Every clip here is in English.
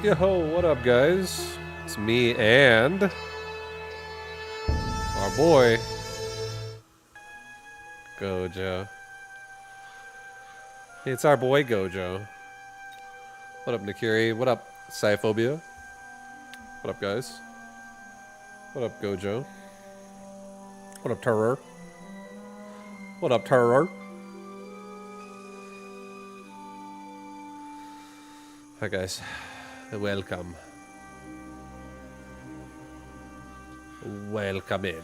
Yo, what up, guys? It's me and our boy Gojo. It's our boy Gojo. What up, Nakiri? What up, Scyphobia? What up, guys? What up, Gojo? What up, Terror? What up, Terror? Hi, guys. Welcome. Welcome in.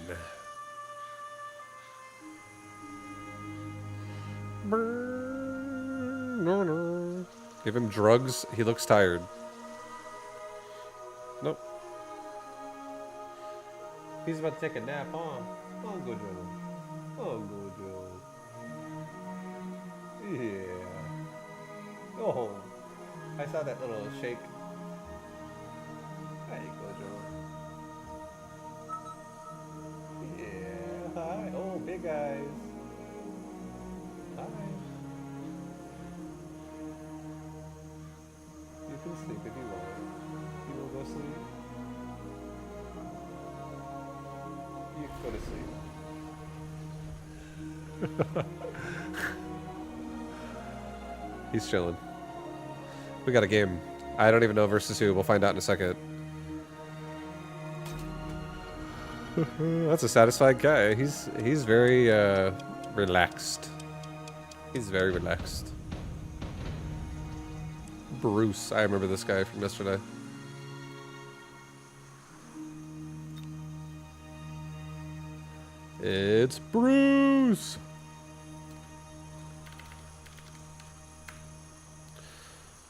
No. Give him drugs. He looks tired. Nope. He's about to take a nap, huh? Oh, Gojo. Oh, Gojo. Yeah. Oh. I saw that little shake. Hi, Gojo. Yeah. Hi. Oh, big eyes. Hi. You can sleep if you want. You will go sleep. You can go to sleep. He's chilling. We got a game. I don't even know versus who. We'll find out in a second. That's a satisfied guy. He's very relaxed. He's very relaxed. Bruce. I remember this guy from yesterday. It's Bruce!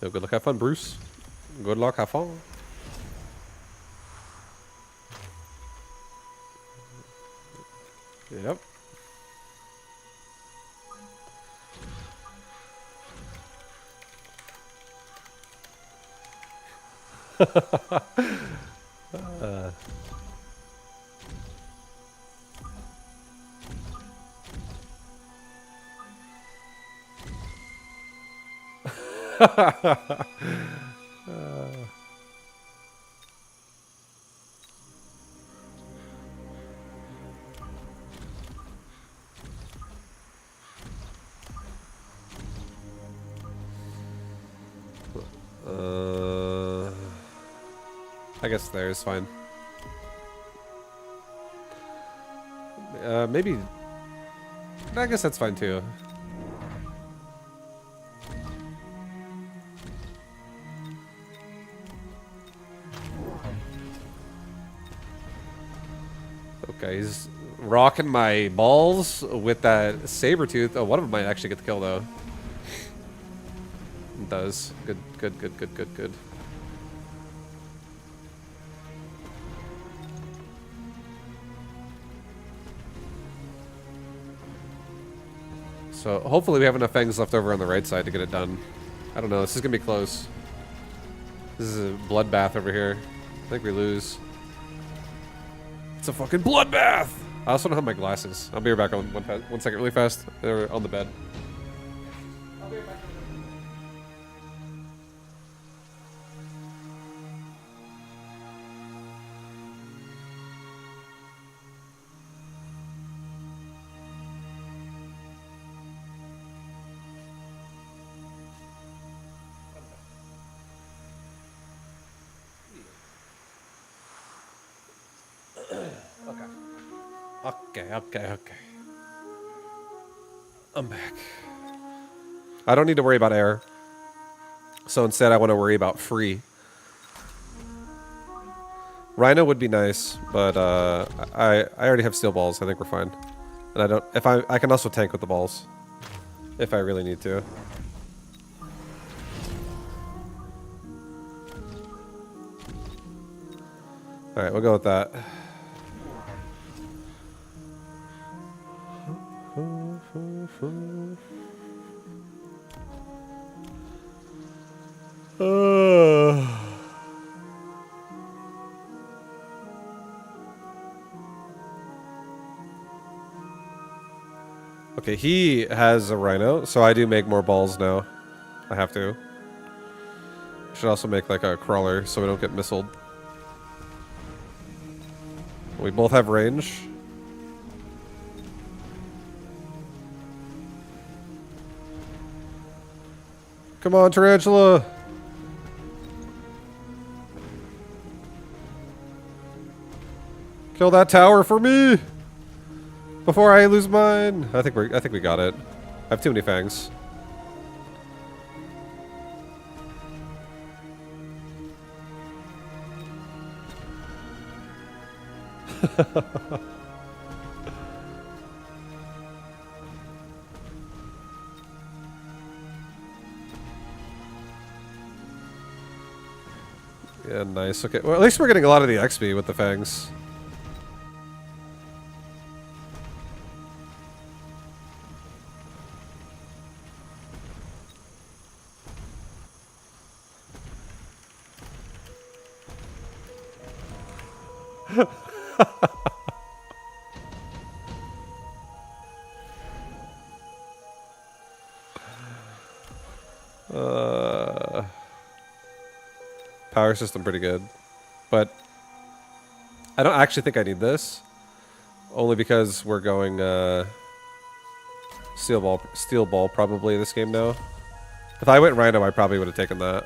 Yo, good luck, have fun, Bruce. Good luck, have fun. Yep. I guess there's fine. Maybe. I guess that's fine too. Okay, he's rocking my balls with that saber tooth. Oh, one of them might actually get the kill though. It does. Good. So hopefully we have enough fangs left over on the right side to get it done. I don't know. This is gonna be close. This is a bloodbath over here. I think we lose. It's a fucking bloodbath! I also don't have my glasses. I'll be right back on one second really fast. They're on the bed. I'll be right back. Okay. I'm back. I don't need to worry about air. So instead I want to worry about free. Rhino would be nice, but I already have steel balls. I think we're fine. And I can also tank with the balls. If I really need to. Alright, we'll go with that. Okay, he has a rhino, so I do make more balls now. I have to. Should also make like a crawler so we don't get missiled. We both have range. Come on, tarantula! Kill that tower for me! Before I lose mine! I think we got it. I have too many fangs. Yeah, nice. Okay, well, at least we're getting a lot of the XP with the fangs. Power system pretty good, but I don't actually think I need this, only because we're going steel ball probably this game now. If I went rhino, I probably would have taken that.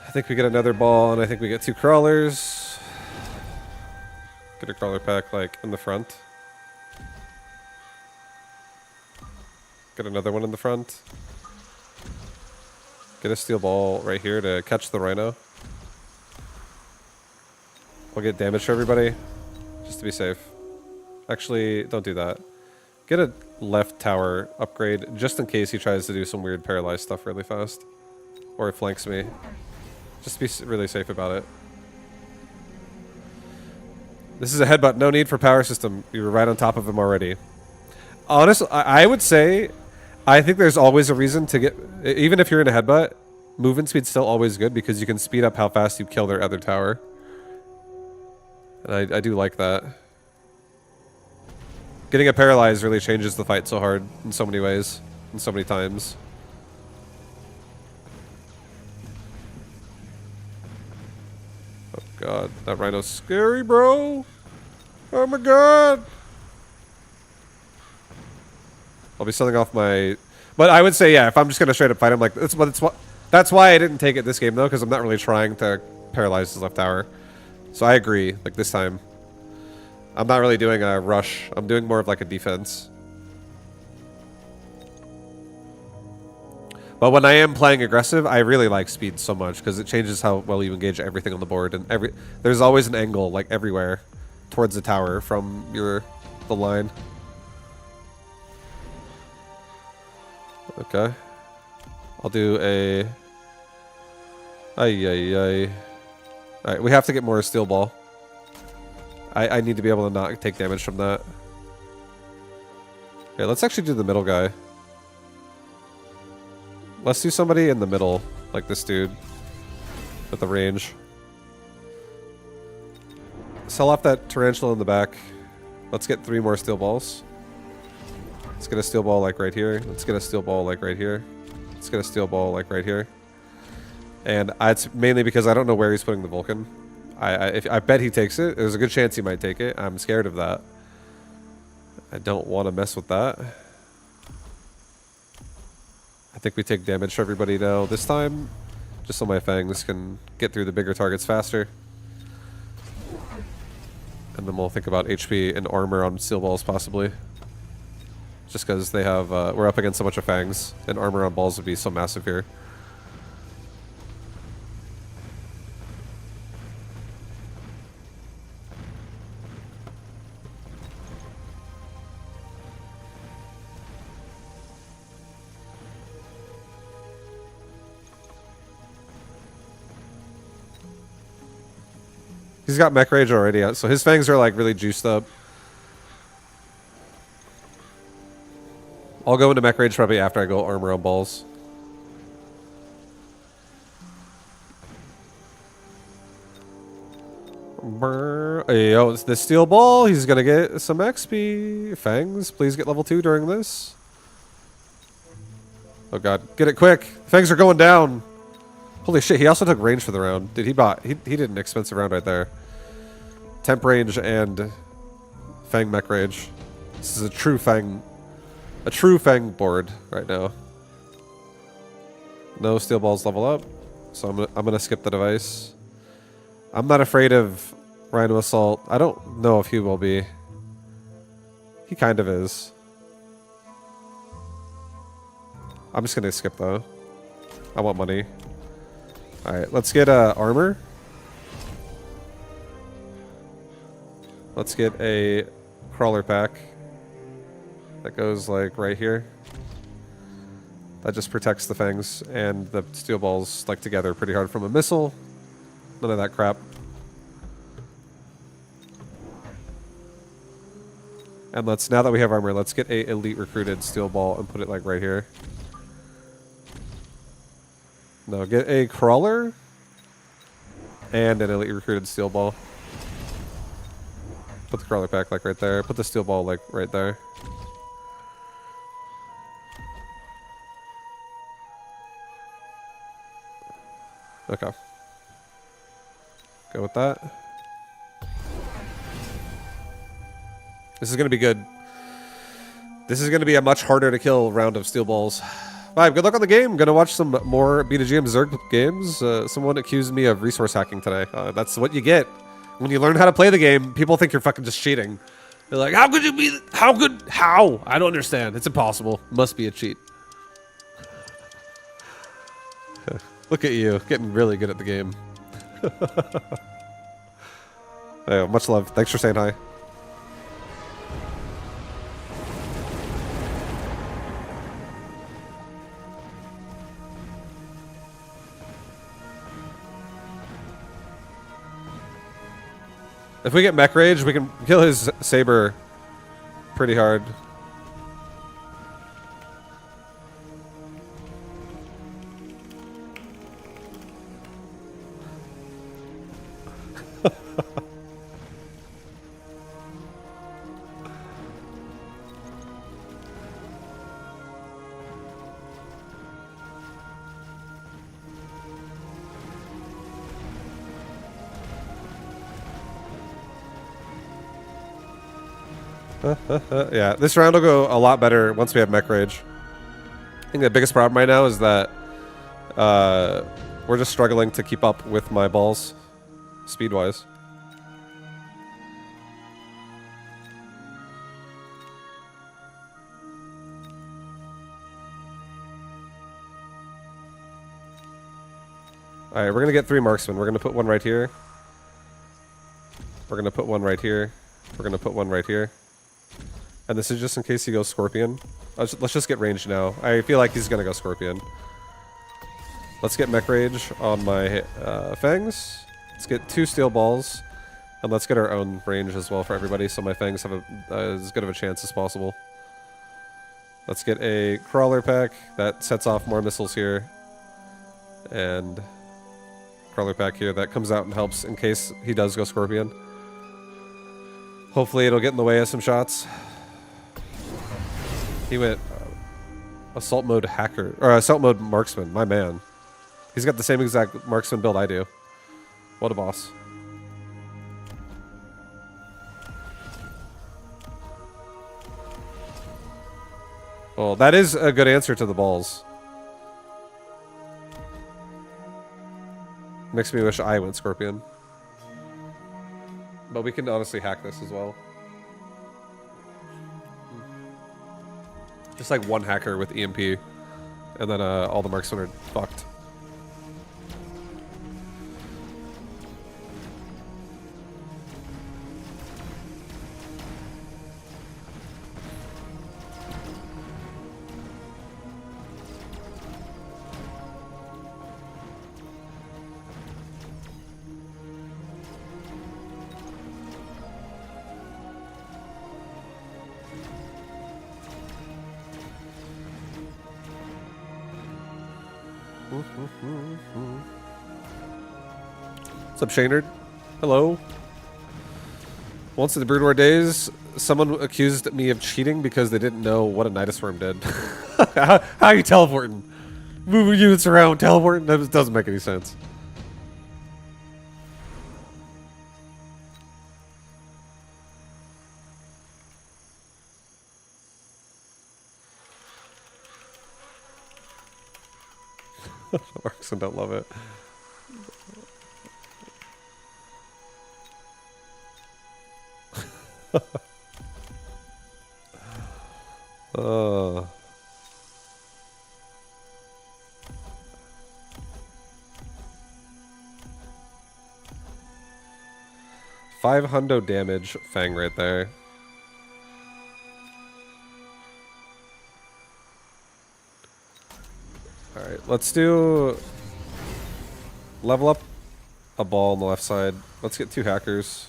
I think we get another ball, and I think we get 2 crawlers. Get a crawler pack like in the front. Get another one in the front. Get a steel ball right here to catch the rhino. We'll get damage for everybody, just to be safe. Actually, don't do that. Get a left tower upgrade, just in case he tries to do some weird paralyzed stuff really fast. Or it flanks me. Just be really safe about it. This is a headbutt, no need for power system. You were right on top of him already. Honestly, I would say, I think there's always a reason to get, even if you're in a headbutt, movement speed's still always good because you can speed up how fast you kill their other tower. And I do like that. Getting a paralyzed really changes the fight so hard in so many ways, and so many times. Oh god, that rhino's scary, bro! Oh my god! I'll be selling off my... But I would say, yeah, if I'm just gonna straight up fight him, like, that's why I didn't take it this game, though, because I'm not really trying to paralyze his left tower. So I agree, like, this time. I'm not really doing a rush. I'm doing more of, like, a defense. But when I am playing aggressive, I really like speed so much, because it changes how well you engage everything on the board, and there's always an angle, like, everywhere towards the tower from the line. Okay. I'll do a... Ay. Alright, we have to get more steel ball. I need to be able to not take damage from that. Okay, let's actually do the middle guy. Let's do somebody in the middle, like this dude. With the range. Sell off that tarantula in the back. Let's get 3 more steel balls. Let's get a steel ball like right here. Let's get a steel ball like right here. Let's get a steel ball like right here. And it's mainly because I don't know where he's putting the Vulcan. I bet he takes it. There's a good chance he might take it. I'm scared of that. I don't want to mess with that. I think we take damage for everybody now this time. Just so my fangs can get through the bigger targets faster. And then we'll think about HP and armor on steel balls possibly. Just because they have, we're up against so much of fangs, and armor on balls would be so massive here. He's got mech rage already, so his fangs are like really juiced up. I'll go into mech rage probably after I go armor on balls. Yo, it's the steel ball. He's gonna get some XP. Fangs, please get level 2 during this. Oh god, get it quick! Fangs are going down! Holy shit, he also took range for the round. Dude, he did an expensive round right there. Temp range and Fang mech range. This is a true Fang board right now. No steel balls level up, so I'm gonna skip the device. I'm not afraid of Rhino Assault. I don't know if he will be. He kind of is. I'm just gonna skip though. I want money. Alright, let's get armor. Let's get a crawler pack. That goes like right here. That just protects the fangs and the steel balls like together pretty hard from a missile. None of that crap. And let's, now that we have armor, let's get a elite recruited steel ball and put it like right here. No, get a crawler and an elite recruited steel ball. Put the crawler pack like right there. Put the steel ball like right there. Okay. Go with that. This is going to be good. This is going to be a much harder to kill round of steel balls. Bye, good luck on the game. Going to watch some more BTGM Zerg games. Someone accused me of resource hacking today. That's what you get. When you learn how to play the game, people think you're fucking just cheating. They're like, how could you be... How? I don't understand. It's impossible. Must be a cheat. Look at you, getting really good at the game. Hey, much love. Thanks for saying hi. If we get mech rage, we can kill his saber pretty hard. Yeah, this round will go a lot better once we have mech rage. I think the biggest problem right now is that we're just struggling to keep up with my balls, speed-wise. Alright, we're gonna get 3 marksmen. We're gonna put one right here. We're gonna put one right here. We're gonna put one right here. And this is just in case he goes Scorpion. Let's just get range now. I feel like he's gonna go Scorpion. Let's get mech rage on my fangs. Let's get 2 steel balls. And let's get our own range as well for everybody so my fangs have as good of a chance as possible. Let's get a crawler pack that sets off more missiles here. And crawler pack here that comes out and helps in case he does go Scorpion. Hopefully it'll get in the way of some shots. He went assault mode hacker, or assault mode marksman, my man. He's got the same exact marksman build I do. What a boss. Well, that is a good answer to the balls. Makes me wish I went Scorpion. But we can honestly hack this as well. Just like one hacker with EMP. And then all the marksmen are fucked. What's up, Shaynard? Hello. Once in the Brood War days, someone accused me of cheating because they didn't know what a Nidus Worm did. How are you teleporting? Moving units around, teleporting? That doesn't make any sense. Marksmen don't love it. uh. 500 damage Fang right there. Alright, let's do... level up a ball on the left side. Let's get 2 hackers.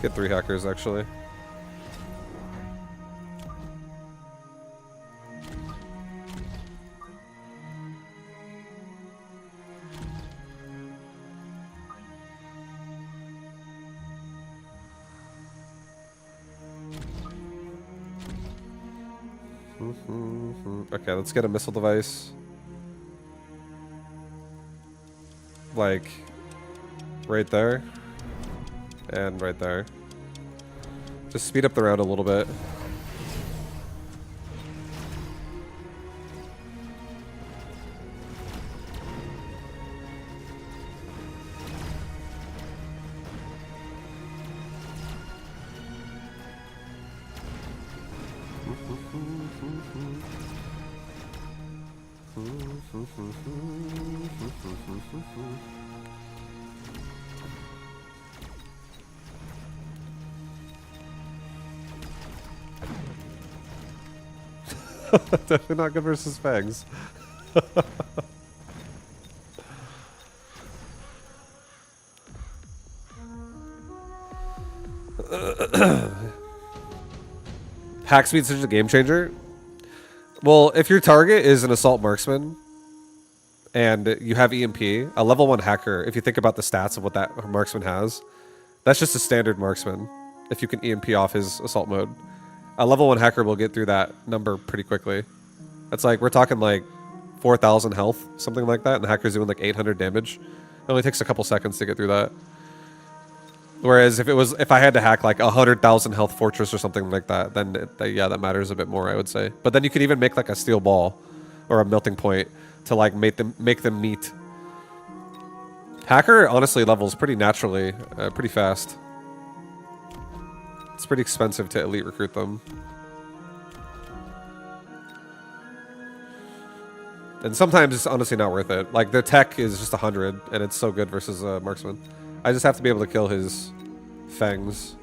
Get 3 hackers, actually. Okay, let's get a missile device. Like, right there. And right there. Just speed up the round a little bit. Definitely not good versus Fangs. Hack speed's such a game changer. Well, if your target is an assault marksman and you have EMP, a level 1 hacker, if you think about the stats of what that marksman has, that's just a standard marksman if you can EMP off his assault mode. A level 1 hacker will get through that number pretty quickly. That's like, we're talking like 4,000 health, something like that, and the hacker's doing like 800 damage. It only takes a couple seconds to get through that. Whereas if I had to hack like 100,000 health fortress or something like that, then yeah, that matters a bit more, I would say. But then you could even make like a steel ball or a melting point to like make them meet. Hacker honestly levels pretty naturally, pretty fast. It's pretty expensive to elite recruit them. And sometimes it's honestly not worth it. Like, the tech is just 100, and it's so good versus marksman. I just have to be able to kill his fangs,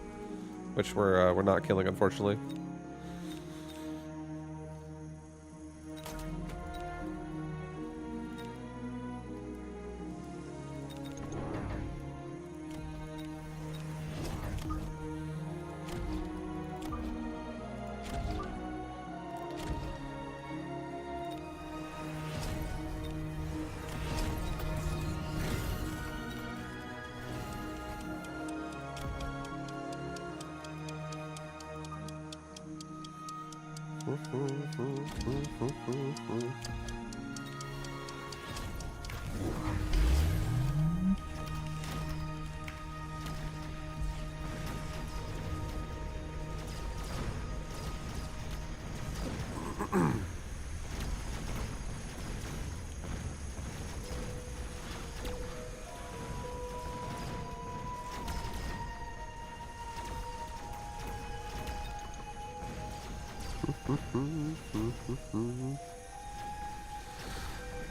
which we're not killing, unfortunately.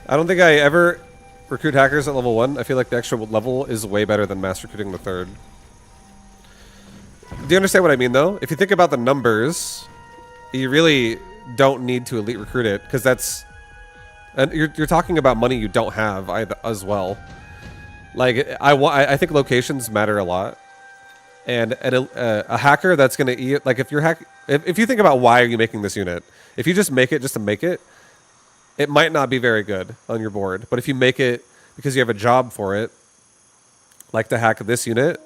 I don't think I ever recruit hackers at level 1. I feel like the extra level is way better than mass recruiting the 3rd. Do you understand what I mean, though? If you think about the numbers, you really don't need to elite recruit it, because that's... And you're talking about money you don't have either, as well. Like, I think locations matter a lot. And a hacker that's going to... Like, if you're if you think about why are you making this unit, if you just make it just to make it, it might not be very good on your board. But if you make it because you have a job for it, like to hack this unit.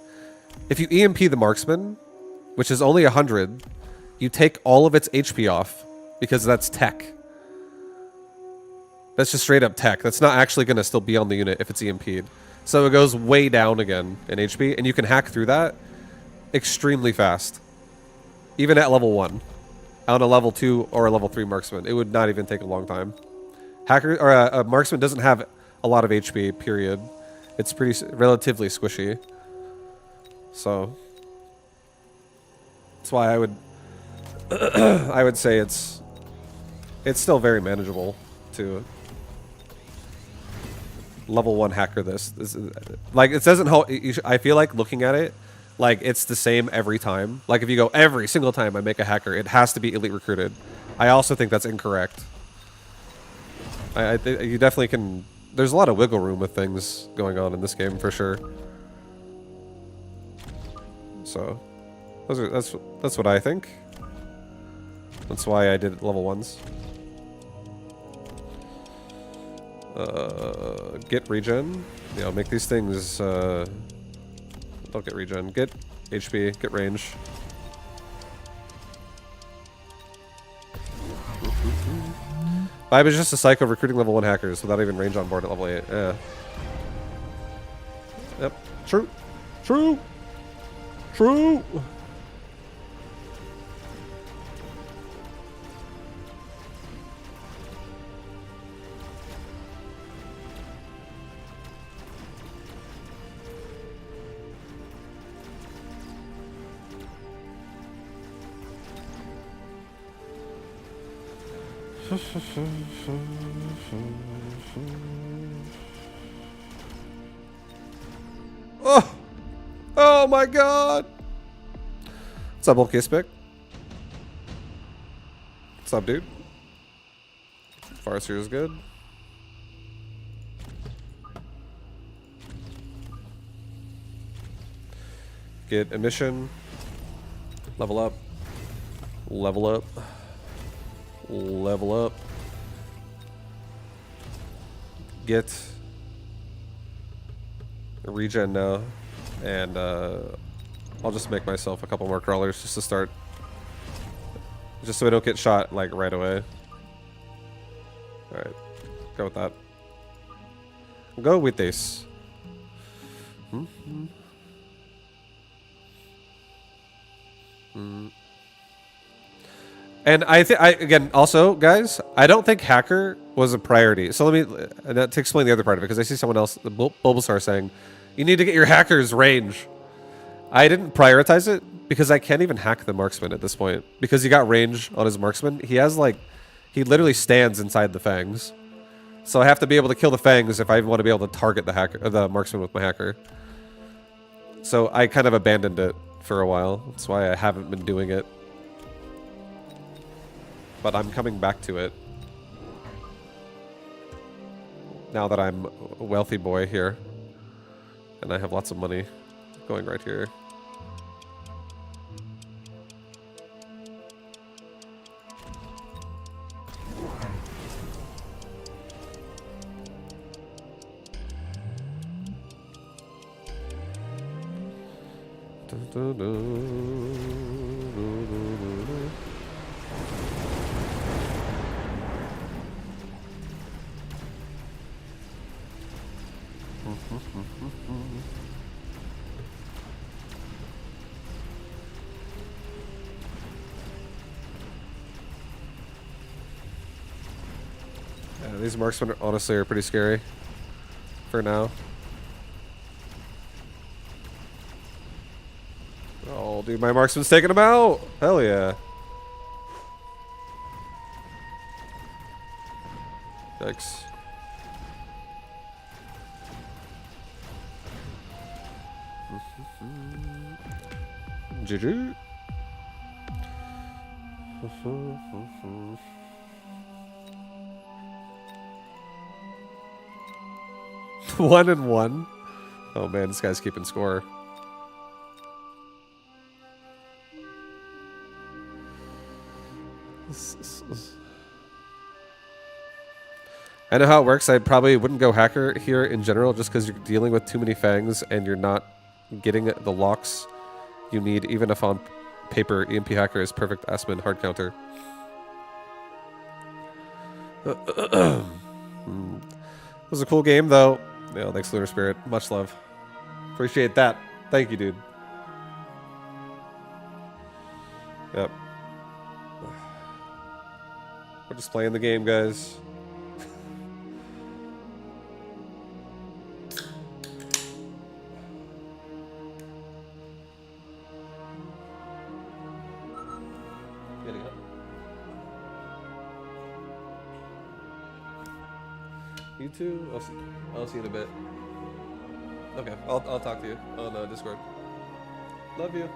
If you EMP the marksman, which is only 100, you take all of its HP off because that's tech. That's just straight up tech. That's not actually going to still be on the unit if it's EMP'd. So it goes way down again in HP, and you can hack through that extremely fast. Even at level 1. On a level 2 or a level 3 marksman. It would not even take a long time. Hacker or a marksman doesn't have a lot of HP, period. It's relatively squishy. So that's why I would I would say it's still very manageable to level 1 hacker this. This is, like, it doesn't hold. I feel like looking at it, like it's the same every time. Like if you go every single time I make a hacker, it has to be elite recruited. I also think that's incorrect. You definitely can. There's a lot of wiggle room with things going on in this game for sure. So that's what I think. That's why I did level 1s. Get regen. Yeah, I'll make these things. Don't get regen. Get HP. Get range. Vibe is just a psycho recruiting level 1 hackers without even range on board at level 8. Yeah. Yep. True. True. True. Oh! Oh my god! What's up, bulky spick? What's up, dude? Farseer is good. Get emission. Level up. Level up. Level up. Get a regen now, and I'll just make myself a couple more crawlers just to start, just so I don't get shot like right away. All right, go with that. Go with this. And again, also, guys, I don't think hacker was a priority. So let me, to explain the other part of it, because I see someone else, Bulbasaur, saying, you need to get your hacker's range. I didn't prioritize it, because I can't even hack the marksman at this point. Because he got range on his marksman. He has, like, he literally stands inside the fangs. So I have to be able to kill the fangs if I even want to be able to target the marksman with my hacker. So I kind of abandoned it for a while. That's why I haven't been doing it. But I'm coming back to it. Now that I'm a wealthy boy here. And I have lots of money going right here. Yeah, these marksmen honestly are pretty scary for now. Oh, dude, my marksman's taking him out! Hell yeah. Yikes. Juju. 1-1. Oh man, this guy's keeping score. I know how it works. I probably wouldn't go hacker here in general just because you're dealing with too many fangs and you're not getting the locks you need, even if on paper EMP hacker is perfect Aspen hard counter. It was a cool game though. Yeah, thanks Lunar Spirit. Much love. Appreciate that. Thank you, dude. Yep. We're just playing the game, guys. Getting up. You too? I'll see you in a bit. Okay, I'll talk to you on Discord. Love you.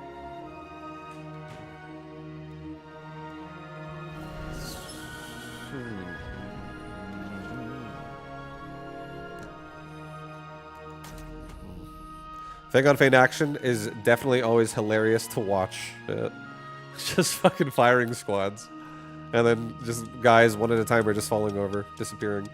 Fang on Fang action is definitely always hilarious to watch. Just fucking firing squads. And then just guys one at a time are just falling over, disappearing.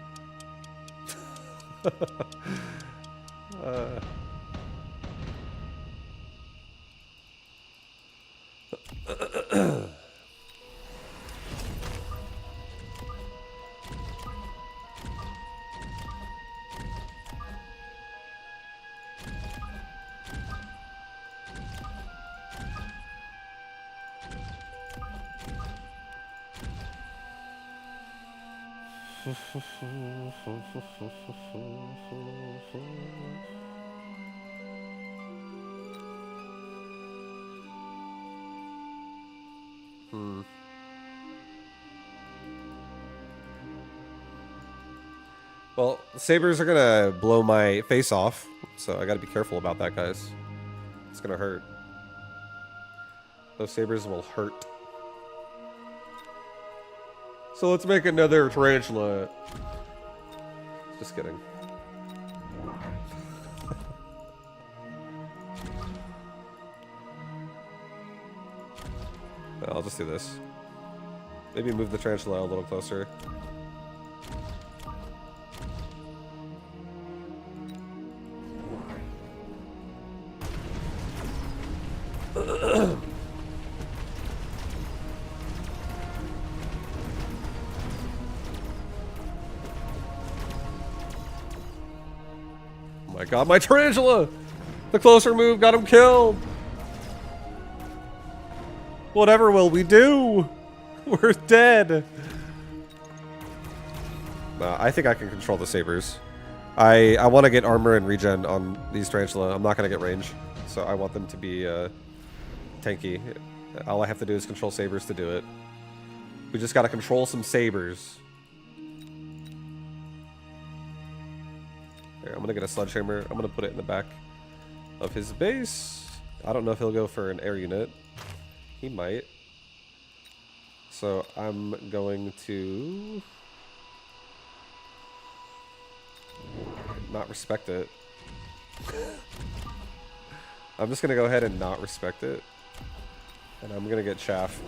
Well, sabers are gonna blow my face off, so I gotta be careful about that, guys. It's gonna hurt. Those sabers will hurt. So let's make another tarantula. Just kidding. I'll just do this. Maybe move the tarantula a little closer. Oh my god, my tarantula! The closer move got him killed! Whatever will we do? We're dead! I think I can control the sabers. I want to get armor and regen on these tarantula. I'm not going to get range, so I want them to be tanky. All I have to do is control sabers to do it. We just got to control some sabers. Here, I'm going to get a sledgehammer. I'm going to put it in the back of his base. I don't know if he'll go for an air unit. He might. So I'm going to not respect it. I'm just going to go ahead and not respect it. And I'm going to get chaff.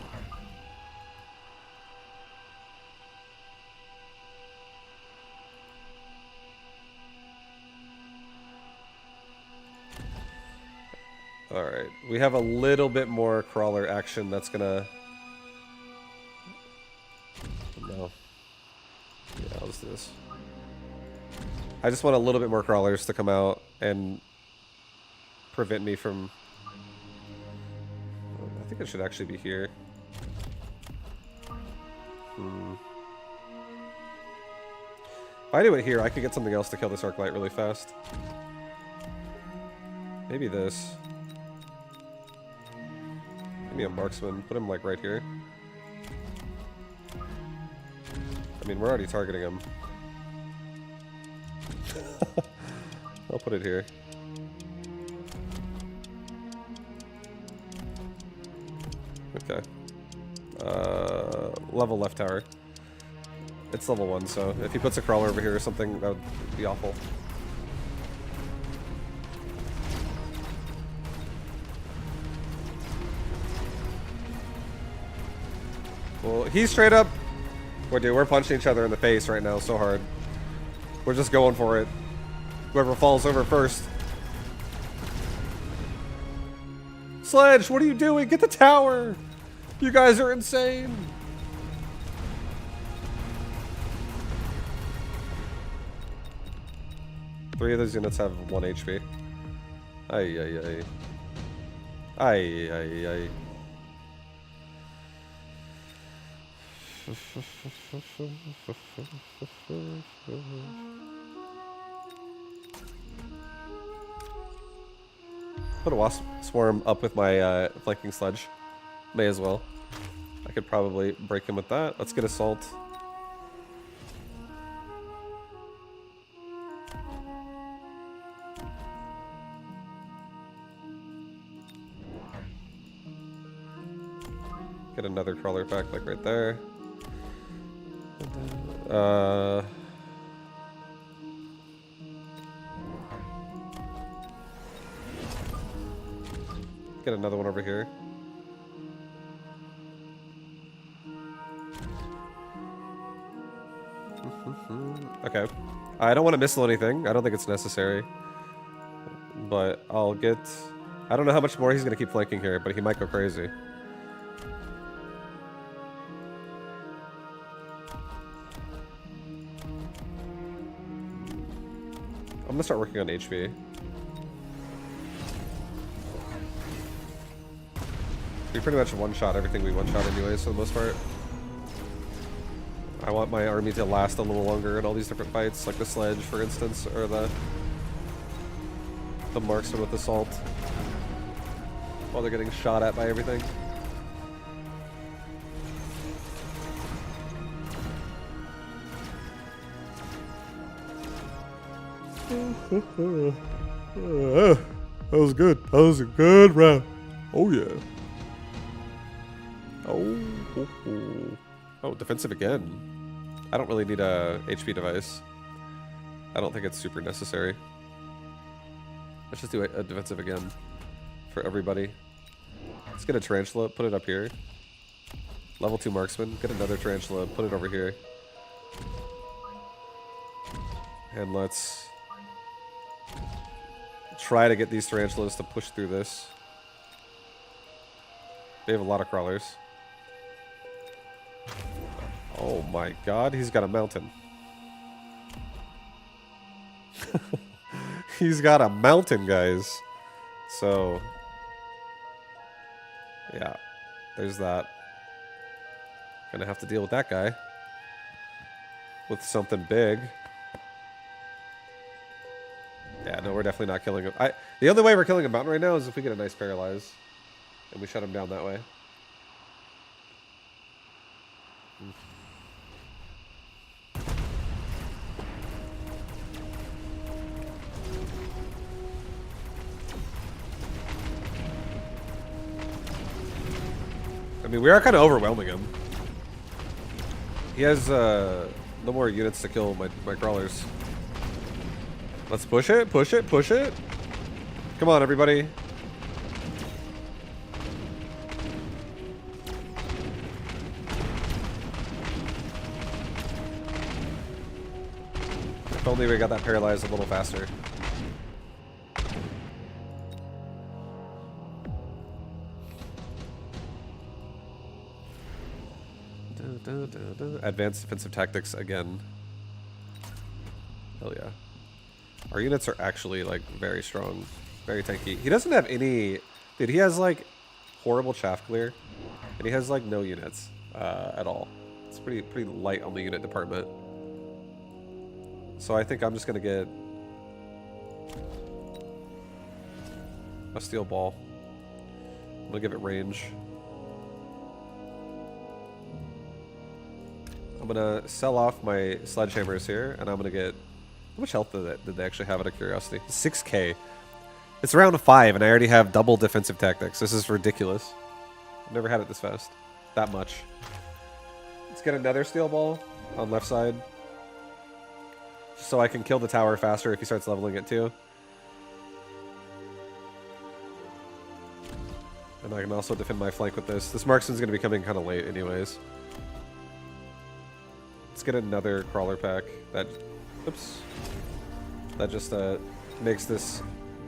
Alright, we have a little bit more crawler action that's gonna... No. Yeah, I'll just do this. I just want a little bit more crawlers to come out and prevent me from... I think it should actually be here. If I do it here, I could get something else to kill this Arclight really fast. Maybe this. Give me a marksman. Put him like right here. I mean, we're already targeting him. I'll put it here. Okay. Level left tower. It's level 1, so if he puts a crawler over here or something, that would be awful. Well, he's straight up... Dude, we're punching each other in the face right now so hard. We're just going for it. Whoever falls over first. Sledge, what are you doing? Get the tower! You guys are insane! Three of those units have 1 HP. Ay, ay, ay. Ay, ay, ay. Put a wasp swarm up with my flanking sledge. May as well. I could probably break him with that. Let's get assault. Get another crawler pack like right there. Get another one over here. Okay. I don't want to missile anything. I don't think it's necessary. But I'll get... I don't know how much more he's going to keep flanking here, but he might go crazy. I'm going to start working on HP. We pretty much one-shot everything we one-shot anyways, for the most part. I want my army to last a little longer in all these different fights, like the sledge, for instance, or the marksman with assault, while they're getting shot at by everything. That was good. That was a good round. Oh yeah. Oh, defensive again. I don't really need a HP device. I don't think it's super necessary. Let's just do a defensive again for everybody. Let's get a tarantula, put it up here. Level 2 marksman, get another tarantula, put it over here. And let's try to get these tarantulas to push through this. They have a lot of crawlers. Oh my god, he's got a mountain. He's got a mountain, guys. So, yeah, there's that. Gonna have to deal with that guy. With something big. Yeah, no, we're definitely not killing him. The only way we're killing a mountain right now is if we get a nice paralyze. And we shut him down that way. I mean, we are kind of overwhelming him. He has no more units to kill my crawlers. Let's push it, push it, push it. Come on, everybody. If only we got that paralyzed a little faster. Advanced defensive tactics again. Hell yeah. Our units are actually like very strong, very tanky. He doesn't have any... Dude, he has like horrible chaff clear, and he has like no units at all. It's pretty light on the unit department. So I think I'm just gonna get a steel ball. I'm gonna give it range. I'm gonna sell off my sledgehammers here, and I'm gonna get... How much health did they actually have out of curiosity? 6k. It's round 5, and I already have double defensive tactics. This is ridiculous. I've never had it this fast. That much. Let's get another steel ball on left side. Just so I can kill the tower faster if he starts leveling it too. And I can also defend my flank with this. This marksman's gonna be coming kind of late anyways. Let's get another crawler pack. That Oops. That just makes this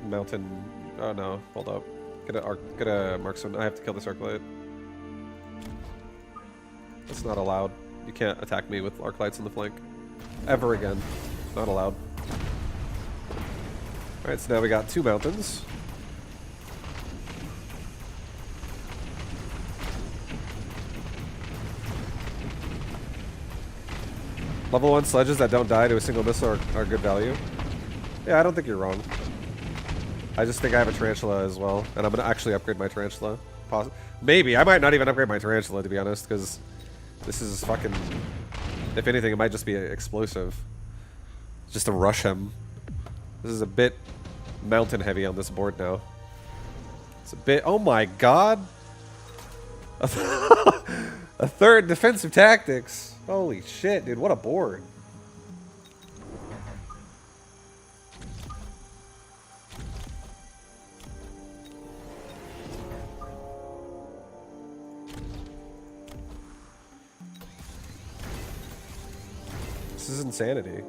mountain. Oh no! Hold up. Get a marksman. I have to kill this arclight. That's not allowed. You can't attack me with arclights in the flank. Ever again. Not allowed. Alright, so now we got 2 mountains. Level 1 sledges that don't die to a single missile are good value. Yeah, I don't think you're wrong. I just think I have a tarantula as well, and I'm gonna actually upgrade my tarantula. Maybe. I might not even upgrade my tarantula, to be honest, because this is fucking... If anything, it might just be explosive. Just to rush him. This is a bit mountain heavy on this board now. It's a bit... Oh my god! A 3rd defensive tactics! Holy shit, dude, what a board. This is insanity.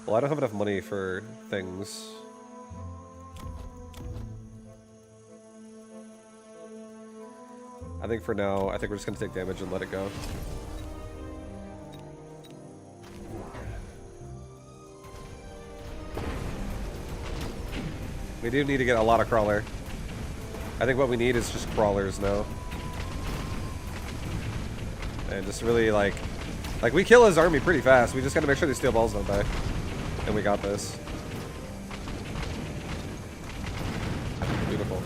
Well, I don't have enough money for things. I think for now, I think we're just gonna take damage and let it go. We do need to get a lot of crawler. I think what we need is just crawlers now. And just really like we kill his army pretty fast. We just gotta make sure these steel balls don't die. And we got this. Beautiful.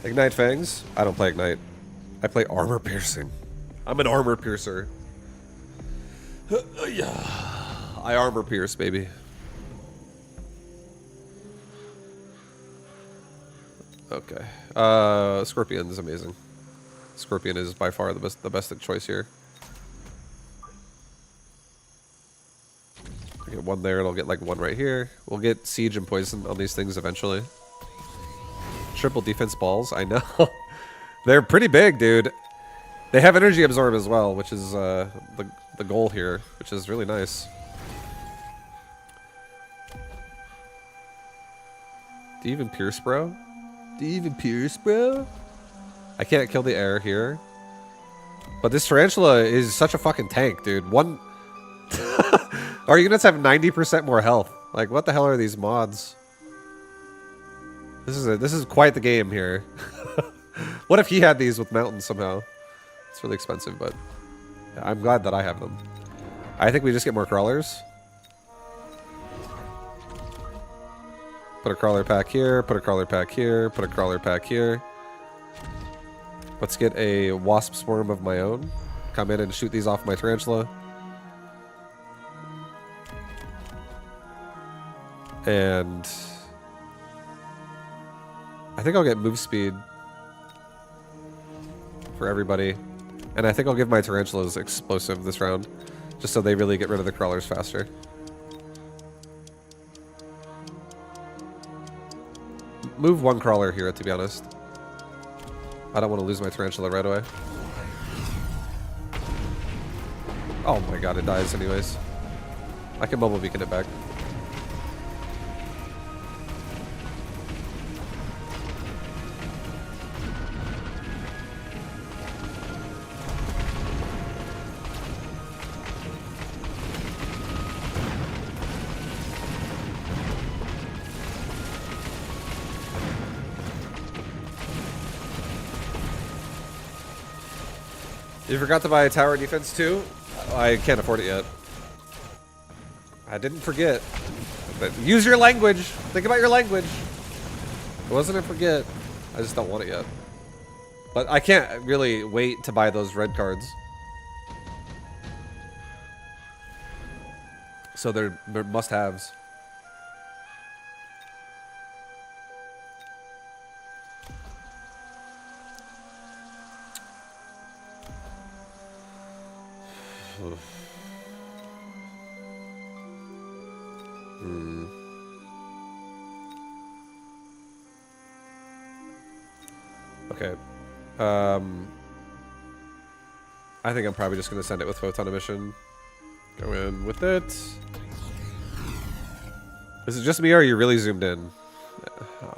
Ignite Fangs? I don't play Ignite. I play Armor Piercing. I'm an Armor Piercer. Yeah. I armor pierce, baby. Okay. Scorpion is amazing. Scorpion is by far the best choice here. I get 1 there, it'll get like 1 right here. We'll get siege and poison on these things eventually. Triple defense balls, I know. They're pretty big, dude. They have energy absorb as well, which is the goal here, which is really nice. Do you even pierce, bro? Do you even pierce, bro? I can't kill the air here. But this tarantula is such a fucking tank, dude. Our units have 90% more health. Like, what the hell are these mods? This is quite the game here. What if he had these with mountains somehow? It's really expensive, but I'm glad that I have them. I think we just get more crawlers. Put a crawler pack here, put a crawler pack here, put a crawler pack here. Let's get a wasp swarm of my own. Come in and shoot these off my tarantula. And I think I'll get move speed for everybody. And I think I'll give my tarantulas explosive this round, just so they really get rid of the crawlers faster. Move 1 crawler here, to be honest. I don't want to lose my tarantula right away. Oh my god, it dies anyways. I can mobile beacon it back. You forgot to buy a tower defense too? I can't afford it yet. I didn't forget. But use your language. Think about your language. It wasn't a forget. I just don't want it yet. But I can't really wait to buy those red cards. So they're must-haves. Hmm. Okay. I think I'm probably just going to send it with photon emission. Go in with it. Is it just me or are you really zoomed in?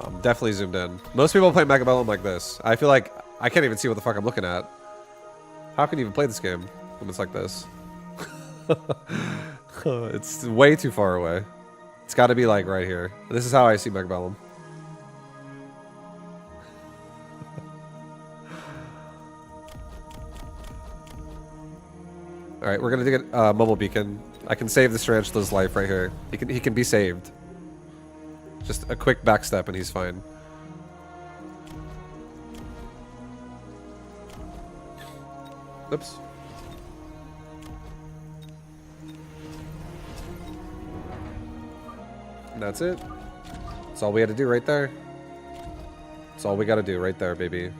I'm definitely zoomed in. Most people play Mechabuzz like this. I feel like I can't even see what the fuck I'm looking at. How can you even play this game when it's like this? It's way too far away. It's got to be like right here. This is how I see Mechabuzz. All right, we're gonna get a mobile beacon. I can save this tarantula's life right here. He can be saved. Just a quick back step and he's fine. Oops. And that's it. That's all we had to do right there. That's all we got to do right there, baby.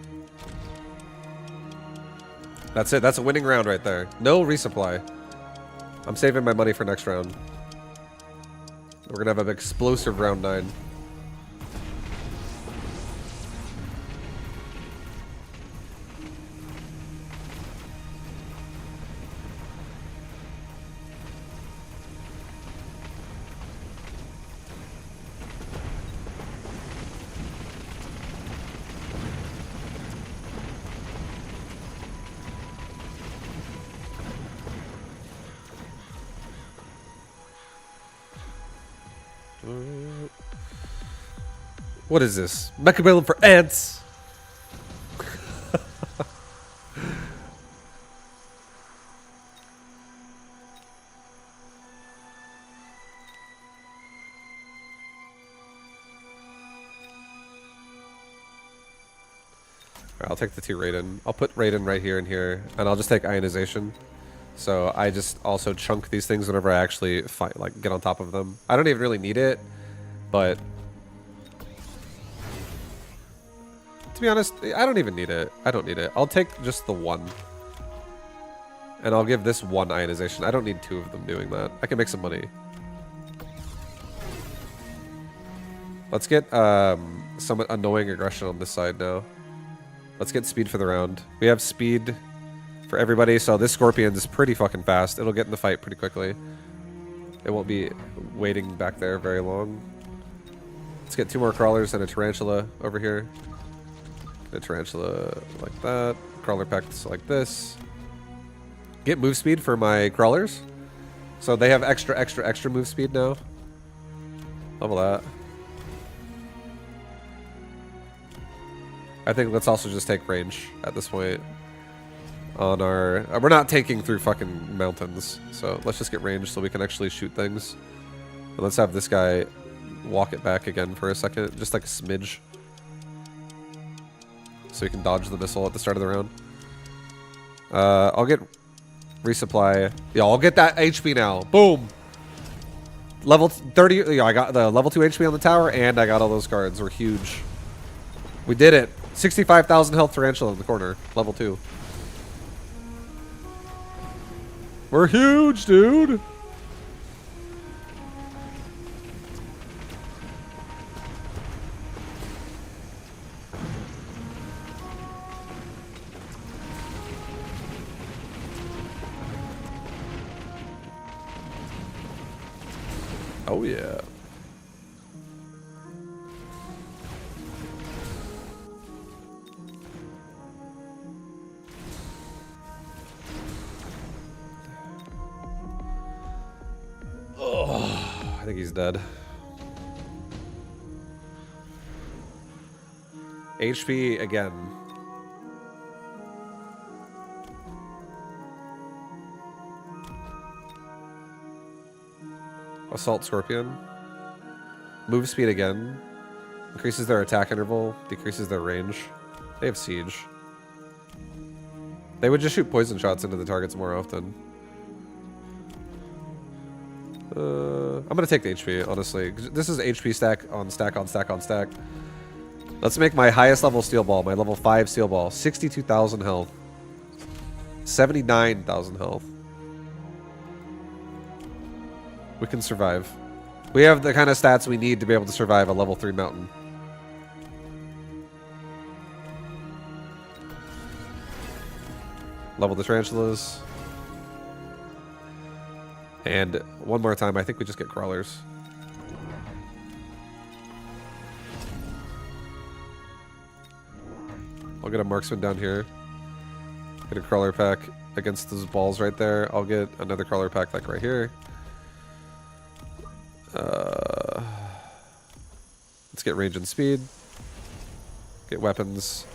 That's it. That's a winning round right there. No resupply. I'm saving my money for next round. We're going to have an explosive round 9. What is this? Mechabuzz for ants! Alright, I'll take the 2 Raiden. I'll put Raiden right here and here, and I'll just take ionization. So I just also chunk these things whenever I actually fight, like get on top of them. I don't even really need it, but to be honest, I don't even need it. I don't need it. I'll take just the 1. And I'll give this 1 ionization. I don't need 2 of them doing that. I can make some money. Let's get some annoying aggression on this side now. Let's get speed for the round. We have speed for everybody, so this Scorpion is pretty fucking fast. It'll get in the fight pretty quickly. It won't be waiting back there very long. Let's get 2 more crawlers and a tarantula over here. A tarantula like that. Crawler pecks like this. Get move speed for my crawlers. So they have extra move speed now. Level that. I think let's also just take range at this point. On our... we're not taking through fucking mountains. So let's just get range so we can actually shoot things. And let's have this guy walk it back again for a second. Just like a smidge. So you can dodge the missile at the start of the round. I'll get resupply. Yeah, I'll get that HP now. Boom! Level 30... yeah, I got the level 2 HP on the tower, and I got all those cards. We're huge. We did it. 65,000 health tarantula in the corner. Level 2. We're huge, dude! Oh, yeah. Oh, I think he's dead. HP again. Assault Scorpion. Move speed again. Increases their attack interval. Decreases their range. They have siege. They would just shoot poison shots into the targets more often. I'm gonna take the HP, honestly. This is HP stack on stack on stack on stack. Let's make my highest level steel ball, my level 5 steel ball. 62,000 health. 79,000 health. We can survive. We have the kind of stats we need to be able to survive a level 3 mountain. Level the tarantulas. And one more time, I think we just get crawlers. I'll get a marksman down here. Get a crawler pack against those balls right there. I'll get another crawler pack like right here. Let's get range and speed. Get weapons.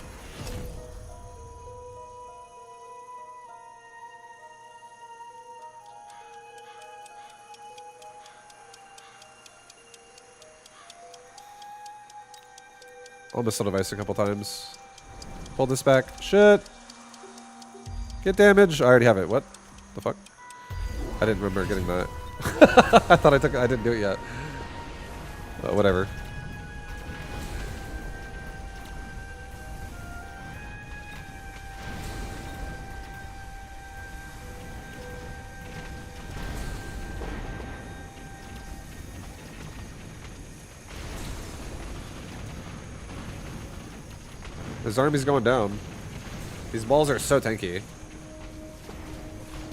Almost on a device a couple times. Pull this back. Shit! Get damage. I already have it. What the fuck? I didn't remember getting that. I thought I took it. I didn't do it yet. Whatever. His army's going down. These balls are so tanky.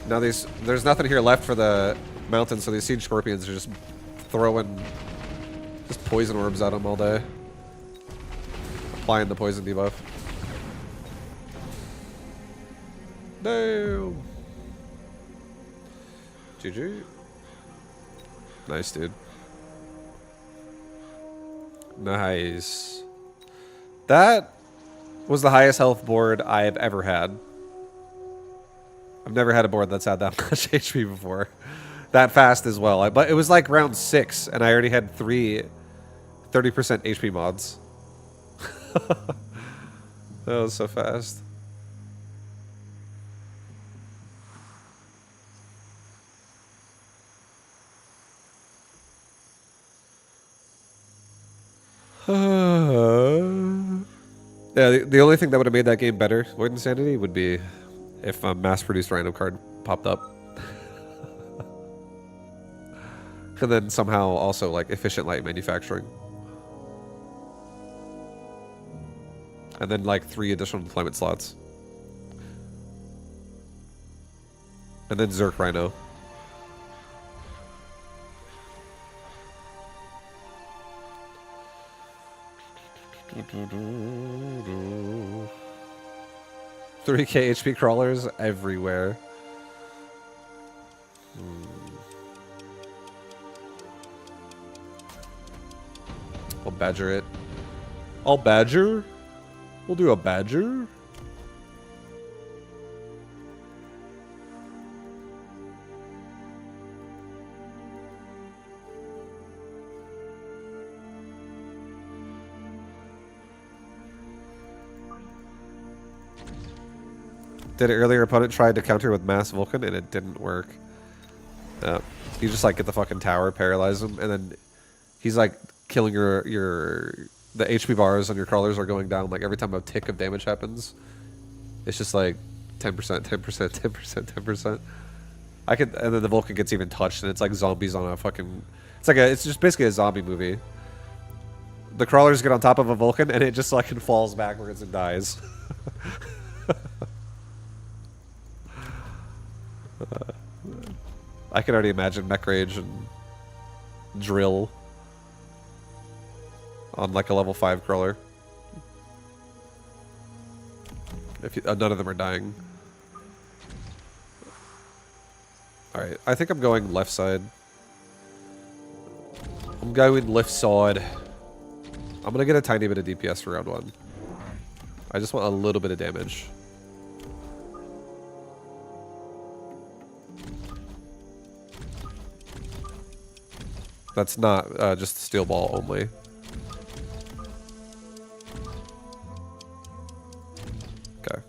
Now there's nothing here left for the mountain, so these siege scorpions are just throwing just poison orbs at them all day. Applying the poison debuff. Damn. GG. Nice, dude. Nice. That was the highest health board I've ever had. I've never had a board that's had that much HP before. That fast as well. But it was like round 6, and I already had 3 30% HP mods. That was so fast. Yeah, the only thing that would have made that game better, Void Insanity, would be if a mass-produced random card popped up. And then somehow also like efficient light manufacturing. And then like 3 additional deployment slots. And then Zerk Rhino. $3K HP crawlers everywhere. I'll badger it. I'll badger? We'll do a badger? Did an earlier opponent try to counter with Mass Vulcan and it didn't work. You just like get the fucking tower, paralyze him, and then he's like killing the HP bars on your crawlers are going down like every time a tick of damage happens. It's just like 10%, 10%, 10%, 10%. And then the Vulcan gets even touched and it's like zombies on a fucking, it's just basically a zombie movie. The crawlers get on top of a Vulcan and it just like falls backwards and dies. I can already imagine Mech Rage and Drill on like a level 5 crawler. None of them are dying. Alright, I think I'm going left side. I'm going left side. I'm gonna get a tiny bit of DPS for round 1. I just want a little bit of damage. That's not just steel ball only. Okay.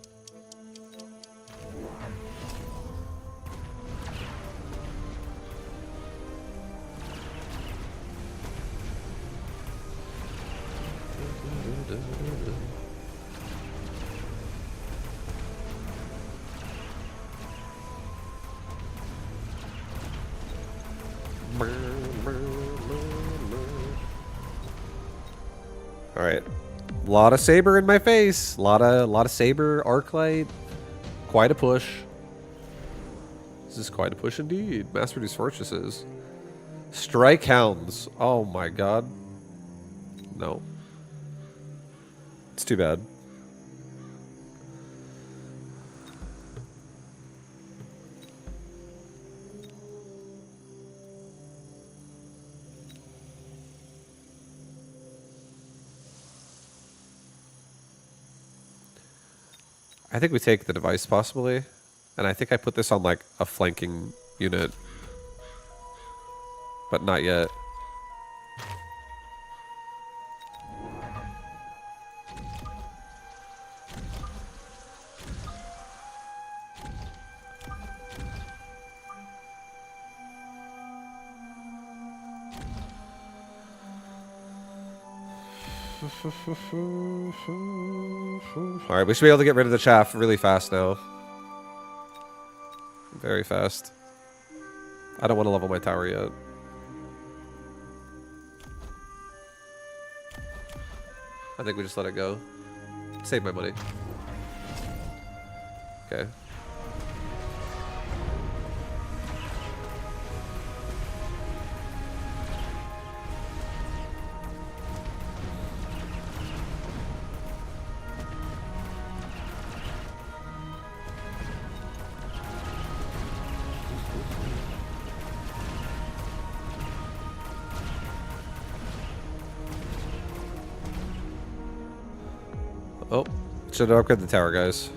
All right. A lot of saber in my face. A lot of saber, arc light. Quite a push. This is quite a push indeed. Mass reduce fortresses. Strike hounds. Oh my god. No. It's too bad. I think we take the device possibly. And I think I put this on like a flanking unit. But not yet. Alright, we should be able to get rid of the chaff really fast now. Very fast. I don't want to level my tower yet. I think we just let it go. Save my money. Okay. Oh, should have upgraded the tower, guys.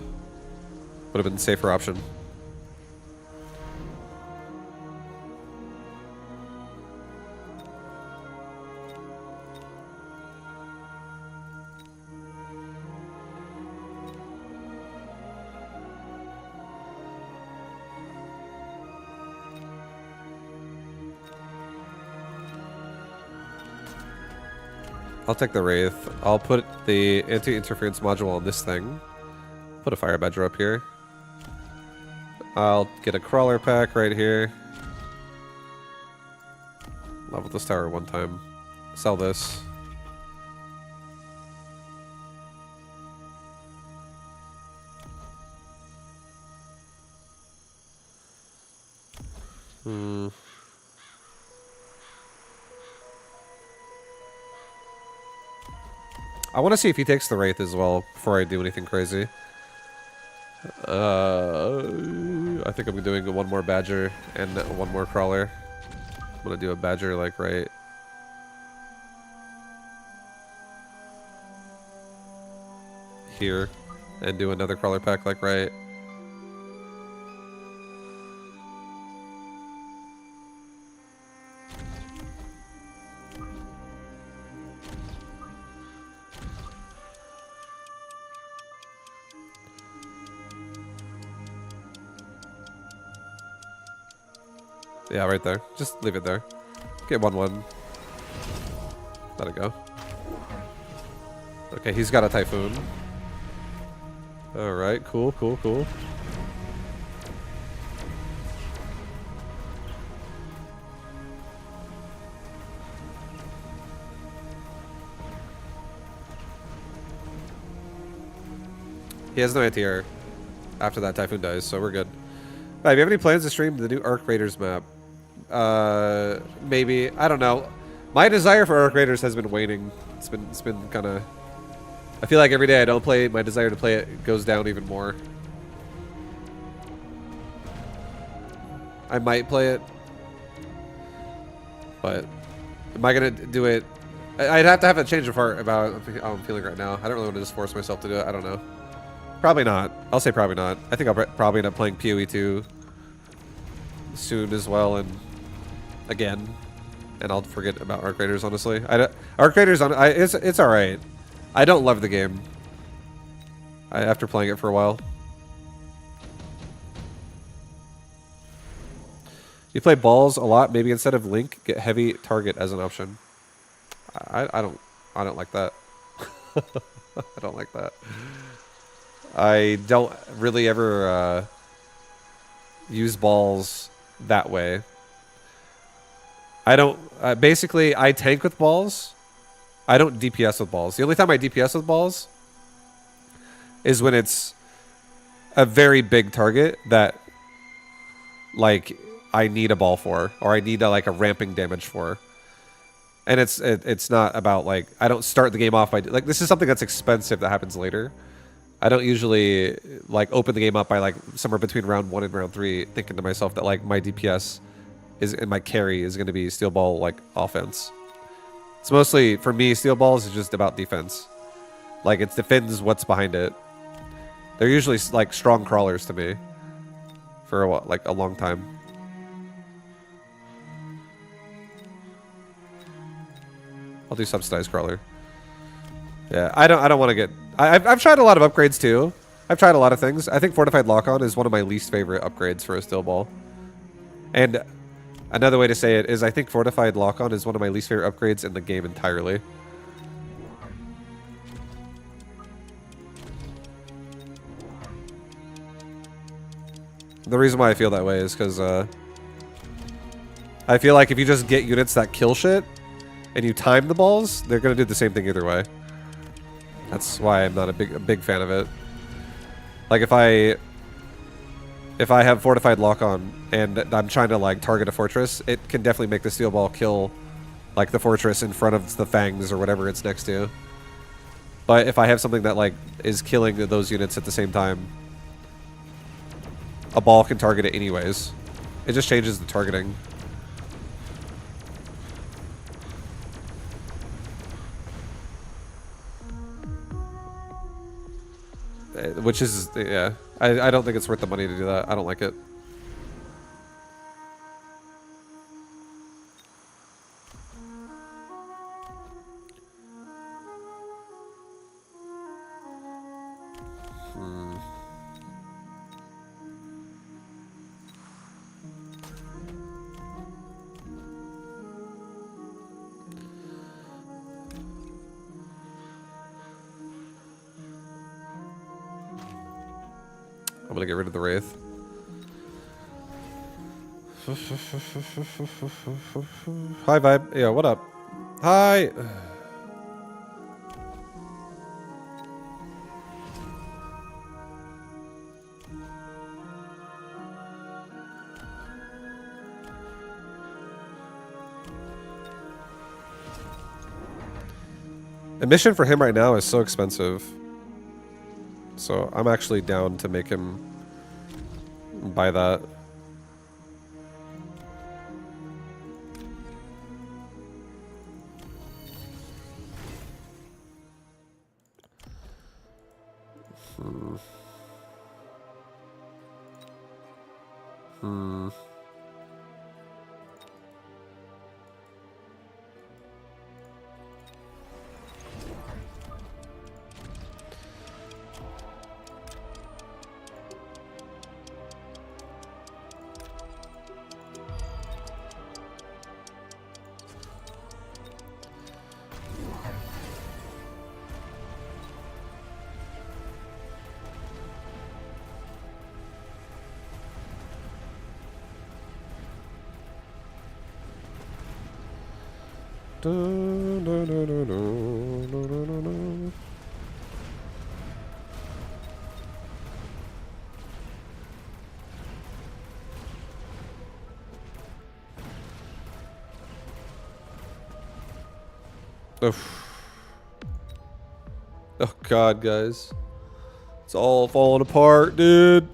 Would have been the safer option. I'll take the Wraith. I'll put the anti-interference module on this thing. Put a Fire Badger up here. I'll get a Crawler pack right here. Level this tower one time. Sell this. I want to see if he takes the Wraith as well before I do anything crazy. I think I'm doing one more Badger and one more Crawler. I'm going to do a Badger like right here and do another Crawler pack like right. Yeah, right there. Just leave it there. Get 1-1. Let it go. Okay, he's got a Typhoon. Alright, cool, cool, cool. He has no anti-air after that Typhoon dies, so we're good. Alright, do you have any plans to stream the new Arc Raiders map? Maybe. I don't know. My desire for Arc Raiders has been waning. It's been kind of... I feel like every day I don't play, my desire to play it goes down even more. I might play it. But am I going to do it? I'd have to have a change of heart about how I'm feeling right now. I don't really want to just force myself to do it. I don't know. Probably not. I'll say probably not. I think I'll probably end up playing PoE 2 soon as well, and again, and I'll forget about Arc Raiders. Honestly, Arc Raiders it's all right. I don't love the game. After playing it for a while. You play balls a lot. Maybe instead of Link, get heavy target as an option. I don't like that. I don't like that. I don't really ever use balls that way. I don't... basically, I tank with balls. I don't DPS with balls. The only time I DPS with balls is when it's a very big target that, like, I need a ball for, or I need like a ramping damage for. And it's not about like, I don't start the game off by like, this is something that's expensive that happens later. I don't usually like open the game up by like somewhere between round 1 and round 3 thinking to myself that like my DPS is and my carry is going to be steel ball like offense. It's mostly for me, steel balls is just about defense. Like it defends what's behind it. They're usually like strong crawlers to me for a long time. I'll do subsidized crawler. Yeah, I don't want to get. I've tried a lot of upgrades too. I've tried a lot of things. I think fortified lock-on is one of my least favorite upgrades for a steel ball. And another way to say it is I think fortified lock-on is one of my least favorite upgrades in the game entirely. The reason why I feel that way is because I feel like if you just get units that kill shit and you time the balls, they're going to do the same thing either way. That's why I'm not a big fan of it. Like if I have fortified lock-on and I'm trying to like target a fortress, it can definitely make the steel ball kill like the fortress in front of the fangs or whatever it's next to. But if I have something that like is killing those units at the same time, a ball can target it anyways. It just changes the targeting. Which is, yeah. I don't think it's worth the money to do that. I don't like it. I'm gonna get rid of the Wraith. Hi, Vibe. Yeah, what up? Hi! A mission for him right now is so expensive. So I'm actually down to make him buy that. Oh god, guys. It's all falling apart, dude.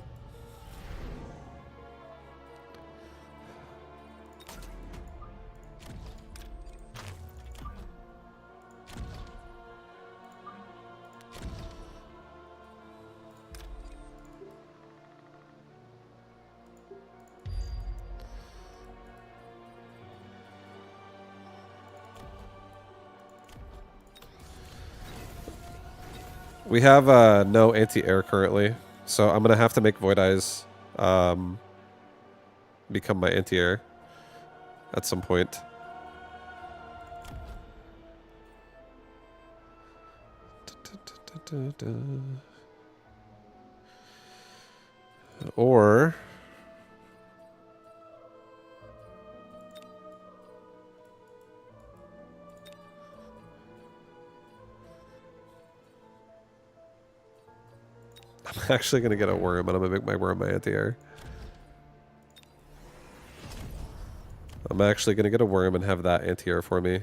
We have no anti-air currently, so I'm gonna have to make Void Eyes become my anti-air at some point. Or I'm actually going to get a worm, and I'm going to make my worm my anti-air. I'm actually going to get a worm and have that anti-air for me.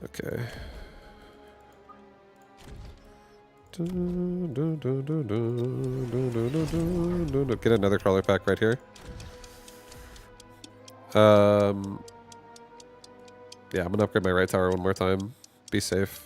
Okay. Get another crawler pack right here. Yeah, I'm gonna upgrade my right tower one more time. Be safe.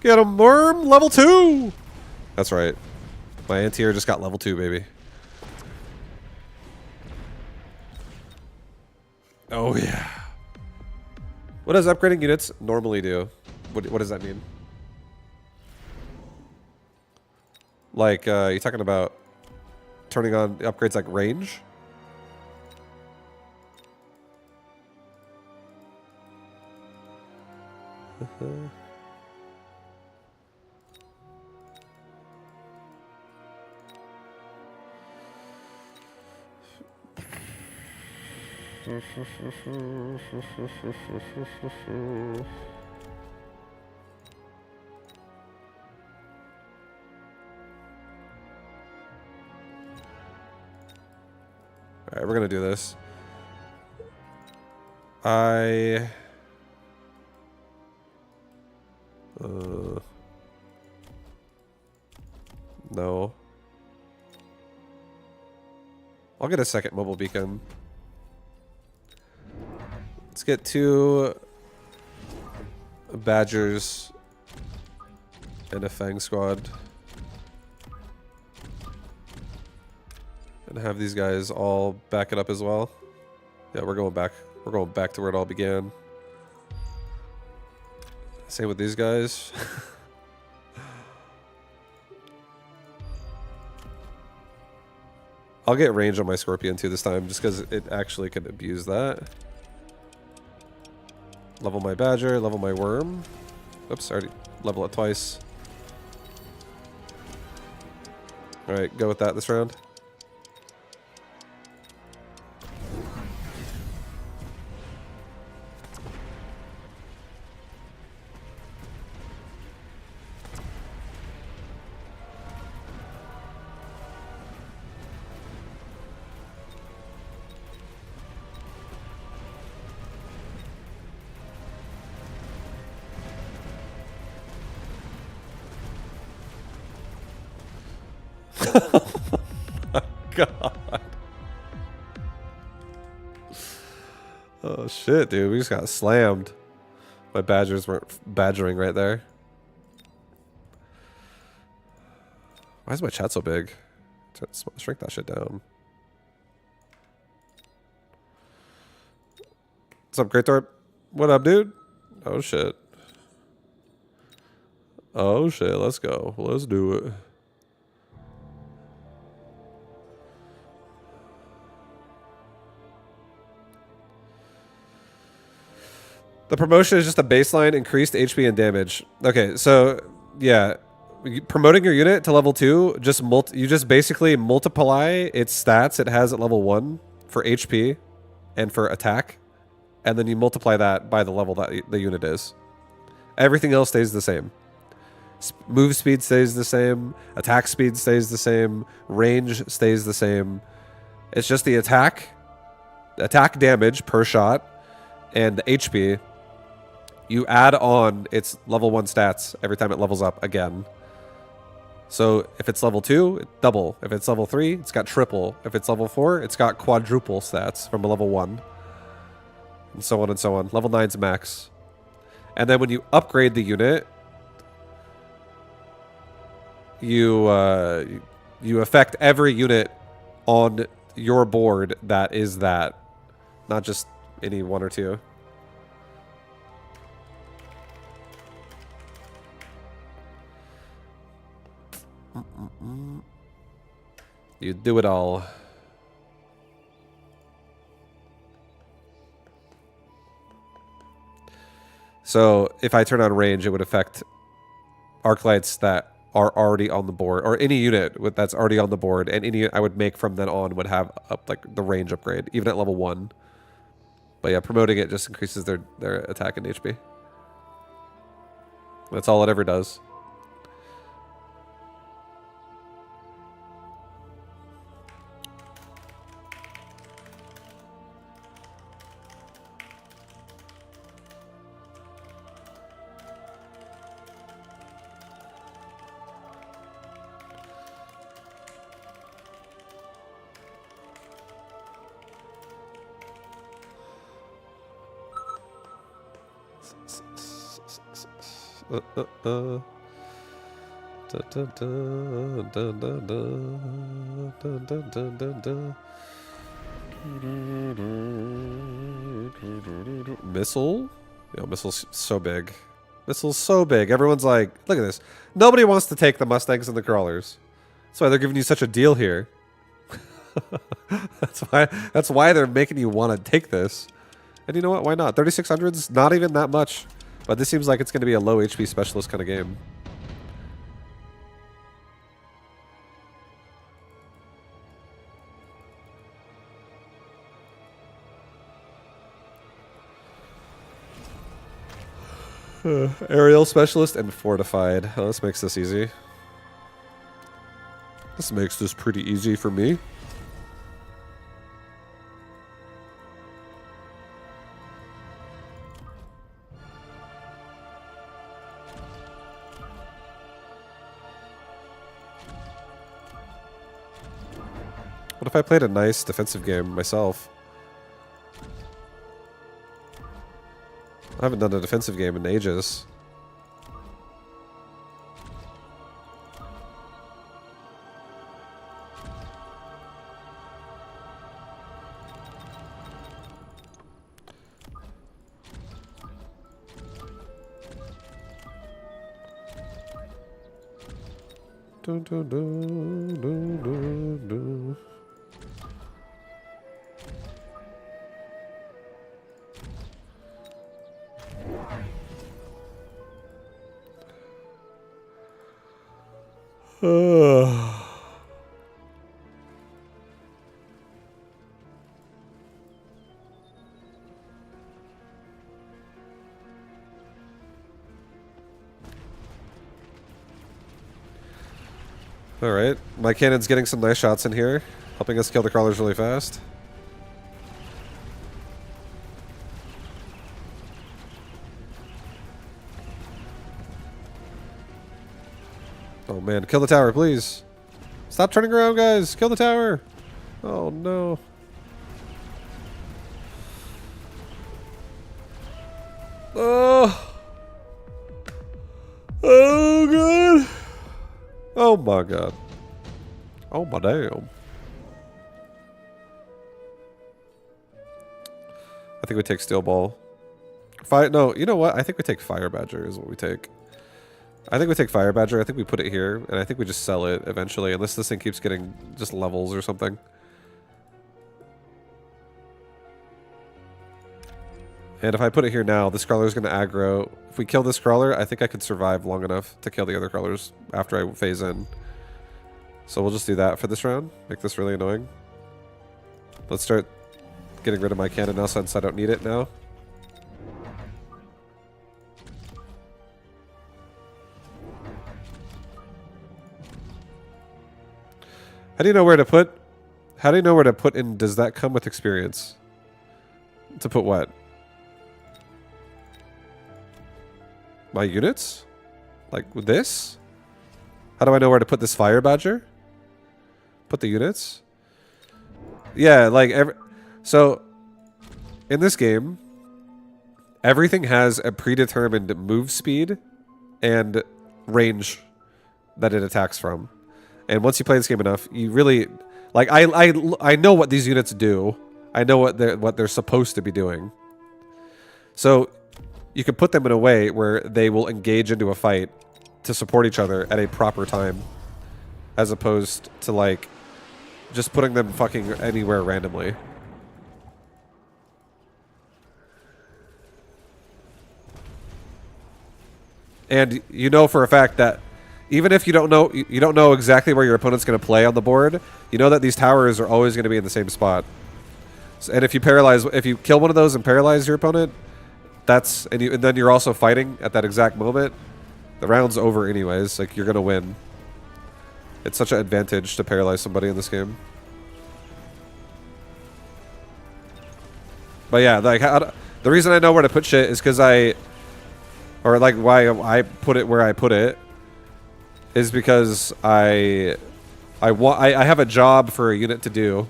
Get him, worm! Level 2! That's right. My anti-air just got level 2, baby. Oh, yeah. What does upgrading units normally do? What does that mean? Like, you talking about turning on upgrades like range? Alright, we're gonna do this. No. I'll get a second mobile beacon. Let's get 2 Badgers and a Fang squad. And have these guys all back it up as well. Yeah, we're going back. We're going back to where it all began. Same with these guys. I'll get range on my Scorpion too this time, just because it actually could abuse that. Level my Badger, level my Worm. Oops, already level it twice. Alright, go with that this round. God. Oh shit, dude. We just got slammed. My Badgers weren't badgering right there. Why is my chat so big? Shrink that shit down. What's up, Gretorp? What up, dude? Oh shit. Oh shit, let's go. Let's do it. The promotion is just a baseline increased HP and damage. Okay, so yeah, promoting your unit to level 2, you just basically multiply its stats it has at level 1 for HP and for attack, and then you multiply that by the level that the unit is. Everything else stays the same. Move speed stays the same, attack speed stays the same, range stays the same. It's just the attack damage per shot, and the HP. You add on its level 1 stats every time it levels up again. So if it's level 2, it's double. If it's level 3, it's got triple. If it's level 4, it's got quadruple stats from a level 1. And so on and so on. Level 9's max. And then when you upgrade the unit, you affect every unit on your board that is that. Not just any 1 or 2. You do it all. So if I turn on range, it would affect arc lights that are already on the board, or any unit that's already on the board, and any I would make from then on would have up like the range upgrade, even at level 1. But yeah, promoting it just increases their attack and HP. That's all it ever does. Missile? Yo, missile's so big. Missile's so big. Everyone's like, look at this. Nobody wants to take the Mustangs and the crawlers. That's why they're giving you such a deal here. That's why they're making you want to take this. And you know what? Why not? 3600's not even that much. But this seems like it's going to be a low HP specialist kind of game. Aerial specialist and fortified. Oh, this makes this easy. This makes this pretty easy for me. What if I played a nice defensive game myself? I haven't done a defensive game in ages. Dun, dun, dun, dun, dun, dun. Alright, my cannon's getting some nice shots in here, helping us kill the crawlers really fast. Oh man, kill the tower, please. Stop turning around, guys. Kill the tower. Oh no. Oh. Oh god. Oh my god. Oh my damn. I think we take Steel Ball. No, you know what? I think we take Fire Badger is what we take. I think we take Fire Badger. I think we put it here, and I think we just sell it eventually, unless this thing keeps getting just levels or something. And if I put it here now, this crawler is going to aggro. If we kill this crawler, I think I could survive long enough to kill the other crawlers after I phase in. So we'll just do that for this round. Make this really annoying. Let's start getting rid of my cannon now since I don't need it now. How do you know where to put? How do you know where to put in? Does that come with experience? To put what? My units? Like this? How do I know where to put this Fire Badger? Put the units? Yeah, like so in this game, everything has a predetermined move speed and range that it attacks from. And once you play this game enough, you really like I know what these units do. I know what they're supposed to be doing. So you can put them in a way where they will engage into a fight to support each other at a proper time, as opposed to like just putting them fucking anywhere randomly. And you know for a fact that even if you don't know exactly where your opponent's going to play on the board, you know that these towers are always going to be in the same spot. So, and if you kill one of those and paralyze your opponent, and then you're also fighting at that exact moment, the round's over anyways. Like, you're going to win. It's such an advantage to paralyze somebody in this game. But yeah, like the reason I know where to put shit is because or like why I put it where I put it is because I have a job for a unit to do,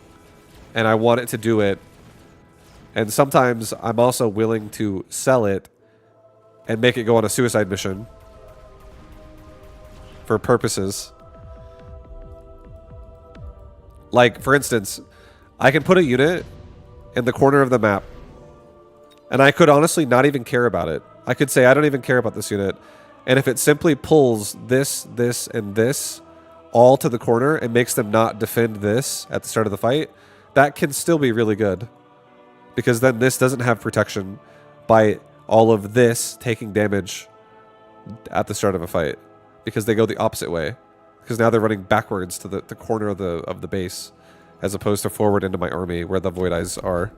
and I want it to do it. And sometimes I'm also willing to sell it and make it go on a suicide mission for purposes. Like, for instance, I can put a unit in the corner of the map, and I could honestly not even care about it. I could say I don't even care about this unit, and if it simply pulls this, this, and this all to the corner and makes them not defend this at the start of the fight, that can still be really good. Because then this doesn't have protection by all of this taking damage at the start of a fight. Because they go the opposite way. Because now they're running backwards to the corner of the base, as opposed to forward into my army where the Void Eyes are.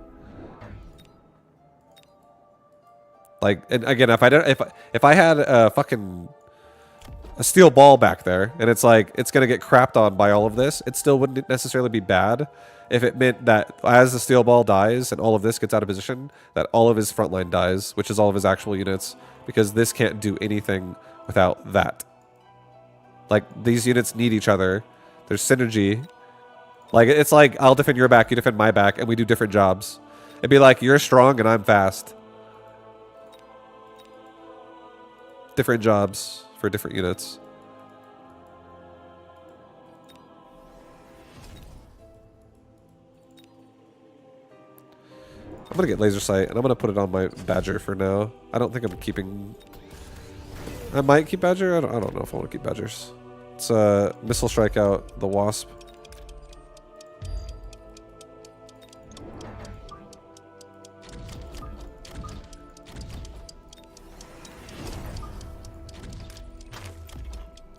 Like, and again, if I had a fucking steel ball back there, and it's like it's gonna get crapped on by all of this, it still wouldn't necessarily be bad if it meant that as the steel ball dies and all of this gets out of position, that all of his frontline dies, which is all of his actual units, because this can't do anything without that. Like, these units need each other. There's synergy. Like, it's like, I'll defend your back, you defend my back, and we do different jobs. It'd be like, you're strong and I'm fast. Different jobs for different units. I'm gonna get laser sight, and I'm gonna put it on my Badger for now. I don't think I'm keeping... I might keep Badger. I don't know if I want to keep Badgers. It's missile strike out the Wasp.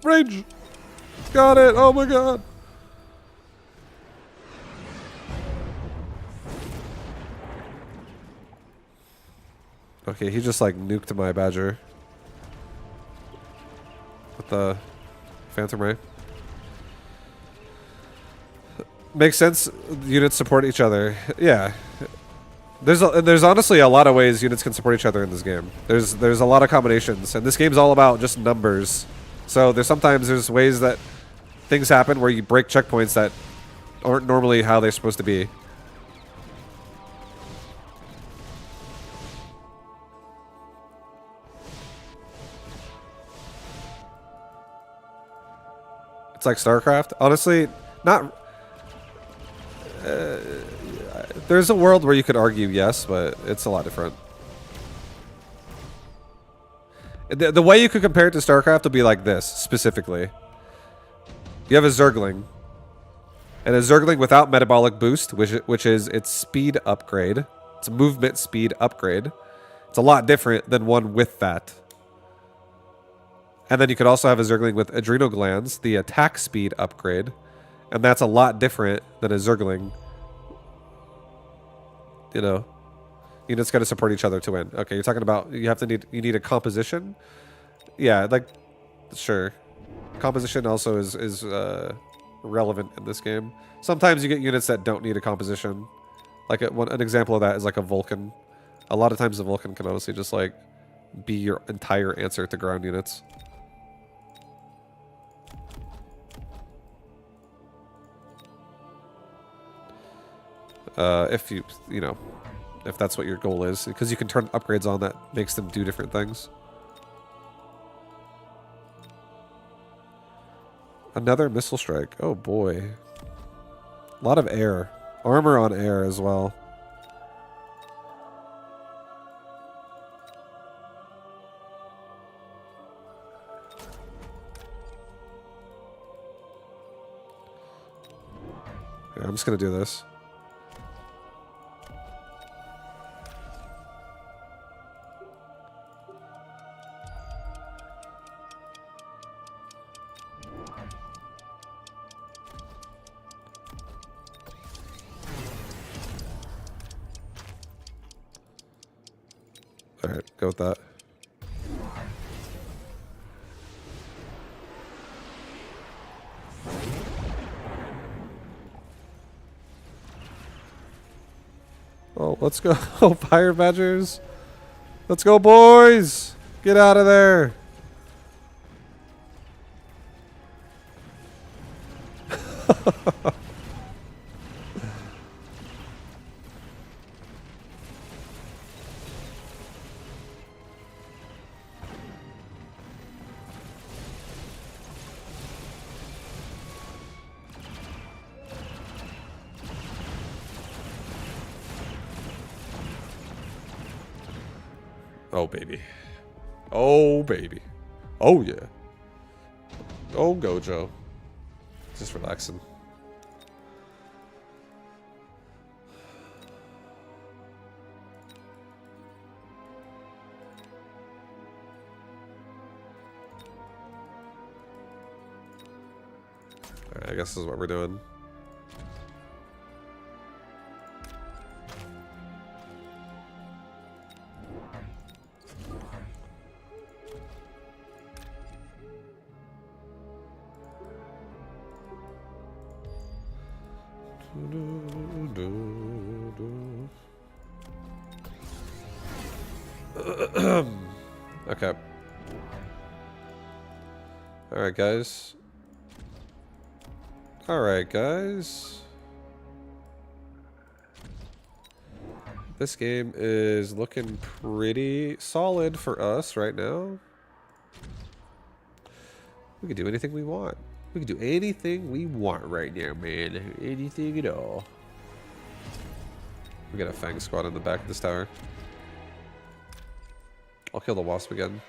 Range! Got it! Oh my god! Okay, he just like nuked my Badger with the Phantom Ray. Makes sense. Units support each other. Yeah. There's honestly a lot of ways units can support each other in this game. There's a lot of combinations, and this game's all about just numbers. So there's ways that things happen where you break checkpoints that aren't normally how they're supposed to be. It's like StarCraft. Honestly, not... there's a world where you could argue yes, but it's a lot different. The way you could compare it to StarCraft would be like this, specifically. You have a Zergling. And a Zergling without metabolic boost, which is its speed upgrade. It's a movement speed upgrade. It's a lot different than one with that. And then you could also have a Zergling with adrenal glands, the attack speed upgrade. And that's a lot different than a Zergling. You know, units got to support each other to win. Okay, you're talking about you need a composition. Yeah, like, sure. Composition also is relevant in this game. Sometimes you get units that don't need a composition. Like an example of that is like a Vulcan. A lot of times the Vulcan can honestly just like be your entire answer to ground units. If you know, if that's what your goal is, because you can turn upgrades on that makes them do different things. Another missile strike. Oh boy. A lot of air. Armor on air as well. Here, I'm just gonna do this. Alright, go with that. Oh, let's go. Oh, fire badgers. Let's go, boys. Get out of there. Oh, baby. Oh, baby. Oh, yeah. Oh, Gojo. Just relaxing. Alright, I guess this is what we're doing. Okay. Alright, guys. Alright, guys. This game is looking pretty solid for us right now. We can do anything we want. We can do anything we want right now, man. Anything at all. We got a Fang squad in the back of this tower. I'll kill the wasp again.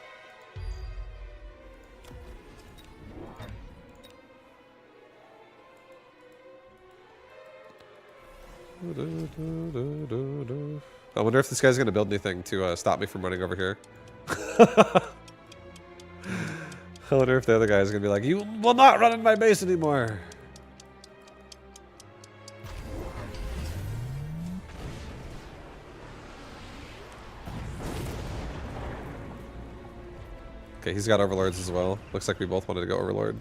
I wonder if this guy's gonna build anything to stop me from running over here. I wonder if the other guy's gonna be like, "You will not run in my base anymore." Okay, he's got overlords as well. Looks like we both wanted to go overlord.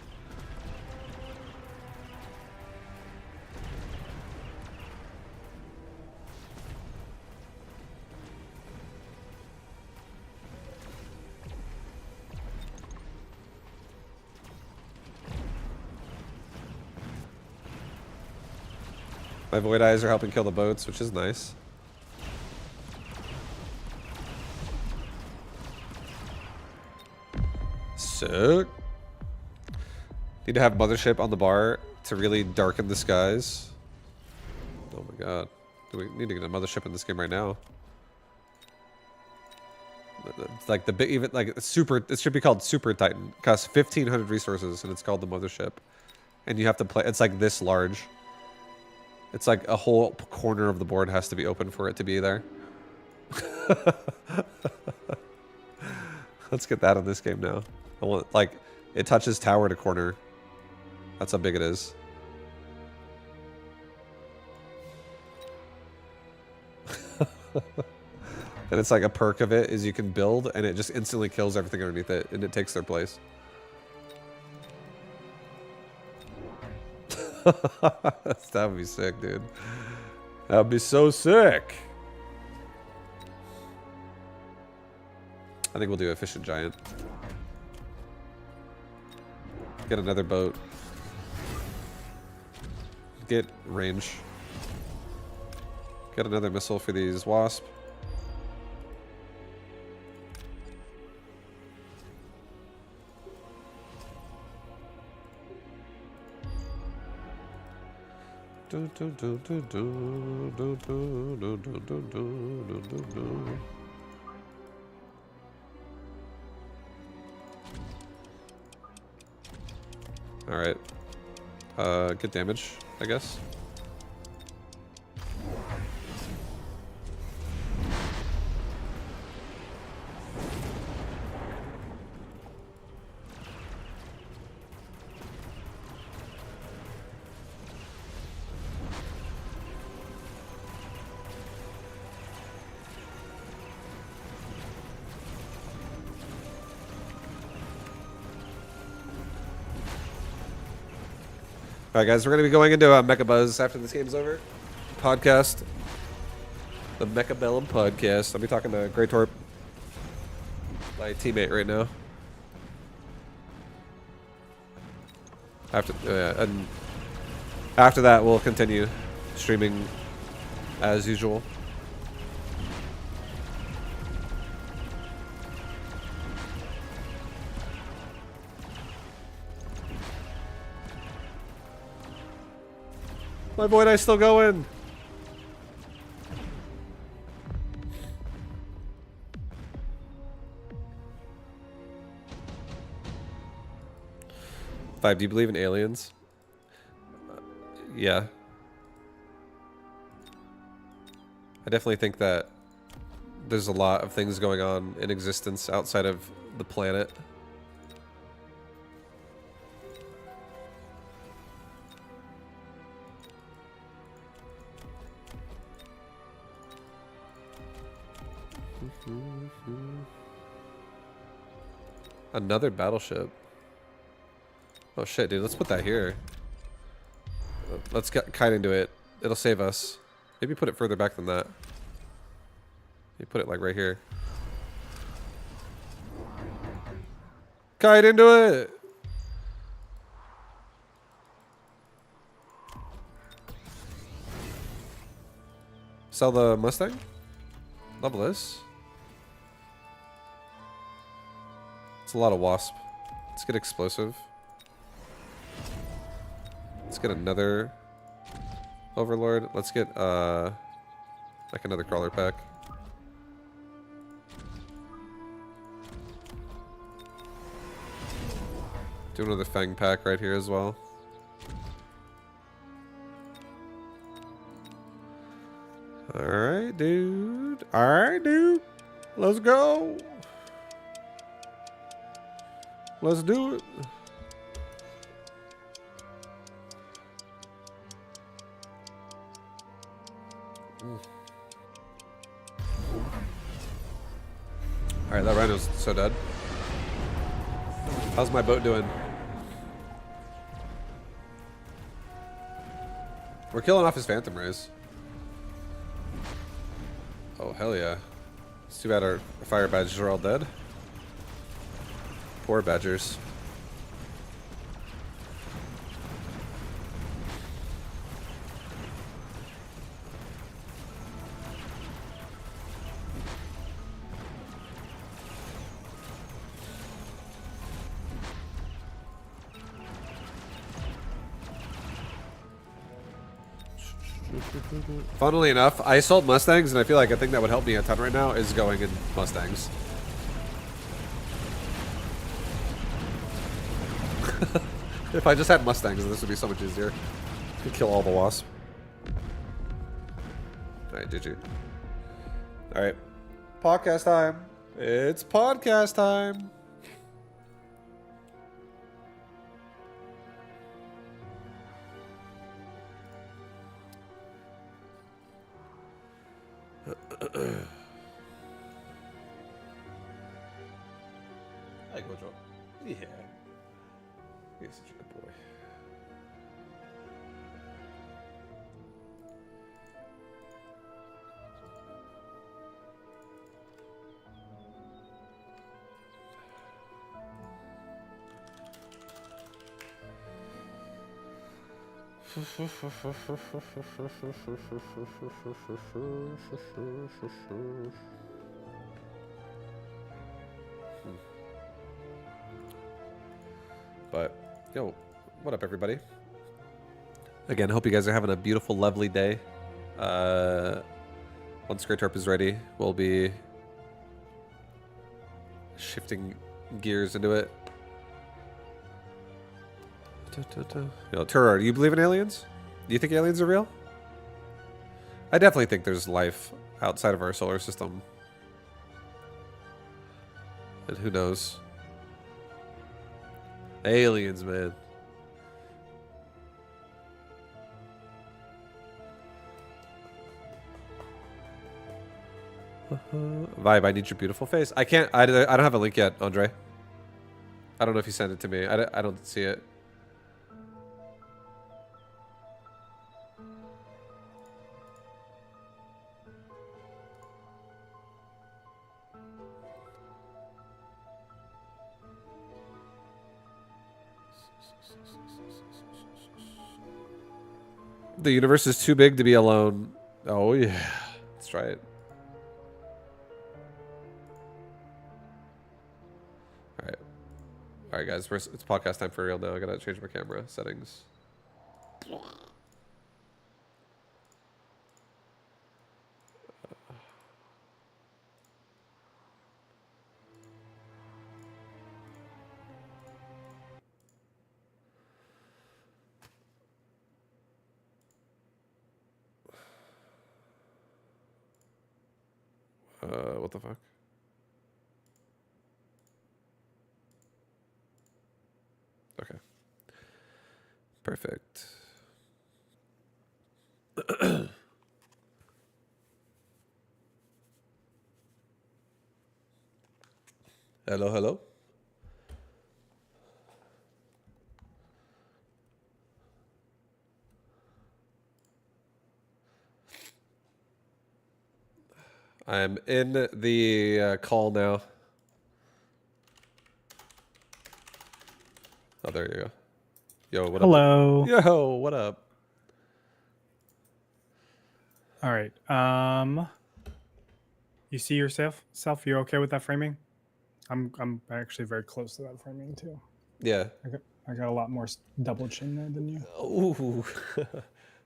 My void eyes are helping kill the boats, which is nice. Sick. Need to have mothership on the bar to really darken the skies. Oh my god. Do we need to get a mothership in this game right now? It's like the big, even like super, it should be called Super Titan. It costs 1,500 resources and it's called the mothership. And you have to play, it's like this large. It's like a whole corner of the board has to be open for it to be there. Let's get that in this game now. I want, like, it touches tower to corner. That's how big it is. And it's like a perk of it is you can build and it just instantly kills everything underneath it and it takes their place. That would be sick, dude. That would be so sick. I think we'll do Efficient Giant. Get another boat. Get range. Get another missile for these wasp. Alright. Get damage, I guess. Alright, guys, we're going to be going into Mechabuzz after this game's over. Podcast. The Mechabellum podcast. I'll be talking to Gretorp, my teammate right now. And after that, we'll continue streaming as usual. My boy and I still going. Five, do you believe in aliens? Yeah. I definitely think that there's a lot of things going on in existence outside of the planet. Another battleship. Oh shit, dude, let's put that here. Let's get kite into it. It'll save us. Maybe put it further back than that. You put it like right here. Kite into it! Sell the Mustang? Level this. It's a lot of wasp. Let's get explosive. Let's get another overlord. Let's get like another crawler pack. Do another fang pack right here as well. Alright, dude. Alright, dude. Let's go. Let's do it. Alright, that rhino's so dead. How's my boat doing? We're killing off his phantom rays. Oh, hell yeah. It's too bad our fire badgers are all dead. Poor badgers. Funnily enough, I sold Mustangs, and I feel like a thing that would help me a ton right now is going in Mustangs. If I just had Mustangs, this would be so much easier. Could kill all the wasps. Alright, GG. Alright. Podcast time. It's podcast time. Hey, Gretorp. Yeah. You're such a good boy. But, yo, what up, everybody? Again, hope you guys are having a beautiful, lovely day. Once Gretorp is ready, we'll be shifting gears into it. Yo, Turor, do you believe in aliens? Do you think aliens are real? I definitely think there's life outside of our solar system. And who knows? Aliens, man. Vibe, I need your beautiful face. I can't. I don't have a link yet, Andre. I don't know if you sent it to me. I don't see it. The universe is too big to be alone. Oh yeah, let's try it. All right, all right, guys. It's podcast time for real now. I gotta change my camera settings. What the fuck? Okay. Perfect. Hello, hello. I'm in the call now. Oh, there you go. Yo, what Hello. up? Yo, what up? All right. You see yourself? You okay with that framing? I'm actually very close to that framing too. Yeah. I got a lot more double chin there than you. Ooh.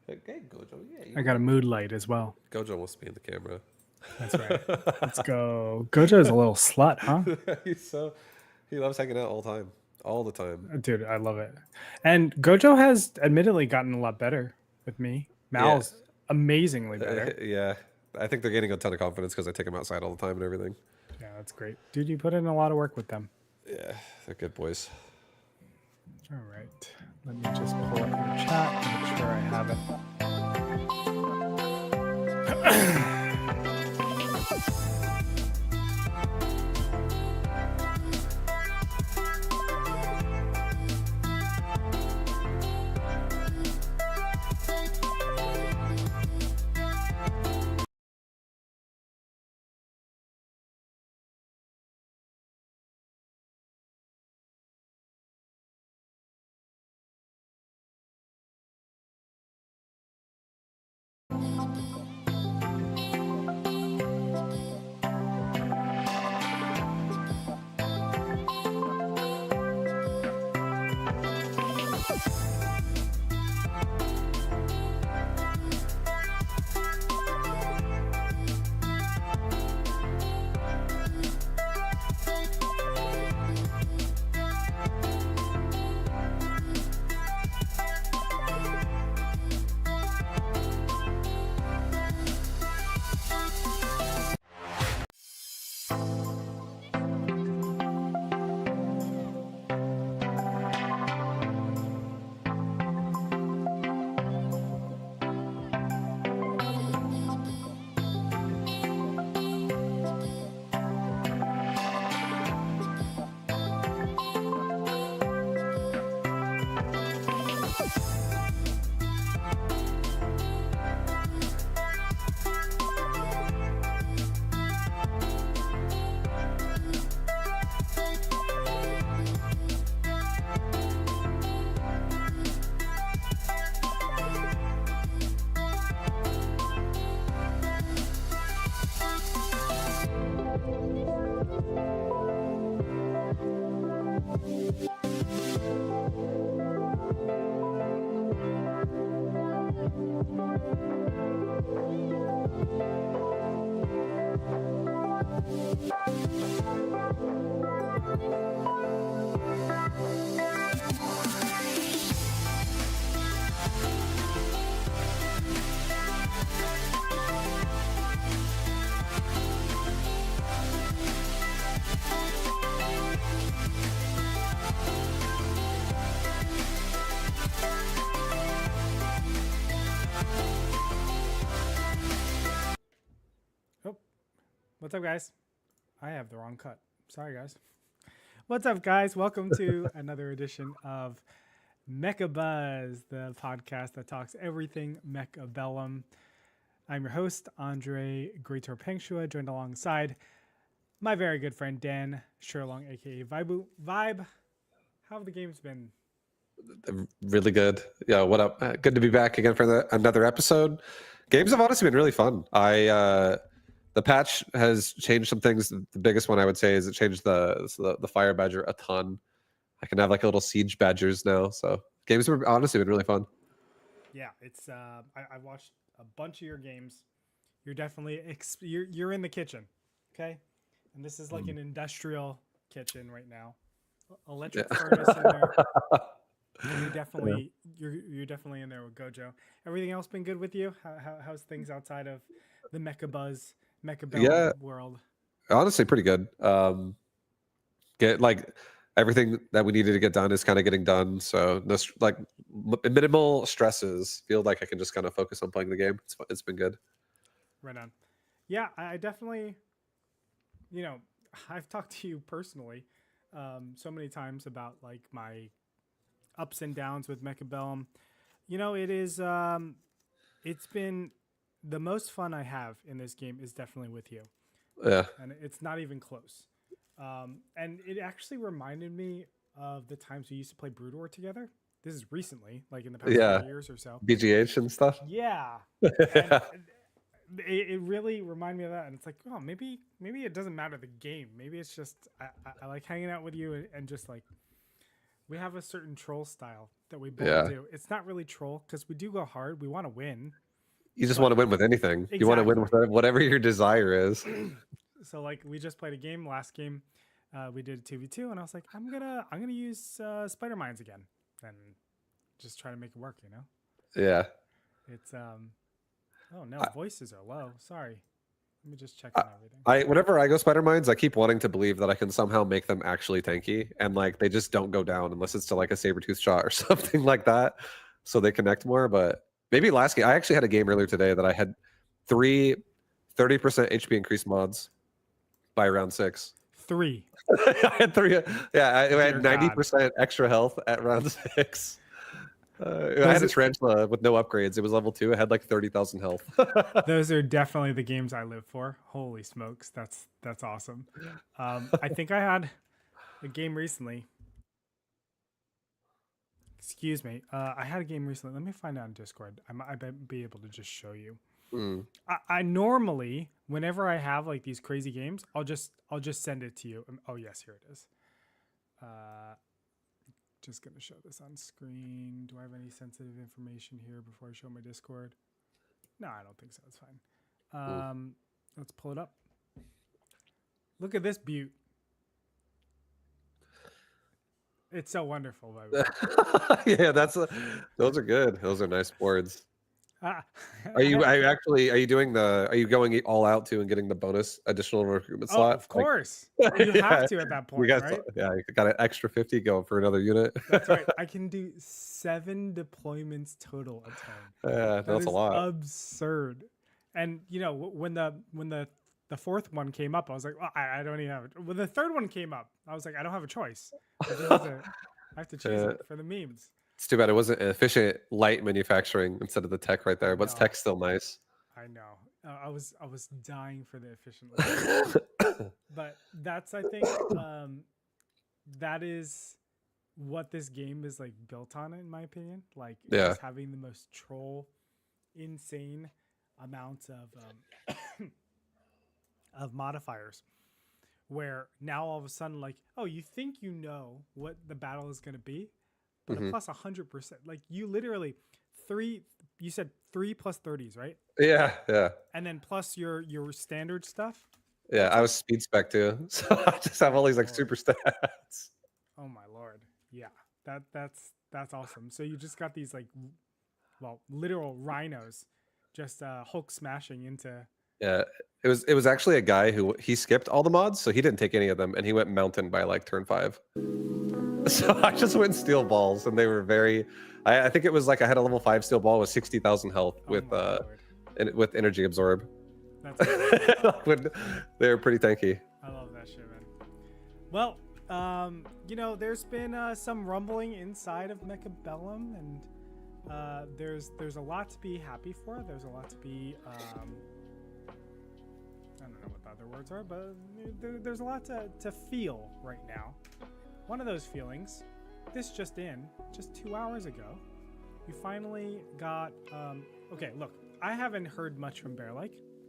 Okay, Gojo. Yeah. I got a mood light as well. Gojo wants to be in the camera. That's right. Let's go. Gojo is a little slut, huh? He loves hanging out all the time. Dude, I love it. And Gojo has admittedly gotten a lot better with me. Mal's amazingly better. Yeah. I think they're gaining a ton of confidence because I take them outside all the time and everything. Yeah, that's great. Dude, you put in a lot of work with them. Yeah, they're good boys. All right. Let me just pull up your chat to make sure I have it. What's up, guys? I have the wrong cut. Sorry, guys. What's up, guys? Welcome to another edition of Mechabuzz, the podcast that talks everything Mechabellum. I'm your host, Andre Gretorp, joined alongside my very good friend Dan Sherlong, aka Vibe. How have the games been Really good. Yeah, what up? Good to be back again for another episode. Games have honestly been really fun. The patch has changed some things. The biggest one I would say is it changed the fire badger a ton. I can have like a little siege badgers now. So games have honestly been really fun. Yeah, it's I watched a bunch of your games. You're definitely you're in the kitchen, okay? And this is like an industrial kitchen right now. Electric furnace in there. You're Yeah. definitely you're definitely in there with Gojo. Everything else been good with you? How's things outside of the Mechabuzz, Yeah, Mechabellum world? honestly, pretty good. Get like everything that we needed to get done is kind of getting done. So no, minimal stresses. Feel like I can just kind of focus on playing the game. It's been good. Right on. Yeah, I definitely, you know, I've talked to you personally so many times about like my ups and downs with Mechabellum. You know, it's been the most fun I have in this game is definitely with you, Yeah, and it's not even close. And it actually reminded me of the times we used to play Brood War together. This is recently, like in the past yeah. 4 years or so. BGH and stuff. Yeah, and it really reminded me of that. And it's like, oh, maybe it doesn't matter the game. Maybe it's just I like hanging out with you and just like we have a certain troll style that we both Yeah. do. It's not really troll because we do go hard. We want to win. You just want But to win with anything. You want to win exactly. with whatever your desire is. So like we just played a game last game. We did a 2v2 and I was like, I'm gonna use spider mines again and just try to make it work, you know? Yeah. It's oh no, I, voices are low. Sorry. Let me just check on everything. I whenever I go spider mines, I keep wanting to believe that I can somehow make them actually tanky, and like they just don't go down unless it's to like a saber tooth shot or something like that, so they connect more. But maybe last game, I actually had a game earlier today that I had 30% HP increase mods by round 6. 3. I had 3. Yeah, I Dear had God. 90% extra health at round 6. I Those had a are, tarantula with no upgrades. It was level 2. It had like 30,000 health. those are definitely the games I live for. Holy smokes, that's awesome. I think I had a game recently. Excuse me. I had a game recently. Let me find out on Discord. I might be able to just show you. Mm. I normally, whenever I have like these crazy games, I'll just send it to you. Oh yes, here it is. Just gonna show this on screen. Do I have any sensitive information here before I show my Discord? No, I don't think so. It's fine. Let's pull it up. Look at this beaut. It's so wonderful, by the way. Yeah, those are good. Those are nice boards. Ah, Are you doing are you going all out to and getting the bonus additional recruitment oh, slot? of Like, course. You have yeah, to at that you point, guys, right? yeah, you got an extra 50 going for another unit. That's right. I can do 7 deployments total a turn. Yeah, That that's a is lot. absurd. And you know, when the fourth one came up, I was like, well, I don't even have it. When the third one came up, I was like, I don't have a choice. I have to choose it for the memes. It's too bad it wasn't efficient light manufacturing instead of the tech right there, but No, tech's still nice. I know. I was dying for the efficient light. But that's I think that is what this game is like built on, in my opinion. Like Yeah. just having the most troll, insane amounts of modifiers. Where now all of a sudden, like, oh, you think you know what the battle is going to be, but a plus 100%. Like you literally 3. You said 3 plus 30s, right? Yeah, yeah. And then plus your standard stuff. Yeah, I was speed spec too. So I just have all these like super stats. Oh my lord. Yeah. That's awesome. So you just got these like literal rhinos just Hulk smashing into Yeah, it was actually a guy who he skipped all the mods, so he didn't take any of them, and he went mountain by like turn 5. So I just went steel balls, and they were very. I think it was like I had a level 5 steel ball with 60,000 health with energy absorb. That's awesome. They were pretty tanky. I love that shit, man. Well, you know, there's been some rumbling inside of Mechabellum, and there's a lot to be happy for. There's a lot to be I don't know what the other words are, but there's a lot to feel right now. One of those feelings, this just 2 hours ago. We finally got. Okay, look, I haven't heard much from Bear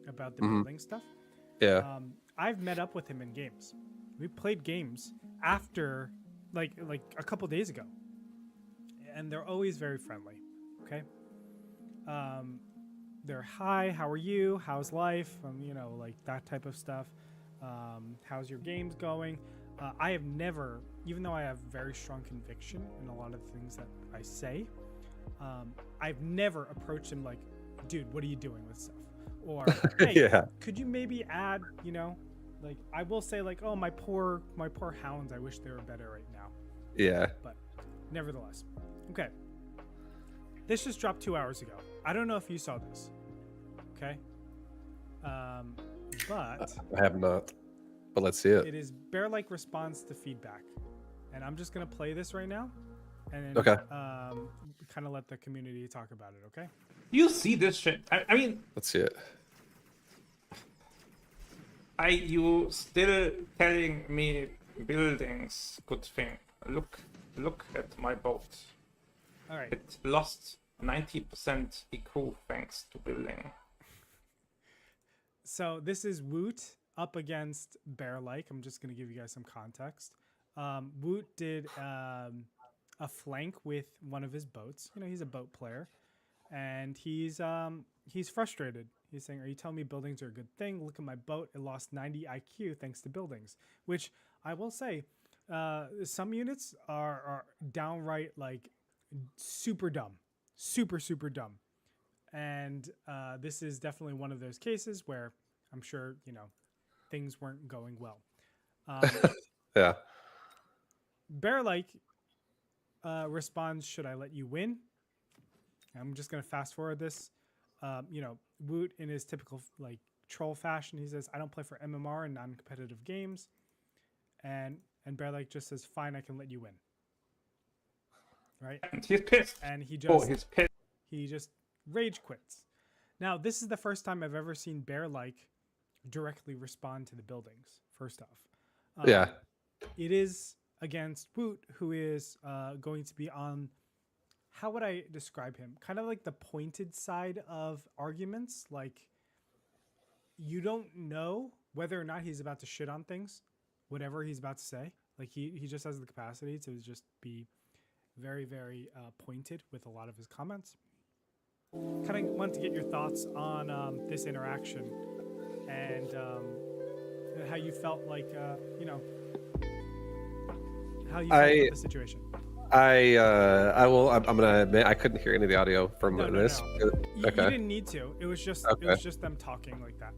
about the building stuff. Yeah. I've met up with him in games. We played games after, like a couple days ago, and they're always very friendly. Okay. They're hi, how are you? How's life? You know, like that type of stuff. How's your games going? I have never, even though I have very strong conviction in a lot of the things that I say, I've never approached him like, dude, what are you doing with stuff? Or, hey, could you maybe add, you know, like I will say like, oh, my poor hounds, I wish they were better right now. Yeah. But nevertheless, okay. This just dropped 2 hours ago. I don't know if you saw this. Okay. But I have not. But let's see it. It is Bear-like response to feedback. And I'm just gonna play this right now. And then kind of let the community talk about it, okay? You see this shit. I mean, let's see it. You still telling me buildings good thing. Look at my boat. All right. It lost 90% EQ thanks to building. So this is Woot up against Bear-like. I'm just going to give you guys some context. Woot did a flank with one of his boats. You know, he's a boat player. And he's frustrated. He's saying, are you telling me buildings are a good thing? Look at my boat. It lost 90 IQ thanks to buildings. Which I will say, some units are downright like super dumb. Super dumb. And this is definitely one of those cases where I'm sure, you know, things weren't going well. Yeah. Bear-like responds, should I let you win? I'm just going to fast forward this. You know, Woot in his typical like troll fashion, he says, I don't play for MMR and non-competitive games. And Bear-like just says, fine, I can let you win. Right? And he's pissed. And he just, he's pissed. He just rage quits. Now, this is the first time I've ever seen Bear-like directly respond to the buildings, first off. Yeah. It is against Woot, who is going to be on, how would I describe him? Kind of like the pointed side of arguments. Like, you don't know whether or not he's about to shit on things, whatever he's about to say. Like, he just has the capacity to just be very, very pointed with a lot of his comments. Kind of want to get your thoughts on this interaction and how you felt like, you know, how you felt about the situation. I'm gonna admit I couldn't hear any of the audio from this. No. Okay. You didn't need to. It was just them talking like that.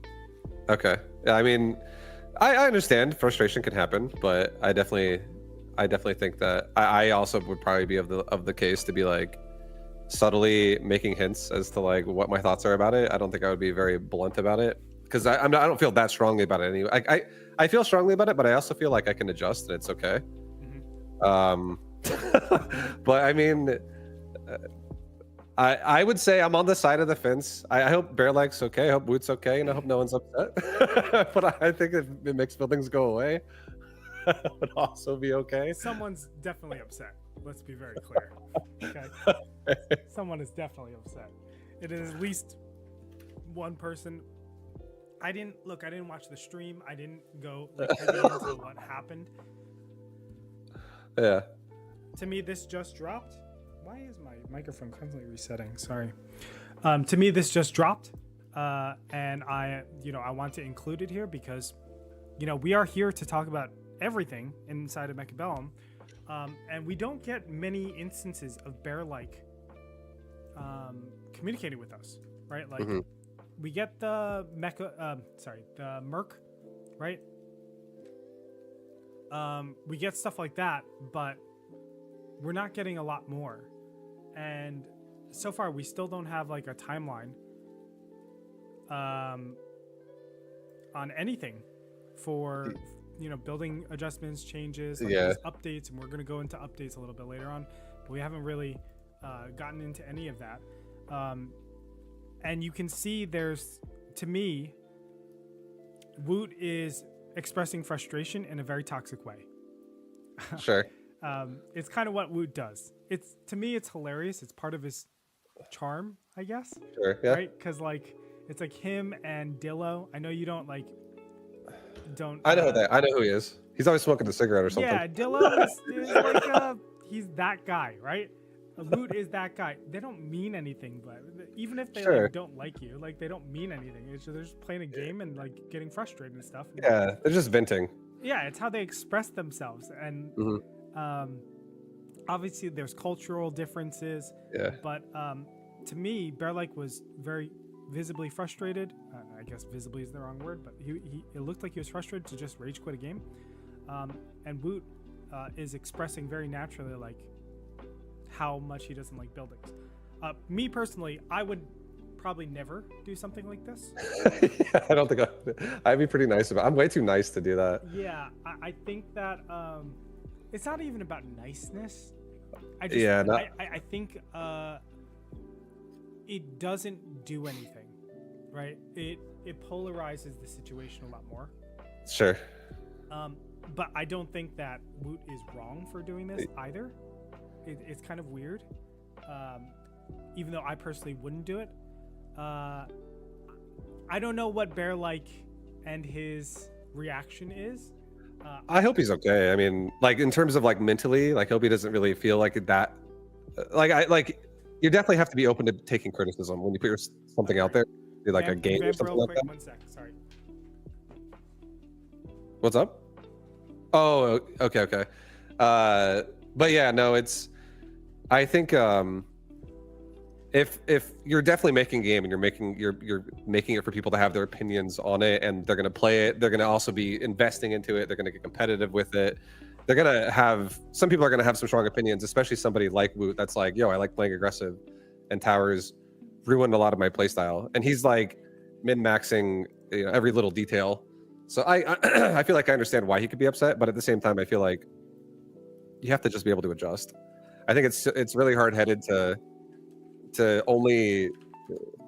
Okay. Yeah, I mean, I understand frustration can happen, but I definitely think that I also would probably be of the case to be like subtly making hints as to like what my thoughts are about it. I don't think I would be very blunt about it because I don't feel that strongly about it anyway. I feel strongly about it, but I also feel like I can adjust and it's okay. Mm-hmm. But I mean, I would say I'm on the side of the fence. I hope Bear-like's okay. I hope Woot's okay, and I hope no one's upset. But I think if it makes buildings go away, would also be okay. Someone's definitely upset. Let's be very clear. Okay. Someone is definitely upset. It is at least one person. I didn't watch the stream. I didn't go like heavy into what happened. Yeah. To me, this just dropped. Why is my microphone constantly resetting? Sorry. To me, this just dropped. And I want to include it here because, you know, we are here to talk about everything inside of Mechabellum. And we don't get many instances of Bear-like communicating with us, right? Like, we get the the Merc, right? We get stuff like that, but we're not getting a lot more. And so far, we still don't have like a timeline on anything for, you know, building adjustments, changes, like updates, and we're going to go into updates a little bit later on, but we haven't really gotten into any of that. And you can see to me, Woot is expressing frustration in a very toxic way. Sure. It's kind of what Woot does. It's to me, it's hilarious. It's part of his charm, I guess. Sure. Yeah. Right? Because like it's like him and Dillo. I know you don't like. Don't. I know that. I know who he is. He's always smoking a cigarette or something. Yeah, Dillo is like he's that guy, right? Woot is that guy. They don't mean anything, but even if they Sure. like, don't like you, like they don't mean anything. It's just, they're just playing a game and like getting frustrated and stuff. Yeah, they're just venting. Yeah, it's how they express themselves, and obviously there's cultural differences. Yeah. But to me, Bearlike was very visibly frustrated. I guess visibly is the wrong word, but it looked like he was frustrated to just rage quit a game. And Woot is expressing very naturally like how much he doesn't like buildings. Me personally, I would probably never do something like this. Yeah, I don't think I'd be pretty nice about it. I'm way too nice to do that. Yeah, I think that it's not even about niceness. I think it doesn't do anything, right? It polarizes the situation a lot more. Sure. But I don't think that Woot is wrong for doing this either. It's kind of weird. Even though I personally wouldn't do it. I don't know what Bearlike and his reaction is. I hope he's okay. I mean, like in terms of like mentally, like hope he doesn't really feel like that. You definitely have to be open to taking criticism when you put something out there, do like a game or something real like quick, that. 1 sec, sorry. What's up? Oh, okay. But yeah, no, I think if you're definitely making a game and you're making it for people to have their opinions on it, and they're gonna play it, they're gonna also be investing into it, they're gonna get competitive with it. They're gonna have some people are gonna have some strong opinions, especially somebody like Woot that's like, yo, I like playing aggressive, and towers ruined a lot of my playstyle, and he's like min-maxing every little detail. So I feel like I understand why he could be upset, but at the same time, I feel like you have to just be able to adjust. I think it's really hard-headed to only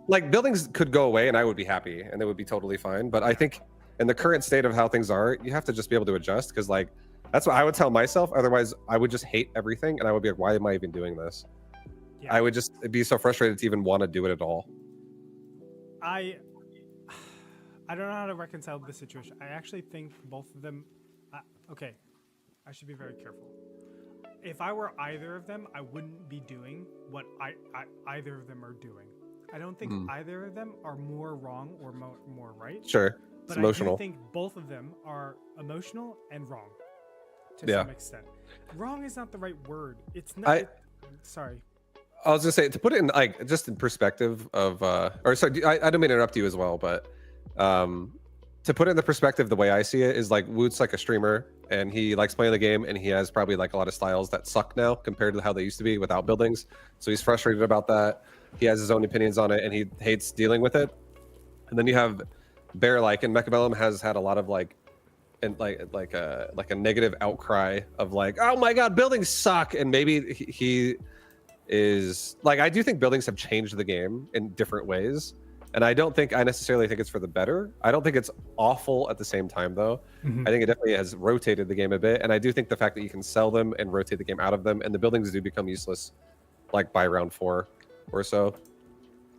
like buildings could go away and I would be happy and it would be totally fine. But I think in the current state of how things are, you have to just be able to adjust, because like that's what I would tell myself. Otherwise, I would just hate everything and I would be like, why am I even doing this? Yeah. I would just be so frustrated to even want to do it at all. I don't know how to reconcile the situation. I actually think both of them. Okay, I should be very careful. If I were either of them, I wouldn't be doing what either of them are doing. I don't think either of them are more wrong or more right. Sure, it's but emotional. I do think both of them are emotional and wrong to some extent. Wrong is not the right word. It's not. Sorry. I was gonna say, to put it in like just in perspective of, or sorry, I don't mean to interrupt you as well, but to put it in the perspective, the way I see it is like Woot's like a streamer and he likes playing the game, and he has probably like a lot of styles that suck now compared to how they used to be without buildings. So he's frustrated about that. He has his own opinions on it and he hates dealing with it. And then you have Bearlike, and Mechabuzz has had a lot of like a negative outcry of like, oh my god, buildings suck. And maybe he is like, I do think buildings have changed the game in different ways, and I necessarily think it's for the better. I don't think it's awful at the same time though. I think it definitely has rotated the game a bit, and I do think the fact that you can sell them and rotate the game out of them, and the buildings do become useless like by round 4 or so.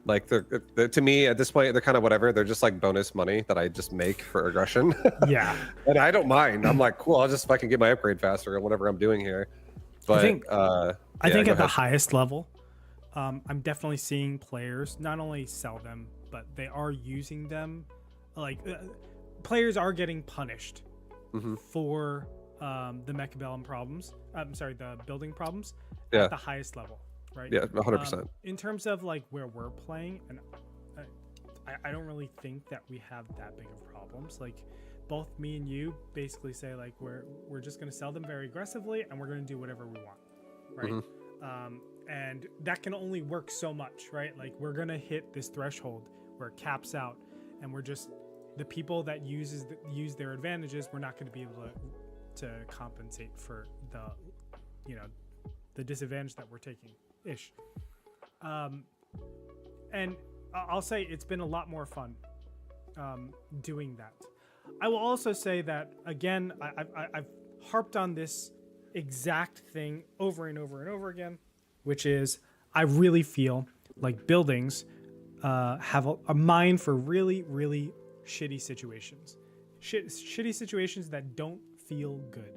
Like they're to me at this point, they're kind of whatever. They're just like bonus money that I just make for aggression. Yeah. And I don't mind. I'm like, cool, I'll just fucking get my upgrade faster or whatever I'm doing here. But I think at the highest level, I'm definitely seeing players not only sell them, but they are using them. Like players are getting punished for the Mechabellum problems. I'm sorry, the building problems at the highest level, right? Yeah, 100%. In terms of like where we're playing, and I don't really think that we have that big of problems. Like both me and you basically say like we're just going to sell them very aggressively and we're going to do whatever we want, right? And that can only work so much, right? Like we're going to hit this threshold where it caps out, and we're just the people that use their advantages, we're not going to be able to compensate for the disadvantage that we're taking ish. And I'll say it's been a lot more fun doing that. I will also say that again, I've harped on this exact thing over and over and over again, which is I really feel like buildings have a mind for really, really shitty situations. Shitty situations that don't feel good.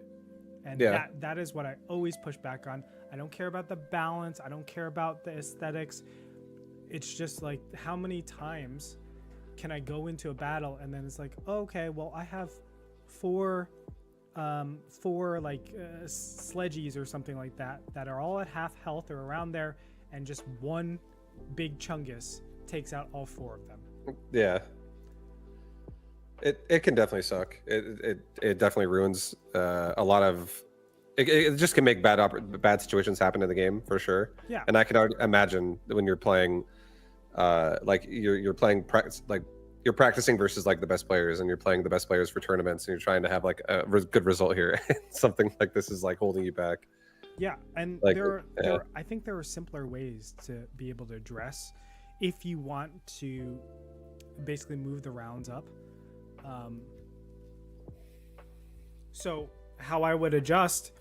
And that is what I always push back on. I don't care about the balance. I don't care about the aesthetics. It's just like, how many times can I go into a battle and then it's like, oh, okay, well, I have four sledgies or something like that are all at half health or around there, and just one big chungus takes out all four of them. Yeah. It can definitely suck. It definitely ruins a lot of. It just can make bad situations happen in the game for sure. Yeah. And I can already imagine when you're playing, like you're playing like you're practicing versus like the best players, and you're playing the best players for tournaments, and you're trying to have like a good result here. Something like this is like holding you back. Yeah, and like, I think there are simpler ways to be able to address if you want to basically move the rounds up. So how I would adjust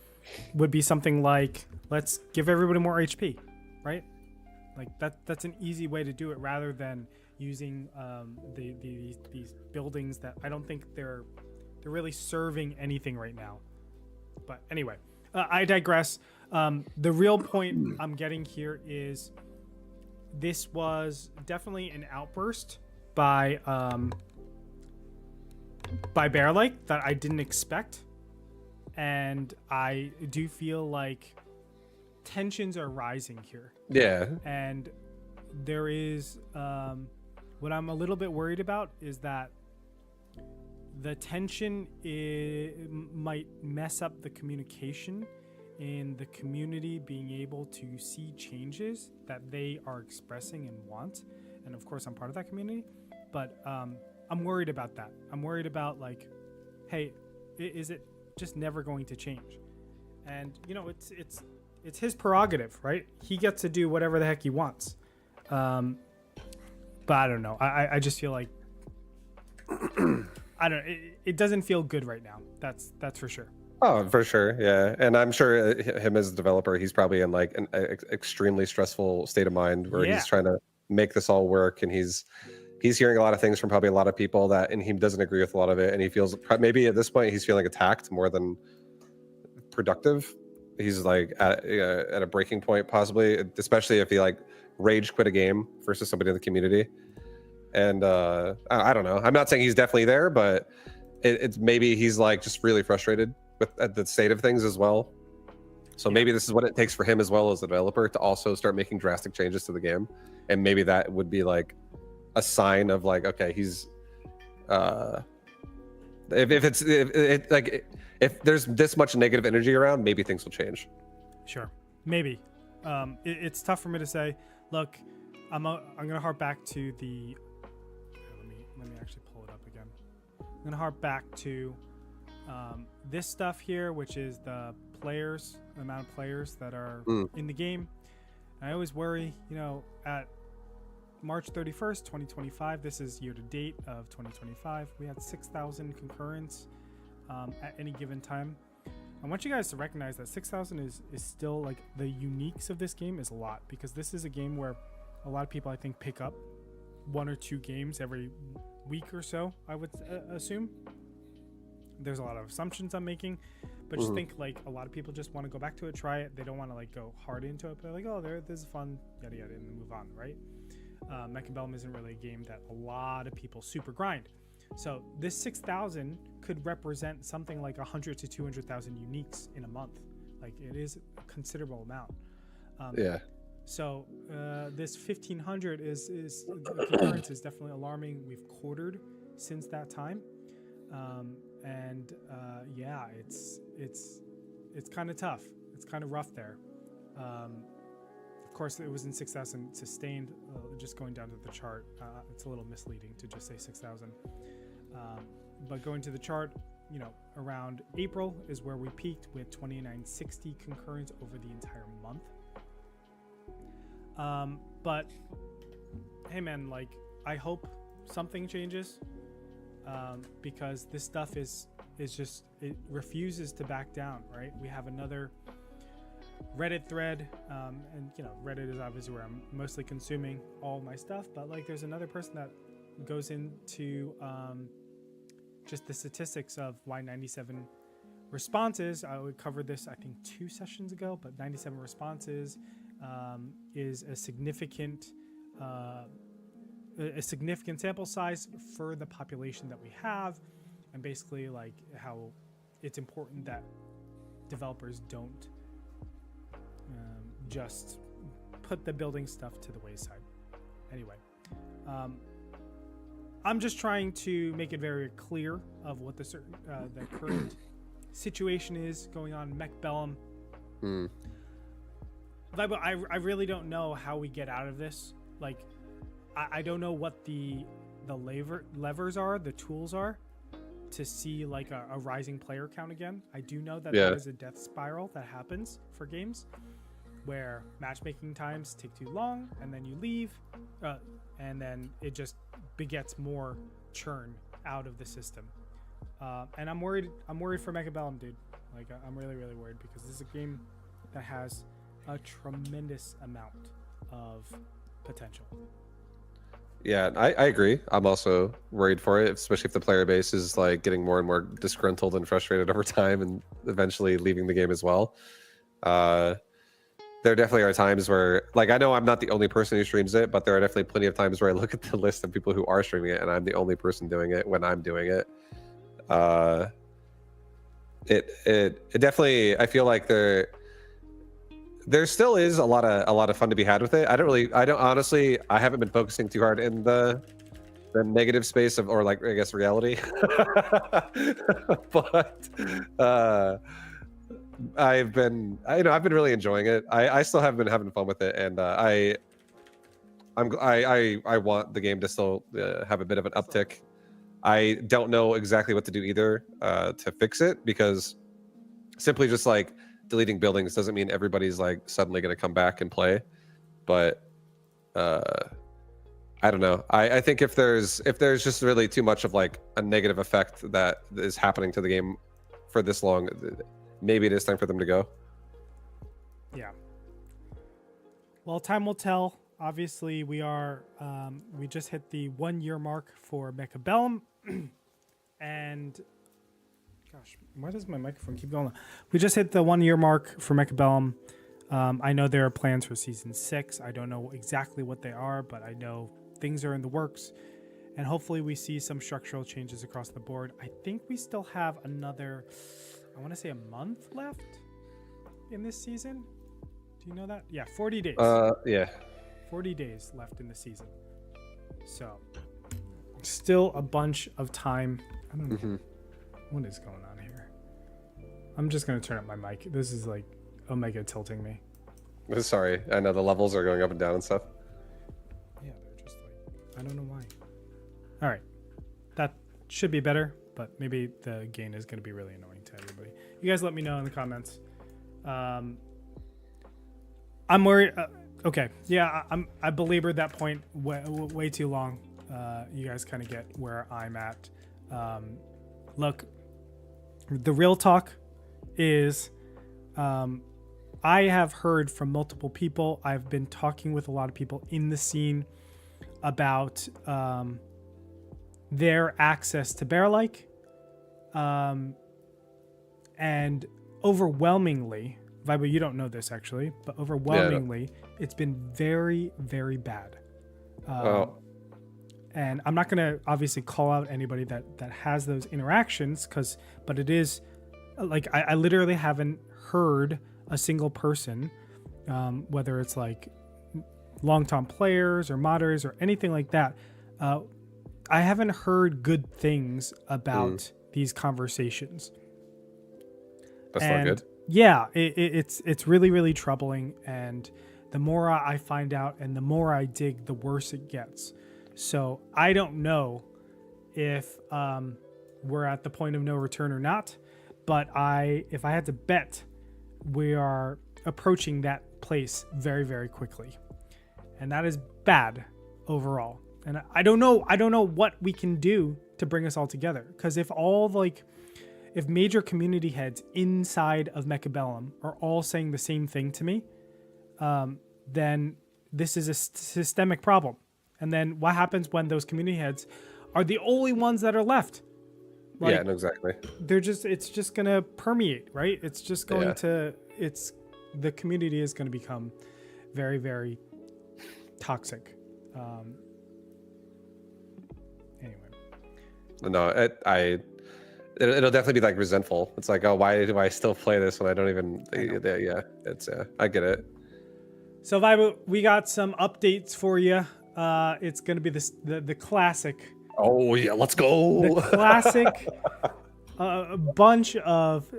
would be something like, let's give everybody more HP, right? Like that's an easy way to do it, rather than using these buildings that I don't think they're really serving anything right now. But anyway, I digress. The real point I'm getting here is this was definitely an outburst by Bear Lake that I didn't expect, and I do feel like tensions are rising here. Yeah. And there is what I'm a little bit worried about is that the tension might mess up the communication in the community being able to see changes that they are expressing and want. And of course, I'm part of that community, but I'm worried about that. I'm worried about, like, hey, is it just never going to change? And you know, it's his prerogative, right? He gets to do whatever the heck he wants. But I don't know. I just feel like I don't. It doesn't feel good right now. That's for sure. Oh, for sure, yeah. And I'm sure him as a developer, he's probably in like an extremely stressful state of mind where he's trying to make this all work, and he's hearing a lot of things from probably a lot of people and he doesn't agree with a lot of it, and he feels maybe at this point he's feeling attacked more than productive. He's like at a breaking point possibly, especially if he like rage quit a game versus somebody in the community. And I don't know. I'm not saying he's definitely there, but it's maybe he's like just really frustrated with at the state of things as well. So maybe this is what it takes for him as well as a developer to also start making drastic changes to the game, and maybe that would be like a sign of like, okay, he's if there's this much negative energy around, maybe things will change. Sure, maybe. It's tough for me to say. Look, I'm gonna harp back to the. Let me actually pull it up again. I'm gonna harp back to this stuff here, which is the amount of players that are in the game. I always worry, you know, at March 31st, 2025, this is year to date of 2025, we had 6,000 concurrents at any given time. I want you guys to recognize that 6,000 is still like the uniques of this game is a lot, because this is a game where a lot of people, I think, pick up 1 or 2 games every week or so, I would assume. There's a lot of assumptions I'm making, but just think like a lot of people just want to go back to it, try it. They don't want to like go hard into it, but they're like, oh, this is fun, yada yada, and move on, right? Mechabuzz isn't really a game that a lot of people super grind. So this 6,000 could represent something like 100 to 200,000 uniques in a month. Like, it is a considerable amount. So this 1,500 is concurrence is definitely alarming. We've quartered since that time. Yeah, it's kind of tough. It's kind of rough there. Of course, it was in 6,000 sustained. Just going down to the chart, it's a little misleading to just say 6,000. But going to the chart, you know, around April is where we peaked with 2,960 concurrents over the entire month. But hey, man, like, I hope something changes, because this stuff is it refuses to back down, right? We have another Reddit thread, and Reddit is obviously where I'm mostly consuming all my stuff, but like there's another person that goes into just the statistics of why 97 responses. I covered this I think 2 sessions ago, but 97 responses is a significant sample size for the population that we have, and basically like how it's important that developers don't just put the building stuff to the wayside. Anyway, I'm just trying to make it very clear of what the current situation is going on in Mechabuzz. I really don't know how we get out of this. Like, I don't know what the levers are, the tools are, to see like a rising player count again. I do know that there is a death spiral that happens for games where matchmaking times take too long, and then you leave, and then it just begets more churn out of the system. And I'm worried for Mechabuzz, dude. Like, I'm really, really worried because this is a game that has a tremendous amount of potential. Yeah, I agree. I'm also worried for it, especially if the player base is like getting more and more disgruntled and frustrated over time and eventually leaving the game as well. There definitely are times where, like, I know I'm not the only person who streams it, but there are definitely plenty of times where I look at the list of people who are streaming it and I'm the only person doing it when I'm doing it. It definitely, I feel like there still is a lot of fun to be had with it. I don't honestly, I haven't been focusing too hard in the negative space of, or like, I guess, reality. But I've been really enjoying it. I still have been having fun with it, and I want the game to still have a bit of an uptick. I don't know exactly what to do either to fix it, because simply just like deleting buildings doesn't mean everybody's like suddenly going to come back and play. But I don't know. I think if there's just really too much of like a negative effect that is happening to the game for this long, maybe it is time for them to go. Yeah. Well, time will tell. Obviously, we just hit the 1-year mark for Mechabuzz, and gosh, why does my microphone keep going? We just hit the 1-year mark for Mechabuzz. I know there are plans for season 6. I don't know exactly what they are, but I know things are in the works, and hopefully we see some structural changes across the board. I think we still have another, I want to say, a month left in this season. Do you know that? Yeah, 40 days. Yeah. 40 days left in the season. So, still a bunch of time. I don't know. What is going on here? I'm just going to turn up my mic. This is like Omega tilting me. Sorry. I know the levels are going up and down and stuff. Yeah, they're just like, I don't know why. All right. That should be better, but maybe the gain is going to be really annoying to everybody. You guys let me know in the comments. I'm worried. Okay. Yeah, I belabored that point way too long. You guys kind of get where I'm at. Look, the real talk is I have heard from multiple people. I've been talking with a lot of people in the scene about their access to Bear-like. And overwhelmingly, Vibo, you don't know this actually, but overwhelmingly, it's been very, very bad. And I'm not going to obviously call out anybody that has those interactions, but it is like, I literally haven't heard a single person, whether it's like long-time players or modders or anything like that. I haven't heard good things about these conversations. That's not good. Yeah, it's really, really troubling. And the more I find out and the more I dig, the worse it gets. So I don't know if we're at the point of no return or not. But if I had to bet, we are approaching that place very, very quickly. And that is bad overall. And I don't know what we can do to bring us all together. Because if if major community heads inside of Mechabellum are all saying the same thing to me, then this is a systemic problem. And then what happens when those community heads are the only ones that are left? Like, yeah, no, exactly. it's just going to permeate, right? It's just going the community is going to become very, very toxic. Anyway. No, it'll definitely be like resentful. It's like, oh, why do I still play this when I don't even? I get it. So Vibe, we got some updates for you. It's going to be the classic. Oh yeah, let's go. The classic bunch of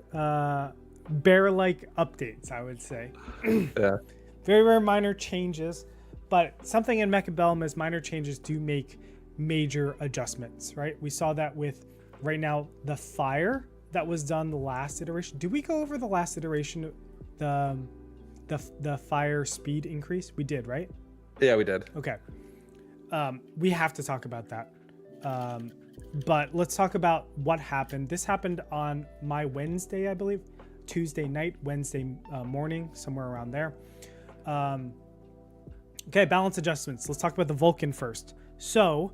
bear-like updates, I would say. Yeah. Very, very minor changes, but something in Mechabellum is minor changes do make major adjustments, right? We saw that with right now the fire that was done the last iteration. Did we go over the last iteration, the fire speed increase? We did, right? Yeah, we did. Okay. We have to talk about that. But let's talk about what happened. This happened on my Wednesday, I believe. Tuesday night, Wednesday morning, somewhere around there. Okay, balance adjustments. Let's talk about the Vulcan first. So,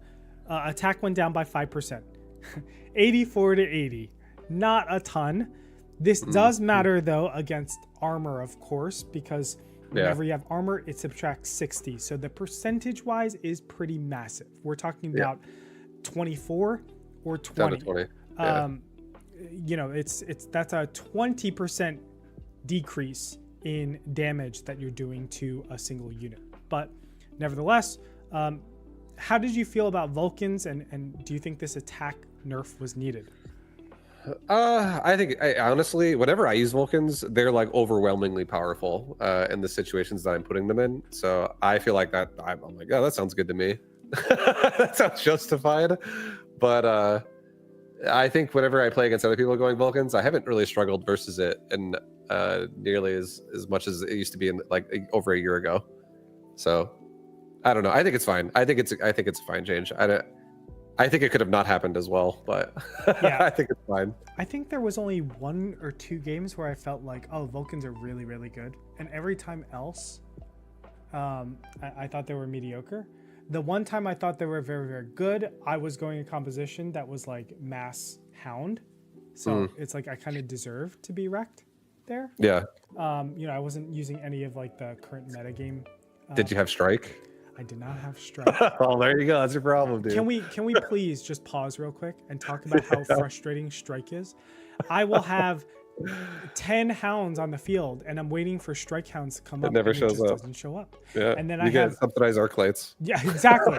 attack went down by 5%. 84 to 80. Not a ton. This does matter, though, against armor, of course, because whenever you have armor, it subtracts 60. So the percentage-wise is pretty massive. We're talking about 24 or 20. Down to 20. Yeah. You know, that's a 20% decrease in damage that you're doing to a single unit. But nevertheless, how did you feel about Vulcans, and do you think this attack nerf was needed? I think honestly, whenever I use Vulcans, they're like overwhelmingly powerful in the situations that I'm putting them in. So I feel like that I'm like, oh, that sounds good to me. That sounds justified. But I think whenever I play against other people going Vulcans, I haven't really struggled versus it and nearly as much as it used to be in like over a year ago. So I don't know. I think it's fine. I think it's a fine change. I think it could have not happened as well, but Yeah. I think it's fine. I think there was only 1 or 2 games where I felt like, oh, Vulcans are really, really good. And every time else, I thought they were mediocre. The one time I thought they were very, very good, I was going a composition that was like mass hound. So it's like I kind of deserved to be wrecked there. Yeah. You know, I wasn't using any of like the current metagame. Did you have strike? I did not have strike. Oh, there you go. That's your problem, dude. Can we please just pause real quick and talk about how frustrating strike is? I will have 10 hounds on the field and I'm waiting for strike hounds to come up. Never and shows it just up. doesn't show up. Yeah. And then you get subsidized arc lights. Yeah, exactly.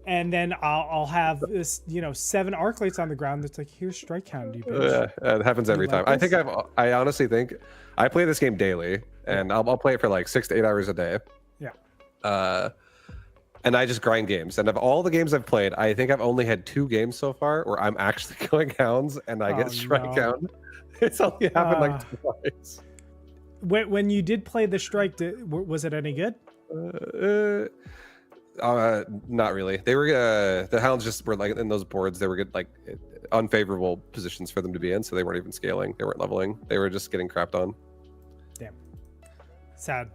And then I'll have this, 7 arc lights on the ground. That's like, here's strike hound, you bitch. Yeah, it happens every time. like I honestly think I play this game daily, and I'll play it for like 6 to 8 hours a day. Yeah. And I just grind games. And of all the games I've played, I think I've only had 2 games so far where I'm actually going hounds and I get strike hound. It's only happened like twice. When you did play the strike, was it any good? Not really. They were the hounds just were like in those boards. They were good, like unfavorable positions for them to be in, so they weren't even scaling. They weren't leveling. They were just getting crapped on. Damn. Sad.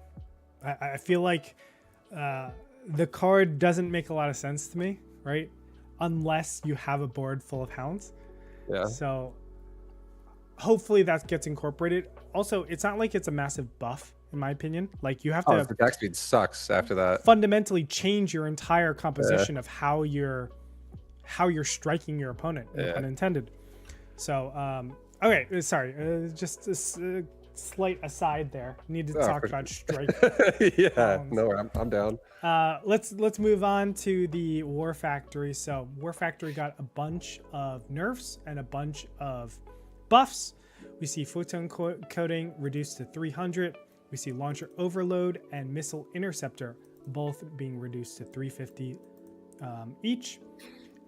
I feel like the card doesn't make a lot of sense to me, right? Unless you have a board full of hounds. Yeah. So hopefully that gets incorporated. Also, it's not like it's a massive buff, in my opinion. Like you have to the attack speed sucks after that. Fundamentally change your entire composition of how you're striking your opponent, pun intended. So okay, sorry, just a slight aside there. Need to talk about strike. Yeah, no, I'm down. Let's move on to the War Factory. So War Factory got a bunch of nerfs and a bunch of buffs. We see photon coating reduced to 300. We see launcher overload and missile interceptor both being reduced to 350 each.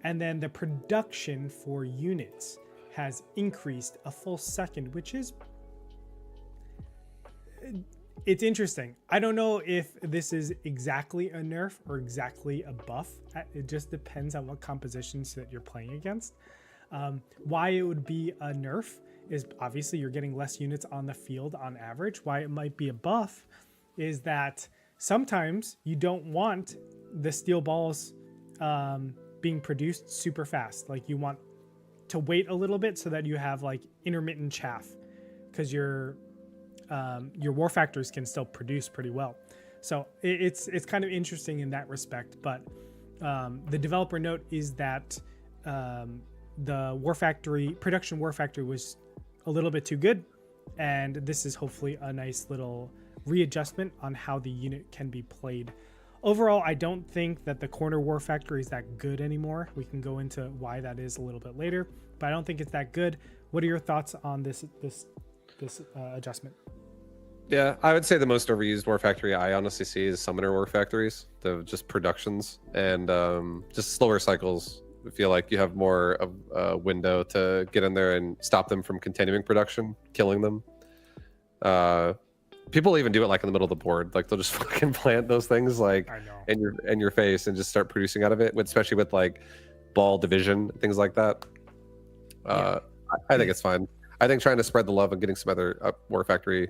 And then the production for units has increased a full second, which is it's interesting. I don't know if this is exactly a nerf or exactly a buff. It just depends on what compositions that you're playing against. Why it would be a nerf is obviously you're getting less units on the field on average. Why it might be a buff is that sometimes you don't want the steel balls being produced super fast. Like you want to wait a little bit so that you have like intermittent chaff, because your war factories can still produce pretty well. So it's kind of interesting in that respect. But the developer note is that the production war factory was a little bit too good, and this is hopefully a nice little readjustment on how the unit can be played. Overall, I don't think that the corner war factory is that good anymore. We can go into why that is a little bit later, but I don't think it's that good. What are your thoughts on this adjustment? Yeah, I would say the most overused war factory I honestly see is summoner war factories. The just productions and just slower cycles. I feel like you have more of a window to get in there and stop them from continuing production, killing them. People even do it like in the middle of the board. Like they'll just fucking plant those things like in your face and just start producing out of it, especially with like ball division, things like that. I think it's fine. I think trying to spread the love and getting some other war factory,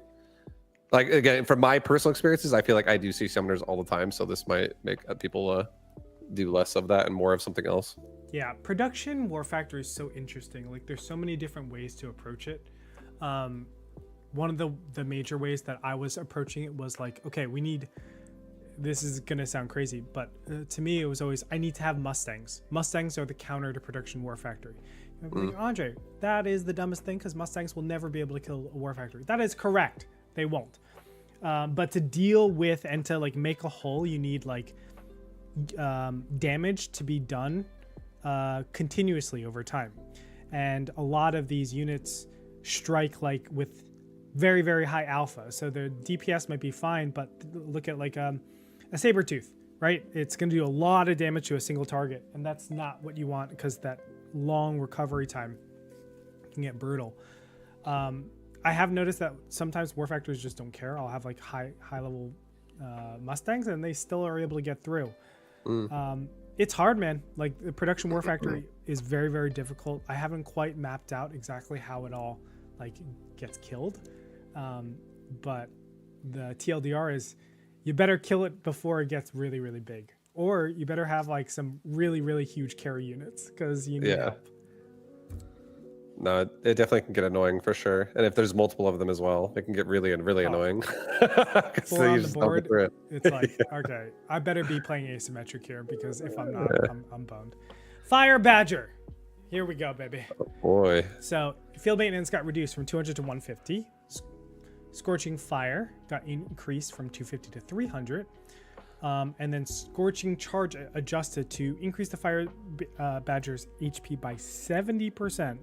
like again, from my personal experiences, I feel like I do see summoners all the time. So this might make people do less of that and more of something else. Yeah, production war factory is so interesting. Like there's so many different ways to approach it. One of the major ways that I was approaching it was like, okay, this is gonna sound crazy, but to me it was always, I need to have Mustangs. Mustangs are the counter to production war factory. Like, Andre, that is the dumbest thing, because Mustangs will never be able to kill a war factory. That is correct, they won't. But to deal with and to like make a hole, you need like damage to be done continuously over time, and a lot of these units strike like with very, very high alpha, so their DPS might be fine, but look at like a Sabertooth, right? It's going to do a lot of damage to a single target, and that's not what you want, because that long recovery time can get brutal. I have noticed that sometimes war factories just don't care. I'll have like high level Mustangs, and they still are able to get through. It's hard, man. Like the production war factory is very, very difficult. I haven't quite mapped out exactly how it all like gets killed. But the TLDR is you better kill it before it gets really, really big, or you better have like some really, really huge carry units, because you need help. No, it definitely can get annoying for sure. And if there's multiple of them as well, it can get really annoying. Four on the board, it's like, okay, I better be playing asymmetric here, because if I'm not, I'm boned. Fire Badger. Here we go, baby. Oh boy. So field maintenance got reduced from 200 to 150. Scorching Fire got increased from 250 to 300. And then Scorching Charge adjusted to increase the Fire Badger's HP by 70%.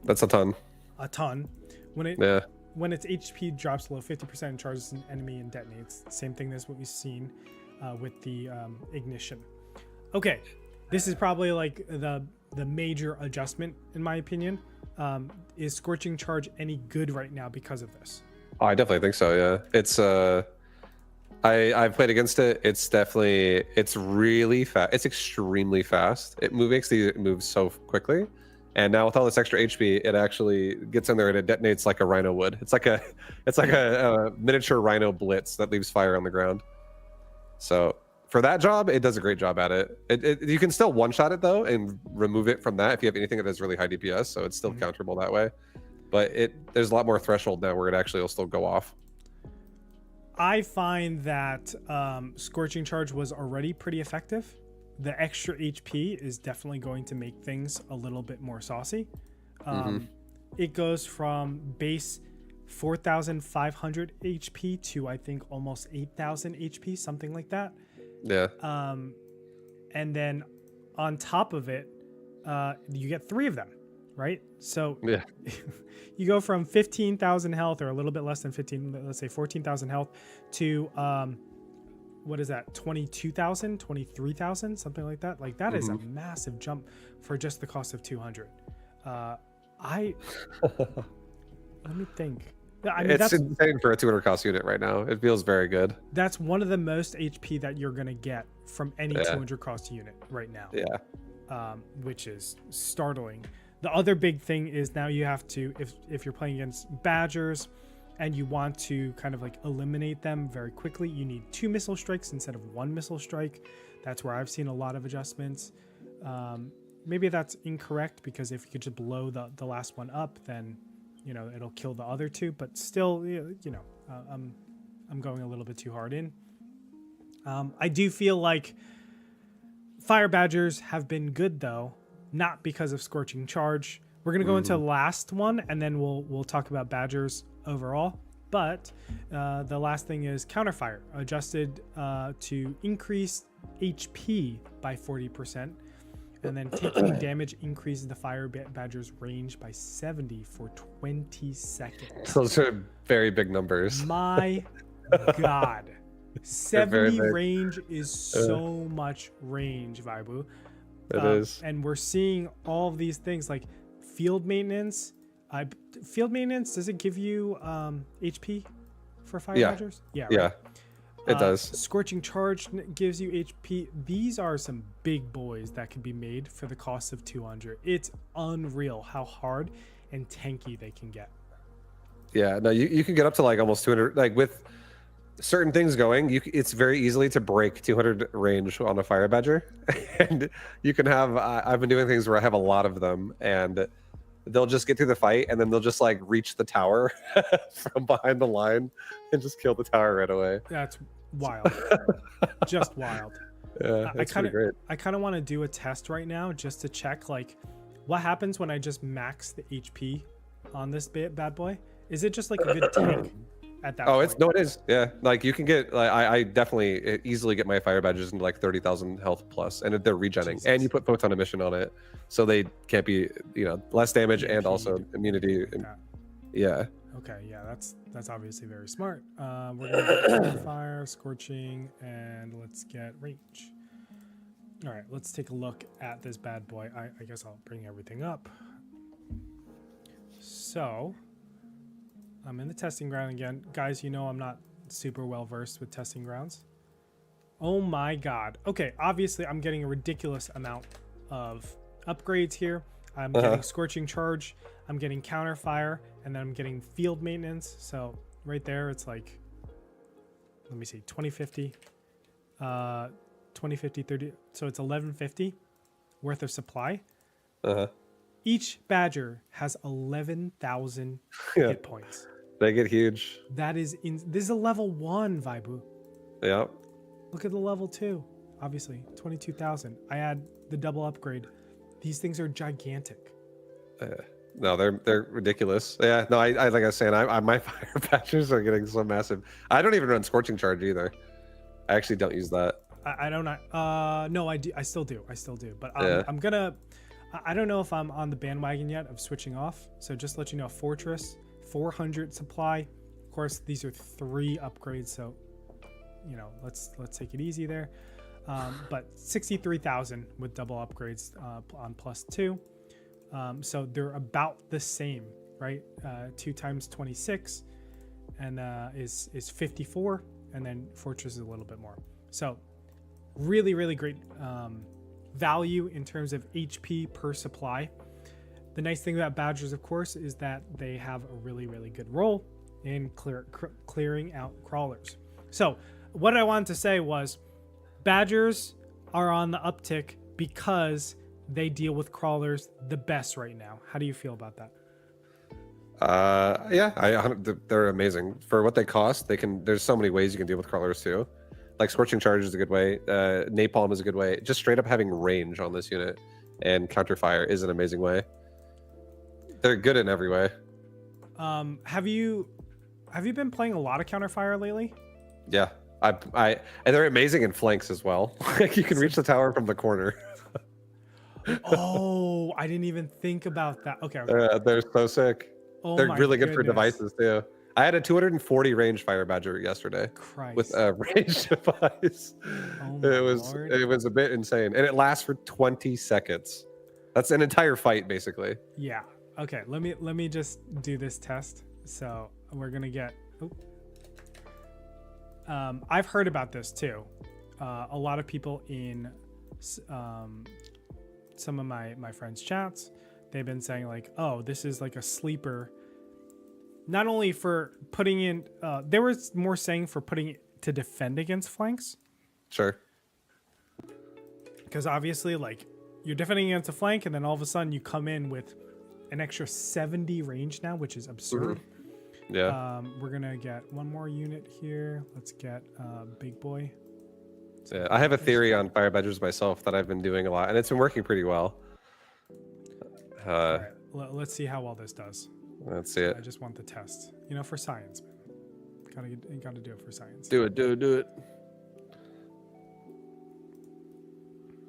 That's a ton. A ton. When its HP drops below 50% and charges an enemy and detonates. Same thing as what we've seen with the Ignition. Okay, this is probably like the major adjustment in my opinion. Is Scorching Charge any good right now because of this? Oh, I definitely think so. Yeah, it's I've played against it. It's really fast. It's extremely fast. It makes the move so quickly. And now with all this extra HP, it actually gets in there and it detonates like a rhino would. It's like a miniature rhino blitz that leaves fire on the ground. So for that job, it does a great job at it. You can still one-shot it though and remove it from that if you have anything that has really high DPS. So it's still counterable that way. But there's a lot more threshold now where it actually will still go off. I find that Scorching Charge was already pretty effective. The extra HP is definitely going to make things a little bit more saucy. It goes from base 4,500 HP to I think almost 8,000 HP, something like that. Yeah. And then on top of it, you get 3 of them, right? So yeah. You go from 15,000 health, or a little bit less than 15, let's say 14,000 health, to what is that, 22,000, 23,000, something like that. Like that is a massive jump for just the cost of 200. Let me think. I mean, it's insane for a 200 cost unit right now. It feels very good. That's one of the most HP that you're gonna get from any 200 cost unit right now. Yeah. which is startling. The other big thing is now you have to, if you're playing against badgers and you want to kind of like eliminate them very quickly, you need 2 missile strikes instead of 1 missile strike. That's where I've seen a lot of adjustments. Maybe that's incorrect, because if you could just blow the last one up, then, you know, it'll kill the other 2. But still, I'm going a little bit too hard in. I do feel like fire badgers have been good, though, not because of scorching charge. We're gonna go into the last one, and then we'll talk about badgers overall. But the last thing is counterfire, adjusted to increase HP by 40%, and then taking damage increases the fire badger's range by 70 for 20 seconds. Those are very big numbers. My God. 70 range is so much range, Vaibu. It is. And we're seeing all of these things like field maintenance. Field maintenance, does it give you HP for fire badgers? Yeah, right? Yeah, it does. Scorching charge gives you HP. These are some big boys that can be made for the cost of 200. It's unreal how hard and tanky they can get. Yeah, no, you can get up to like almost 200. Like with certain things going, it's very easily to break 200 range on a fire badger. And you can have, I've been doing things where I have a lot of them, and they'll just get through the fight, and then they'll just like reach the tower from behind the line and just kill the tower right away. That's wild. Just wild. Yeah, that's pretty great. I kind of want to do a test right now just to check like what happens when I just max the HP on this bad boy. Is it just like a good tank at that point? It is. Yeah, like you can get, like, I definitely easily get my fire badges into like 30,000 health plus, and they're regenning. Jesus. And you put photon emission on it, so they can't be, less damage and also immunity. And, yeah. Okay, yeah, that's obviously very smart. We're gonna get fire, scorching, and let's get range. All right, let's take a look at this bad boy. I guess I'll bring everything up. So I'm in the testing ground again. Guys, I'm not super well versed with testing grounds. Oh my God. Okay, obviously I'm getting a ridiculous amount of upgrades here. I'm getting scorching charge, I'm getting counter fire, and then I'm getting field maintenance. So right there, it's like, let me see, 2050, 2050, 30. So it's 1150 worth of supply. Each badger has 11,000 hit points. They get huge. That is this is a level 1, Vaibu. Yeah. Look at the level 2. Obviously, 22,000. I add the double upgrade. These things are gigantic. No, they're ridiculous. Yeah. No, I like I was saying, my fire badgers are getting so massive. I don't even run scorching charge either. I actually don't use that. I don't. No, I do. I still do. But I'm gonna. I don't know if I'm on the bandwagon yet of switching off. So just to let you know, Fortress 400 supply. Of course, these are 3 upgrades, so let's take it easy there. But 63,000 with double upgrades on +2. So they're about the same, right? 2 times 26 and is 54, and then Fortress is a little bit more. So really, really great value in terms of HP per supply. The nice thing about badgers, of course, is that they have a really, really good role in clearing out crawlers. So what I wanted to say was badgers are on the uptick because they deal with crawlers the best right now. How do you feel about that? Yeah, they're amazing for what they cost. There's so many ways you can deal with crawlers too. Like scorching charge is a good way. Napalm is a good way. Just straight up having range on this unit and counterfire is an amazing way. They're good in every way. Have you been playing a lot of counterfire lately? Yeah, and they're amazing in flanks as well. Like you can reach the tower from the corner. Oh, I didn't even think about that. Okay. They're so sick. Oh, they're really good for devices too. I had a 240 range fire badger yesterday. Christ. With a range device. Oh it was a bit insane, and it lasts for 20 seconds. That's an entire fight, basically. Yeah. Okay. Let me just do this test. So we're gonna get. I've heard about this too. A lot of people in some of my friends' chats, they've been saying like, oh, this is like a sleeper. Not only for putting in, there was more saying for putting it to defend against flanks. Sure. Because obviously, like, you're defending against a flank, and then all of a sudden you come in with an extra 70 range now, which is absurd. Yeah. We're gonna get one more unit here. Let's get Big Boy. Yeah, I have a theory on fire badgers myself that I've been doing a lot, and it's been working pretty well. All right, let's see how well this does. Let's see it. I just want the test, for science, man. Gotta do it for science. Do it.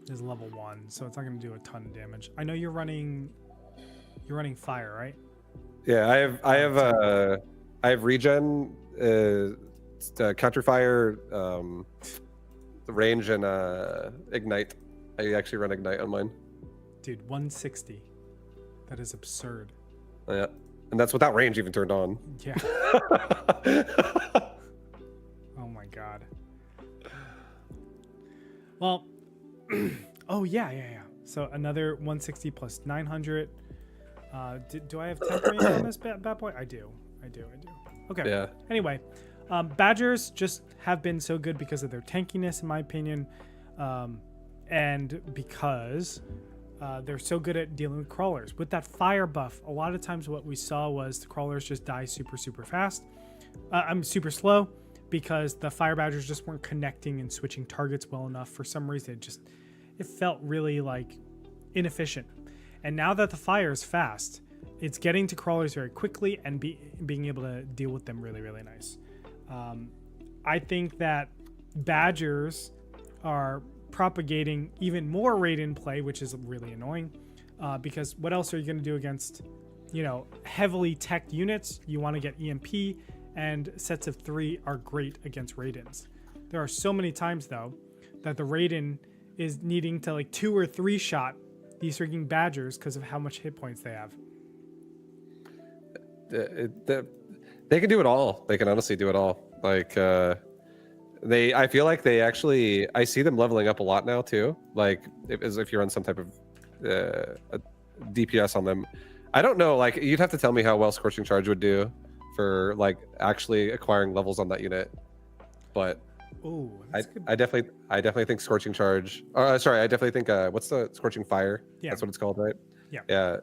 This is level 1, so it's not gonna do a ton of damage. I know you're running fire, right? Yeah, I have regen, counter fire, range, and ignite. I actually run ignite on mine. Dude, 160. That is absurd. Yeah, and that's without range even turned on. Yeah. Oh my god. Well, oh yeah. So another 160 plus 900. Do I have temporary on this bad boy? I do. Okay. Yeah. Anyway, Badgers just have been so good because of their tankiness, in my opinion, and because they're so good at dealing with crawlers. With that fire buff, a lot of times what we saw was the crawlers just die super fast. I'm super slow because the fire badgers just weren't connecting and switching targets well enough. For some reason, it felt really like inefficient. And now that the fire is fast, it's getting to crawlers very quickly and being able to deal with them really nice. I think that badgers are propagating even more raid-in play, which is really annoying, because what else are you going to do against, heavily teched units? You want to get EMP, and sets of 3 are great against raid-ins. There are so many times, though, that the raid-in is needing to 2 or 3 shot these freaking badgers because of how much hit points they have. They can do it all. They can honestly do it all. I feel like they actually, I see them leveling up a lot now too. If you're on some type of DPS on them. I don't know, you'd have to tell me how well Scorching Charge would do for actually acquiring levels on that unit. But Ooh, I definitely think Scorching Charge. Sorry, I definitely think what's the Scorching Fire? Yeah. That's what it's called, right? Yeah. Yeah.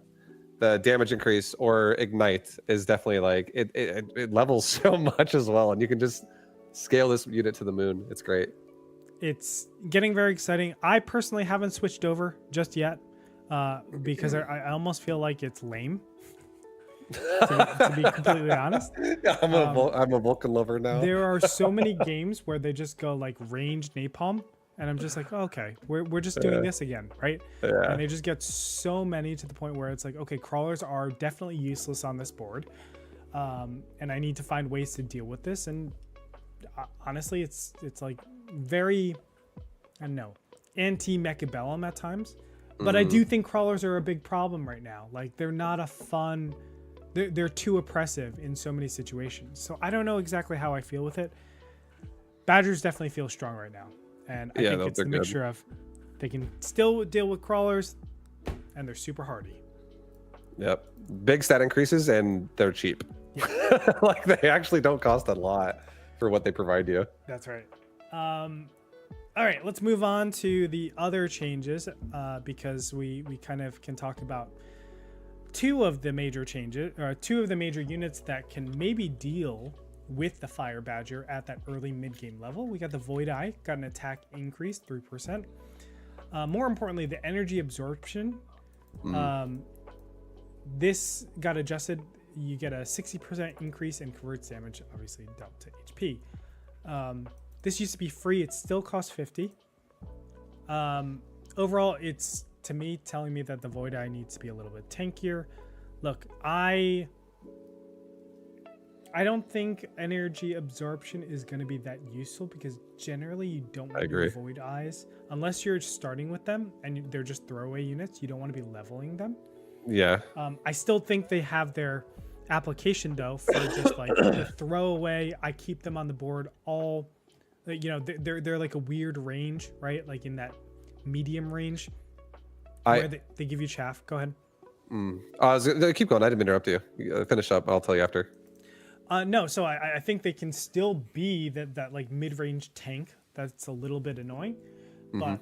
The damage increase or ignite is definitely it levels so much as well, and you can just scale this unit to the moon. It's great. It's getting very exciting. I personally haven't switched over just yet because I almost feel like it's lame. to be completely honest, I'm a Vulcan lover now. There are so many games where they just go ranged napalm, and I'm just like, oh, okay, we're just doing this again, right? Yeah. And they just get so many to the point where it's okay, crawlers are definitely useless on this board, and I need to find ways to deal with this. And honestly, it's very, I don't know, anti-Mechabellum at times. But I do think crawlers are a big problem right now. They're not a fun. They're too oppressive in so many situations. So I don't know exactly how I feel with it. Badgers definitely feel strong right now. And I think it's a mixture of they can still deal with crawlers and they're super hardy. Yep. Big stat increases and they're cheap. Yeah. They actually don't cost a lot for what they provide you. That's right. All right, let's move on to the other changes because we kind of can talk about two of the major units that can maybe deal with the Fire Badger at that early mid-game level. We got the Void Eye, got an attack increase 3%. More importantly, the energy absorption. This got adjusted. You get a 60% increase in converts damage, obviously dealt to HP. This used to be free. It still costs 50. Overall, it's, to me, telling me that the Void Eye needs to be a little bit tankier. Look, I don't think energy absorption is going to be that useful because generally you don't want to Void Eyes. Unless you're starting with them and they're just throwaway units, you don't want to be leveling them. Yeah. I still think they have their application, though, for just the throwaway. I keep them on the board all... they're like a weird range, right? In that medium range. where they give you chaff. Go ahead. Keep going. I didn't interrupt you. Finish up. I'll tell you after. No, so I think they can still be that like mid-range tank that's a little bit annoying, but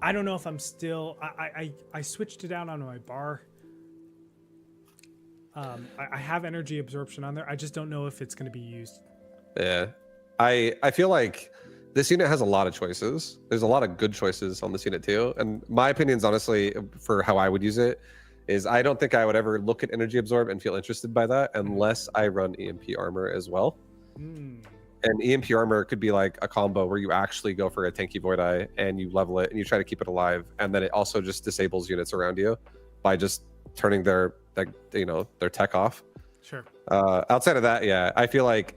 I don't know if I'm still. I switched it out on my bar. I have energy absorption on there. I just don't know if it's going to be used. Yeah, I feel like this unit has a lot of choices. There's a lot of good choices on this unit too. And my opinions, honestly, for how I would use it, is I don't think I would ever look at energy absorb and feel interested by that unless I run EMP armor as well. And EMP armor could be like a combo where you actually go for a tanky Void Eye and you level it and you try to keep it alive, and then it also just disables units around you by just turning their tech off. Sure. Outside of that, yeah, I feel like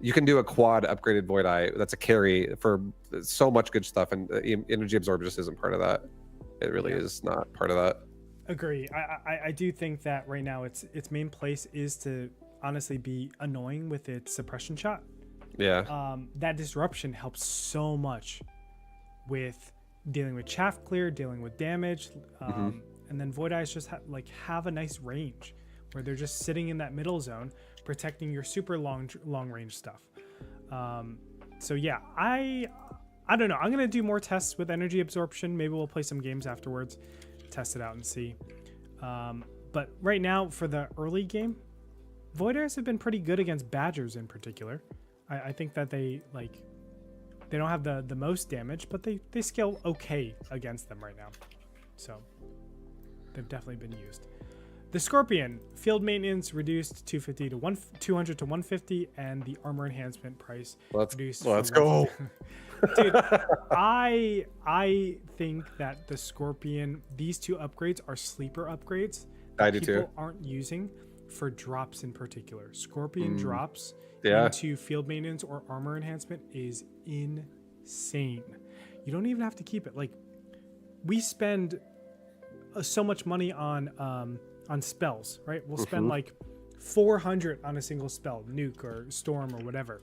you can do a quad upgraded Void Eye that's a carry for so much good stuff, and energy absorb just isn't part of that. It really is not part of that. Agree. I do think that right now its main place is to honestly be annoying with its suppression shot. Yeah. That disruption helps so much with dealing with chaff clear, dealing with damage, and then Void Eyes just have a nice range where they're just sitting in that middle zone, protecting your super long range stuff. So yeah, I don't know. I'm gonna do more tests with energy absorption. Maybe we'll play some games afterwards, test it out and see. But right now for the early game, Void Eyes have been pretty good against Badgers in particular. I think that they don't have the most damage, but they scale okay against them right now. So they've definitely been used. The Scorpion, field maintenance reduced 200 to 150, and the armor enhancement price reduced. Let's go. Dude, I think that the Scorpion, these two upgrades are sleeper upgrades that people aren't using for drops in particular. Scorpion drops into field maintenance or armor enhancement is insane. You don't even have to keep it. Like, we spend so much money on spells, right? We'll spend like 400 on a single spell, nuke or storm or whatever.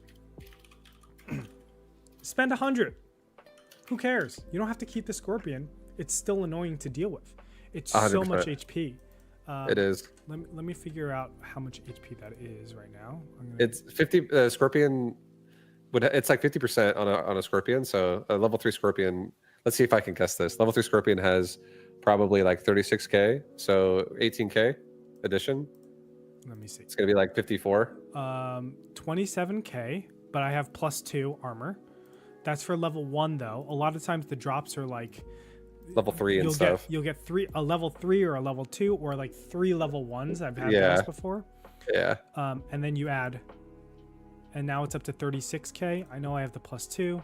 Spend 100. Who cares? You don't have to keep the Scorpion. It's still annoying to deal with. It's 100%. So much HP. It is. Let me figure out how much HP that is right now. It's 50. Scorpion it's like 50% on a Scorpion. So a level 3 Scorpion. Let's see if I can guess this. Level 3 Scorpion has probably like 36k, so 18k addition. Let me see. It's gonna be like 54. 27k, but I have +2 armor. That's for level 1 though. A lot of times the drops are like level 3 and stuff. You'll get a level 3 or a level 2 or like 3 level 1s. I've had those before. Yeah. And then you add, and now it's up to 36k. I know I have the +2.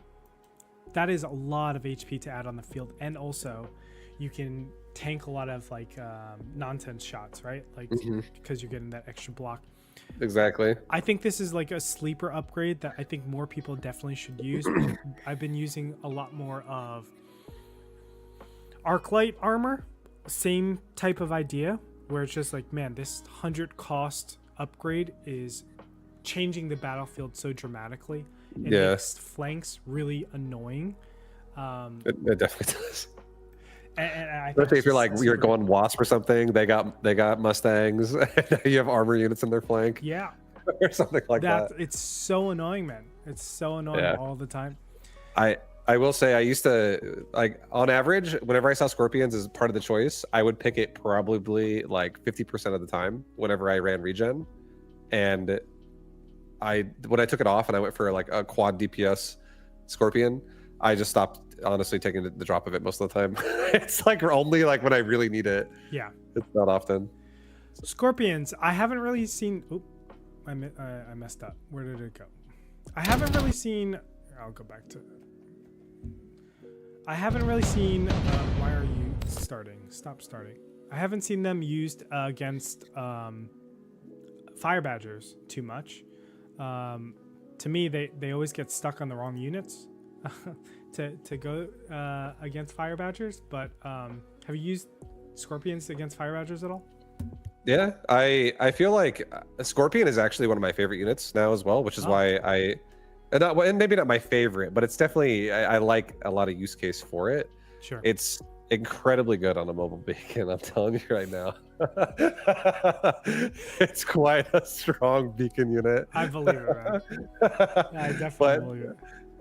That is a lot of HP to add on the field, and also you can tank a lot of like nonsense shots, right? Like because you're getting that extra block. Exactly. I think this is like a sleeper upgrade that I think more people definitely should use. I've been using a lot more of Arclight armor, same type of idea, where it's just like, man, this 100 cost upgrade is changing the battlefield so dramatically. It makes flanks really annoying. It definitely does. And I especially if you're going Wasp or something, they got Mustangs, and you have armor units in their flank. Yeah. Or something like that. It's so annoying, man. It's so annoying all the time. I will say I used to, like, on average, whenever I saw Scorpions as part of the choice, I would pick it probably like 50% of the time whenever I ran regen. And when I took it off and I went for like a quad DPS Scorpion, I just stopped honestly taking the drop of it most of the time. It's like only like when I really need it. Yeah. It's not often. Scorpions, I haven't really seen. Oop, I messed up. Where did it go? I haven't really seen. I'll go back to. I haven't really seen. Why are you starting? Stop starting. I haven't seen them used against fire badgers too much. To me, they always get stuck on the wrong units to go against fire badgers. But have you used Scorpions against fire badgers at all? Yeah, I feel like a Scorpion is actually one of my favorite units now as well, which is why and maybe not my favorite, but it's definitely I like a lot of use case for it. Sure. It's incredibly good on a mobile beacon. I'm telling you right now. It's quite a strong beacon unit. I believe it, man. I definitely But believe it.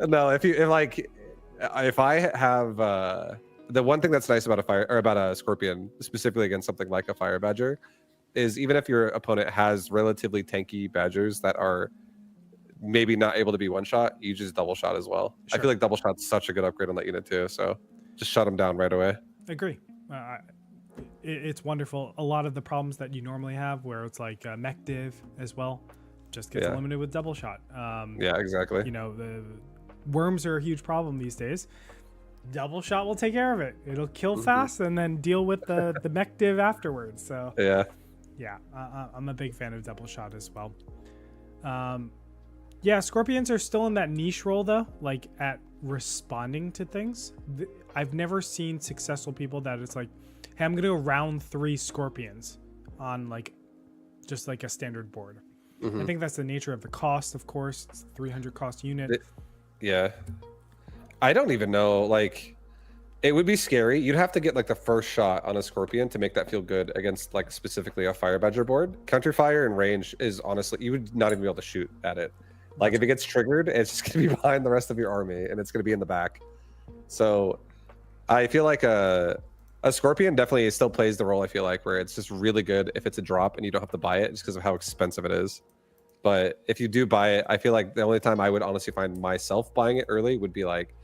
no, if I have the one thing that's nice about a scorpion, specifically against something like a fire badger, is even if your opponent has relatively tanky badgers that are maybe not able to be one shot, you just double shot as well. Sure. I feel like double shot's such a good upgrade on that unit too. So just shut them down right away. Agree. It's wonderful. A lot of the problems that you normally have, where it's like mech div as well, just gets eliminated with double shot. Yeah, exactly. You know, the worms are a huge problem these days. Double shot will take care of it. It'll kill fast and then deal with the mech div afterwards. So yeah, I'm a big fan of double shot as well. Yeah, scorpions are still in that niche role though, like at responding to things. I've never seen successful people that it's like, hey, I'm gonna go round 3 scorpions on like just like a standard board. I think that's the nature of the cost, of course. It's 300 cost unit. Yeah. I don't even know, like, it would be scary. You'd have to get like the first shot on a scorpion to make that feel good against like specifically a fire badger board. Counter fire and range is honestly, you would not even be able to shoot at it. Like if it gets triggered, it's just gonna be behind the rest of your army and it's gonna be in the back. So I feel like a scorpion definitely still plays the role, I feel like, where it's just really good if it's a drop and you don't have to buy it just because of how expensive it is. But if you do buy it, I feel like the only time I would honestly find myself buying it early would be like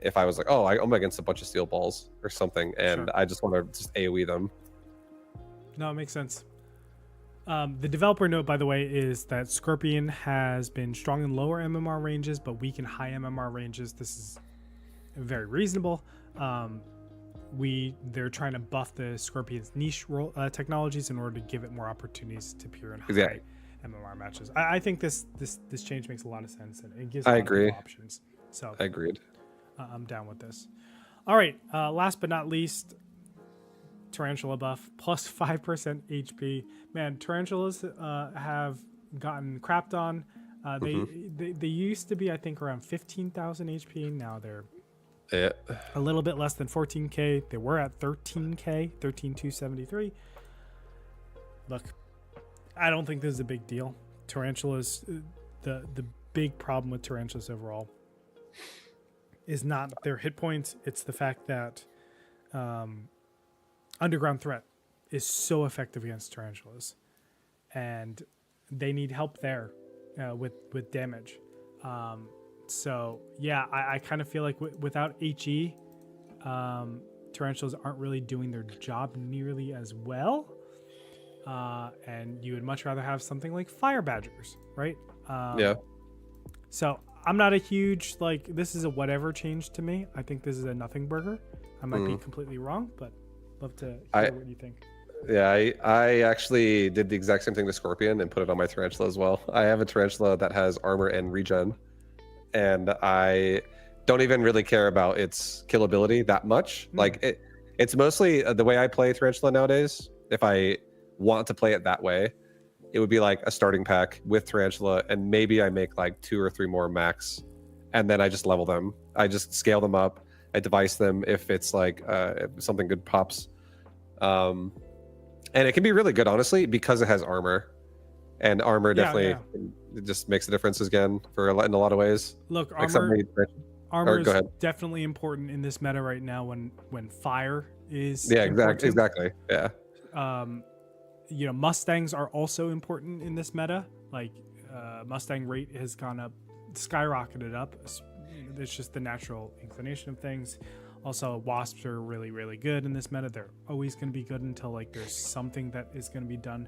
if I was like, oh, I'm against a bunch of steel balls or something and I just want to just AoE them. No, it makes sense. The developer note, by the way, is that Scorpion has been strong in lower MMR ranges, but weak in high MMR ranges. This is very reasonable. They're trying to buff the Scorpion's niche technologies in order to give it more opportunities to appear in high MMR matches. I think this change makes a lot of sense and it gives a lot of options. So I agreed. I'm down with this. All right, last but not least, Tarantula buff plus 5% HP. Man, tarantulas have gotten crapped on. They used to be, I think, around 15,000 HP. Now they're a little bit less than 14k. They were at 13k, 13,273. Look, I don't think this is a big deal. Tarantulas, the big problem with tarantulas overall is not their hit points. It's the fact that Underground Threat is so effective against tarantulas, and they need help there with damage. So yeah, I kind of feel like without HE, tarantulas aren't really doing their job nearly as well. And you would much rather have something like fire badgers, right? Yeah. So I'm not a huge, like, this is a whatever change to me. I think this is a nothing burger. I might be completely wrong, but love to hear what you think. Yeah, I actually did the exact same thing to Scorpion and put it on my Tarantula as well. I have a Tarantula that has armor and regen, and I don't even really care about its killability that much. Like, it's mostly the way I play Tarantula nowadays. If I want to play it that way, it would be like a starting pack with Tarantula, and maybe I make like 2 or 3 more max, and then I just level them. I just scale them up. I device them if it's like if something good pops. And it can be really good, honestly, because it has armor. And armor definitely it just makes a difference again in a lot of ways. Look, like armor is definitely important in this meta right now when fire is exactly. Yeah. You know, Mustangs are also important in this meta. Like Mustang rate has gone up, skyrocketed up. It's just the natural inclination of things. Also, wasps are really, really good in this meta. They're always going to be good until like there's something that is going to be done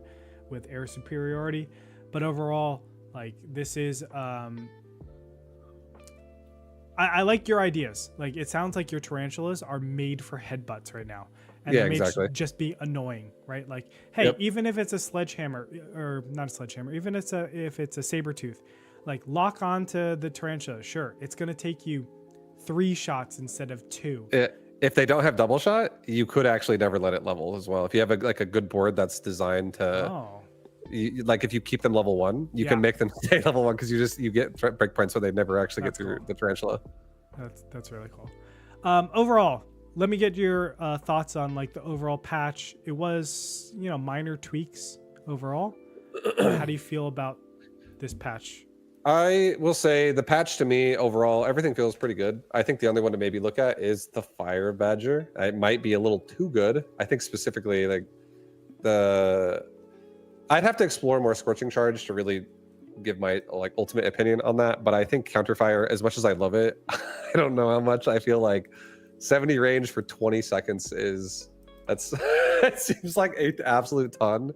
with air superiority. But overall, like this is, I like your ideas. Like it sounds like your tarantulas are made for headbutts right now. And they may just be annoying, right? Like, hey, even if it's a sledgehammer or not a sledgehammer, even if it's a saber tooth, like lock onto the tarantula. Sure, it's going to take you 3 shots instead of 2. If they don't have double shot, you could actually never let it level as well. If you have a good board that's designed to, like if you keep them level 1, you can make them stay level 1 because you get break points so they never actually get through the tarantula. That's really cool. Overall, let me get your thoughts on like the overall patch. It was, minor tweaks overall. How do you feel about this patch? I will say the patch to me overall, everything feels pretty good. I think the only one to maybe look at is the Fire Badger. It might be a little too good. I think specifically like I'd have to explore more Scorching Charge to really give my like ultimate opinion on that. But I think Counterfire, as much as I love it, I don't know how much. I feel like 70 range for 20 seconds that's it seems like an absolute ton.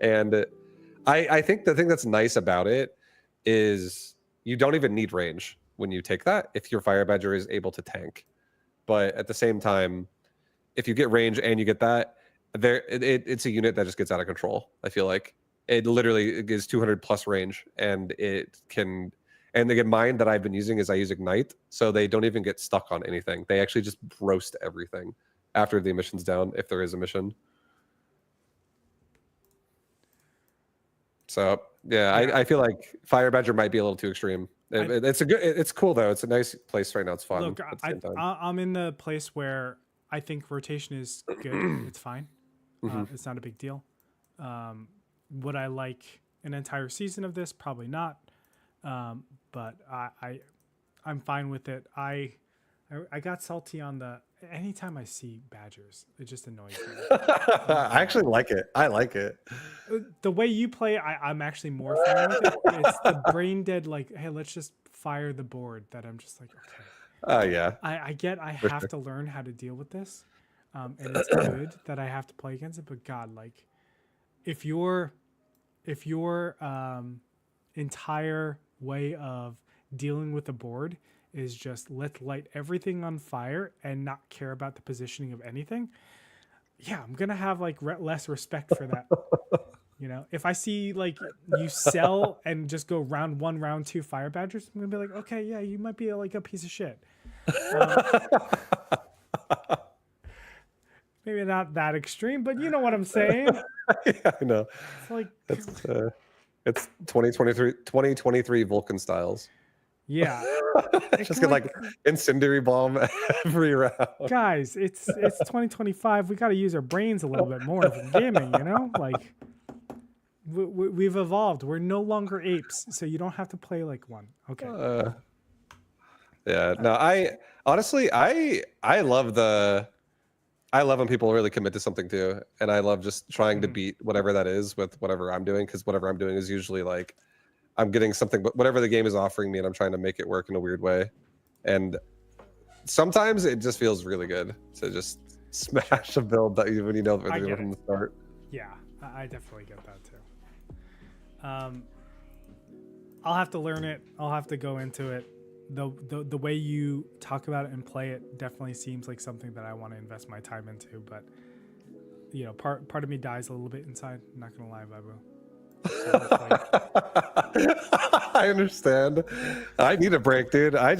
And I think the thing that's nice about it is you don't even need range when you take that if your Fire Badger is able to tank. But at the same time, if you get range and you get that, it's a unit that just gets out of control. I feel like it literally gives 200 plus range, and it can. And the mine that I've been using is I use Ignite, so they don't even get stuck on anything. They actually just roast everything after the mission's down, if there is a mission. So yeah, I feel like Fire Badger might be a little too extreme. It's cool though. It's a nice place right now. It's fun. Look, I'm in the place where I think rotation is good. It's fine. It's not a big deal. Would I like an entire season of this? Probably not. But I'm fine with it. I got salty on the. Anytime I see badgers, it just annoys me. I actually like it. I like it. The way you play, I'm actually more fine with it. It's the brain dead, like, hey, let's just fire the board. That I'm just like, okay. Oh yeah. I have to learn how to deal with this, and it's good that I have to play against it. But God, like, if your entire way of dealing with the board is just let's light everything on fire and not care about the positioning of anything, yeah, I'm gonna have like less respect for that. If I see like you sell and just go round 1, round 2 Fire Badgers, I'm gonna be like, okay, yeah, you might be like a piece of shit. Maybe not that extreme, but you know what I'm saying. Yeah, I know. It's like it's 2023 Vulcan styles. Yeah. Just get like incendiary bomb every round. Guys, it's 2025. We got to use our brains a little bit more for gaming, Like we've evolved. We're no longer apes, so you don't have to play like one. Okay. Yeah. No, I honestly I love when people really commit to something too, and I love just trying to beat whatever that is with whatever I'm doing, because whatever I'm doing is usually like I'm getting something, but whatever the game is offering me, and I'm trying to make it work in a weird way. And sometimes it just feels really good to just smash a build that even you know from the start. Yeah, I definitely get that too. I'll have to learn it. I'll have to go into it. The way you talk about it and play it definitely seems like something that I want to invest my time into. But part of me dies a little bit inside. I'm not gonna lie, Babu. I understand. I need a break, dude. A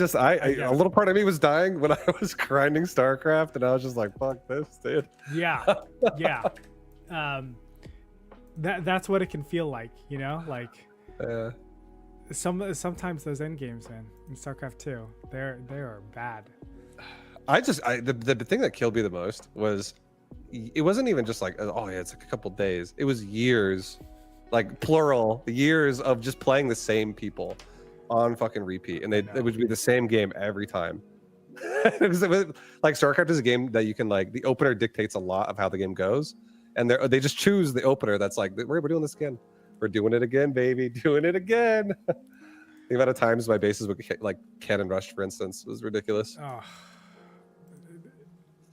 little part of me was dying when I was grinding StarCraft, and I was just like, "Fuck this, dude." Yeah. That's what it can feel like, like. Sometimes those end games, man, in StarCraft 2, they are bad. The thing that killed me the most was it wasn't even just like, oh yeah, it's like a couple days. It was years. Like plural years of just playing the same people on fucking repeat, and it would be the same game every time. it was like StarCraft is a game that you can like, the opener dictates a lot of how the game goes, and they just choose the opener that's like, we're doing this again, we're doing it again, baby, doing it again. The amount of times my bases would get, like cannon rushed, for instance, was ridiculous. Oh,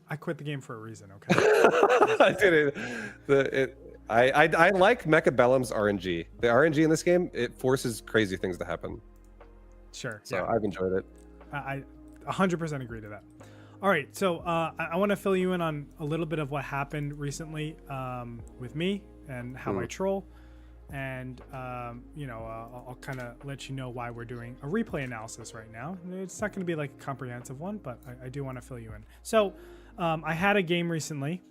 I quit the game for a reason. Okay. I did it. I like Mechabellum's RNG. The RNG in this game, it forces crazy things to happen. Sure. So yeah. I've enjoyed it. I 100% agree to that. All right, so I want to fill you in on a little bit of what happened recently with me and how I troll, and I'll kind of let you know why we're doing a replay analysis right now. It's not going to be like a comprehensive one, but I do want to fill you in. So I had a game recently.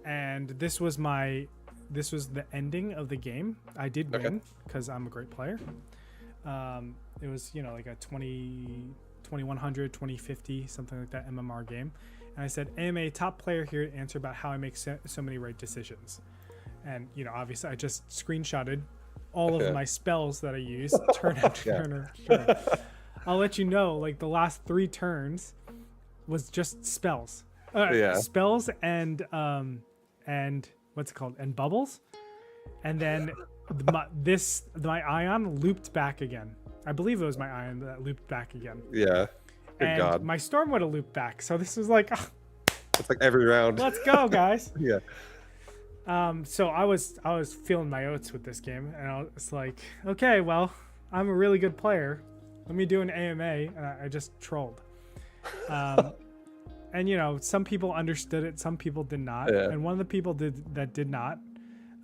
And this was the ending of the game. I did win because I'm a great player. It was like a 20 2100, 2050, something like that MMR game. And I said, AMA, top player here to answer about how I make so many right decisions. And, you know, obviously I just screenshotted all of my spells that I use turn after turn after turn. I'll let you know, like the last 3 turns was just spells. Spells and what's it called? And bubbles. And then my Ion looped back again. I believe it was my Ion that looped back again. Yeah. Good God. My Storm would have looped back. So this was like, it's like every round. Let's go, guys. Yeah. So I was feeling my oats with this game, and I was like, okay, well, I'm a really good player. Let me do an AMA, and I just trolled. And you know, some people understood it, some people did not. Yeah. And one of the people that did not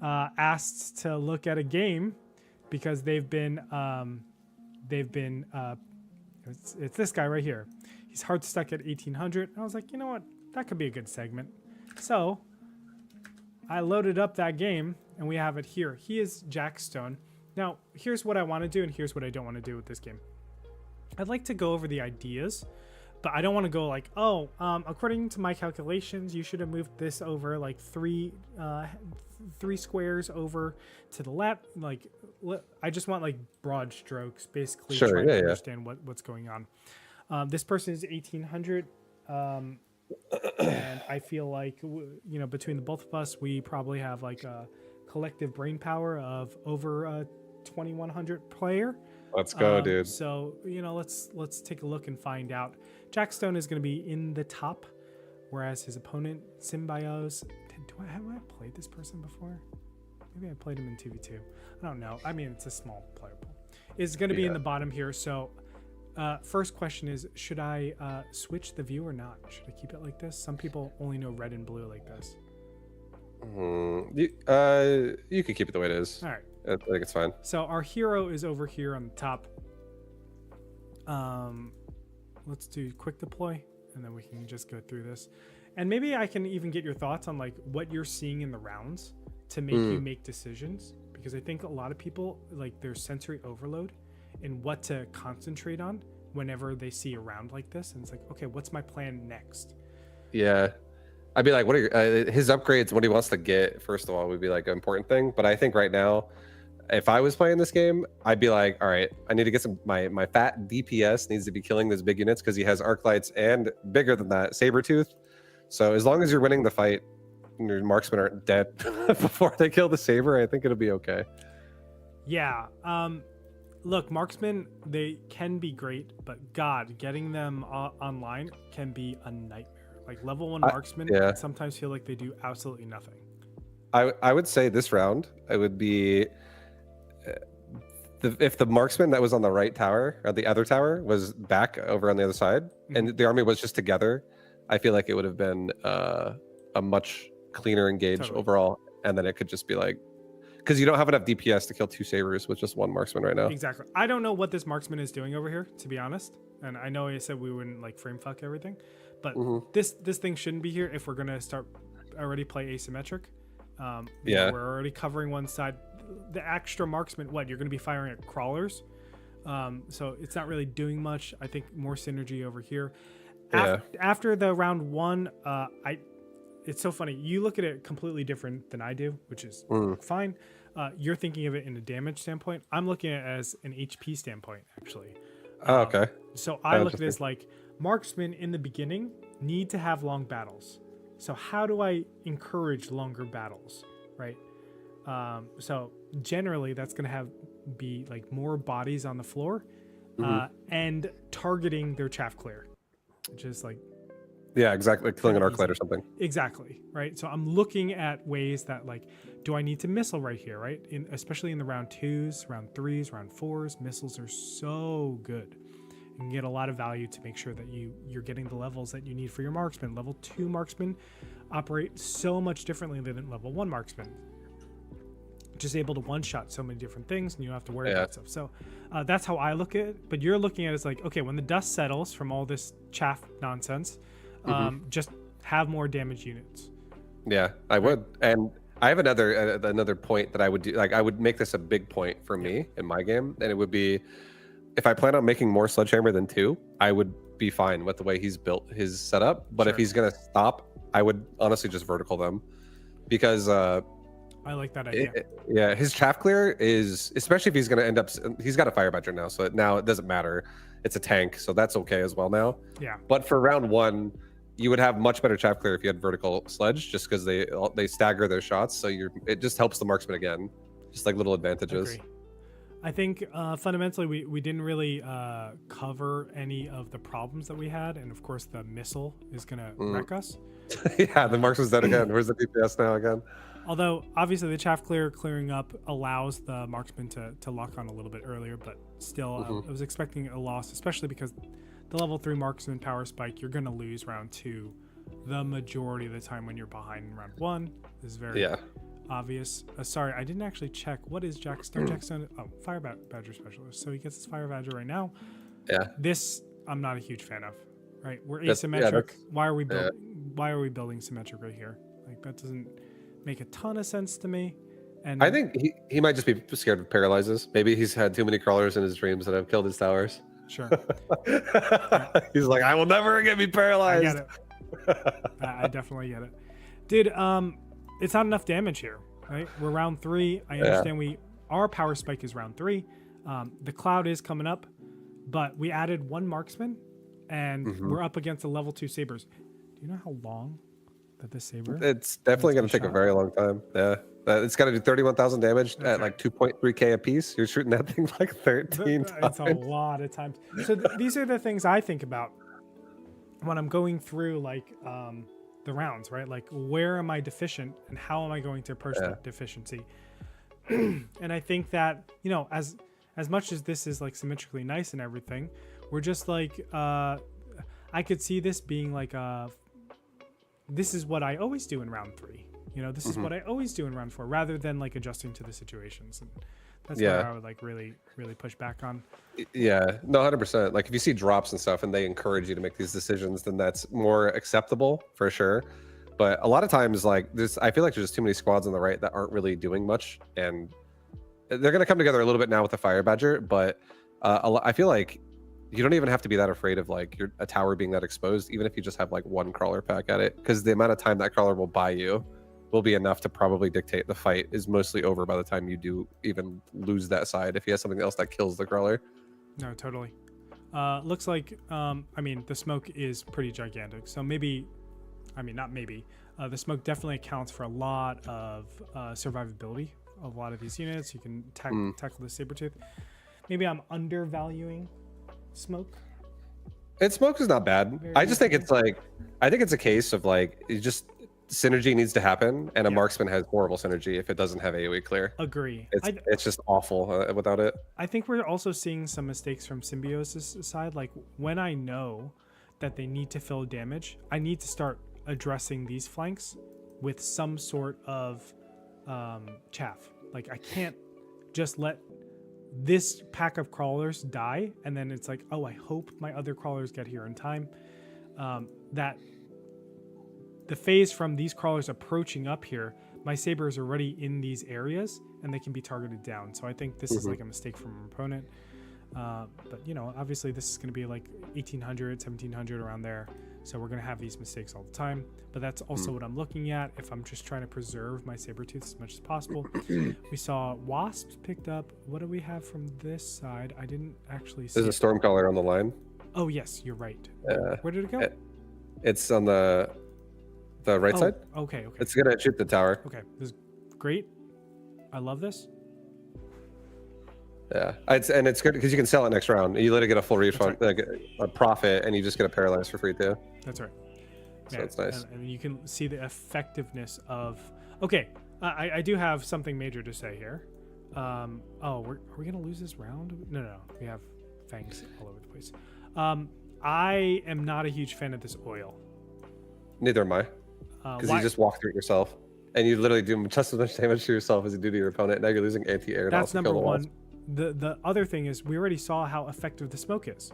asked to look at a game because they've been it's this guy right here. He's hard stuck at 1800. And I was like, you know what? That could be a good segment. So I loaded up that game, and we have it here. He is Jackstone. Now, here's what I want to do, and here's what I don't want to do with this game. I'd like to go over the ideas, but I don't want to go like, according to my calculations, you should have moved this over like three squares over to the left. Like, I just want like broad strokes, basically, trying to understand what's going on. This person is 1800. And I feel like, you know, between the both of us, we probably have like a collective brain power of over a 2100 player. Let's go, dude. So, you know, let's take a look and find out. Jackstone is going to be in the top, whereas his opponent, Symbioz, have I played this person before? Maybe I played him in 2v2. I don't know. I mean, it's a small player pool. Is going to be in the bottom here. So first question is, should I switch the view or not? Should I keep it like this? Some people only know red and blue like this. You can keep it the way it is. All right. I think it's fine. So our hero is over here on the top. Let's do quick deploy, and then we can just go through this. And maybe I can even get your thoughts on like what you're seeing in the rounds to make you make decisions. Because I think a lot of people, like, there's sensory overload in what to concentrate on whenever they see a round like this. And it's like, okay, what's my plan next? Yeah. I'd be like, what are his upgrades, what he wants to get, first of all, would be like an important thing. But I think right now, if I was playing this game, I'd be like, all right, I need to get my fat DPS needs to be killing those big units because he has arc lights and bigger than that, Sabretooth. So as long as you're winning the fight, and your marksmen aren't dead before they kill the saber, I think it'll be okay. Yeah. Look, marksmen, they can be great, but God, getting them online can be a nightmare. Like level 1 marksmen sometimes feel like they do absolutely nothing. I would say this round, it would be if the marksman that was on the right tower or the other tower was back over on the other side, and the army was just together, I feel like it would have been a much cleaner engage overall, and then it could just be like, because you don't have enough DPS to kill 2 sabers with just 1 marksman right now. Exactly. I don't know what this marksman is doing over here, to be honest. And I know I said we wouldn't like frame fuck everything, but this thing shouldn't be here if we're gonna start already play asymmetric. We're already covering one side. The extra marksman, what you're gonna be firing at crawlers, so it's not really doing much. I think more synergy over here. After the round 1, it's so funny. You look at it completely different than I do, which is fine. You're thinking of it in a damage standpoint. I'm looking at it as an HP standpoint, actually. Okay. So I look at this like marksmen in the beginning need to have long battles. So how do I encourage longer battles, right? So generally that's going to be like more bodies on the floor and targeting their chaff clear, which is like, yeah, exactly. Killing an arc light or something. Exactly. Right. So I'm looking at ways that like, do I need to missile right here? Right. Especially in the round 2s, round 3s, round 4s, missiles are so good. You can get a lot of value to make sure that you're getting the levels that you need for your marksman. Level 2 marksmen operate so much differently than level 1 marksmen. Just able to one-shot so many different things, and you don't have to worry about stuff. So that's how I look at it. But you're looking at it as like, okay, when the dust settles from all this chaff nonsense, just have more damage units. Yeah, I would. And I have another point that I would do. Like, I would make this a big point for me in my game, and it would be if I plan on making more sledgehammer than 2, I would be fine with the way he's built his setup. But if Sure. he's gonna stop, I would honestly just vertical them, because I like that idea. yeah, his chaff clear is, especially if he's gonna end up, he's got a fire badger now, so now it doesn't matter. It's a tank, so that's okay as well now. Yeah. But for round 1, you would have much better chaff clear if you had vertical sledge, just because they stagger their shots, so it just helps the marksman again, just like little advantages. Agree. I think fundamentally we didn't really cover any of the problems that we had, and of course the missile is gonna wreck us. Yeah, the marksman's dead again. Where's the DPS now again? Although obviously the chaff clearing up allows the marksman to lock on a little bit earlier, but still I was expecting a loss, especially because the level 3 marksman power spike, you're gonna lose round 2 the majority of the time when you're behind in round 1. This is very obvious. Sorry, I didn't actually check. What is Jackstone? Jackstone, fire badger specialist. So he gets his fire badger right now. Yeah. This I'm not a huge fan of. Right, we're That's- asymmetric. yeah, Why are we Why are we building symmetric right here? Like that doesn't make a ton of sense to me. And I think he might just be scared of paralyzes. Maybe he's had too many crawlers in his dreams that have killed his towers. Sure. He's like, I will never get me I paralyzed. get it. I definitely get it. Dude, it's not enough damage here, right? We're round 3. I understand our power spike is round 3. The cloud is coming up, but we added 1 marksman and we're up against the level 2 sabers. Do you know how long that this saber? It's definitely going to take a very long time. Yeah. It's got to do 31,000 damage at like 2.3k a piece. You're shooting that thing like 13 times. It's a lot of times. So these are the things I think about when I'm going through like the rounds, right? Like where am I deficient and how am I going to approach that deficiency? And I think that, you know, as much as this is like symmetrically nice and everything, we're just like I could see this being like this is what I always do in round 3. You know, this is what I always do in round 4, rather than like adjusting to the situations. And that's where I would like really push back on. Yeah, no, 100%. Like if you see drops and stuff and they encourage you to make these decisions, then that's more acceptable for sure. But a lot of times, like I feel like there's just too many squads on the right that aren't really doing much, and they're going to come together a little bit now with the fire badger. But I feel like you don't even have to be that afraid of like a tower being that exposed, even if you just have like 1 crawler pack at it, because the amount of time that crawler will buy you will be enough to probably dictate the fight is mostly over by the time you do even lose that side, if he has something else that kills the crawler. No, totally. Looks like I mean the smoke is pretty gigantic, so maybe, I mean not maybe, the smoke definitely accounts for a lot of survivability of a lot of these units. You can tackle the sabertooth. Maybe I'm undervaluing smoke. And smoke is not bad. I just think it's like, I think it's a case of like, it just synergy needs to happen, and a marksman has horrible synergy if it doesn't have AoE clear. Agree. It's just awful without it. I think we're also seeing some mistakes from Symbiosis' side. Like when I know that they need to fill damage, I need to start addressing these flanks with some sort of chaff. Like I can't just let this pack of crawlers die and then it's like, oh, I hope my other crawlers get here in time. That the phase from these crawlers approaching up here, my saber is already in these areas and they can be targeted down. So I think this is like a mistake from an opponent. But you know, obviously this is going to be like 1800, 1700 around there. So we're going to have these mistakes all the time, but that's also what I'm looking at if I'm just trying to preserve my sabertooth as much as possible. We saw wasps picked up. What do we have from this side? I didn't actually see. There's a stormcaller on the line. Oh yes, you're right. Where did it go? It's on the right side. Okay. It's going to shoot the tower. Okay, this is great. I love this. Yeah, and it's good because you can sell it next round. You literally get a full refund, like a profit, and you just get a paralyzed for free too. That's right. So it's nice. And you can see the effectiveness of. Okay, I do have something major to say here. Are we gonna lose this round? No. We have fangs all over the place. I am not a huge fan of this oil. Neither am I, because you just walk through it yourself, and you literally do just as much damage to yourself as you do to your opponent. Now you're losing anti-air. That's number one. The other thing is we already saw how effective the smoke is.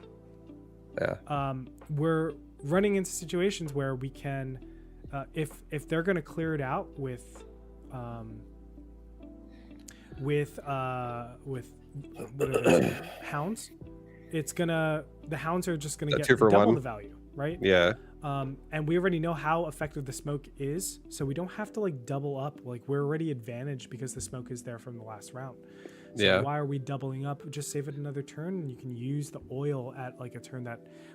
Yeah. We're running into situations where we can, if they're going to clear it out with what are those, hounds, the hounds are just gonna get 2 for double 1. the value, right? Yeah. And we already know how effective the smoke is, so we don't have to like double up. Like we're already advantaged because the smoke is there from the last round. So Yeah. why are we doubling up? Just save it another turn, and you can use the oil at like a turn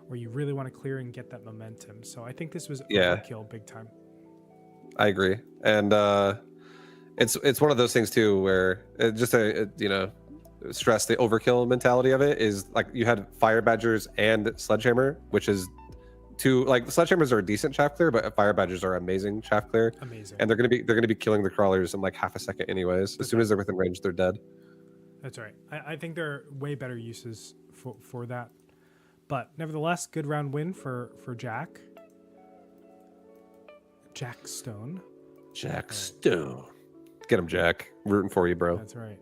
where you really want to clear and get that momentum. So I think this was overkill big time. I agree, and it's one of those things too where stress the overkill mentality of it is like you had fire badgers and sledgehammer, which is two like sledgehammers are a decent chaff clear, but fire badgers are amazing chaff clear. Amazing. And they're gonna be killing the crawlers in like half a second anyways. As soon as they're within range, they're dead. That's right. I think there are way better uses for that. But nevertheless, good round win for Jack. Jack Stone. Jack Stone. Get him, Jack. Rooting for you, bro. That's right.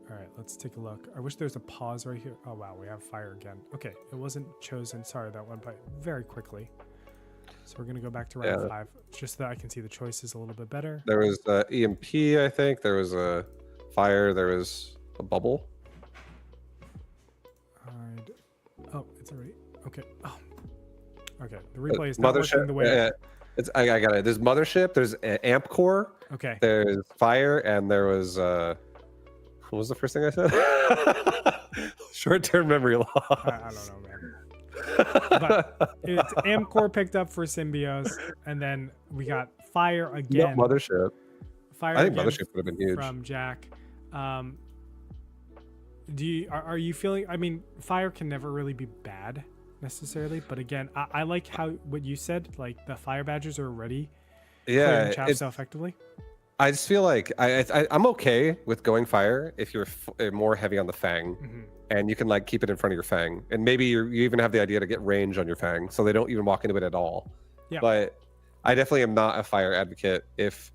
All right, let's take a look. I wish there's a pause right here. Oh, wow, we have fire again. Okay, it wasn't chosen. Sorry, that went by very quickly. So we're going to go back to round 5, just so that I can see the choices a little bit better. There was EMP, I think. There was a fire. There was a bubble. Oh, it's already... Okay. Oh. Okay, the replay is not working the way... I got it. There's Mothership. There's Amp Core. Okay. There's Fire, and there was... what was the first thing I said? Short-term memory loss. I don't know, man. But it's Amcor picked up for Symbios, and then we got Fire again. No, Mothership. Fire I think again Mothership would have been huge. from Jack. Are you feeling? I mean, Fire can never really be bad necessarily, but again, I like how what you said. Like the Fire Badgers are already clearing chaff so effectively. I just feel like I'm okay with going Fire if you're more heavy on the Fang, and you can like keep it in front of your Fang, and maybe you even have the idea to get range on your Fang, so they don't even walk into it at all. Yeah. But I definitely am not a Fire advocate if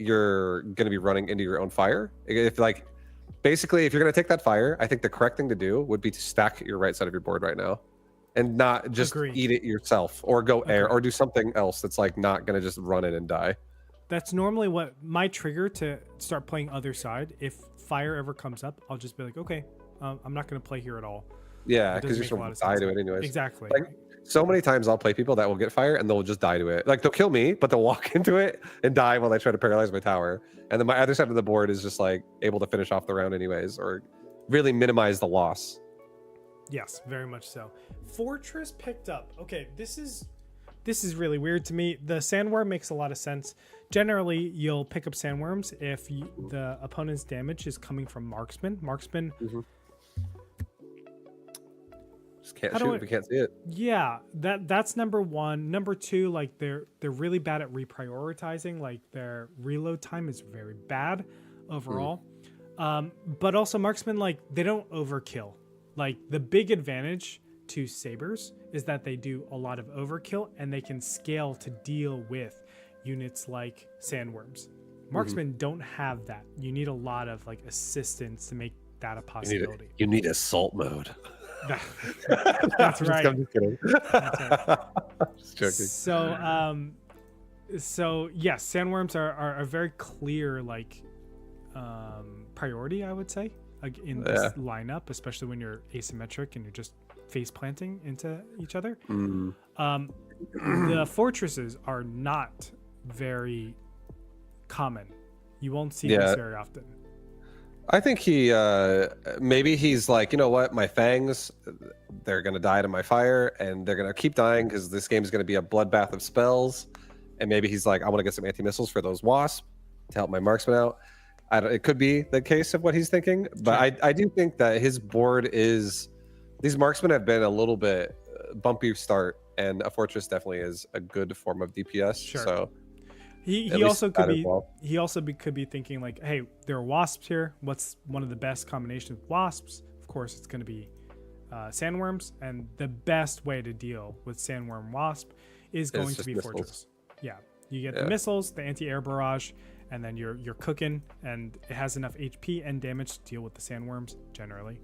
you're going to be running into your own Fire. If like basically if you're going to take that Fire, I think the correct thing to do would be to stack your right side of your board right now, and not just eat it yourself or go air or do something else that's like not going to just run in and die. That's normally what my trigger to start playing other side. If Fire ever comes up, I'll just be like, okay, I'm not going to play here at all. Yeah, because you're supposed to die to it anyways. Exactly. Like, so many times I'll play people that will get Fire and they'll just die to it. Like they'll kill me, but they'll walk into it and die while I try to paralyze my tower. And then my other side of the board is just like able to finish off the round anyways, or really minimize the loss. Yes, very much so. Fortress picked up. Okay, this is really weird to me. The sandworm makes a lot of sense. Generally, you'll pick up sandworms if the opponent's damage is coming from marksman. Marksman. Just can't shoot if we can't see it. Yeah, that's number one. Number two, like they're really bad at reprioritizing. Like their reload time is very bad overall. But also marksman, like they don't overkill. Like the big advantage to sabers is that they do a lot of overkill and they can scale to deal with units like sandworms. Marksmen don't have that. You need a lot of like assistance to make that a possibility. You need assault mode. That's right. I'm just kidding. That's right. Just joking. So yes, sandworms are a very clear like priority, I would say, like in this lineup, especially when you're asymmetric and you're just face planting into each other. The fortresses are not very common. You won't see this very often. I think he maybe he's like, you know what, my fangs, they're gonna die to my fire and they're gonna keep dying because this game is gonna be a bloodbath of spells. And maybe he's like, I want to get some anti-missiles for those wasps to help my marksman out. It could be the case of what he's thinking, but I do think that his board is, these marksmen have been a little bit bumpy start, and a fortress definitely is a good form of DPS. Sure. So he also could be could be thinking like, hey, there are wasps here. What's one of the best combinations with wasps? Of course, it's going to be sandworms, and the best way to deal with sandworm wasp is going to be missiles. Fortress. Yeah, you get the missiles, the anti-air barrage, and then you're cooking, and it has enough HP and damage to deal with the sandworms generally.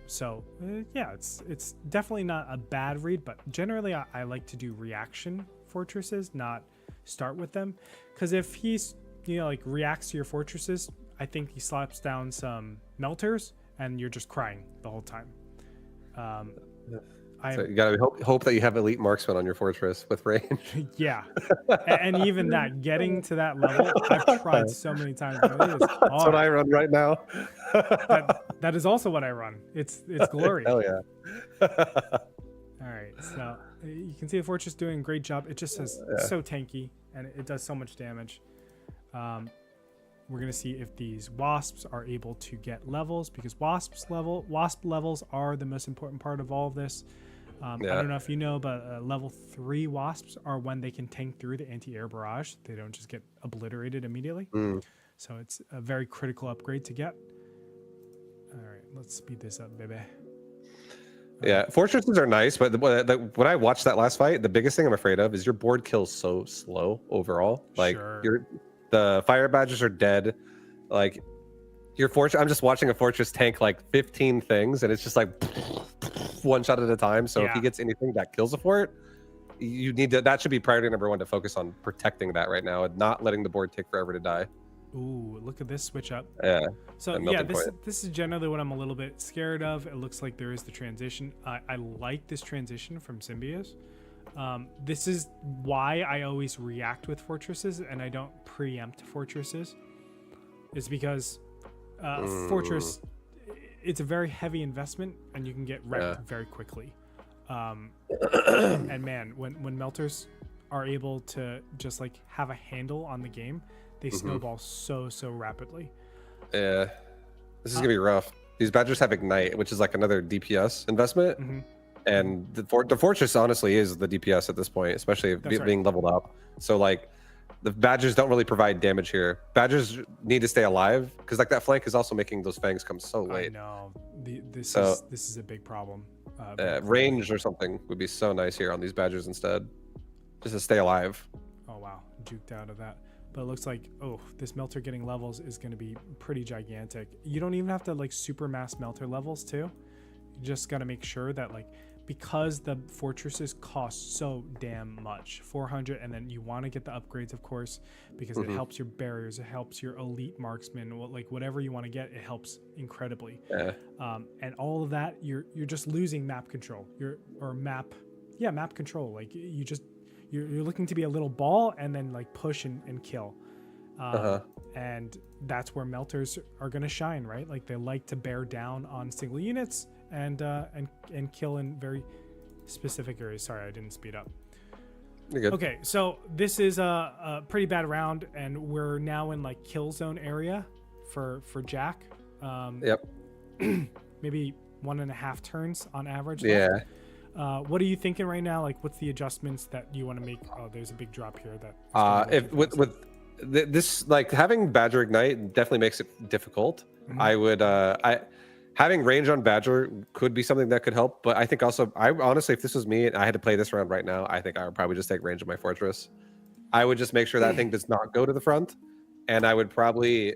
It's definitely not a bad read, but generally I like to do reaction fortresses, not start with them, because if he's like reacts to your fortresses, I think he slaps down some melters and you're just crying the whole time. So you gotta hope that you have elite marksman on your fortress with range. Yeah, and even that, getting to that level, I've tried so many times. But it is That's what hard. I run right now. That is also what I run. It's glory. Hell yeah. All right, so you can see the fortress doing a great job. It just says so tanky, and it does so much damage. We're gonna see if these wasps are able to get levels, because wasp levels are the most important part of all of this. I don't know if you know, but level 3 wasps are when they can tank through the anti-air barrage. They don't just get obliterated immediately. So it's a very critical upgrade to get. All right, let's speed this up, baby. Yeah, fortresses are nice, but when I watched that last fight, the biggest thing I'm afraid of is your board kills so slow overall. Like the fire badgers are dead. Like your fortress, I'm just watching a fortress tank like 15 things, and it's just like one shot at a time. So if he gets anything that kills a fort, you need to. That should be priority number 1 to focus on protecting that right now and not letting the board take forever to die. Ooh, look at this switch up. Yeah. So yeah, this is generally what I'm a little bit scared of. It looks like there is the transition. I like this transition from Symbios. This is why I always react with fortresses and I don't preempt fortresses. Is because fortress, it's a very heavy investment and you can get wrecked very quickly. And man, when melters are able to just like have a handle on the game, they snowball so rapidly. Yeah, this is gonna be rough. These badgers have ignite, which is like another DPS investment, and the fortress honestly is the DPS at this point, especially being leveled up. So like, the badgers don't really provide damage here. Badgers need to stay alive because like that flank is also making those fangs come so late. I know. This is a big problem. Range or something would be so nice here on these badgers instead, just to stay alive. Oh wow, juked out of that. But it looks like, this melter getting levels is going to be pretty gigantic. You don't even have to like super mass melter levels too. You just got to make sure that like, because the fortresses cost so damn much, 400, and then you want to get the upgrades, of course, because it helps your barriers, it helps your elite marksmen, like whatever you want to get, it helps incredibly. And all of that, you're just losing map control. Map control. Like you're looking to be a little ball and then like push and kill. And that's where melters are going to shine, right? Like they like to bear down on single units and kill in very specific areas. Sorry, I didn't speed up. You're good. Okay, so this is a pretty bad round, and we're now in like kill zone area for Jack. Yep. Maybe 1.5 turns on average. Yeah. Left. What are you thinking right now? Like, what's the adjustments that you want to make? Oh, there's a big drop here. If with this, like having Badger Ignite definitely makes it difficult. I would having range on Badger could be something that could help, but I think also, I honestly, if this was me and I had to play this round right now, I think I would probably just take range of my fortress. I would just make sure that thing does not go to the front, and I would probably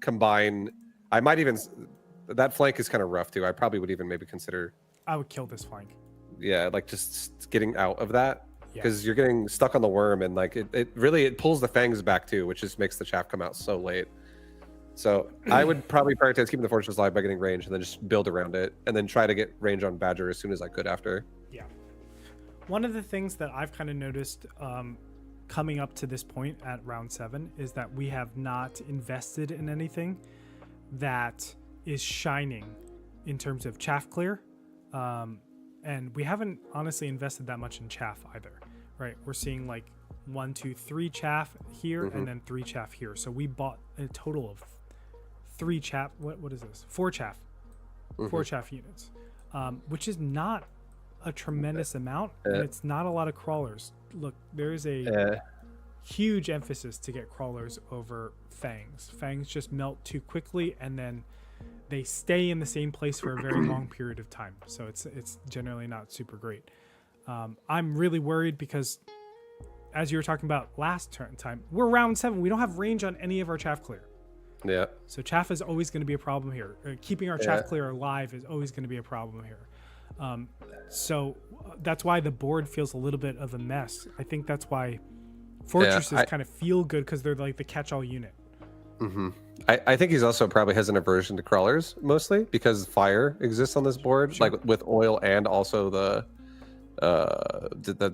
combine. I might even, that flank is kind of rough too. I probably would even maybe consider. I would kill this flank. Yeah, like just getting out of that, because you're getting stuck on the worm, and like it really pulls the fangs back too, which just makes the chaff come out so late. So I would probably prioritize keeping the fortress alive by getting range, and then just build around it, and then try to get range on Badger as soon as I could after. Yeah. One of the things that I've kind of noticed coming up to this point at round 7 is that we have not invested in anything that is shining in terms of chaff clear. And we haven't honestly invested that much in chaff either, right? We're seeing like 1, 2, 3 chaff here, and then 3 chaff here. So we bought a total of 3 chaff. What is this? 4 chaff. 4 chaff units, which is not a tremendous amount, and it's not a lot of crawlers. Look, there is a huge emphasis to get crawlers over fangs. Fangs just melt too quickly, and then they stay in the same place for a very long period of time. So it's generally not super great. I'm really worried because, as you were talking about last time, we're round 7. We don't have range on any of our chaff clear. Yeah. So chaff is always going to be a problem here. Keeping our chaff clear alive is always going to be a problem here. So that's why the board feels a little bit of a mess. I think that's why fortresses kind of feel good, because they're like the catch-all unit. Mm-hmm. I think he's also probably has an aversion to crawlers, mostly because fire exists on this board, Sure. like with oil and also the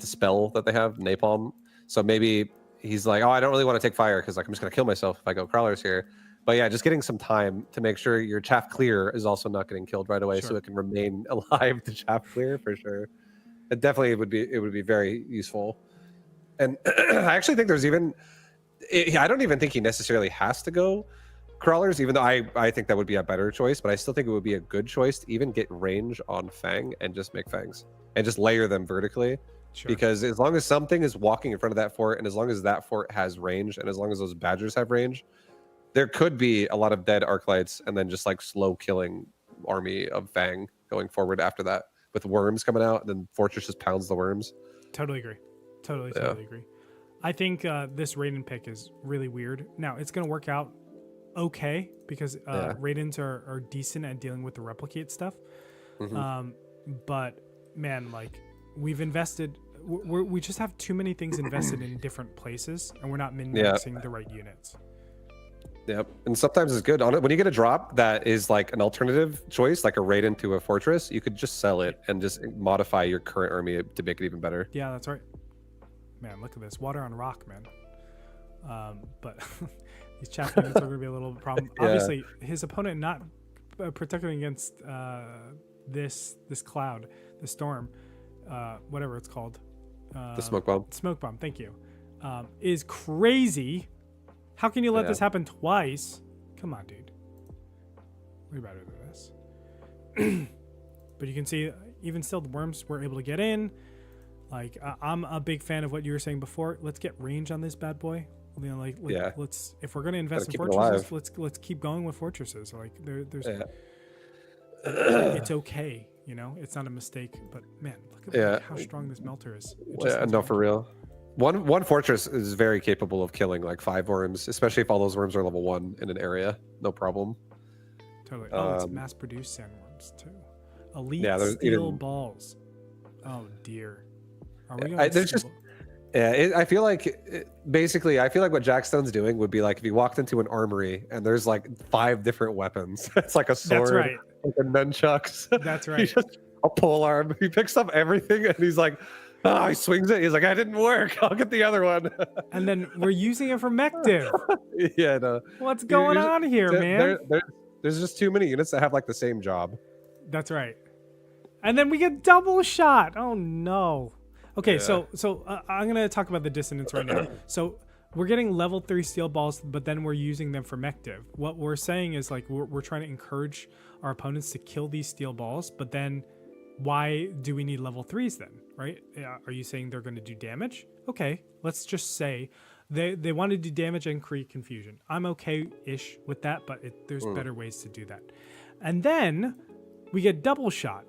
spell that they have, napalm. So maybe he's like, oh, I don't really want to take fire because like I'm just gonna kill myself if I go crawlers here. But yeah, just getting some time to make sure your chaff clear is also not getting killed right away, Sure. so it can remain alive. The chaff clear for sure. It definitely would be very useful. And I actually think there's even I don't even think he necessarily has to go crawlers, even though I think that would be a better choice, but I still think it would be a good choice to even get range on Fang and just make Fangs and just layer them vertically. Sure. Because as long as something is walking in front of that fort, and as long as that fort has range, and as long as those badgers have range, there could be a lot of dead Arclights and then just like slow killing army of Fang going forward after that with worms coming out, and then Fortress just pounds the worms. Totally agree. Totally agree. I think this Raiden pick is really weird. Now, it's going to work out okay because Raidens are decent at dealing with the replicate stuff. Mm-hmm. But, man, like, we've invested... We just have too many things invested in different places, and we're not min-maxing the right units. Yep, and sometimes it's good on it when you get a drop that is like an alternative choice, like a Raiden to a Fortress. You could just sell it and just modify your current army to make it even better. Yeah, that's right. Man, look at this water on rock, man. But these chaff units are going to be a little problem. Yeah. Obviously, his opponent not protecting against this cloud, the storm, whatever it's called. The smoke bomb. Smoke bomb. Thank you. Is crazy. How can you let this happen twice? Come on, dude. We're better than this. But you can see, even still, the worms were able to get in. Like, I'm a big fan of what you were saying before. Let's get range on this bad boy. You know, let's if we're gonna invest in fortresses, let's keep going with fortresses. Like, there's it's okay. You know, it's not a mistake. But man, look at how strong this melter is. No, for real. One fortress is very capable of killing like 5 worms, especially if all those worms are level 1 in an area. No problem. Totally. Oh, it's mass-produced sandworms too. Elite steel balls. Oh dear. Are we going there's just I feel like basically what Jackstone's doing would be like if he walked into an armory and there's like 5 different weapons. It's like a sword, that's right. like a nunchucks. That's right. Just a pole arm. He picks up everything and he's like, oh, he swings it. He's like, I didn't work. I'll get the other one. And then we're using it for mech div. Yeah, no. What's going on here, man? There's just too many units that have like the same job. That's right. And then we get double shot. Oh no. Okay, so I'm gonna talk about the dissonance right now. So we're getting level 3 steel balls, but then we're using them for mech div. What we're saying is like we're trying to encourage our opponents to kill these steel balls, but then why do we need level 3s then, right? Are you saying they're going to do damage? Okay, let's just say they want to do damage and create confusion. I'm okay-ish with that, but there's better ways to do that. And then we get double shot.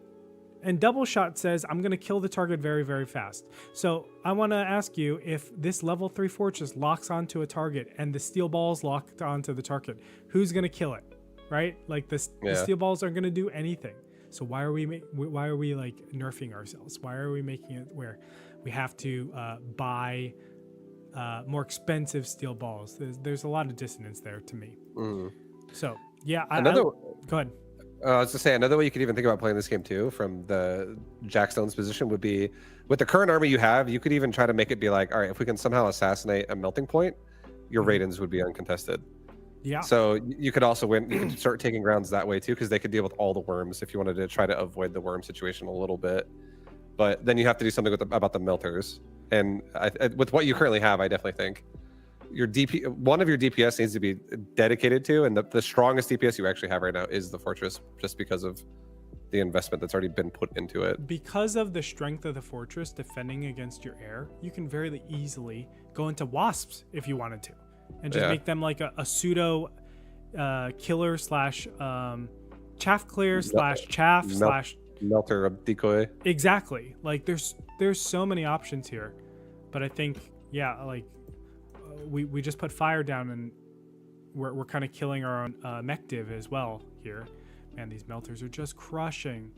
And double shot says, I'm going to kill the target very, very fast. So I want to ask you, if this level 3 fortress locks onto a target and the steel balls locked onto the target, who's going to kill it, right? Like the steel balls aren't going to do anything. So why are we like nerfing ourselves? Why are we making it where we have to buy more expensive steel balls? There's a lot of dissonance there to me. So yeah, go ahead. I was to say another way you could even think about playing this game too, from the Jackstone's position, would be with the current army you have. You could even try to make it be like, all right, if we can somehow assassinate a melting point, your Raidens would be uncontested. Yeah. So you could also win. You could start taking grounds that way too, because they could deal with all the worms if you wanted to try to avoid the worm situation a little bit. But then you have to do something about the melters. And with what you currently have, I definitely think your one of your DPS needs to be dedicated to, and the strongest DPS you actually have right now is the fortress, just because of the investment that's already been put into it. Because of the strength of the fortress defending against your air, you can very easily go into wasps if you wanted to, and just make them like a pseudo killer slash chaff clear slash chaff slash melter of decoy. Exactly. Like there's so many options here, but I think like we just put fire down, and we're kind of killing our own mech div as well here. Man, these melters are just crushing.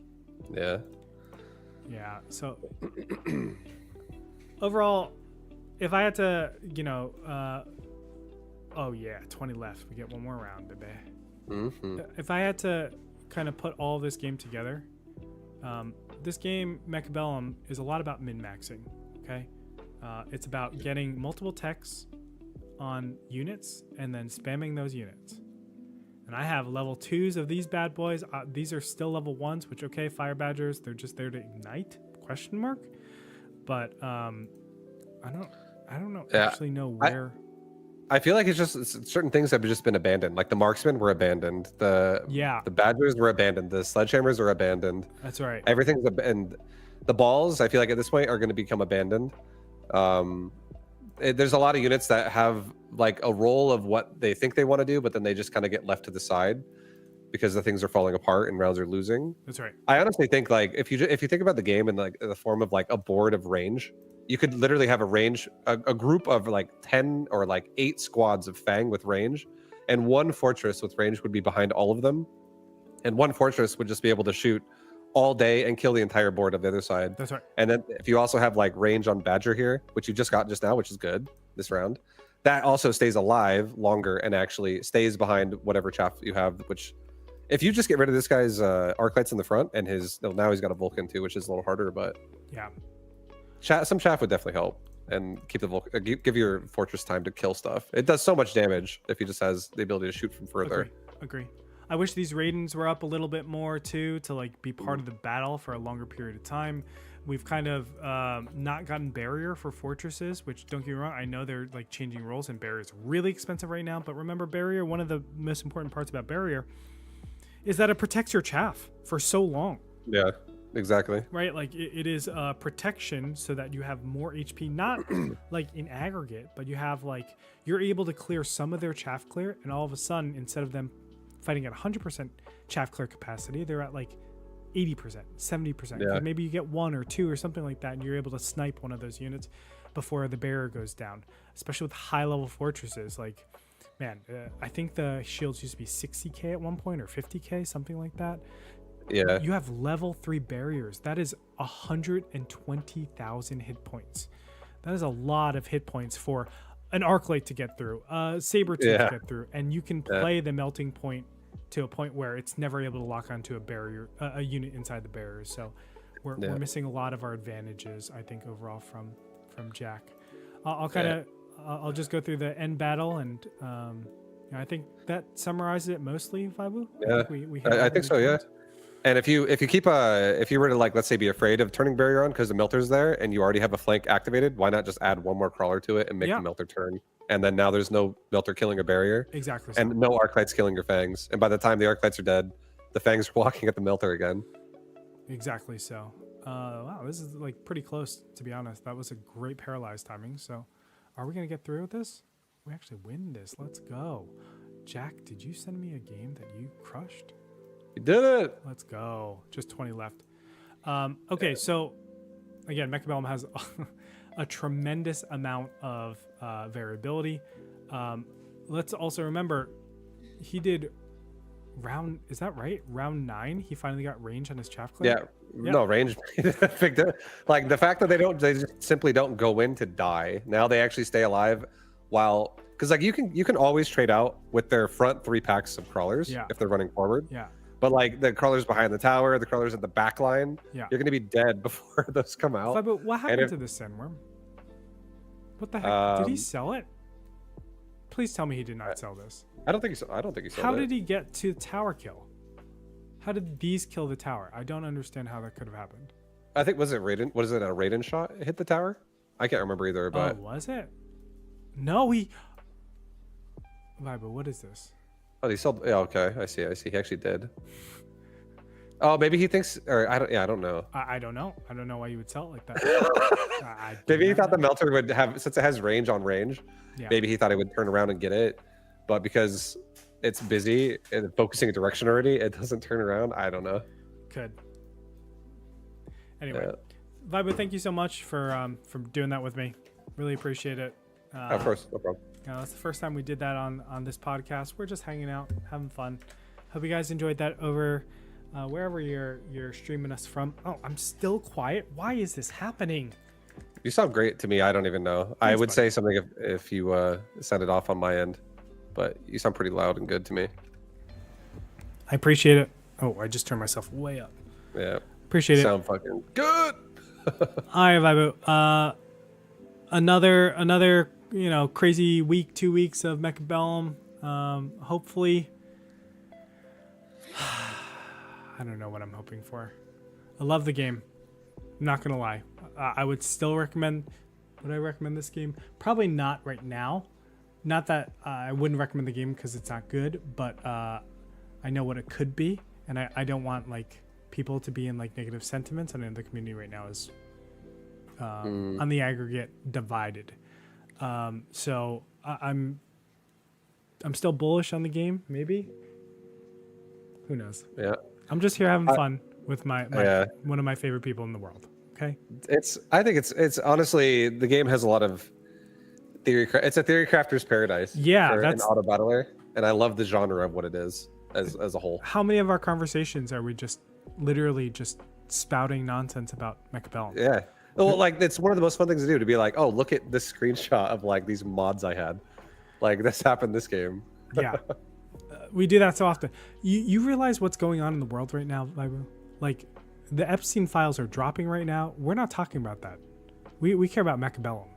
Yeah. So overall, if I had to Oh yeah, 20 left. We get one more round, baby. Mm-hmm. If I had to kind of put all this game together, this game, Mechabellum, is a lot about min-maxing, okay? It's about getting multiple techs on units and then spamming those units. And I have level 2s of these bad boys. These are still level 1s, which, okay, Fire Badgers, they're just there to ignite, question mark. But I don't actually know where... I feel like it's certain things have just been abandoned. Like the marksmen were abandoned. The badgers were abandoned. The sledgehammers are abandoned. That's right. Everything's and the balls, I feel like at this point are going to become abandoned. There's a lot of units that have like a role of what they think they want to do, but then they just kind of get left to the side because the things are falling apart and rounds are losing. That's right. I honestly think like if you think about the game in like the form of like a board of range, you could literally have a group of like 10 or like 8 squads of Fang with range, and one fortress with range would be behind all of them, and one fortress would just be able to shoot all day and kill the entire board of the other side. That's right. And then if you also have like range on Badger here, which you just got just now, which is good this round, that also stays alive longer and actually stays behind whatever chaff you have, which if you just get rid of this guy's arc lights in the front and now he's got a Vulcan too, which is a little harder, but yeah. Some chaff would definitely help and keep the give your fortress time to kill stuff. It does so much damage if he just has the ability to shoot from further. Agree. I wish these Raidens were up a little bit more too, to like be part of the battle for a longer period of time. We've kind of not gotten barrier for fortresses, which don't get me wrong, I know they're like changing roles and barrier is really expensive right now. But remember, barrier, one of the most important parts about barrier is that it protects your chaff for so long. Yeah. Exactly. Right, like it is protection so that you have more HP, not like in aggregate, but you have like you're able to clear some of their chaff clear, and all of a sudden, instead of them fighting at 100% chaff clear capacity, they're at like 80%, 70%. Yeah. Maybe you get 1 or 2 or something like that, and you're able to snipe one of those units before the barrier goes down. Especially with high level fortresses, like man, I think the shields used to be 60k at one point or 50k, something like that. Yeah. You have level 3 barriers. That is 120,000 hit points. That is a lot of hit points for an arc light to get through, saber-tooth to get through, and you can play the melting point to a point where it's never able to lock onto a barrier, a unit inside the barrier. So we're missing a lot of our advantages, I think, overall from Jack. I'll just go through the end battle, and I think that summarizes it mostly, Vibu. Yeah, I think so. Yeah. And if you were to like, let's say, be afraid of turning barrier on because the melter's there and you already have a flank activated, why not just add one more crawler to it and make the melter turn? And then now there's no melter killing a barrier. Exactly. And no arc lights killing your fangs. And by the time the arc lights are dead, the fangs are walking at the melter again. Exactly so. Wow, this is like pretty close, to be honest. That was a great paralyzed timing. So are we going to get through with this? We actually win this. Let's go. Jack, did you send me a game that you crushed? You did it. Let's go. Just 20 left. Okay, so again, Mechabellum has a tremendous amount of variability. Let's also remember, he did round, is that right? Round 9, he finally got range on his chaff clear? Yeah. No, range. Like the fact that they just simply don't go in to die. Now they actually stay alive while, because like you can always trade out with their front 3 packs of crawlers if they're running forward. Yeah. But like the crawlers behind the tower, the crawlers at the back line, you're going to be dead before those come out. But what happened to the Sandworm? What the heck? Did he sell it? Please tell me he did not sell this. I don't think he sold it. How did he get to tower kill? How did these kill the tower? I don't understand how that could have happened. I think, was it Raiden? What is it? A Raiden shot hit the tower? I can't remember either, but... Oh, was it? No, he... Vibe, what is this? Oh, he sold. Yeah, okay. I see. He actually did. Oh, maybe he thinks, or I don't. Yeah, I don't know. I don't know. I don't know why you would sell it like that. Maybe he thought the melter would have, since it has range on range. Yeah. Maybe he thought it would turn around and get it, but because it's busy and focusing a direction already, it doesn't turn around. I don't know. Could. Anyway, Vibe, thank you so much for doing that with me. Really appreciate it. Of course, no problem. That's the first time we did that on this podcast. We're just hanging out, having fun. Hope you guys enjoyed that over wherever you're streaming us from. Oh, I'm still quiet. Why is this happening? You sound great to me. I don't even know. I would say something if you sounded off on my end. but you sound pretty loud and good to me. I appreciate it. Oh, I just turned myself way up. Yeah. Appreciate it. Sound fucking good. All right, Vibu. Another crazy week, 2 weeks of Mechabellum. Hopefully, I don't know what I'm hoping for. I love the game. I'm not gonna lie. I would still recommend. Would I recommend this game? Probably not right now. Not that I wouldn't recommend the game because it's not good, but I know what it could be, and I don't want like people to be in like negative sentiments. I know the community right now is on the aggregate divided. So I'm still bullish on the game. Maybe. Who knows? Yeah. I'm just here having fun with my one of my favorite people in the world. Okay. I think it's honestly, the game has a lot of theory. It's a theory crafter's paradise. Yeah, for that's an auto battler, and I love the genre of what it is as a whole. How many of our conversations are we just literally just spouting nonsense about Mechabellum? Yeah. Well, like it's one of the most fun things to do, to be like, oh, look at this screenshot of like these mods I had. Like this happened this game. Yeah. We do that so often. You realize what's going on in the world right now, Vibu? Like the Epstein files are dropping right now. We're not talking about that. We care about Mechabellum.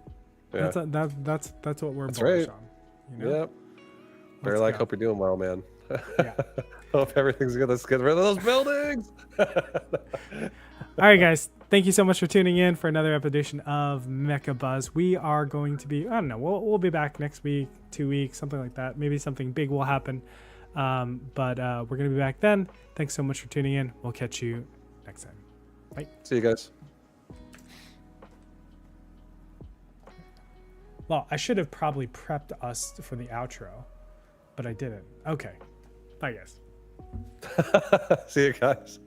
Yeah. That's what we're bullish right. on. You know? Yep. Better like hope you're doing well, man. Yeah. Hope everything's good. Let's get rid of those buildings. All right, guys. Thank you so much for tuning in for another edition of Mechabuzz. We are going to be, I don't know, we'll be back next week, 2 weeks, something like that. Maybe something big will happen. But we're going to be back then. Thanks so much for tuning in. We'll catch you next time. Bye. See you guys. Well, I should have probably prepped us for the outro, but I didn't. Okay. Bye, guys. See you guys.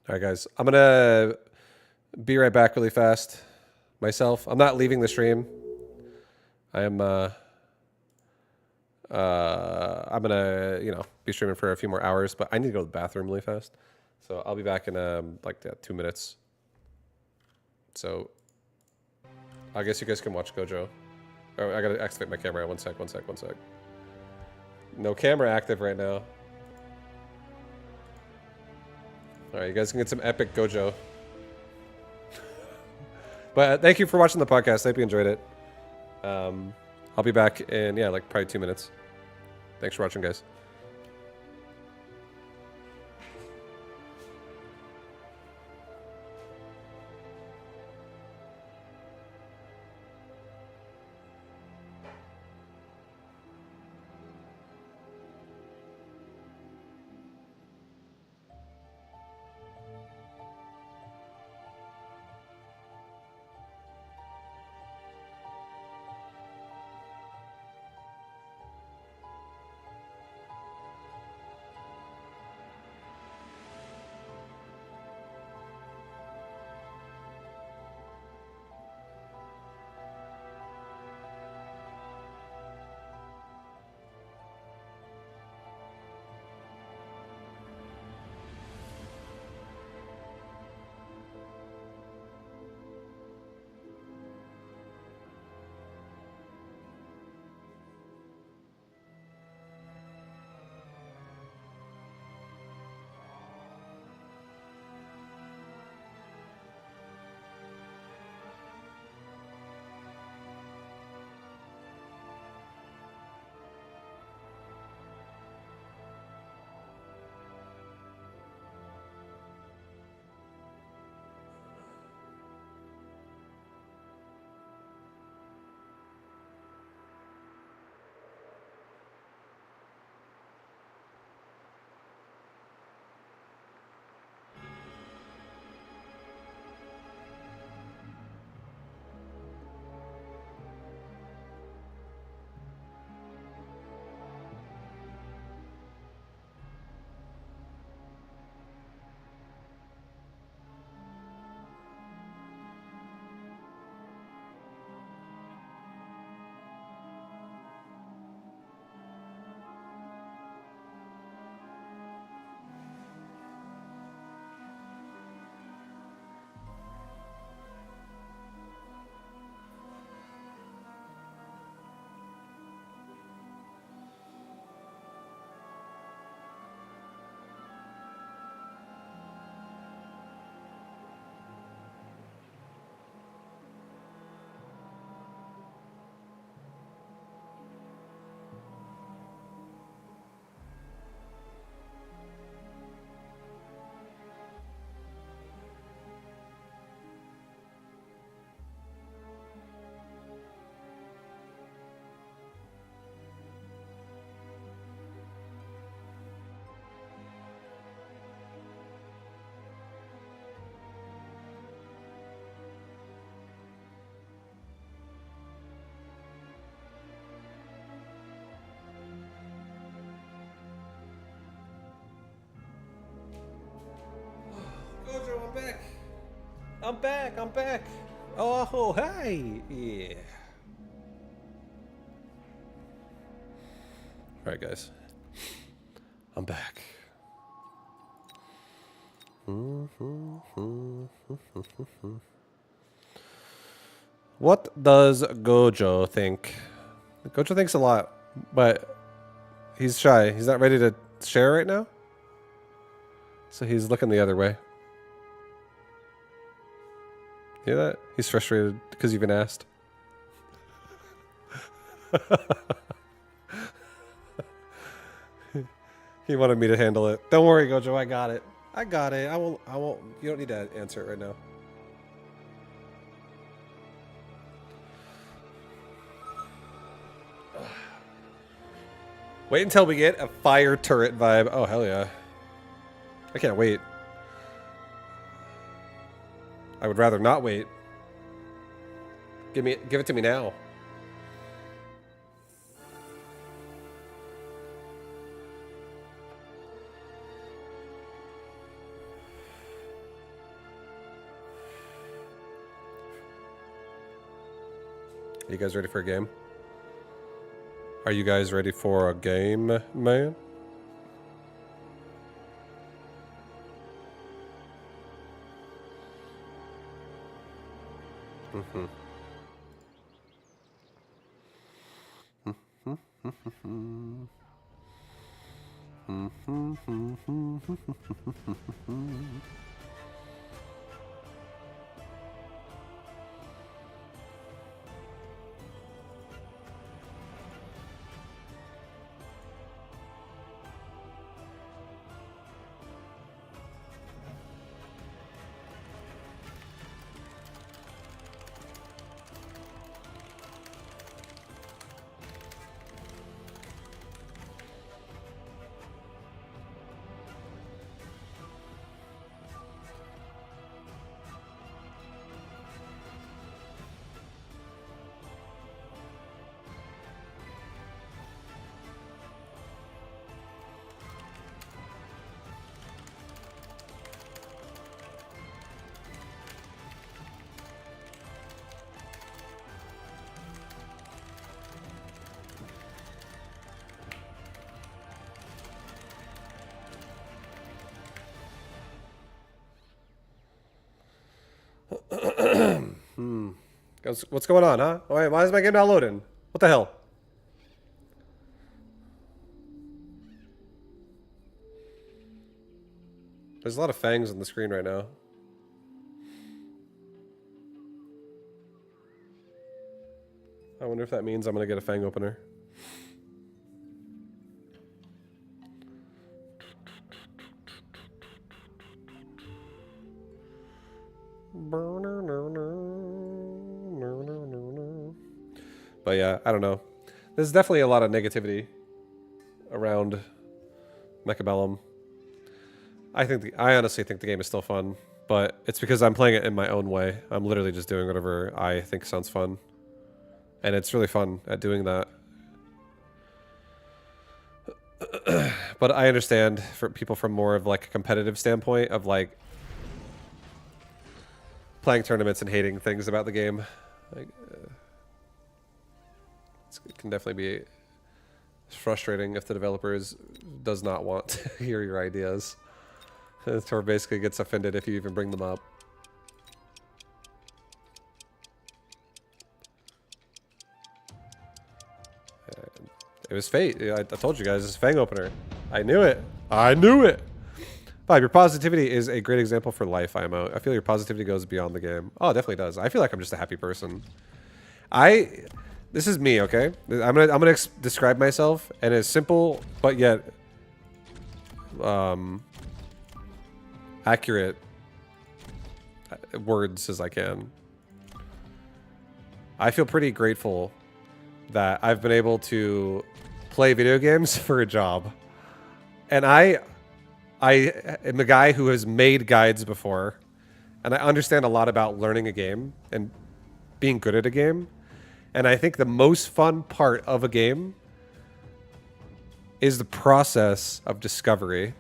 All right, guys. I'm gonna be right back really fast. Myself, I'm not leaving the stream. I am. I'm gonna, be streaming for a few more hours, but I need to go to the bathroom really fast. So I'll be back in like 2 minutes. So I guess you guys can watch Gojo. Oh, I gotta activate my camera. One sec. No camera active right now. All right, you guys can get some epic Gojo. But thank you for watching the podcast. I hope you enjoyed it. I'll be back in, like probably 2 minutes. Thanks for watching, guys. Gojo, I'm back. I'm back. Oh, hi. Yeah. All right, guys. I'm back. What does Gojo think? Gojo thinks a lot, but he's shy. He's not ready to share right now. So he's looking the other way. Hear that? He's frustrated because you've been asked. He wanted me to handle it. Don't worry, Gojo. I got it. I won't. You don't need to answer it right now. Wait until we get a fire turret vibe. Oh, hell yeah. I can't wait. I would rather not wait. Give it to me now. Are you guys ready for a game? Are you guys ready for a game, man? Mm-hmm. What's going on, huh? Why is my game not loading? What the hell? There's a lot of fangs on the screen right now. I wonder if that means I'm gonna get a fang opener. But yeah, I don't know. There's definitely a lot of negativity around Mechabellum. I honestly think the game is still fun, but it's because I'm playing it in my own way. I'm literally just doing whatever I think sounds fun. And it's really fun at doing that. But I understand for people from more of like a competitive standpoint of like playing tournaments and hating things about the game. Like, it can definitely be frustrating if the developer does not want to hear your ideas. Or basically gets offended if you even bring them up. And it was fate. I told you guys, it's a fang opener. I knew it. I knew it. 5, your positivity is a great example for life, IMO. I feel your positivity goes beyond the game. Oh, it definitely does. I feel like I'm just a happy person. This is me, okay? I'm gonna describe myself in as simple but yet accurate words as I can. I feel pretty grateful that I've been able to play video games for a job. And I am a guy who has made guides before, and I understand a lot about learning a game and being good at a game. And I think the most fun part of a game is the process of discovery.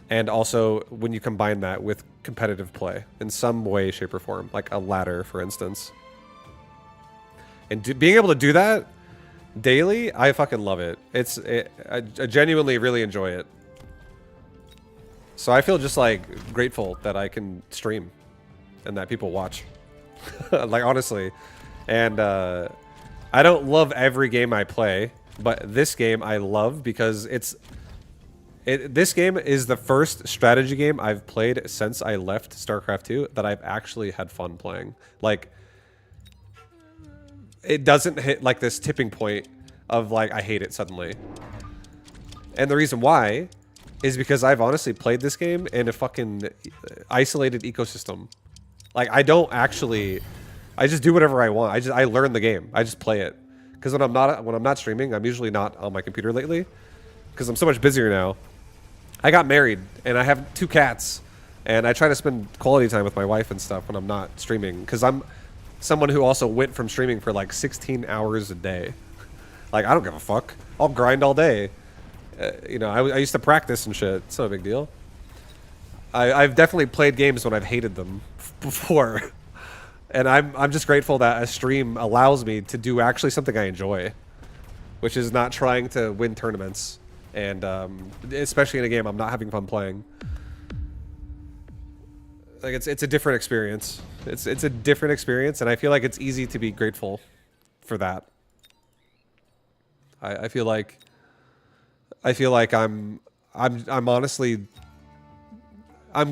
And also when you combine that with competitive play in some way, shape, or form, like a ladder, for instance. And being able to do that daily, I fucking love it. I genuinely really enjoy it. So I feel just like grateful that I can stream and that people watch. Like, honestly. And I don't love every game I play, but this game I love because this game is the first strategy game I've played since I left StarCraft 2 that I've actually had fun playing. Like, it doesn't hit like this tipping point of like, I hate it suddenly. And the reason why is because I've honestly played this game in a fucking isolated ecosystem. Like, I just do whatever I want. I learn the game. I just play it. Because when I'm not streaming, I'm usually not on my computer lately. Because I'm so much busier now. I got married and I have 2 cats. And I try to spend quality time with my wife and stuff when I'm not streaming. Because I'm someone who also went from streaming for like 16 hours a day. Like, I don't give a fuck. I'll grind all day. You know, I used to practice and shit. It's not a big deal. I've definitely played games when I've hated them before. And I'm just grateful that a stream allows me to do actually something I enjoy, which is not trying to win tournaments, and especially in a game I'm not having fun playing. Like it's a different experience. It's a different experience, and I feel like it's easy to be grateful for that. I feel like I'm honestly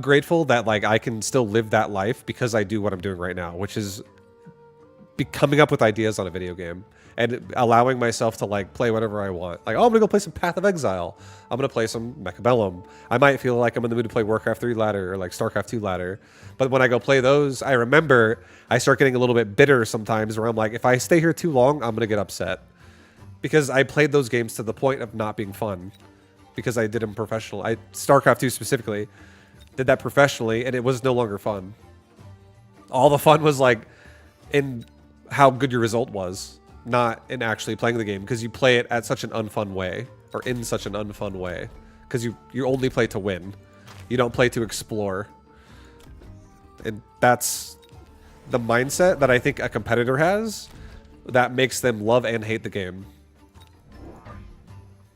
grateful that like I can still live that life because I do what I'm doing right now, which is coming up with ideas on a video game and allowing myself to like play whatever I want. Like, oh, I'm gonna go play some Path of Exile. I'm gonna play some Mechabellum. I might feel like I'm in the mood to play Warcraft 3 ladder or like Starcraft 2 ladder. But when I go play those, I remember I start getting a little bit bitter sometimes where I'm like, if I stay here too long, I'm gonna get upset. Because I played those games to the point of not being fun. Because I did them professional. Starcraft 2 specifically, did that professionally, and it was no longer fun. All the fun was like in how good your result was, not in actually playing the game, because you play it at such an unfun way, or in such an unfun way. Because you only play to win. You don't play to explore. And that's the mindset that I think a competitor has that makes them love and hate the game.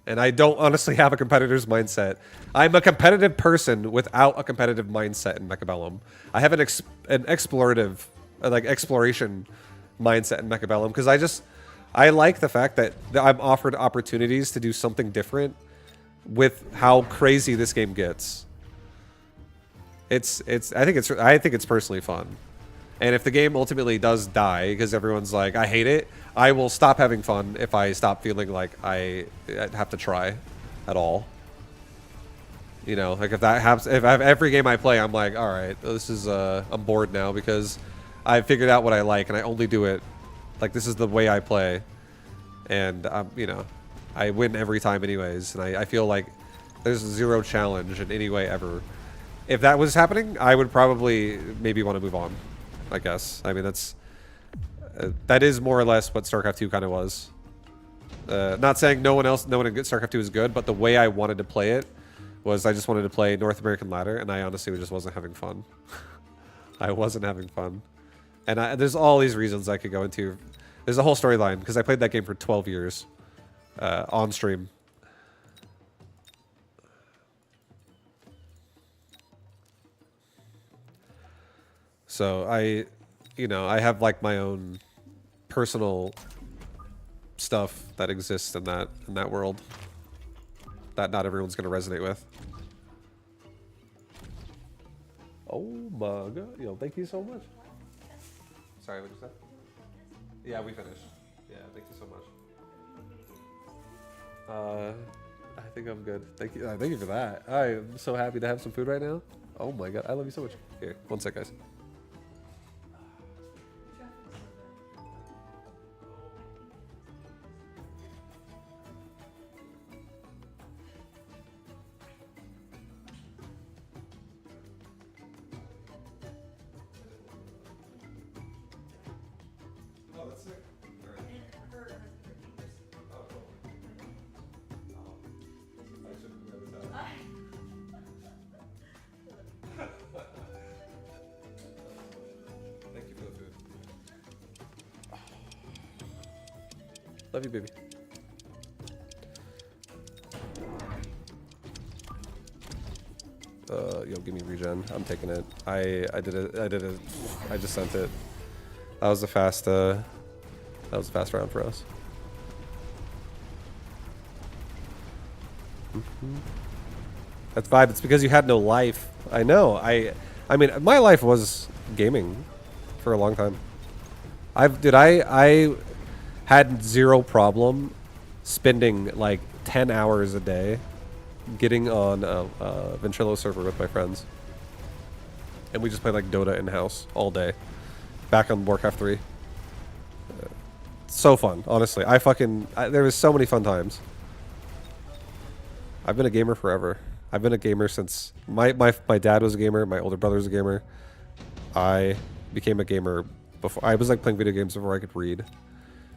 And I don't honestly have a competitor's mindset. I'm a competitive person without a competitive mindset in Mechabellum. I have an explorative, like exploration mindset in Mechabellum because I like the fact that I'm offered opportunities to do something different with how crazy this game gets. I think it's personally fun. And if the game ultimately does die because everyone's like, I hate it, I will stop having fun if I stop feeling like I have to try at all. You know, like if that happens, if I have every game I play, I'm like, all right, this is, I'm bored now because I figured out what I like and I only do it. Like, this is the way I play. And, you know, I win every time anyways. And I feel like there's zero challenge in any way ever. If that was happening, I would probably maybe want to move on, I guess. I mean, that is more or less what StarCraft 2 kind of was. Not saying no one in StarCraft 2 is good, but the way I wanted to play it was I just wanted to play North American ladder, and I honestly just wasn't having fun. I wasn't having fun. And there's all these reasons I could go into. There's a whole storyline, because I played that game for 12 years on stream. So I have like my own personal stuff that exists in that world that not everyone's gonna resonate with. Oh my god, yo, thank you so much. Sorry, what you said? Yeah, we finished. Yeah, thank you so much. I think I'm good. Thank you for that. I am so happy to have some food right now. Oh my god, I love you so much. Here, one sec, guys. Love you, baby. Yo, give me regen. I'm taking it. I just sent it. That was a fast round for us. That's vibe. It's because you had no life. I know. I mean, my life was gaming for a long time. I had zero problem spending like 10 hours a day getting on a Ventrilo server with my friends. And we just played like Dota in-house all day. Back on Warcraft 3. So fun, honestly. There was so many fun times. I've been a gamer forever. I've been a gamer since my dad was a gamer, my older brother was a gamer. I became a gamer before. I was like playing video games before I could read.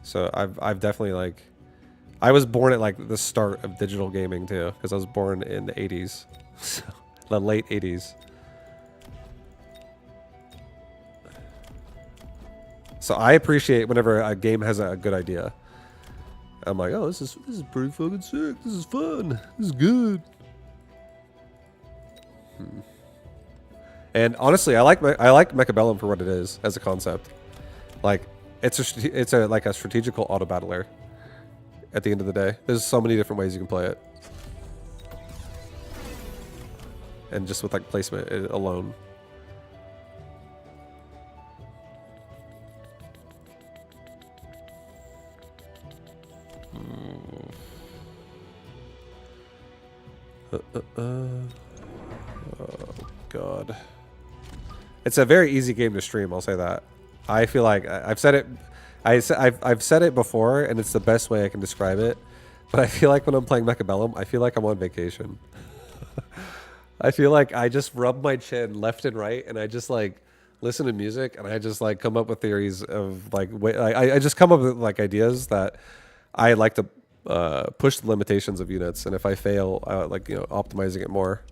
So I've definitely like, I was born at like the start of digital gaming too, because I was born in the 80s, so the late 80s. So I appreciate whenever a game has a good idea. I'm like, oh, this is pretty fucking sick. This is fun. This is good. And honestly, I like Mechabellum for what it is as a concept. Like, it's like a strategical auto battler. At the end of the day, there's so many different ways you can play it, and just with like placement alone. Oh God, it's a very easy game to stream. I'll say that. I feel like I've said it. I've said it before, and it's the best way I can describe it. But I feel like when I'm playing Mechabellum, I feel like I'm on vacation. I feel like I just rub my chin left and right, and I just like listen to music, and I just like come up with theories of like I just come up with like ideas that I like to push the limitations of units, and if I fail, like, you know, optimizing it more.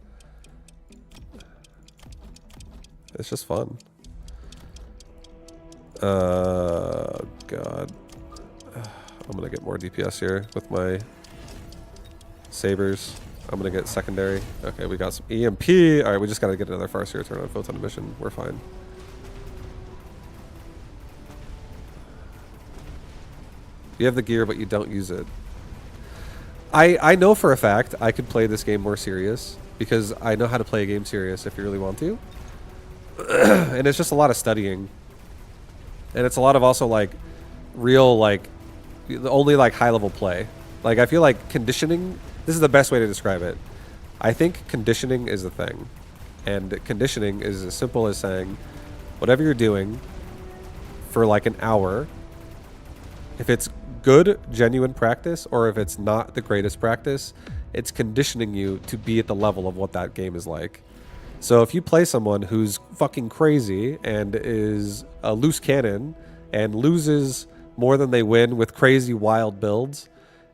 It's just fun. God. I'm gonna get more DPS here with my sabers. I'm gonna get secondary. Okay, we got some EMP. Alright, we just gotta get another Farseer turn on photon emission. We're fine. You have the gear, but you don't use it. I know for a fact I could play this game more serious, because I know how to play a game serious if you really want to. And it's just a lot of studying. And it's a lot of also like real, like, only like high level play. Like, I feel like conditioning, this is the best way to describe it. I think conditioning is the thing. And conditioning is as simple as saying, whatever you're doing for like an hour, if it's good, genuine practice, or if it's not the greatest practice, it's conditioning you to be at the level of what that game is like. So if you play someone who's fucking crazy and is a loose cannon and loses more than they win with crazy wild builds,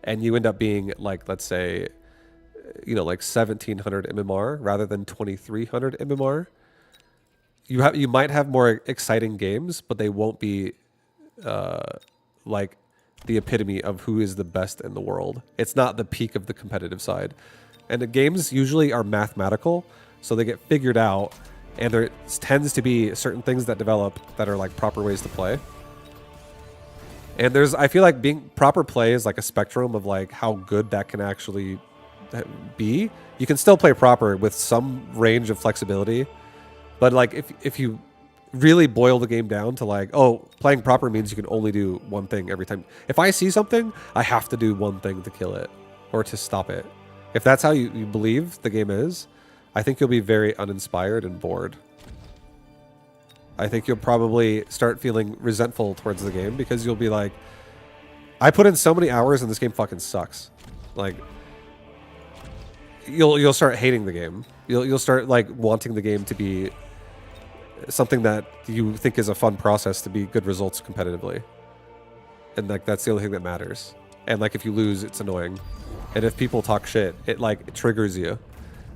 and you end up being like, let's say, you know, like 1700 MMR rather than 2300 MMR, you might have more exciting games, but they won't be like the epitome of who is the best in the world. It's not the peak of the competitive side. And the games usually are mathematical, so they get figured out, and there tends to be certain things that develop that are like proper ways to play. And I feel like being proper play is like a spectrum of like how good that can actually be. You can still play proper with some range of flexibility, but like if you really boil the game down to like, oh, playing proper means you can only do one thing every time. If I see something, I have to do one thing to kill it or to stop it. If that's how you believe the game is, I think you'll be very uninspired and bored. I think you'll probably start feeling resentful towards the game because you'll be like, I put in so many hours and this game fucking sucks. Like, you'll start hating the game. You'll start like wanting the game to be something that you think is a fun process to be good results competitively. And like that's the only thing that matters. And like if you lose, it's annoying. And if people talk shit, it triggers you.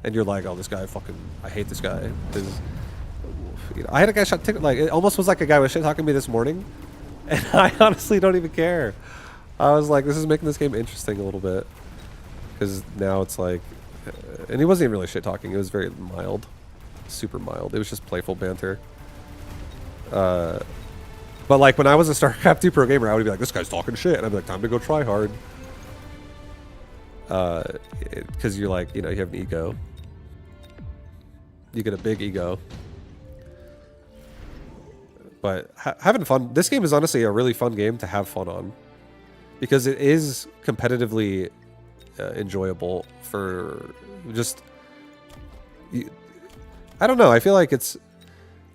And you're like, oh, this guy fucking, I hate this guy. I had a guy like, it almost was like a guy was shit talking me this morning. And I honestly don't even care. I was like, this is making this game interesting a little bit. Because now it's like, and he wasn't even really shit talking. It was very mild. Super mild. It was just playful banter. But like when I was a StarCraft 2 pro gamer, I would be like, this guy's talking shit. And I'd be like, time to go try hard. Because you're like, you know, you have an ego. You get a big ego. But having fun. This game is honestly a really fun game to have fun on. Because it is competitively enjoyable for just... I don't know. I feel like it's...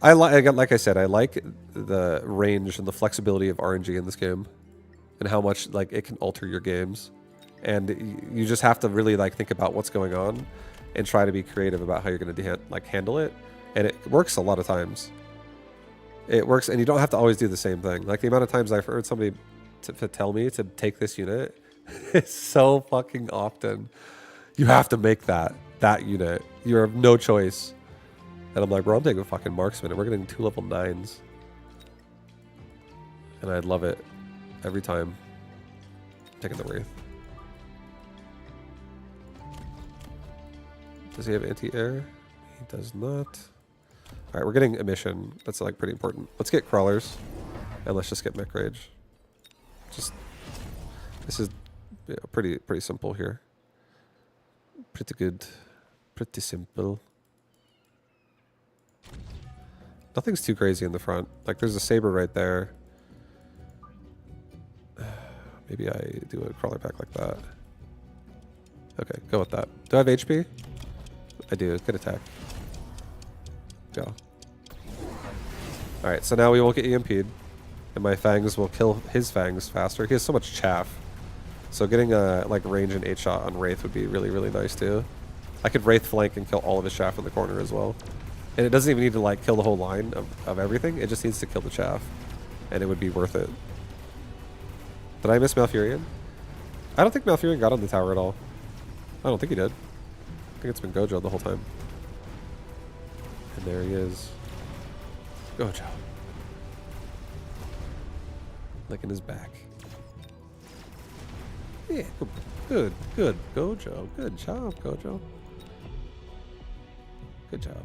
like I said, I like the range and the flexibility of RNG in this game. And how much like it can alter your games. And you just have to really like think about what's going on and try to be creative about how you're going to handle it. And it works a lot of times. It works, and you don't have to always do the same thing. Like the amount of times I've heard somebody to tell me to take this unit, it's so fucking often. You have to make that unit. You have no choice. And I'm like, bro, I'm taking a fucking marksman, and we're getting 2 level 9s. And I'd love it every time. Taking the Wraith. Does he have anti-air? He does not. Alright, we're getting emission. That's like pretty important. Let's get crawlers. And let's just get mech rage. Just this is pretty simple here. Pretty good. Pretty simple. Nothing's too crazy in the front. Like there's a saber right there. Maybe I do a crawler pack like that. Okay, go with that. Do I have HP? I do. Good attack. Go. Alright, so now we won't get EMP'd. And my fangs will kill his fangs faster. He has so much chaff. So getting a like range and 8-shot on Wraith would be really nice too. I could Wraith flank and kill all of his chaff in the corner as well. And it doesn't even need to like kill the whole line of everything. It just needs to kill the chaff. And it would be worth it. Did I miss Malfurion? I don't think Malfurion got on the tower at all. I don't think he did. I think it's been Gojo the whole time. And there he is. Gojo. Licking his back. Yeah, good, Gojo. Good job, Gojo. Good job.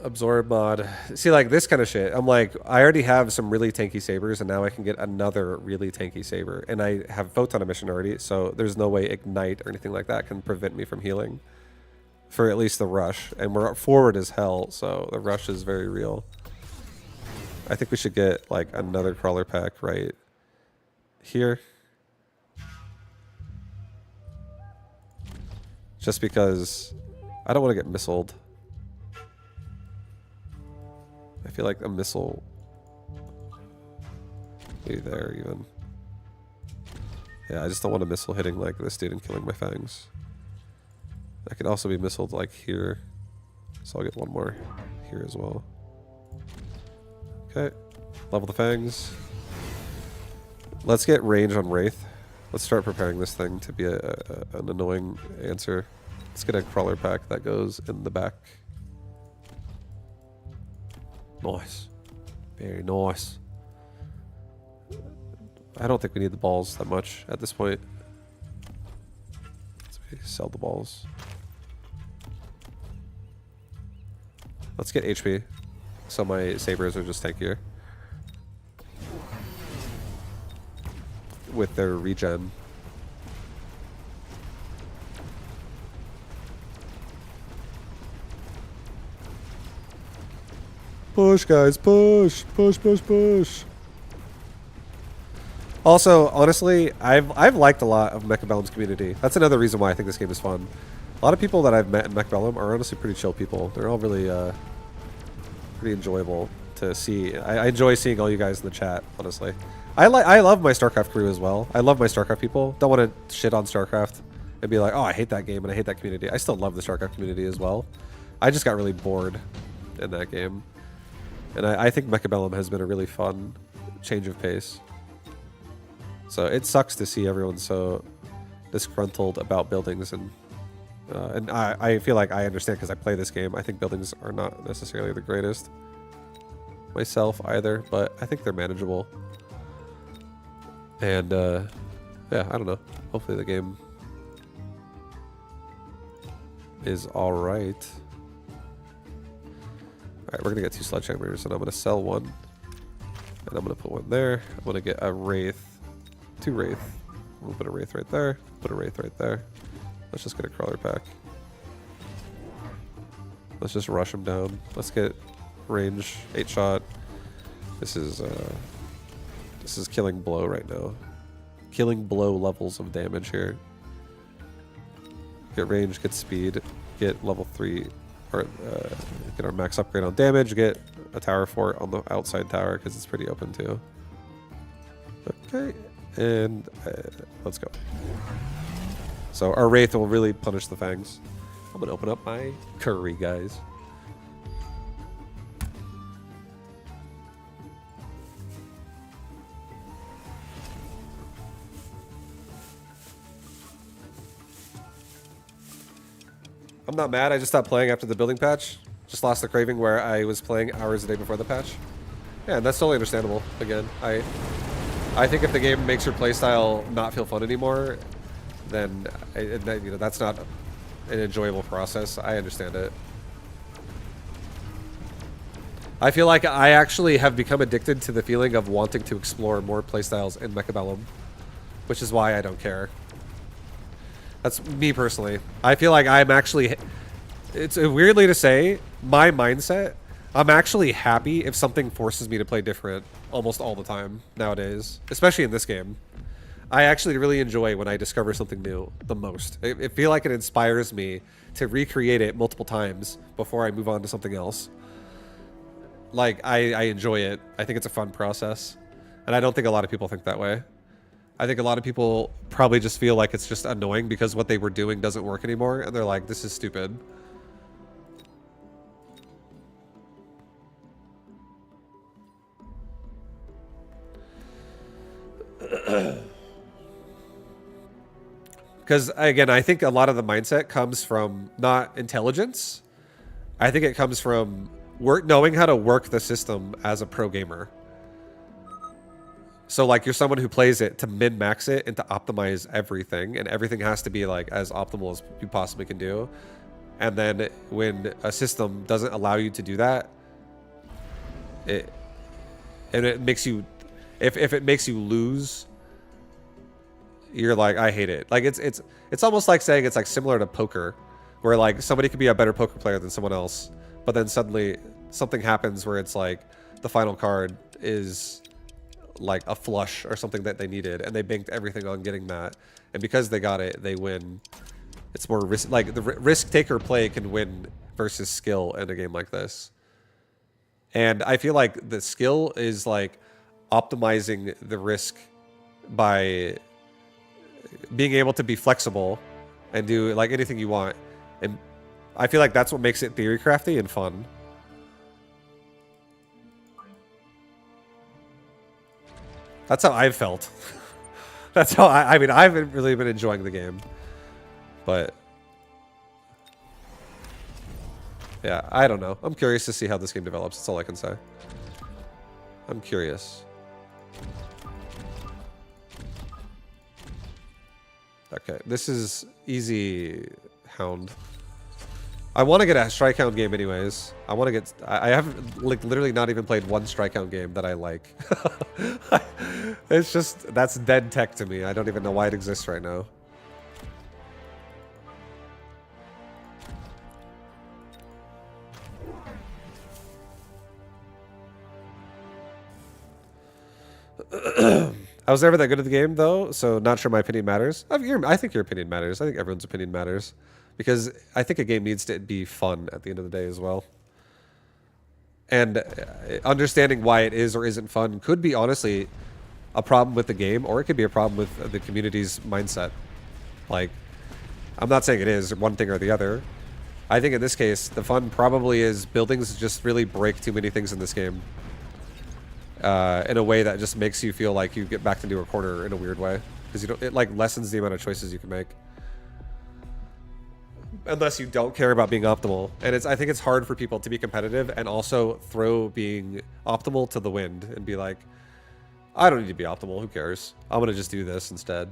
Absorb mod. See, like this kind of shit. I'm like, I already have some really tanky sabers, and now I can get another really tanky saber. And I have photon emission already, so there's no way ignite or anything like that can prevent me from healing. For at least the rush. And we're forward as hell, so the rush is very real. I think we should get like another crawler pack right here. Just because I don't want to get missiled. I feel like a missile maybe there even. Yeah, I just don't want a missile hitting like this dude and killing my fangs. I could also be missiled like here. So I'll get one more here as well. Okay. Level the fangs. Let's get range on Wraith. Let's start preparing this thing to be an annoying answer. Let's get a crawler pack that goes in the back. Nice. Very nice. I don't think we need the balls that much at this point. Let's sell the balls. Let's get HP. So my sabers are just tankier. With their regen. Push, guys, push, push, push, push. Also, honestly, I've liked a lot of Mechabellum's community. That's another reason why I think this game is fun. A lot of people that I've met in Mechabellum are honestly pretty chill people. They're all really pretty enjoyable to see. I enjoy seeing all you guys in the chat, honestly. I love my StarCraft crew as well. I love my StarCraft people. Don't want to shit on StarCraft and be like, oh, I hate that game and I hate that community. I still love the StarCraft community as well. I just got really bored in that game. And I think Mechabellum has been a really fun change of pace. So it sucks to see everyone so disgruntled about buildings, and I feel like I understand because I play this game. I think buildings are not necessarily the greatest myself either, but I think they're manageable. And yeah, I don't know. Hopefully the game is alright. Alright, we're gonna get 2 sledgehammers, and I'm gonna sell one. And I'm gonna put one there. I'm gonna get a Wraith. 2 Wraith. We'll put a Wraith right there. Put a Wraith right there. Let's just get a crawler pack. Let's just rush him down. Let's get range 8-shot. This is killing blow right now. Killing blow levels of damage here. Get range, get speed, get level 3, or get our max upgrade on damage, get a tower fort on the outside tower because it's pretty open too. Okay, and let's go. So our Wraith will really punish the fangs. I'm gonna open up my curry, guys. I'm not mad. I just stopped playing after the building patch. Just lost the craving where I was playing hours a day before the patch. Yeah, and that's totally understandable. Again, I think if the game makes your playstyle not feel fun anymore, then that's not an enjoyable process. I understand it. I feel like I actually have become addicted to the feeling of wanting to explore more playstyles in Mechabellum, which is why I don't care. That's me personally. I feel like I'm actually... It's weirdly to say, my mindset, I'm actually happy if something forces me to play different almost all the time nowadays, especially in this game. I actually really enjoy when I discover something new the most. I feel like it inspires me to recreate it multiple times before I move on to something else. Like, I enjoy it. I think it's a fun process. And I don't think a lot of people think that way. I think a lot of people probably just feel like it's just annoying because what they were doing doesn't work anymore. And they're like, this is stupid. Because, again, I think a lot of the mindset comes from not intelligence. I think it comes from knowing how to work the system as a pro gamer. So, like, you're someone who plays it to min-max it and to optimize everything. And everything has to be, like, as optimal as you possibly can do. And then when a system doesn't allow you to do that, it makes you... If it makes you lose... You're like, I hate it. Like, it's almost like saying it's like similar to poker, where like somebody could be a better poker player than someone else, but then suddenly something happens where it's like the final card is like a flush or something that they needed, and they banked everything on getting that, and because they got it, they win. It's more risk, like the risk taker play can win versus skill in a game like this. And I feel like the skill is like optimizing the risk by being able to be flexible and do like anything you want. And I feel like that's what makes it theory crafty and fun. That's how I've felt. That's how I mean, I've really been enjoying the game. But yeah, I don't know. I'm curious to see how this game develops. That's all I can say. I'm curious. Okay, this is easy hound. I want to get a strike hound game anyways. I want to get... I haven't like literally not even played one strike hound game that I like. It's just... That's dead tech to me. I don't even know why it exists right now. I was never that good at the game, though, so not sure my opinion matters. I think your opinion matters. I think everyone's opinion matters. Because I think a game needs to be fun at the end of the day as well. And understanding why it is or isn't fun could be, honestly, a problem with the game, or it could be a problem with the community's mindset. Like, I'm not saying it is one thing or the other. I think in this case, the fun probably is buildings just really break too many things in this game. In a way that just makes you feel like you get backed into a corner in a weird way, because it like lessens the amount of choices you can make, unless you don't care about being optimal. And I think it's hard for people to be competitive and also throw being optimal to the wind and be like, I don't need to be optimal. Who cares? I'm gonna just do this instead.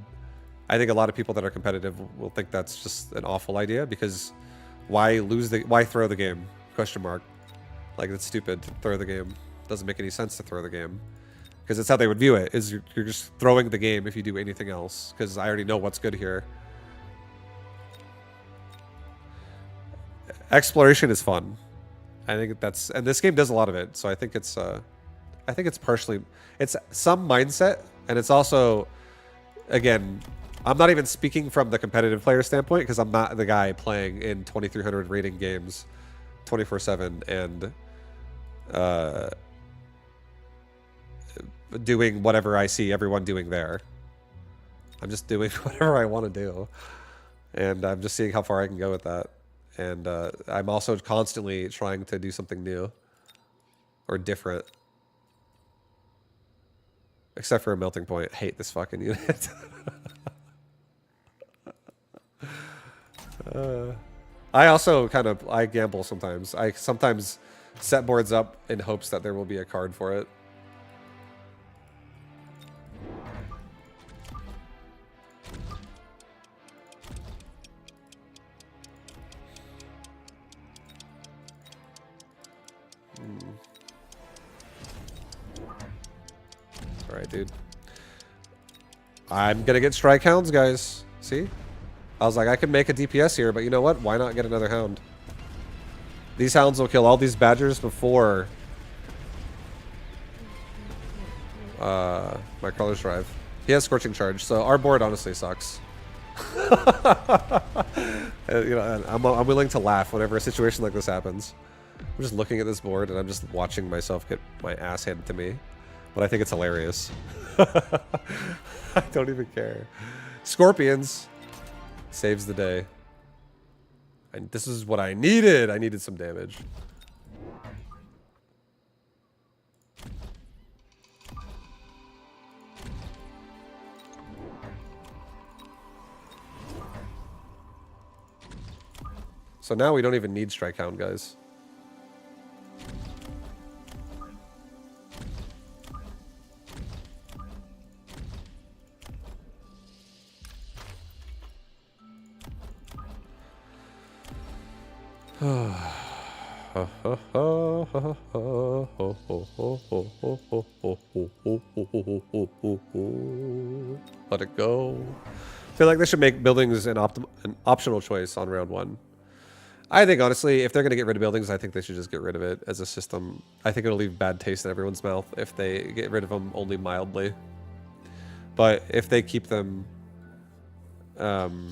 I think a lot of people that are competitive will think that's just an awful idea, because why throw the game? Question mark. Like, it's stupid to throw the game. Doesn't make any sense to throw the game, because it's how they would view it, is you're just throwing the game if you do anything else, because I already know what's good here. Exploration is fun. I think that's, and this game does a lot of it, so I think it's partially, it's some mindset, and it's also, again, I'm not even speaking from the competitive player standpoint, because I'm not the guy playing in 2300 rating games 24/7 and doing whatever I see everyone doing there. I'm just doing whatever I want to do, and I'm just seeing how far I can go with that. And I'm also constantly trying to do something new or different, except for a melting point. I hate this fucking unit. I also I gamble sometimes. I sometimes set boards up in hopes that there will be a card for it. Alright, dude. I'm gonna get strike hounds, guys. See? I was like, I can make a DPS here, but you know what? Why not get another hound? These hounds will kill all these badgers before my crawlers drive. He has Scorching Charge, so our board honestly sucks. You know, and I'm willing to laugh whenever a situation like this happens. I'm just looking at this board and I'm just watching myself get my ass handed to me. But I think it's hilarious. I don't even care. Scorpions saves the day. And this is what I needed. I needed some damage. So now we don't even need Strike Hound, guys. Let it go. I feel like they should make buildings an optional choice on round 1. I think, honestly, if they're going to get rid of buildings, I think they should just get rid of it as a system. I think it'll leave bad taste in everyone's mouth if they get rid of them only mildly. But if they keep them... fucking,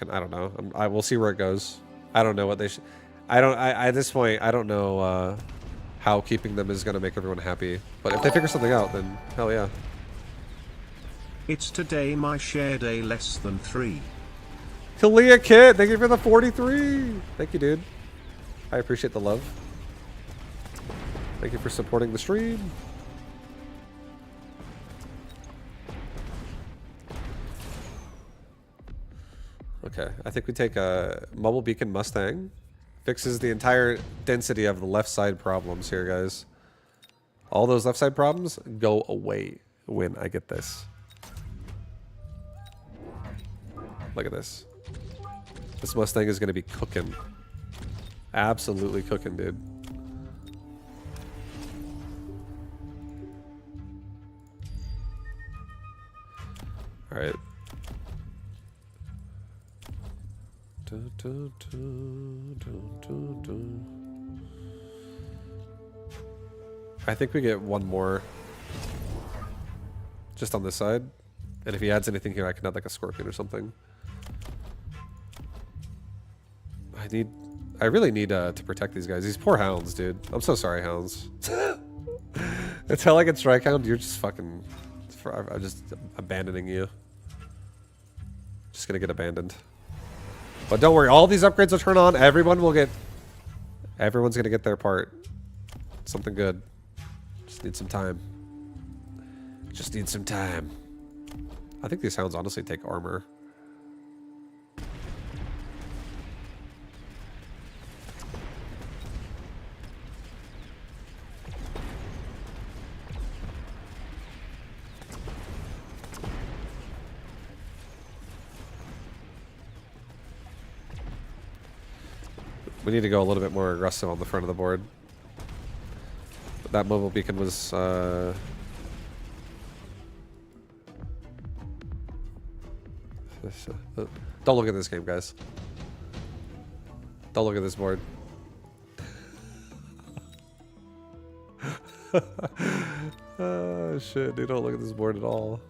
I don't know. We'll see where it goes. I don't know what they should... at this point, I don't know how keeping them is going to make everyone happy. But if they figure something out, then hell yeah. It's today my share day less than 3. Kalia Kit, thank you for the 43. Thank you, dude. I appreciate the love. Thank you for supporting the stream. Okay, I think we take a Mobile Beacon Mustang. Fixes the entire density of the left side problems here, guys. All those left side problems go away when I get this. Look at this. This Mustang is going to be cooking. Absolutely cooking, dude. All right. I think we get one more just on this side. And if he adds anything here, I can add like a scorpion or something. I really need to protect these guys. These poor hounds, dude. I'm so sorry, hounds. Until I get strike hound, you're just fucking... I'm just abandoning you. Just gonna get abandoned. But don't worry, all these upgrades will turn on. Everyone's gonna get their part. Something good. Just need some time. Just need some time. I think these hounds honestly take armor. We need to go a little bit more aggressive on the front of the board. But that mobile beacon was... Don't look at this game, guys. Don't look at this board. Oh, shit, dude, don't look at this board at all.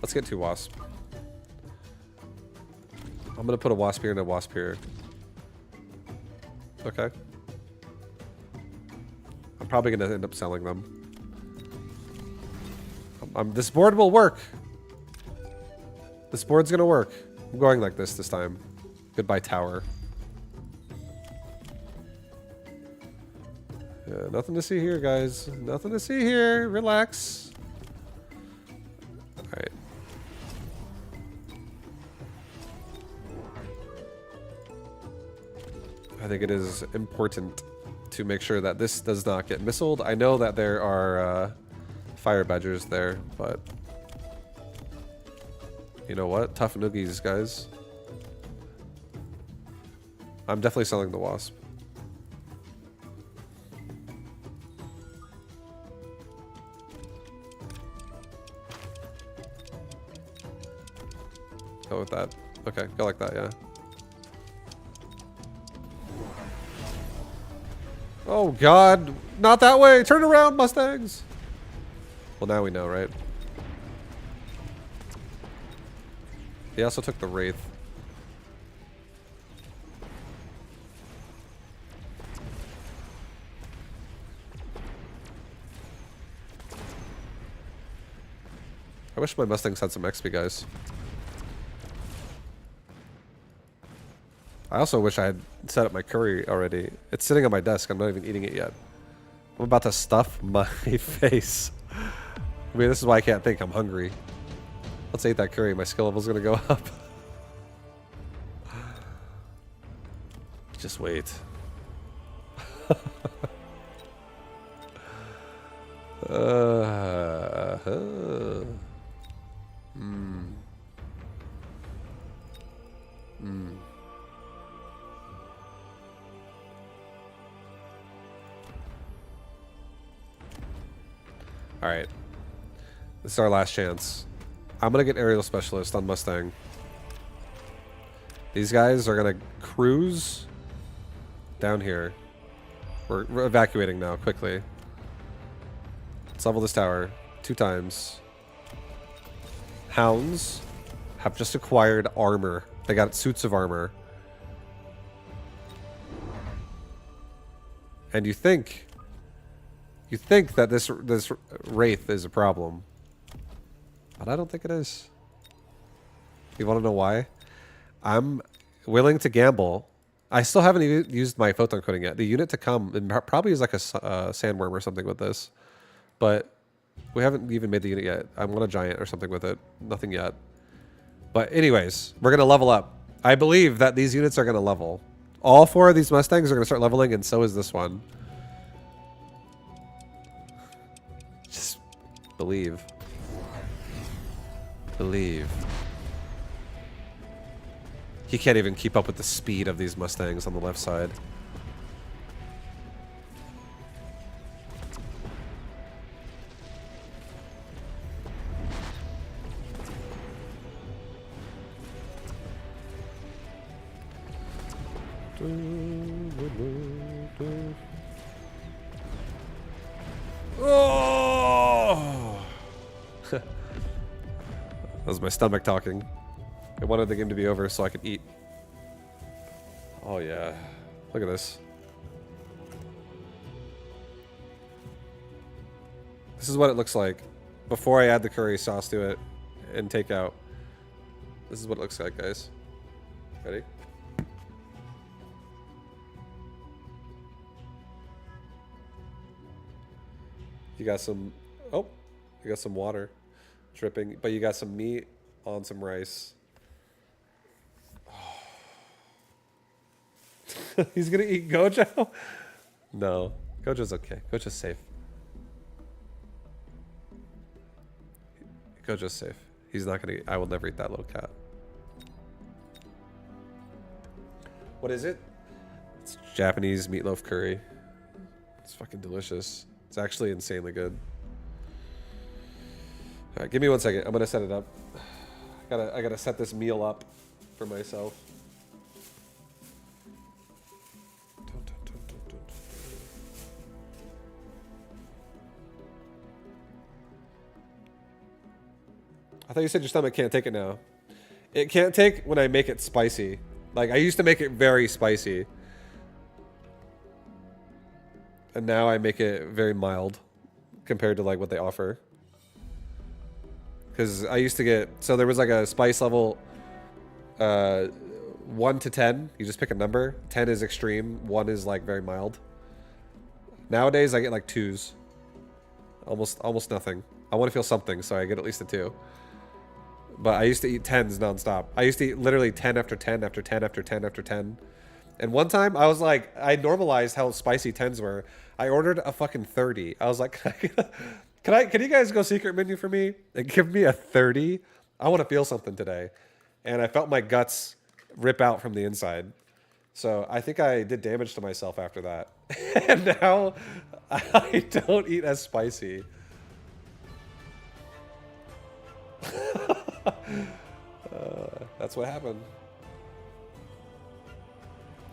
Let's get 2 wasp. I'm gonna put a wasp here and a wasp here. Okay. I'm probably gonna end up selling them. This board will work. This board's gonna work. I'm going like this time. Goodbye, tower. Yeah, nothing to see here, guys. Nothing to see here. Relax. Alright. I think it is important to make sure that this does not get missiled. I know that there are fire badgers there, but you know what? Tough noogies, guys. I'm definitely selling the wasp. Go with that. Okay, go like that, yeah. Oh god, not that way! Turn around, Mustangs! Well, now we know, right? He also took the Wraith. I wish my Mustangs had some XP, guys. I also wish I had set up my curry already. It's sitting on my desk. I'm not even eating it yet. I'm about to stuff my face. I mean, this is why I can't think. I'm hungry. Let's eat that curry. My skill level's gonna go up. Just wait. Alright. This is our last chance. I'm gonna get aerial specialist on Mustang. These guys are gonna cruise down here. We're evacuating now, quickly. Let's level this tower 2 times. Hounds have just acquired armor. They got suits of armor. And you think that this Wraith is a problem. But I don't think it is. You want to know why? I'm willing to gamble. I still haven't even used my photon coating yet. The unit to come probably is like a sandworm or something with this. But we haven't even made the unit yet. I want a giant or something with it. Nothing yet. But anyways, we're going to level up. I believe that these units are going to level. All 4 of these Mustangs are going to start leveling, and so is this one. Just believe. Believe. He can't even keep up with the speed of these Mustangs on the left side. Oh! That was my stomach talking. I wanted the game to be over so I could eat. Oh yeah. Look at this. This is what it looks like before I add the curry sauce to it and take out. This is what it looks like, guys. Ready? You got some, oh, you got some water dripping, but you got some meat on some rice. Oh. He's gonna eat Gojo? No, Gojo's okay. Gojo's safe. Gojo's safe. He's not gonna eat, I will never eat that little cat. What is it? It's Japanese meatloaf curry. It's fucking delicious. It's actually insanely good. All right, give me 1 second. I'm gonna set it up. I gotta set this meal up for myself. I thought you said your stomach can't take it now. It can't take when I make it spicy. Like I used to make it very spicy. And now I make it very mild compared to like what they offer. because I used to get, so there was like a spice level 1 to 10. You just pick a number. 10 is extreme. 1 is like very mild. Nowadays I get like 2s. Almost nothing. I want to feel something, so I get at least a 2. But I used to eat 10s nonstop. I used to eat literally 10 after 10 after 10 after 10 after 10. And one time I was like, I normalized how spicy 10s were. I ordered a fucking 30. I was like, can you guys go secret menu for me and give me a 30? I want to feel something today. And I felt my guts rip out from the inside. So I think I did damage to myself after that. And now I don't eat as spicy. That's what happened.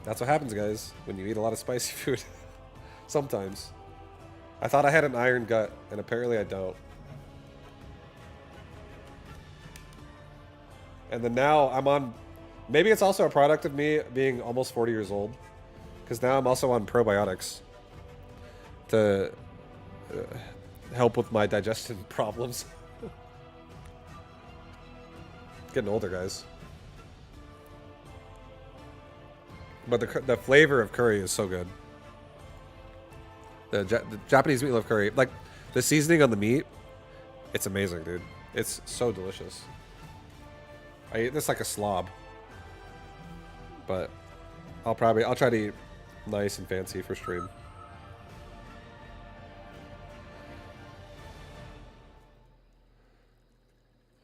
That's what happens, guys, when you eat a lot of spicy food. Sometimes. I thought I had an iron gut, and apparently I don't. And then now I'm on... Maybe it's also a product of me being almost 40 years old. Because now I'm also on probiotics. To help with my digestion problems. Getting older, guys. But the flavor of curry is so good. The Japanese meatloaf curry, like the seasoning on the meat, it's amazing, dude. It's so delicious. I eat this like a slob. But I'll try to eat nice and fancy for stream.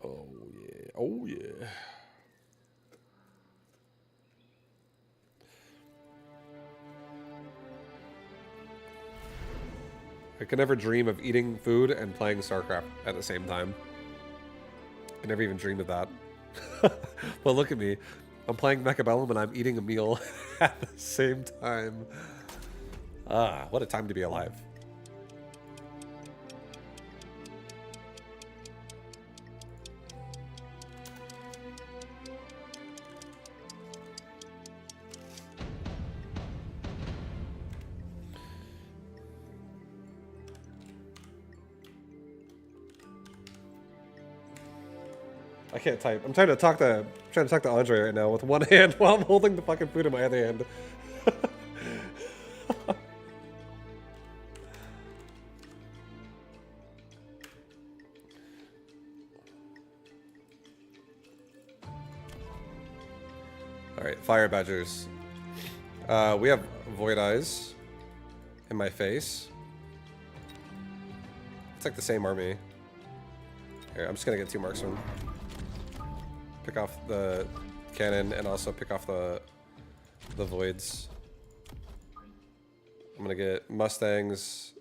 Oh yeah. Oh yeah. I could never dream of eating food and playing StarCraft at the same time. I never even dreamed of that. Well, look at me. I'm playing Mechabuzz and I'm eating a meal at the same time. Ah, what a time to be alive. I can't type. I'm trying to talk to Andre right now with one hand while I'm holding the fucking food in my other hand. Alright, fire badgers. We have void eyes in my face. It's like the same army. Here, I'm just gonna get 2 marksmen. Pick off the cannon and also pick off the voids. I'm gonna get Mustangs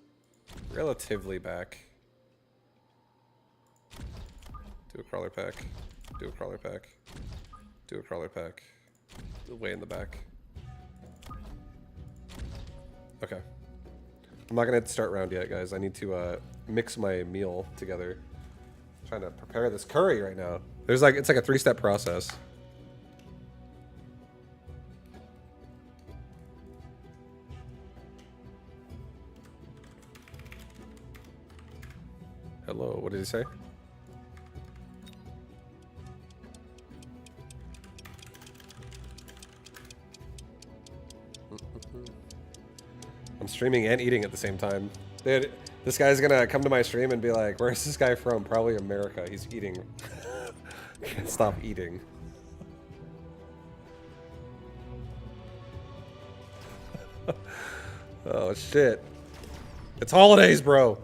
relatively back. Do a crawler pack. Do a crawler pack. Do a crawler pack. Way in the back. Okay. I'm not gonna start round yet, guys. I need to mix my meal together. I'm trying to prepare this curry right now. It's like a 3-step process. Hello, what did he say? I'm streaming and eating at the same time. Dude, this guy's gonna come to my stream and be like, where's this guy from? Probably America. He's eating. Can't stop eating. Oh shit. It's holidays, bro.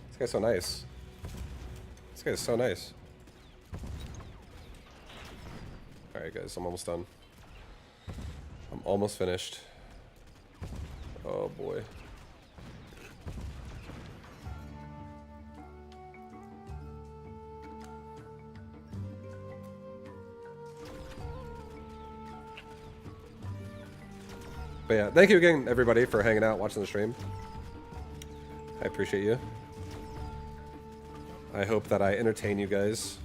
This guy's so nice. This guy's so nice. Alright guys, I'm almost done. I'm almost finished. Oh boy. But yeah, thank you again, everybody, for hanging out, watching the stream. I appreciate you. I hope that I entertain you guys.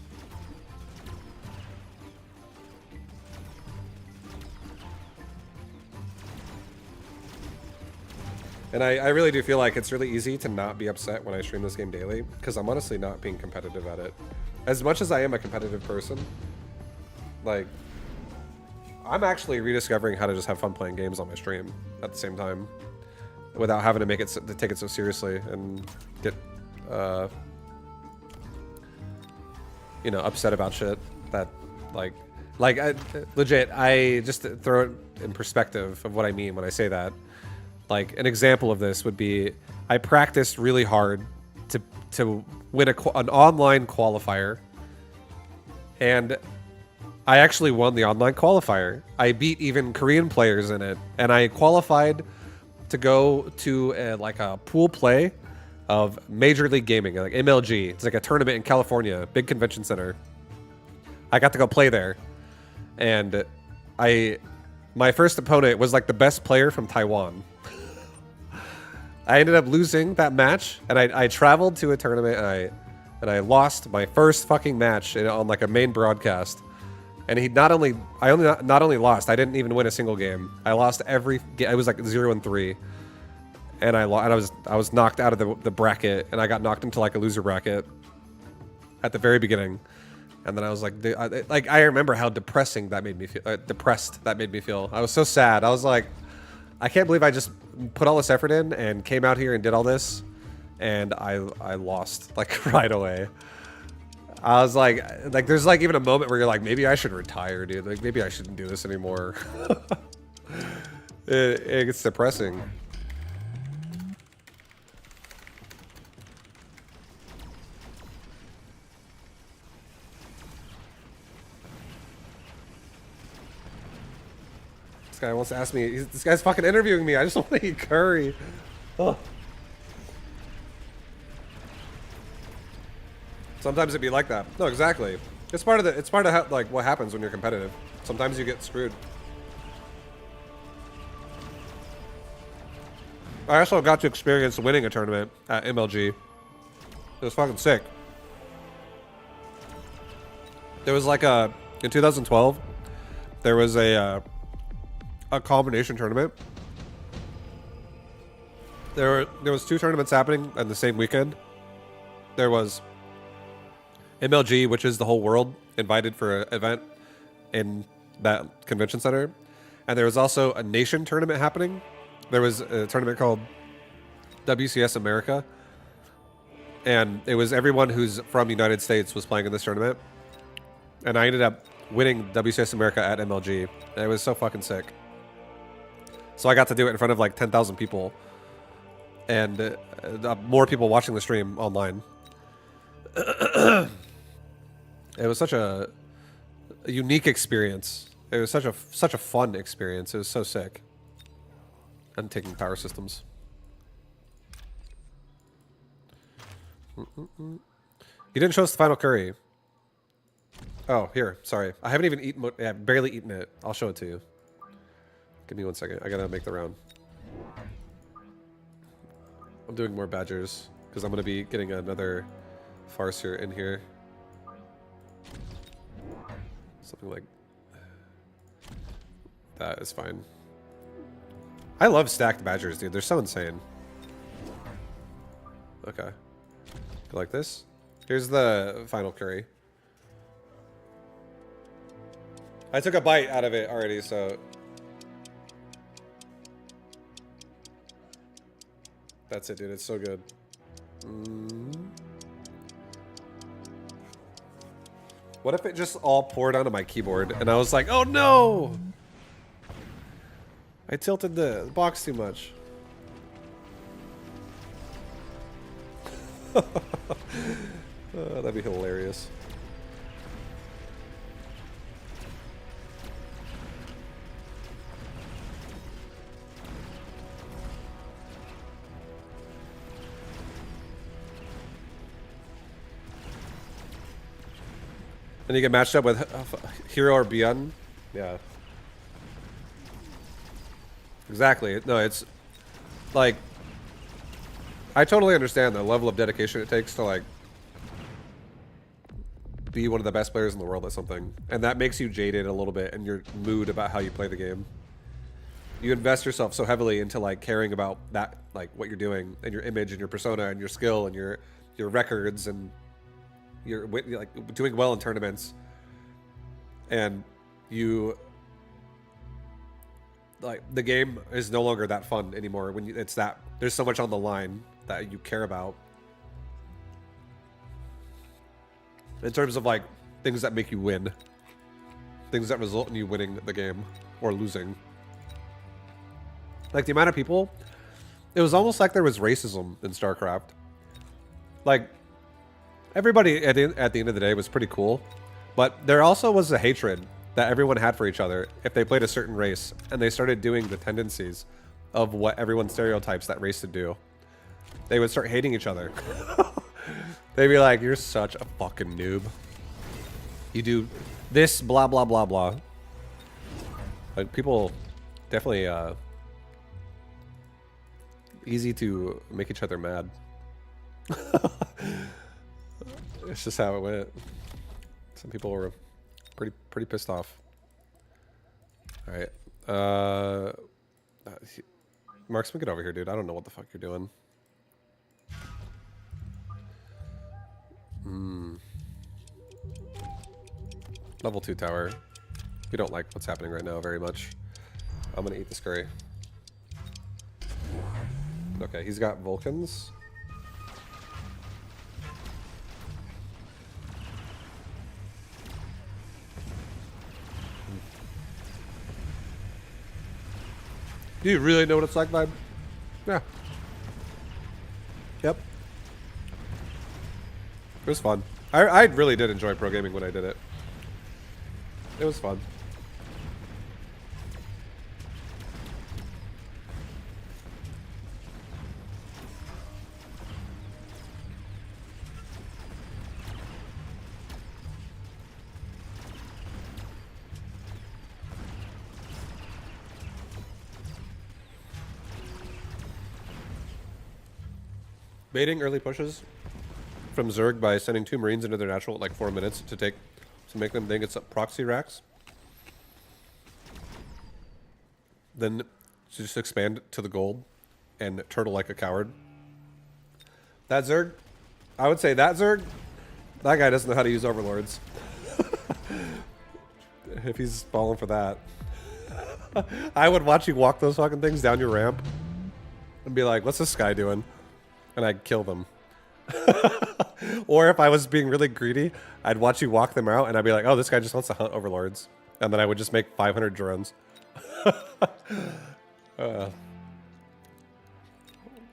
And I really do feel like it's really easy to not be upset when I stream this game daily, because I'm honestly not being competitive at it. As much as I am a competitive person, like, I'm actually rediscovering how to just have fun playing games on my stream at the same time, without having to make it to take it so seriously and get, you know, upset about shit that, like legit. I just to throw it in perspective of what I mean when I say that. Like, an example of this would be, I practiced really hard to win an online qualifier, and I actually won the online qualifier. I beat even Korean players in it, and I qualified to go to like a pool play of Major League Gaming, like MLG. It's like a tournament in California, big convention center. I got to go play there, and my first opponent was like the best player from Taiwan. I ended up losing that match, and I traveled to a tournament, and I lost my first fucking match on like a main broadcast. And I not only lost, I didn't even win a single game. I lost every game. I was like 0-3, and I was knocked out of the bracket, and I got knocked into like a loser bracket at the very beginning. And then I was like, I remember how depressing that made me feel. Depressed that made me feel. I was so sad. I was like, I can't believe I just put all this effort in and came out here and did all this, and I lost like right away. I was like there's like even a moment where you're like, maybe I should retire, dude. Like, maybe I shouldn't do this anymore. It gets depressing. This guy wants to ask me. This guy's fucking interviewing me. I just want to eat curry. Ugh. Sometimes it'd be like that. No, exactly. It's part of like what happens when you're competitive. Sometimes you get screwed. I also got to experience winning a tournament at MLG. It was fucking sick. There was like in 2012, there was a combination tournament. There was 2 tournaments happening on the same weekend. There was MLG, which is the whole world, invited for an event in that convention center. And there was also a nation tournament happening. There was a tournament called WCS America. And it was everyone who's from the United States was playing in this tournament. And I ended up winning WCS America at MLG. And it was so fucking sick. So I got to do it in front of like 10,000 people. And more people watching the stream online. It was such a unique experience. It was such a fun experience. It was so sick. And taking power systems. You didn't show us the final curry. Oh, here. Sorry. I haven't even eaten. I've barely eaten it. I'll show it to you. Give me 1 second. I gotta make the round. I'm doing more badgers because I'm gonna be getting another farcer in here. Something like that is fine. I love stacked badgers, dude. They're so insane. Okay. Go like this. Here's the final curry. I took a bite out of it already, so... That's it, dude. It's so good. What if it just all poured onto my keyboard and I was like, oh no! I tilted the box too much. That'd be hilarious. And you get matched up with Hero or Beyond. Yeah. Exactly. No, it's like I totally understand the level of dedication it takes to like be one of the best players in the world at something, and that makes you jaded a little bit in your mood about how you play the game. You invest yourself so heavily into like caring about that, like what you're doing and your image and your persona and your skill and your records and your like doing well in tournaments, and you like the game is no longer that fun anymore when it's that there's so much on the line that you care about in terms of like things that make you win, things that result in you winning the game or losing. Like the amount of people, it was almost like there was racism in StarCraft. Like everybody at the end of the day was pretty cool, but there also was a hatred that everyone had for each other if they played a certain race, and they started doing the tendencies of what everyone stereotypes that race to do. They would start hating each other. They'd be like, you're such a fucking noob. You do this, blah, blah, blah, blah. Like, people definitely, easy to make each other mad. It's just how it went. Some people were pretty pissed off. All right. Marksman, get over here, dude. I don't know what the fuck you're doing. Level 2 tower. We don't like what's happening right now very much. I'm gonna eat this curry. Okay, he's got Vulcans. Do you really know what it's like, vibe? Yeah. Yep. It was fun. I really did enjoy pro gaming when I did it. It was fun. Baiting early pushes from Zerg by sending 2 Marines into their natural at like 4 minutes to make them think it's proxy racks. Then just expand to the gold and turtle like a coward. That Zerg, I would say that Zerg, that guy doesn't know how to use overlords. If he's falling for that. I would watch you walk those fucking things down your ramp and be like, what's this guy doing? And I'd kill them. Or if I was being really greedy, I'd watch you walk them out and I'd be like, oh, this guy just wants to hunt overlords. And then I would just make 500 drones. No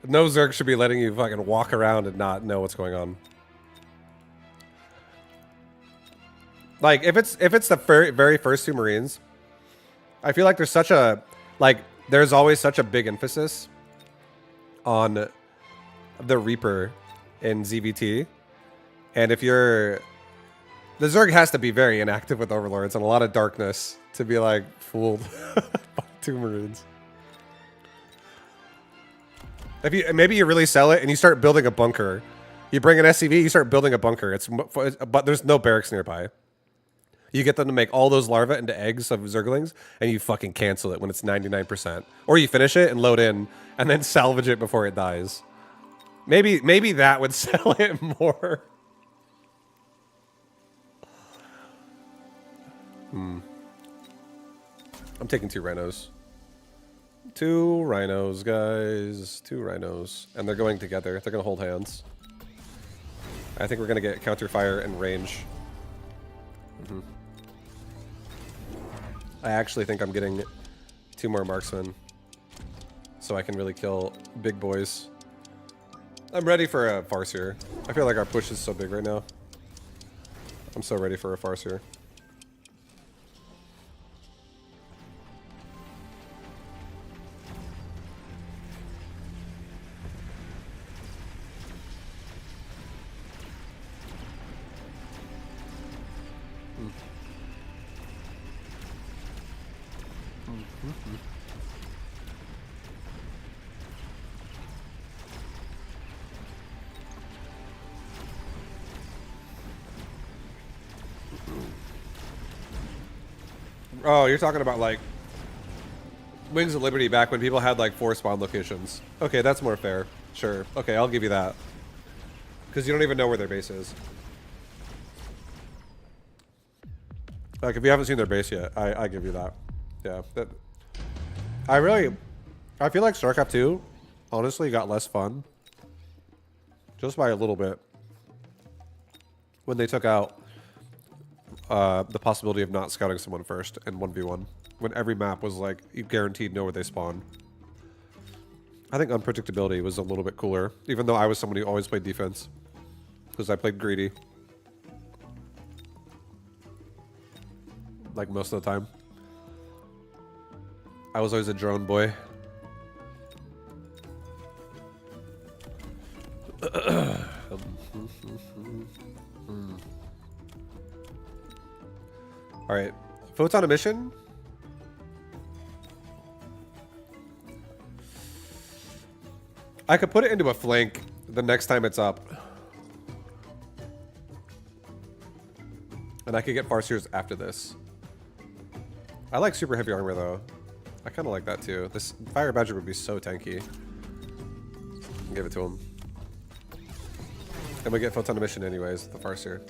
Zerg should be letting you fucking walk around and not know what's going on. Like, if it's the very first 2 Marines, I feel like there's such a, like, there's always such a big emphasis on the Reaper in ZVT. And if you're... The Zerg has to be very inactive with Overlords and a lot of darkness to be, like, fooled by 2 Marines. If you maybe you really sell it and you start building a bunker. You bring an SCV, you start building a bunker. But there's no barracks nearby. You get them to make all those larvae into eggs of Zerglings, and you fucking cancel it when it's 99%. Or you finish it and load in, and then salvage it before it dies. Maybe that would sell it more. I'm taking 2 rhinos. 2 rhinos, guys. 2 rhinos. And they're going together. They're going to hold hands. I think we're going to get counter fire and range. I actually think I'm getting 2 more marksmen. So I can really kill big boys. I'm ready for a Farseer. I feel like our push is so big right now. I'm so ready for a Farseer. Oh, you're talking about like Wings of Liberty back when people had like 4 spawn locations. Okay, that's more fair. Sure. Okay, I'll give you that. Because you don't even know where their base is. Like, if you haven't seen their base yet, I give you that. Yeah. That, I feel like StarCraft 2, honestly, got less fun. Just by a little bit. When they took out the possibility of not scouting someone first in 1v1. When every map was like, you guaranteed know where they spawn. I think unpredictability was a little bit cooler, even though I was someone who always played defense. Because I played greedy. Like most of the time. I was always a drone boy. Alright. Photon emission? I could put it into a flank the next time it's up. And I could get Farseers after this. I like super heavy armor though. I kind of like that too. This Fire Badger would be so tanky. Give it to him. And we get Photon emission anyways, the Farseer.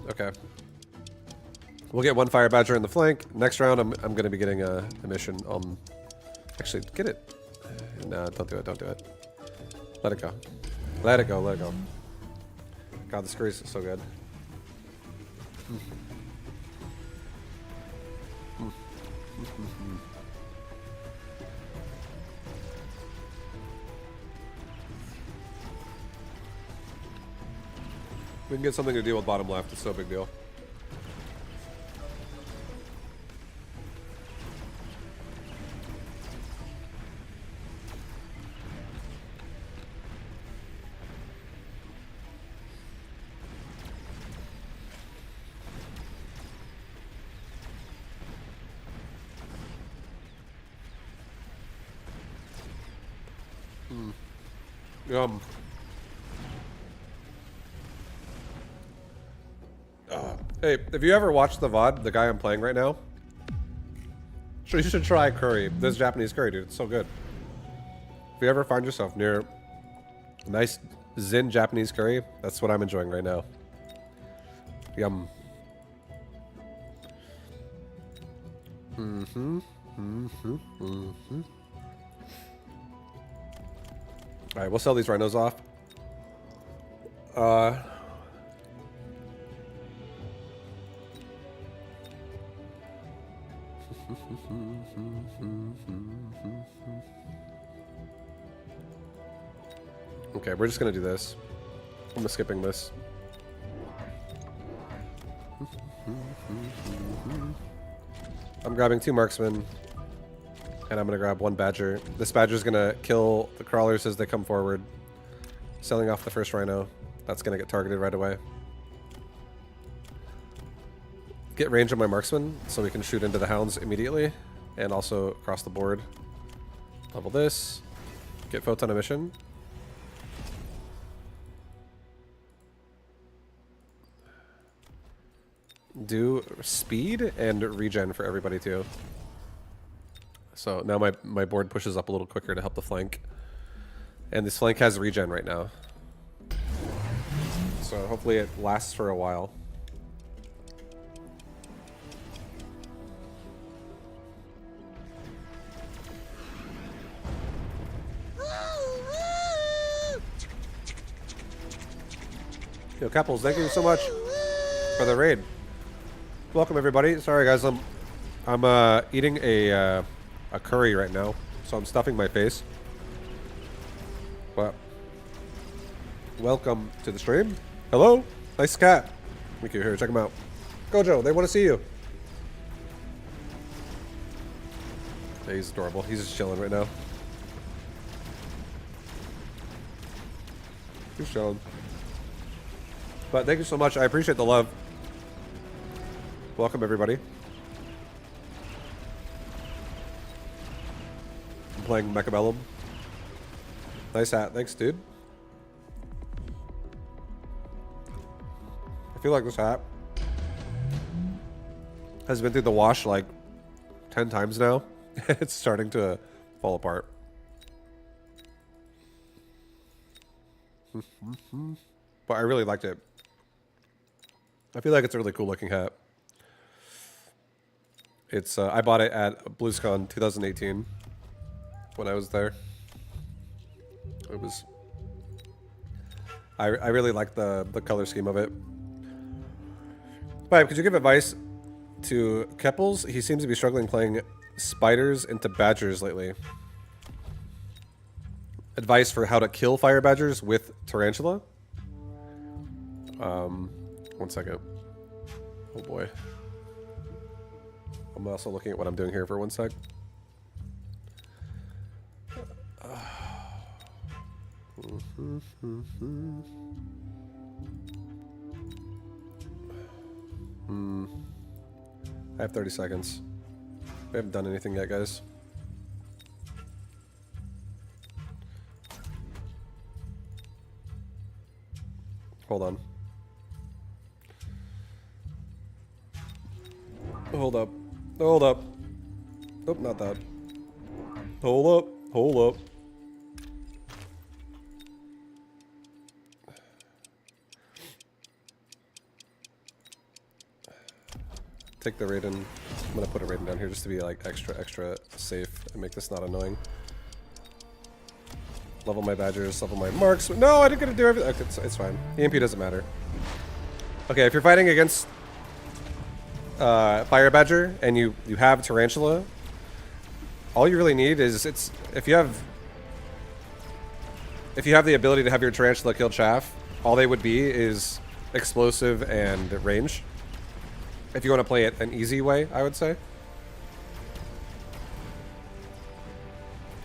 Okay. We'll get 1 Fire Badger in the flank. Next round, I'm going to be getting a mission on... Actually, get it. No, don't do it. Don't do it. Let it go. Let it go. Let it go. God, the scurry's so good. We can get something to deal with bottom left. It's no big deal. Yum. Hey, if you ever watched the VOD, the guy I'm playing right now, you should try curry. This Japanese curry, dude. It's so good. If you ever find yourself near a nice Zen Japanese curry, that's what I'm enjoying right now. Yum. Alright, we'll sell these rhinos off. Okay, we're just gonna do this. I'm skipping this. I'm grabbing 2 marksmen. And I'm gonna grab 1 badger. This badger's gonna kill the crawlers as they come forward. Selling off the first rhino. That's gonna get targeted right away. Get range on my marksman so we can shoot into the hounds immediately. And also across the board. Level this. Get photon emission. Do speed and regen for everybody too. So now my board pushes up a little quicker to help the flank. And this flank has regen right now. So hopefully it lasts for a while. Yo, Capels, thank you so much for the raid. Welcome everybody. Sorry guys, I'm eating a curry right now, so I'm stuffing my face. But welcome to the stream. Hello, nice cat. Thank you. Here, check him out. Gojo, they want to see you. Yeah, he's adorable. He's just chilling right now. He's chilling. But thank you so much. I appreciate the love. Welcome, everybody. I'm playing Mechabuzz. Nice hat. Thanks, dude. I feel like this hat has been through the wash like 10 times now. It's starting to fall apart. But I really liked it. I feel like it's a really cool looking hat. It's I bought it at BlizzCon 2018 when I was there. It was I really like the color scheme of it. Vibe, could you give advice to Keppels? He seems to be struggling playing spiders into badgers lately. Advice for how to kill fire badgers with tarantula? 1 second. Oh boy. I'm also looking at what I'm doing here for 1 sec. I have 30 seconds. We haven't done anything yet, guys. Hold on. Hold up. Hold up. Nope, not that. Hold up. Hold up. Take the Raiden. I'm gonna put a Raiden down here just to be like extra safe and make this not annoying. Level my badgers, level my marks. No, I didn't get to do everything. Okay, it's fine. EMP doesn't matter. Okay, if you're fighting against fire badger and you have tarantula, all you really need is if you have the ability to have your tarantula kill chaff, all they would be is explosive and range. If you want to play it an easy way, I would say.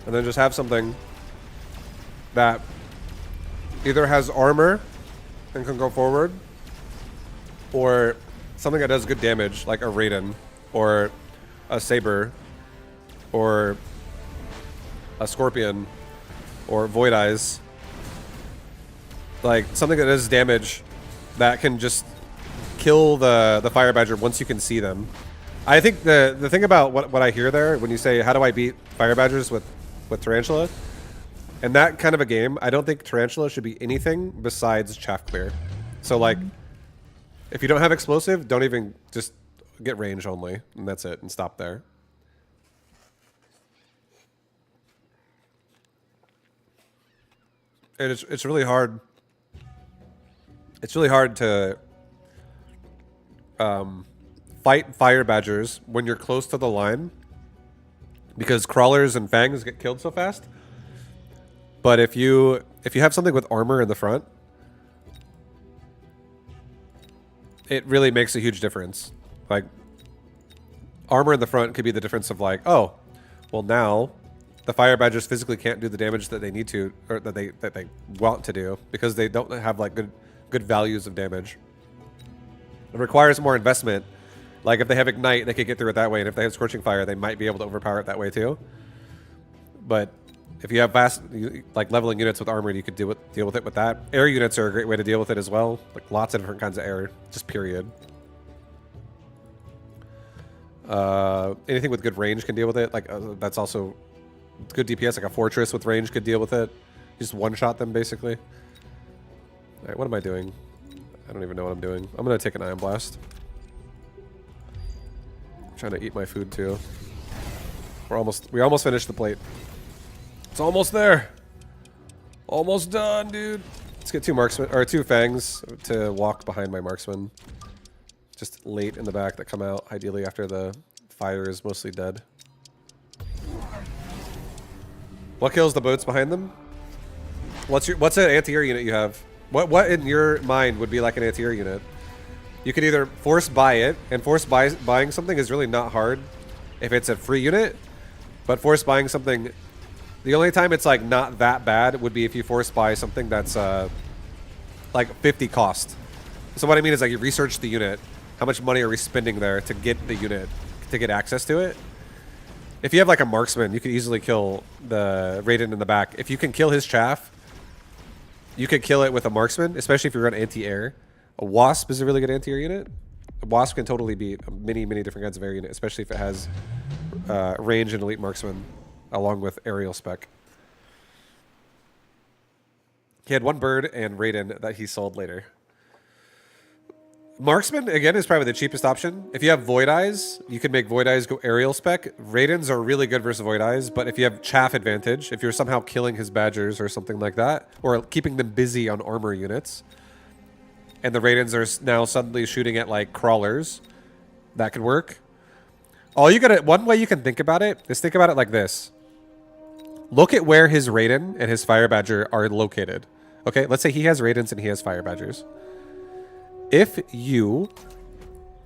And then just have something that either has armor and can go forward, or something that does good damage, like a Raiden, or a Saber, or a Scorpion, or Void Eyes. Like, something that does damage that can just kill the fire badger once you can see them. I think the thing about what I hear there when you say how do I beat fire badgers with tarantula, in that kind of a game, I don't think tarantula should be anything besides chaff clear. So like, if you don't have explosive, don't even, just get range only, and that's it, and stop there. And it's really hard. It's really hard to fight fire badgers when you're close to the line, because crawlers and fangs get killed so fast. But if you have something with armor in the front, it really makes a huge difference. Like, armor in the front could be the difference of like, oh, well now the fire badgers physically can't do the damage that they need to, or that they want to do, because they don't have like good values of damage. It requires more investment. Like if they have Ignite, they could get through it that way, and if they have Scorching Fire, they might be able to overpower it that way too. But if you have fast, like leveling units with armor, you could deal with it with that. Air units are a great way to deal with it as well. Like lots of different kinds of air, just period. Anything with good range can deal with it. Like that's also good DPS. Like a Fortress with range could deal with it. Just one-shot them basically. All right, what am I doing? I don't even know what I'm doing. I'm gonna take an Ion Blast. I'm trying to eat my food too. We almost finished the plate. It's almost there. Almost done, dude. Let's get two marksmen, or two fangs to walk behind my marksman. Just late in the back that come out, ideally after the fire is mostly dead. What kills the boats behind them? What's an anti-air unit you have? What in your mind would be like an anti-air unit? You could either force buy it, and buying something is really not hard if it's a free unit, but force buying something, the only time it's like not that bad would be if you force buy something that's like 50 cost. So what I mean is like you research the unit. How much money are we spending there to get the unit, to get access to it? If you have like a marksman, you can easily kill the Raiden in the back. If you can kill his chaff, you could kill it with a marksman, especially if you run anti-air. A wasp is a really good anti-air unit. A wasp can totally beat many different kinds of air unit, especially if it has range and elite marksman along with aerial spec. He had one bird and Raiden that he sold later. Marksman, again, is probably the cheapest option. If you have Void Eyes, you can make Void Eyes go aerial spec. Raidens are really good versus Void Eyes, but if you have chaff advantage, if you're somehow killing his badgers or something like that, or keeping them busy on armor units, and the Raidens are now suddenly shooting at like crawlers, that could work. All you gotta, one way you can think about it is think about it like this. Look at where his Raiden and his Fire Badger are located. Okay, let's say he has Raidens and he has Fire Badgers. If you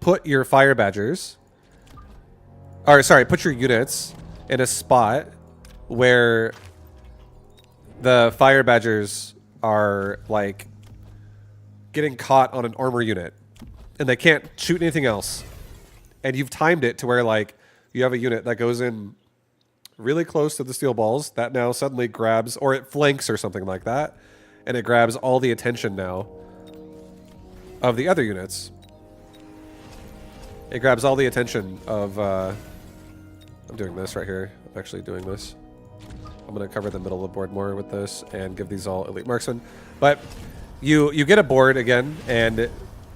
put your Fire Badgers, or sorry, put your units in a spot where the Fire Badgers are like getting caught on an armor unit and they can't shoot anything else, and you've timed it to where like you have a unit that goes in really close to the steel balls that now suddenly grabs, or it flanks or something like that, and it grabs all the attention now of the other units. It grabs all the attention of I'm doing this right here. I'm actually doing this. I'm gonna cover the middle of the board more with this and give these all elite marksmen. But you get a board again, and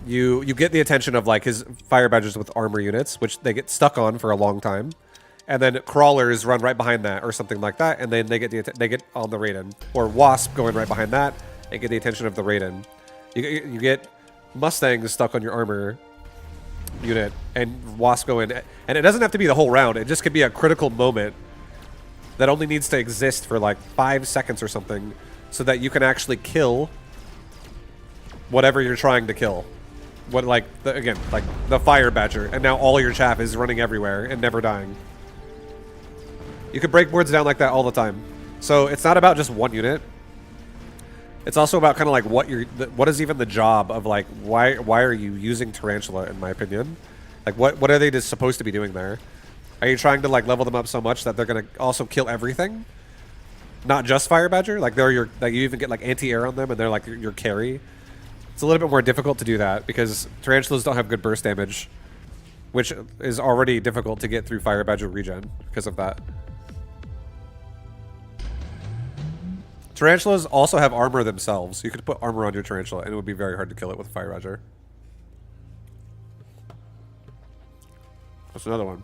you get the attention of like his Fire Badgers with armor units, which they get stuck on for a long time, and then crawlers run right behind that or something like that, and then they get on the Raiden, or Wasp going right behind that and get the attention of the Raiden. You get Mustangs stuck on your armor unit and Wasp go in, and it doesn't have to be the whole round. It just could be a critical moment that only needs to exist for like 5 seconds or something, so that you can actually kill whatever you're trying to kill. What, like, again, like the Fire Badger, and now all your chaff is running everywhere and never dying. You can break boards down like that all the time. So it's not about just one unit. It's also about kind of like what is even the job of like, why are you using Tarantula, in my opinion? Like what are they just supposed to be doing there? Are you trying to like level them up so much that they're gonna also kill everything? Not just Fire Badger? Like you even get like anti-air on them and they're like your carry. It's a little bit more difficult to do that because Tarantulas don't have good burst damage, which is already difficult to get through Fire Badger regen because of that. Tarantulas also have armor themselves. You could put armor on your Tarantula and it would be very hard to kill it with Fire Badger. That's another one.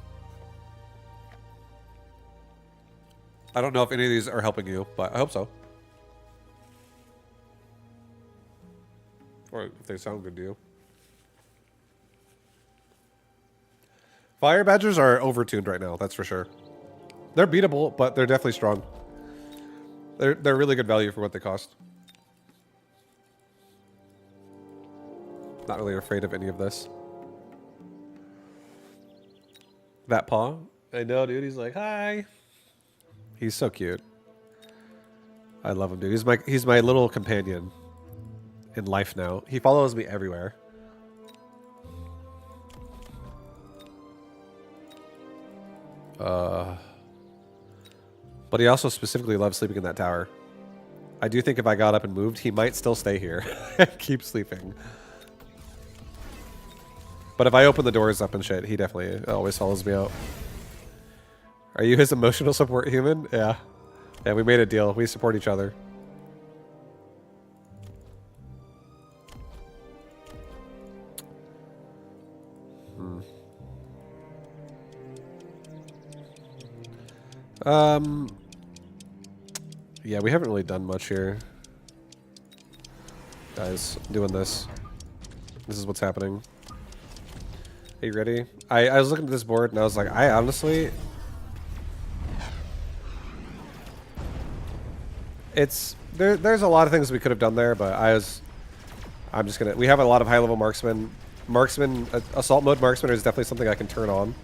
I don't know if any of these are helping you, but I hope so. Or if they sound good to you. Fire Badgers are overtuned right now, that's for sure. They're beatable, but they're definitely strong. They're really good value for what they cost. Not really afraid of any of this. That paw? I know, dude. He's like, hi. He's so cute. I love him, dude. He's my little companion in life now. He follows me everywhere. But he also specifically loves sleeping in that tower. I do think if I got up and moved, he might still stay here and keep sleeping. But if I open the doors up and shit, he definitely always follows me out. Are you his emotional support human? Yeah. Yeah, we made a deal. We support each other. Yeah, we haven't really done much here. Guys, doing this. This is what's happening. Are you ready? I was looking at this board and I was like, I honestly... There's a lot of things we could have done there, but I'm just gonna... We have a lot of high-level marksmen. Assault mode marksman is definitely something I can turn on.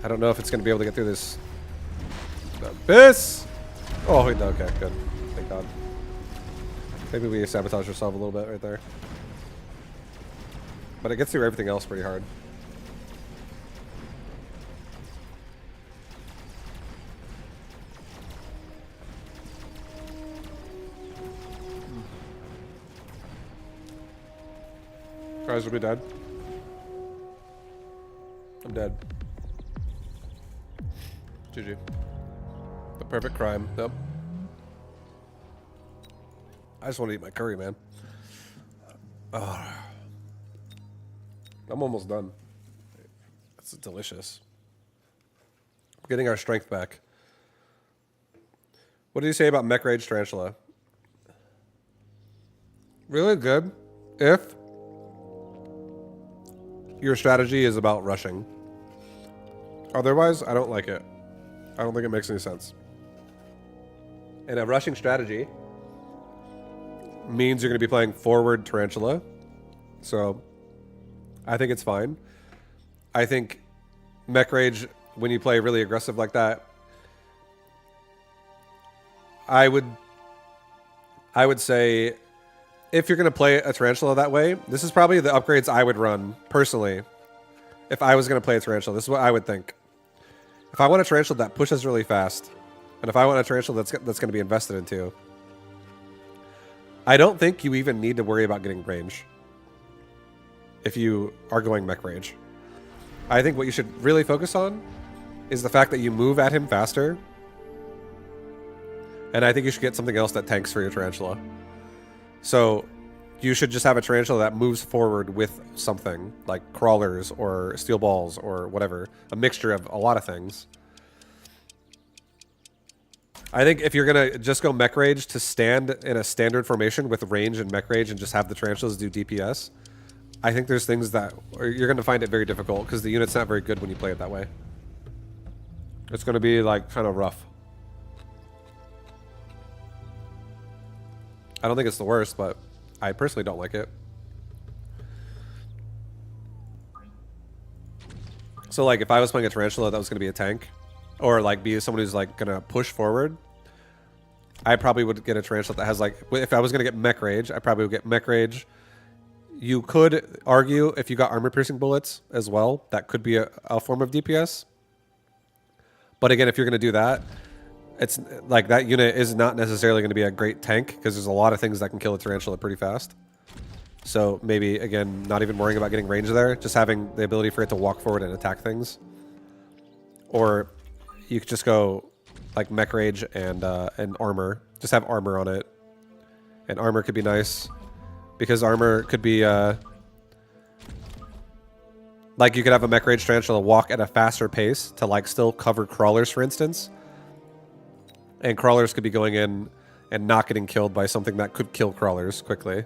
I don't know if it's gonna be able to get through this... Abyss! Oh, wait, no, okay, good. Thank God. Maybe we sabotage ourselves a little bit right there. But it gets through everything else pretty hard. Guys, are we dead? I'm dead. GG. The perfect crime. Yep. I just want to eat my curry, man. Oh. I'm almost done. It's delicious. Getting our strength back. What do you say about Mech Rage Tarantula? Really good if your strategy is about rushing. Otherwise, I don't like it. I don't think it makes any sense. And a rushing strategy means you're going to be playing forward Tarantula. So I think it's fine. I think Mech Rage, when you play really aggressive like that, I would say if you're going to play a Tarantula that way, this is probably the upgrades I would run personally. If I was going to play a Tarantula, this is what I would think. If I want a Tarantula that pushes really fast, and if I want a Tarantula that's going to be invested into, I don't think you even need to worry about getting range if you are going Mech Rage. I think what you should really focus on is the fact that you move at him faster, and I think you should get something else that tanks for your Tarantula. So you should just have a Tarantula that moves forward with something, like crawlers or steel balls or whatever. A mixture of a lot of things. I think if you're going to just go Mech Rage to stand in a standard formation with range and Mech Rage and just have the Tarantulas do DPS, I think there's things that you're going to find it very difficult because the unit's not very good when you play it that way. It's going to be like kind of rough. I don't think it's the worst, but I personally don't like it. So like if I was playing a Tarantula that was going to be a tank, or like be someone who's like going to push forward, I probably would get a Tarantula that has like, if I was going to get Mech Rage, I probably would get Mech Rage. You could argue if you got armor piercing bullets as well, that could be a form of DPS. But again, if you're going to do that, it's like that unit is not necessarily going to be a great tank because there's a lot of things that can kill a Tarantula pretty fast. So maybe, again, not even worrying about getting range there, just having the ability for it to walk forward and attack things. Or you could just go like Mech Rage and armor. Just have armor on it. And armor could be nice because armor could be like you could have a Mech Rage Tarantula walk at a faster pace to like still cover crawlers, for instance. And crawlers could be going in and not getting killed by something that could kill crawlers quickly.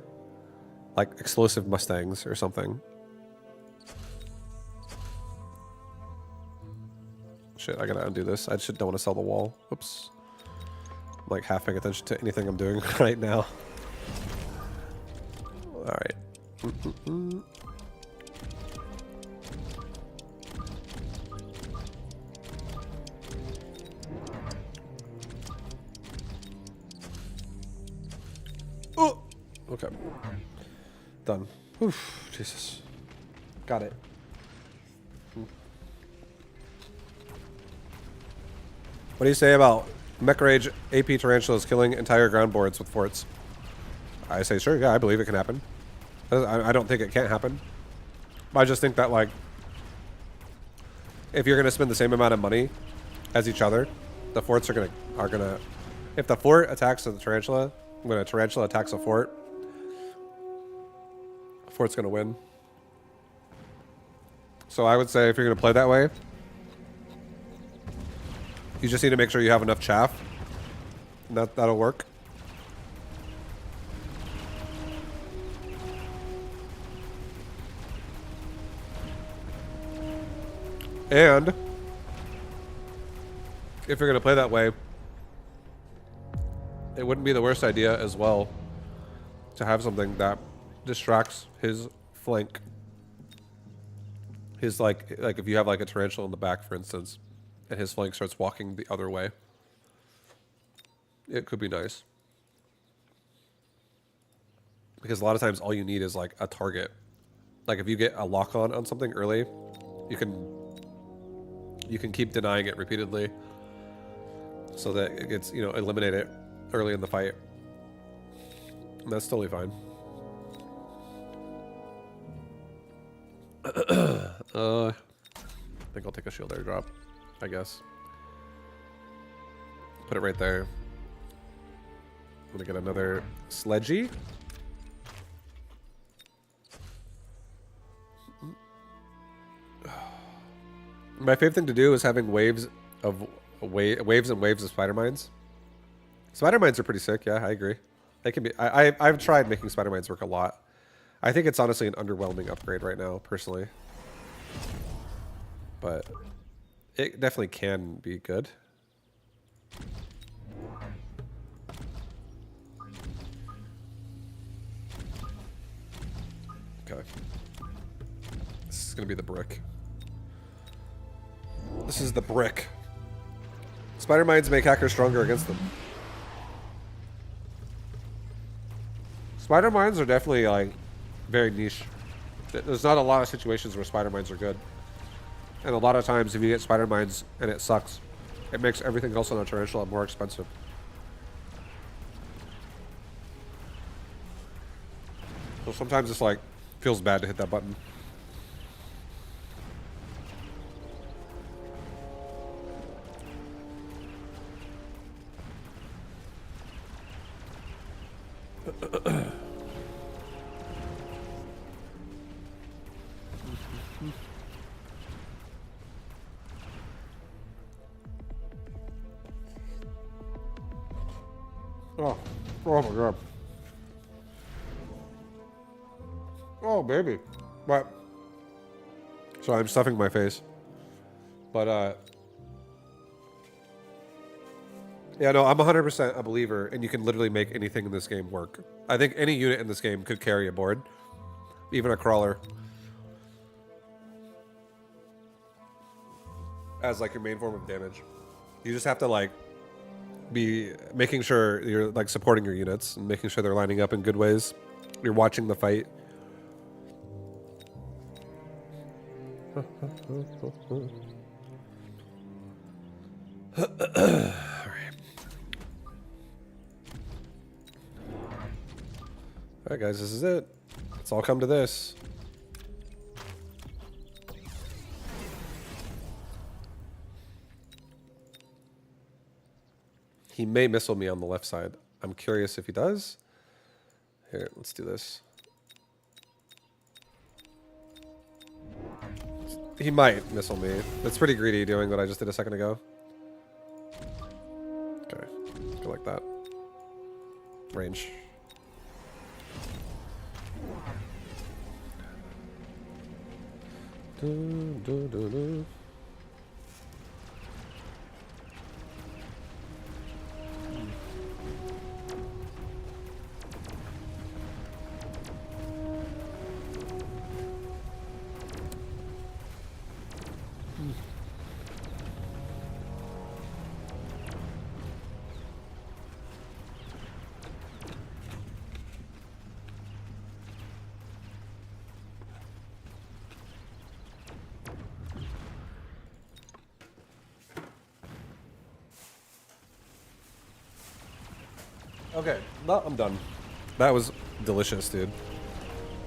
Like explosive Mustangs or something. Shit, I gotta undo this. I just don't want to sell the wall. Oops. I'm like half paying attention to anything I'm doing right now. Alright. Oh! Okay. Done. Oof, Jesus. Got it. What do you say about Mech Rage AP Tarantulas killing entire ground boards with forts? I say sure, yeah, I believe it can happen. I don't think it can't happen. I just think that, like, if you're going to spend the same amount of money as each other, the forts are gonna if the fort attacks the Tarantula, when a Tarantula attacks a fort, the fort's going to win. So I would say if you're going to play that way, you just need to make sure you have enough chaff. That'll work. And if you're going to play that way, it wouldn't be the worst idea as well to have something that distracts his flank. His like if you have like a Tarantula in the back, for instance, and his flank starts walking the other way, it could be nice. Because a lot of times all you need is like a target Like if you get a lock on something early, you can keep denying it repeatedly, so that it gets, you know, eliminate it early in the fight. And that's totally fine. I think I'll take a shield airdrop, I guess. Put it right there. I'm gonna get another sledgy. My favorite thing to do is having waves and waves of spider mines. Spider mines are pretty sick. Yeah, I agree. They can be. I've tried making spider mines work a lot. I think it's honestly an underwhelming upgrade right now, personally. But it definitely can be good. Okay. This is gonna be the brick. This is the brick. Spider mines make hackers stronger against them. Spider mines are definitely like very niche. There's not a lot of situations where spider mines are good. And a lot of times if you get spider mines and it sucks, it makes everything else on a tarantula more expensive. So sometimes it's like, feels bad to hit that button. Oh my god. Oh baby. What? So I'm stuffing my face. But yeah, no, I'm 100% a believer, and you can literally make anything in this game work. I think any unit in this game could carry a board. Even a crawler. As like your main form of damage. You just have to like be making sure you're like supporting your units and making sure they're lining up in good ways. You're watching the fight. Alright guys, this is it. It's all come to this. He may missile me on the left side. I'm curious if he does. Here, let's do this. He might missile me. That's pretty greedy doing what I just did a second ago. Okay, go like that. Range. Okay, well, I'm done. That was delicious, dude.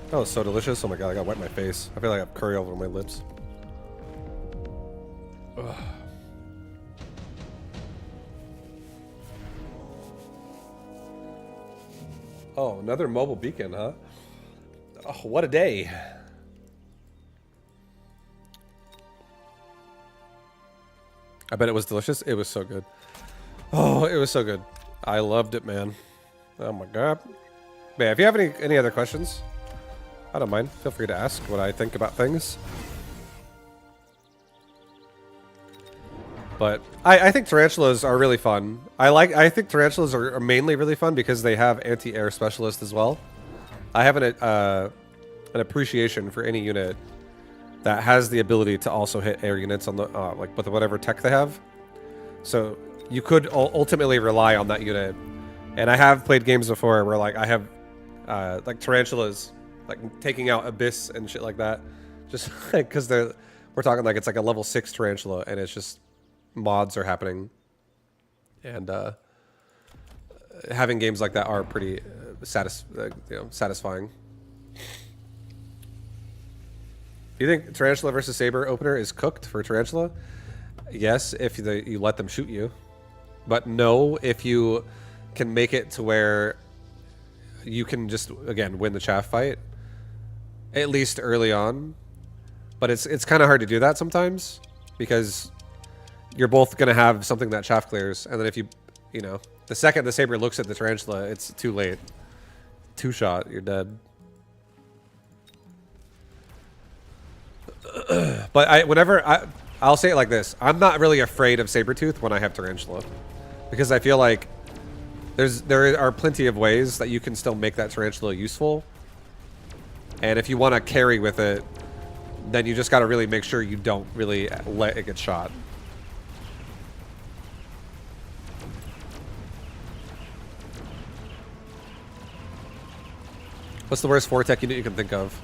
That was so delicious. Oh my god, I gotta wipe my face. I feel like I have curry over my lips. Ugh. Oh, another mobile beacon, huh? Oh, what a day. I bet it was delicious. It was so good. Oh, it was so good. I loved it, man. Oh my god. Man, if you have any other questions, I don't mind. Feel free to ask what I think about things. But I think tarantulas are really fun. I think tarantulas are mainly really fun because they have anti-air specialist as well. I have an appreciation for any unit that has the ability to also hit air units on the like with whatever tech they have. So you could ultimately rely on that unit. And I have played games before where like I have like tarantulas like taking out Abyss and shit like that. Just because we're talking like it's like a level 6 tarantula, and it's just mods are happening, and having games like that are pretty satisfying. Do you think Tarantula versus Saber opener is cooked for Tarantula? Yes, if you let them shoot you. But no, if you can make it to where you can just, again, win the chaff fight. At least early on. But it's kind of hard to do that sometimes. Because you're both going to have something that chaff clears. And then if you know, the second the Saber looks at the Tarantula, it's too late. 2-shot, you're dead. But I'll say it like this. I'm not really afraid of Sabertooth when I have Tarantula. Because I feel like there are plenty of ways that you can still make that Tarantula useful. And if you want to carry with it, then you just got to really make sure you don't really let it get shot. What's the worst 4-tech unit you can think of?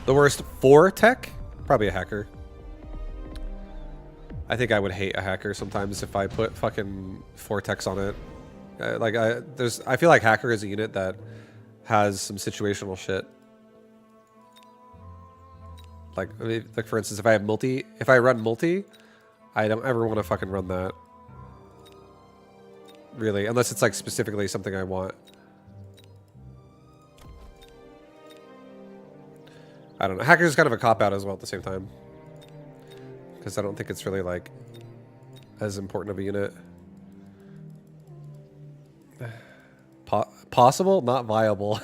The worst 4-tech? Probably a hacker. I think I would hate a hacker sometimes if I put fucking 4-techs on it. I feel like hacker is a unit that has some situational shit. Like for instance, if I run multi, I don't ever want to fucking run that. Really, unless it's like specifically something I want. I don't know. Hacker is kind of a cop-out as well at the same time. Because I don't think it's really, like, as important of a unit. Possible? Not viable.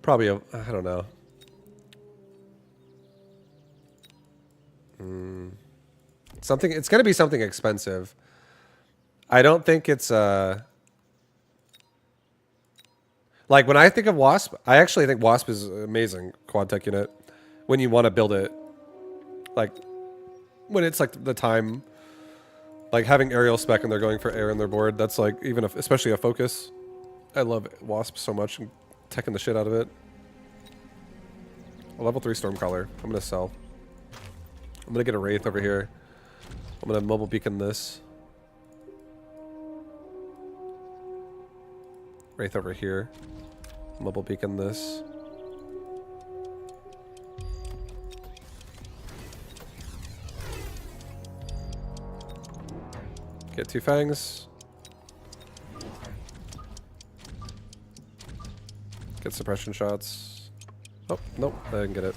Probably I don't know. Something, it's going to be something expensive. I don't think it's, like, when I think of Wasp, I actually think Wasp is an amazing quad tech unit when you want to build it. Like, when it's, like, the time. Like, having aerial spec and they're going for air in their board, that's, like, even if, especially a focus. I love Wasp so much and teching the shit out of it. A level 3 Stormcaller. I'm going to sell. I'm going to get a Wraith over here. I'm going to mobile beacon this. Wraith over here. Mobile beacon this. Get 2 fangs. Get suppression shots. Oh, nope, I didn't get it.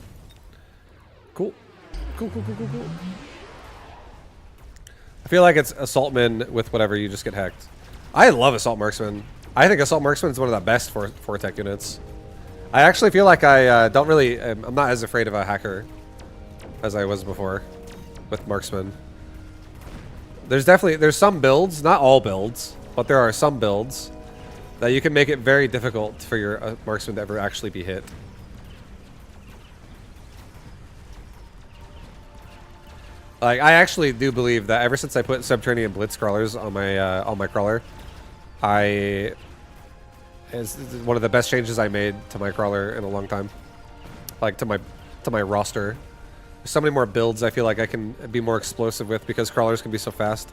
Cool. Cool. I feel like it's Assaultman with whatever, you just get hacked. I love Assault Marksman. I think Assault Marksman is one of the best 4-tech units. I actually feel like I don't really... I'm not as afraid of a hacker as I was before with Marksman. There's some builds, not all builds, but there are some builds that you can make it very difficult for your Marksman to ever actually be hit. Like, I actually do believe that ever since I put Subterranean Blitz crawlers on my crawler, it's one of the best changes I made to my crawler in a long time. Like, to my roster. There's so many more builds I feel like I can be more explosive with because crawlers can be so fast.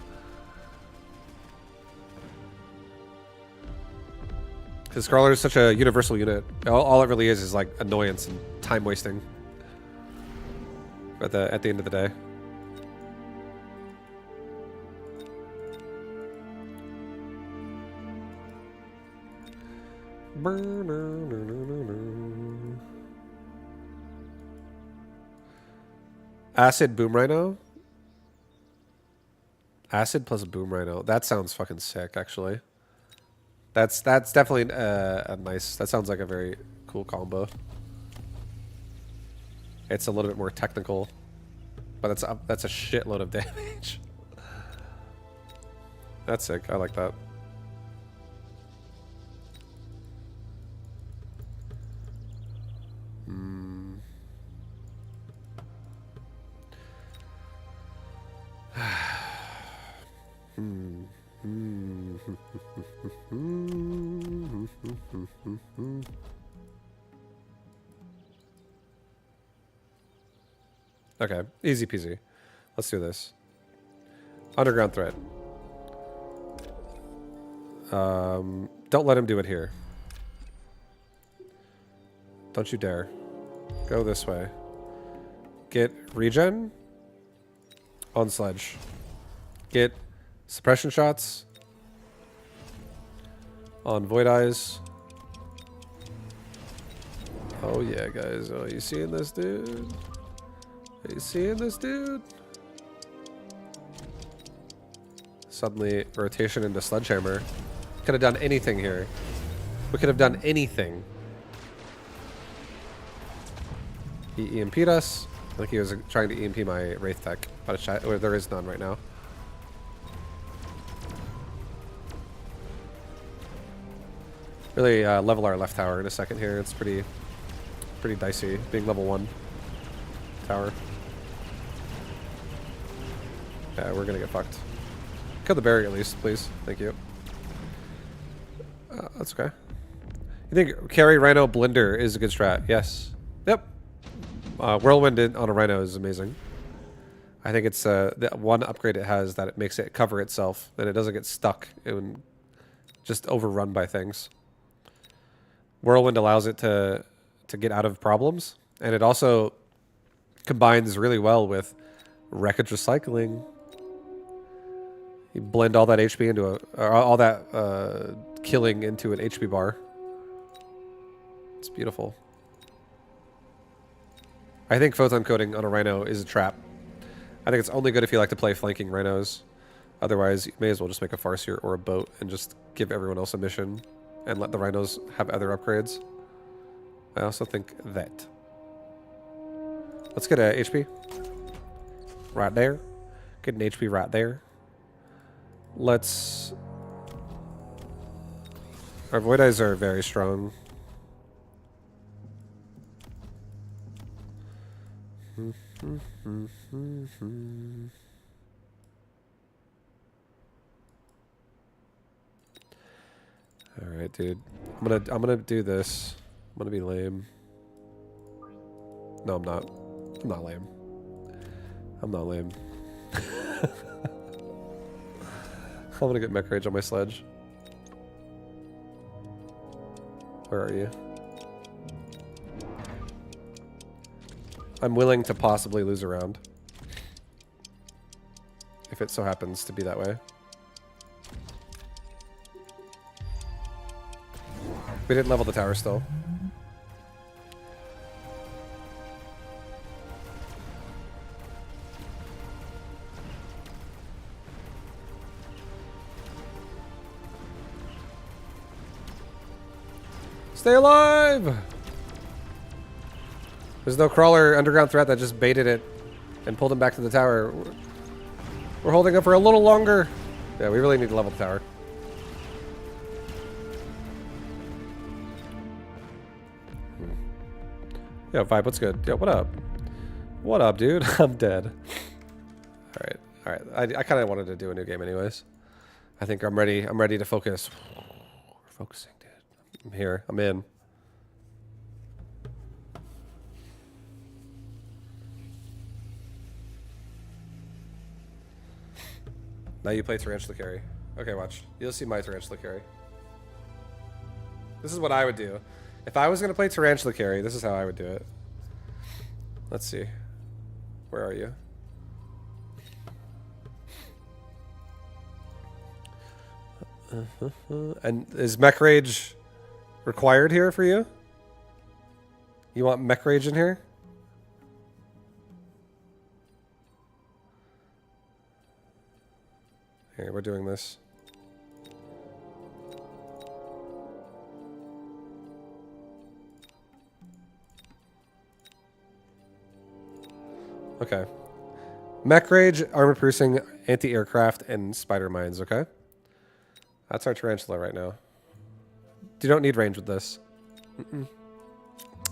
Because crawler is such a universal unit. All it really is like annoyance and time wasting. At the end of the day. Acid Boom Rhino? Acid plus Boom Rhino. That sounds fucking sick, actually. That's definitely a nice... That sounds like a very cool combo. It's a little bit more technical. But that's a shitload of damage. That's sick. I like that. Okay, easy peasy. Let's do this. Underground threat. Don't let him do it here. Don't you dare. Go this way. Get regen on sledge. Get suppression shots on void eyes. Oh yeah, guys. Oh, you seeing this, dude? Are you seeing this, dude? Suddenly, rotation into sledgehammer. Could have done anything here. We could have done anything. He EMP'd us. I think he was trying to EMP my Wraith tech, but there is none right now. Really level our left tower in a second here. It's pretty dicey being level 1 tower. Yeah, we're gonna get fucked. Kill the berry at least, please. Thank you. That's okay. You think carry Rhino Blender is a good strat? Yes. Yep. Whirlwind on a Rhino is amazing. I think it's the one upgrade it has that it makes it cover itself, and it doesn't get stuck and just overrun by things. Whirlwind allows it to get out of problems, and it also combines really well with wreckage recycling. You blend all that HP into all that killing into an HP bar. It's beautiful. I think photon coating on a Rhino is a trap. I think it's only good if you like to play flanking Rhinos. Otherwise, you may as well just make a Farseer or a boat and just give everyone else a mission and let the Rhinos have other upgrades. I also think that. Let's get a HP. Right there. Get an HP right there. Let's... Our Void Eyes are very strong. All right, dude. I'm gonna do this. I'm gonna be lame. No, I'm not. I'm not lame. I'm not lame. I'm gonna get Mech Rage on my sledge. Where are you? I'm willing to possibly lose a round. If it so happens to be that way. We didn't level the tower still. Stay alive! There's no crawler underground threat that just baited it and pulled him back to the tower. We're holding up for a little longer. Yeah, we really need to level the tower. Yo, Vibe, what's good? Yo, what up? What up, dude? I'm dead. Alright. I kind of wanted to do a new game anyways. I think I'm ready. I'm ready to focus. We're focusing, dude. I'm here. I'm in. Now you play Tarantula Carry. Okay, watch. You'll see my Tarantula Carry. This is what I would do. If I was going to play Tarantula Carry, this is how I would do it. Let's see. Where are you? And is Mech Rage required here for you? You want Mech Rage in here? Here, we're doing this. Okay. Mech Rage, Armor Piercing, Anti-Aircraft, and Spider Mines, okay? That's our Tarantula right now. You don't need range with this.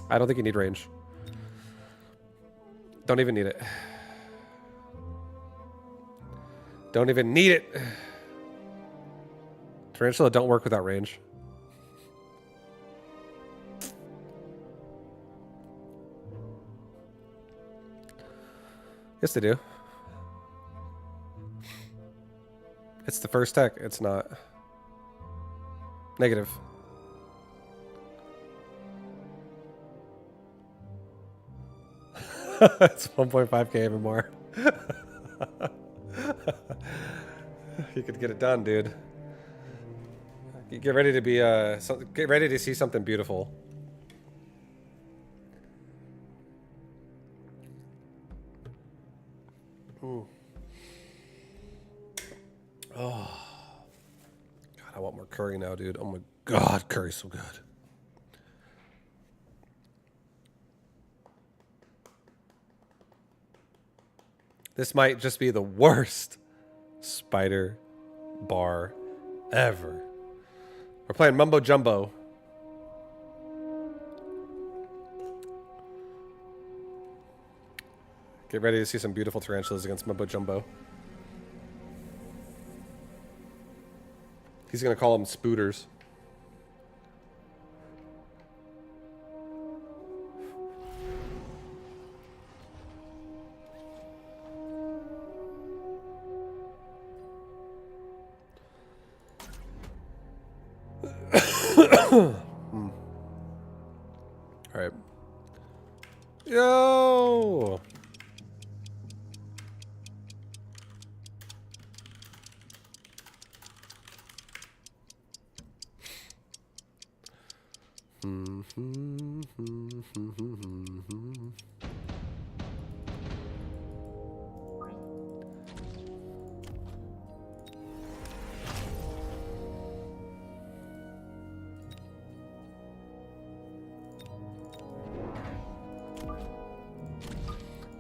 I don't think you need range. Don't even need it. Don't even need it. Tarantula don't work without range. Yes, they do. It's the first tech. It's not. Negative. It's 1.5k even more. You could get it done, dude. You get ready to be get ready to see something beautiful. Ooh. Oh. God, I want more curry now, dude. Oh my God, curry's so good. This might just be the worst spider bar ever. We're playing Mumbo Jumbo. Get ready to see some beautiful tarantulas against Mumbo Jumbo. He's gonna call them spooters. All right. Yo.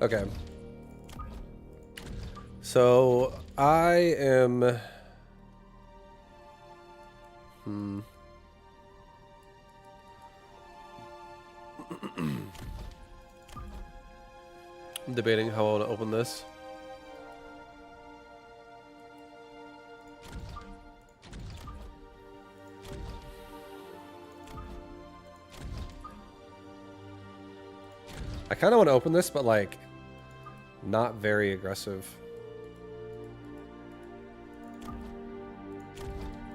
Okay. So I am. I'm debating how I want to open this. I kind of want to open this, but like, not very aggressive.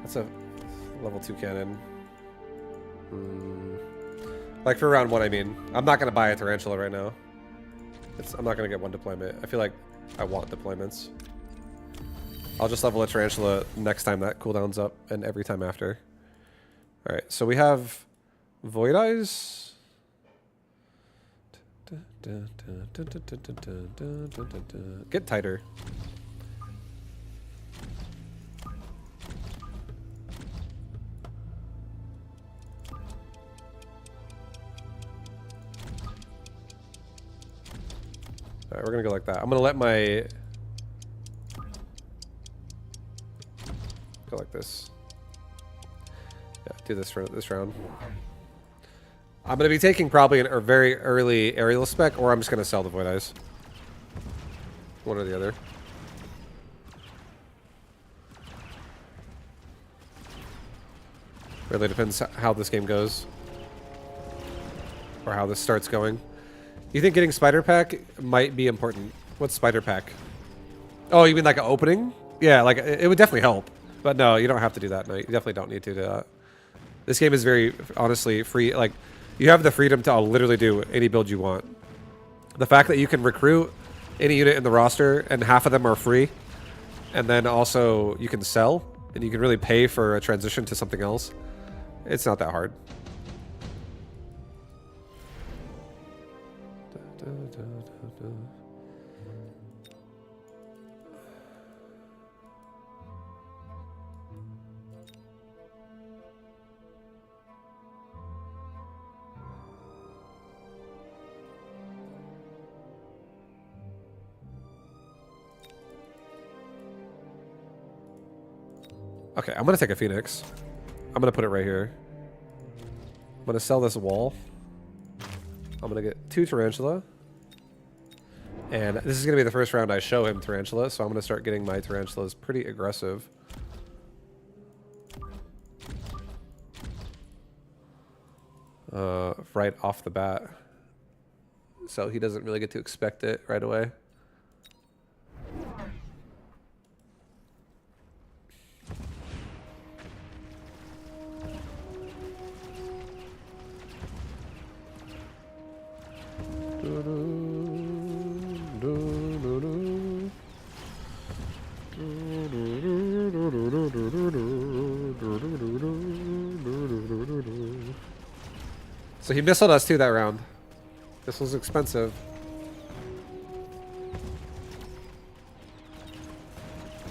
That's a level 2 cannon. Like for round 1, I mean. I'm not going to buy a tarantula right now. I'm not going to get one deployment. I feel like I want deployments. I'll just level a tarantula next time that cooldown's up and every time after. Alright, so we have Void Eyes. Get tighter. Alright, we're gonna go like that. I'm gonna let my... Go like this. Yeah, do this for this round. I'm going to be taking probably a very early aerial spec, or I'm just going to sell the Void Eyes. One or the other. Really depends how this game goes. Or how this starts going. You think getting Spider Pack might be important? What's Spider Pack? Oh, you mean like an opening? Yeah, like it would definitely help. But no, you don't have to do that. No, you definitely don't need to do that. This game is very, honestly, free. Like, you have the freedom to literally do any build you want. The fact that you can recruit any unit in the roster and half of them are free, and then also you can sell, and you can really pay for a transition to something else, it's not that hard. Okay, I'm gonna take a Phoenix. I'm gonna put it right here. I'm gonna sell this wall. I'm gonna get 2 Tarantula. And this is gonna be the first round I show him Tarantula, so I'm gonna start getting my Tarantulas pretty aggressive. Right off the bat. So he doesn't really get to expect it right away. So he missiled us too that round. This was expensive.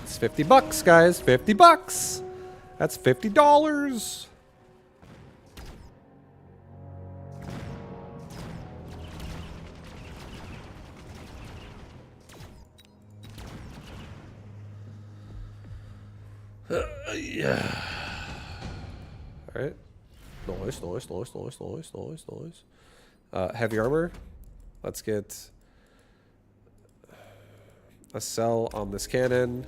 It's 50 bucks, guys. 50 bucks. That's $50. Yeah. All right. Nice. Heavy armor. Let's get a cell on this cannon.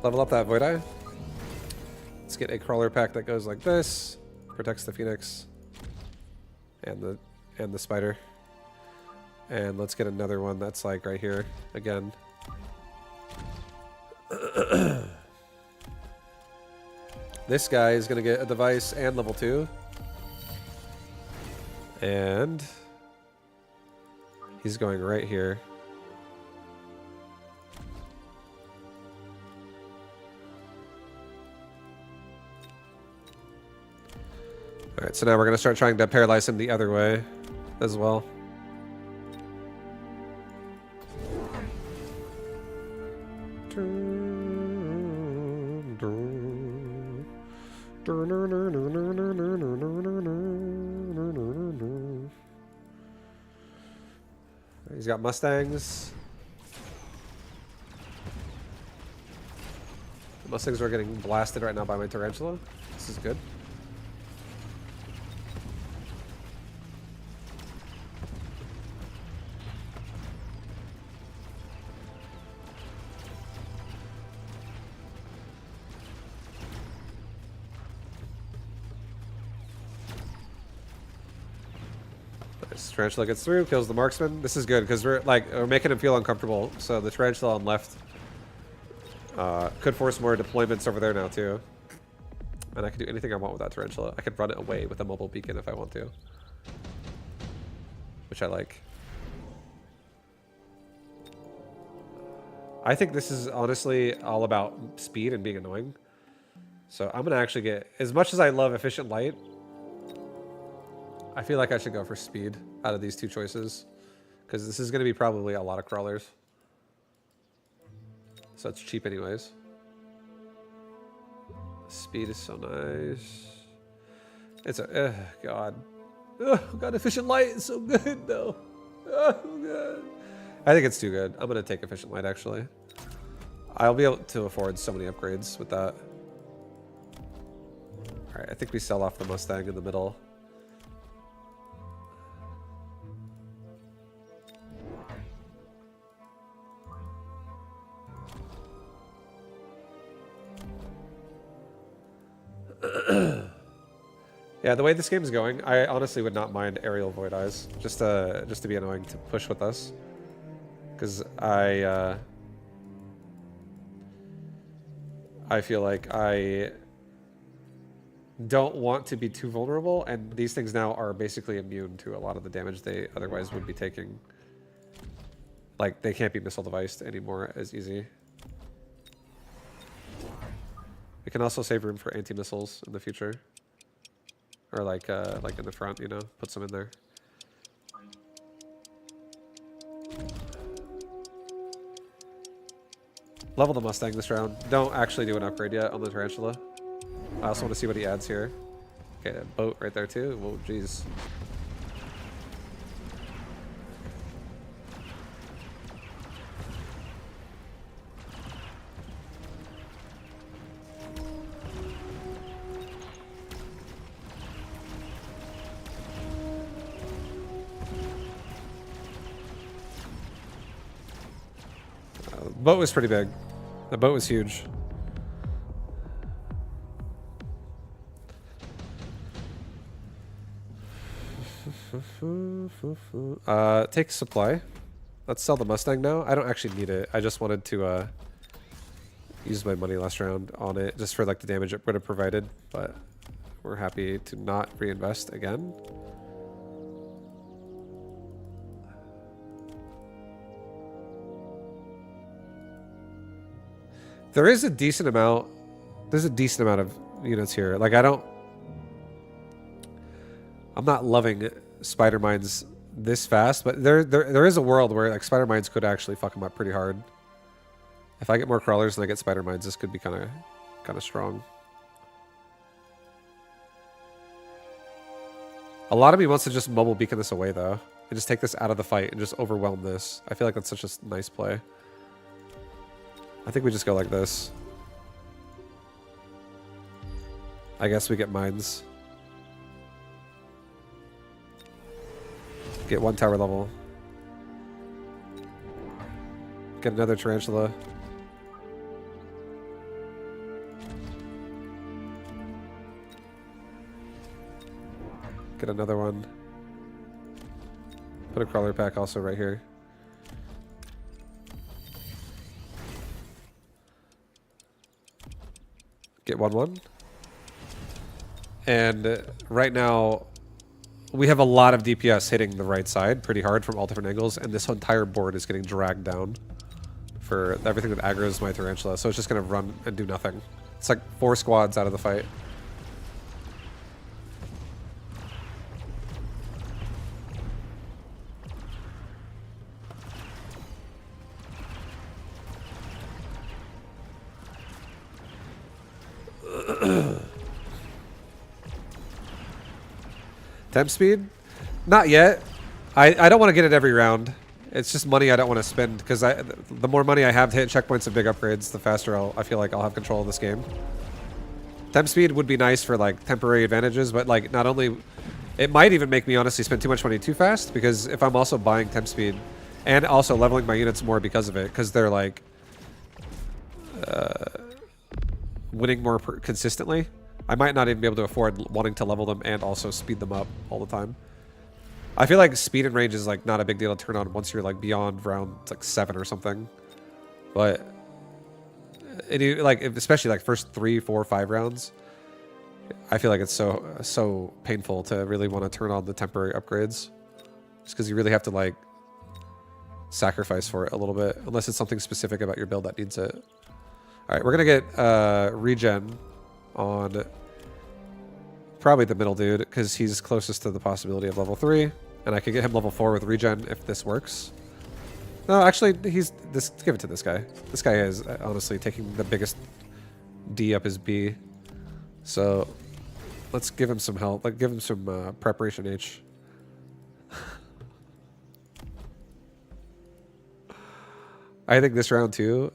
Level up that Void Eye. Let's get a crawler pack that goes like this. Protects the Phoenix and the spider. And let's get another one that's like right here again. This guy is gonna get a device and level 2. And he's going right here. Alright, so now we're going to start trying to paralyze him the other way as well. He's got Mustangs. The Mustangs are getting blasted right now by my Tarantula. This is good. Tarantula gets through, kills the marksman. This is good because we're making him feel uncomfortable. So the tarantula on left could force more deployments over there now too. And I can do anything I want with that tarantula. I could run it away with a mobile beacon if I want to, which I like. I think this is honestly all about speed and being annoying. So I'm gonna actually get, as much as I love efficient light, I feel like I should go for speed out of these two choices, because this is going to be probably a lot of crawlers. So it's cheap anyways. Speed is so nice. It's a, God. Oh, God, efficient light is so good though. Oh, God. I think it's too good. I'm going to take efficient light actually. I'll be able to afford so many upgrades with that. Alright, I think we sell off the Mustang in the middle. Yeah, the way this game's going, I honestly would not mind aerial Void Eyes, just to be annoying to push with us, because I feel like I don't want to be too vulnerable, and these things now are basically immune to a lot of the damage they otherwise would be taking. Like, they can't be missile deviced anymore as easy. We can also save room for anti-missiles in the future. Or like in the front, you know, put some in there. Level the Mustang this round. Don't actually do an upgrade yet on the Tarantula. I also want to see what he adds here. Okay, a boat right there too. Whoa, jeez. The boat was pretty big. The boat was huge. Take supply. Let's sell the Mustang now. I don't actually need it. I just wanted to use my money last round on it just for like the damage it would have provided, but we're happy to not reinvest again. There is a decent amount. There's a decent amount of units here. Like I'm not loving spider mines this fast, but there is a world where like spider mines could actually fuck them up pretty hard. If I get more crawlers and I get spider mines, this could be kind of strong. A lot of me wants to just mobile beacon this away though, and just take this out of the fight and just overwhelm this. I feel like that's such a nice play. I think we just go like this. I guess we get mines. Get one tower level. Get another tarantula. Get another one. Put a crawler pack also right here. Get 1/1. And right now, we have a lot of DPS hitting the right side pretty hard from all different angles, and this entire board is getting dragged down for everything that aggroes my tarantula. So it's just going to run and do nothing. It's like 4 squads out of the fight. Temp speed? Not yet. I don't want to get it every round. It's just money I don't want to spend, because the more money I have to hit checkpoints and big upgrades, the faster I feel like I'll have control of this game. Temp speed would be nice for like temporary advantages, but like not only... It might even make me honestly spend too much money too fast, because if I'm also buying temp speed and also leveling my units more because of it, because they're like winning more consistently, I might not even be able to afford wanting to level them and also speed them up all the time. I feel like speed and range is like not a big deal to turn on once you're like beyond round like 7 or something. But like especially like first 3, 4, 5 rounds, I feel like it's so painful to really want to turn on the temporary upgrades, just because you really have to like sacrifice for it a little bit, unless it's something specific about your build that needs it. All right, we're gonna get regen on probably the middle dude, because he's closest to the possibility of level 3, and I could get him level 4 with regen if this works. No, actually, give it to this guy. This guy is honestly taking the biggest D up his B. So let's give him some help. Like, give him some preparation H. I think this round too.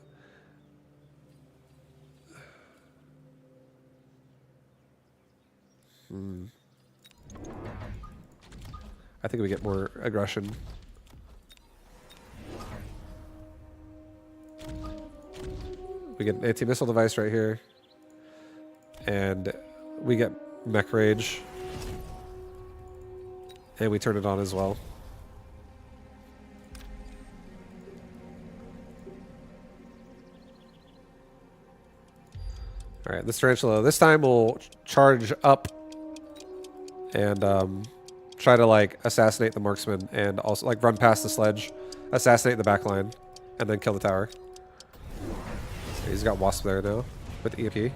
I think we get more aggression. We get an anti-missile device right here. And we get mech rage. And we turn it on as well. Alright, this tarantula, this time we'll charge up and try to like assassinate the marksman and also like run past the sledge, assassinate the back line, and then kill the tower. So he's got Wasp there now with the EMP.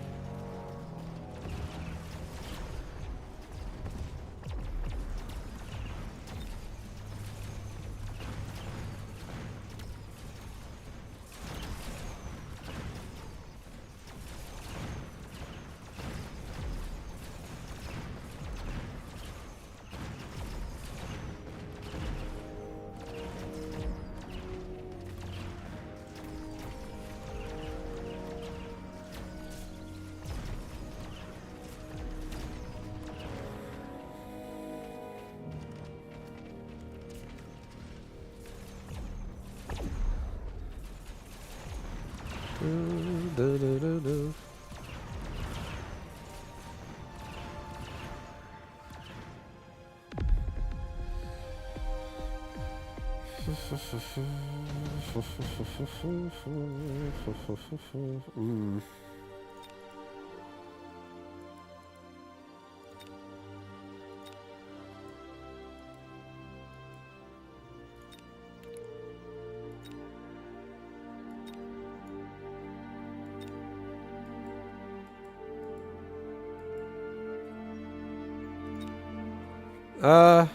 I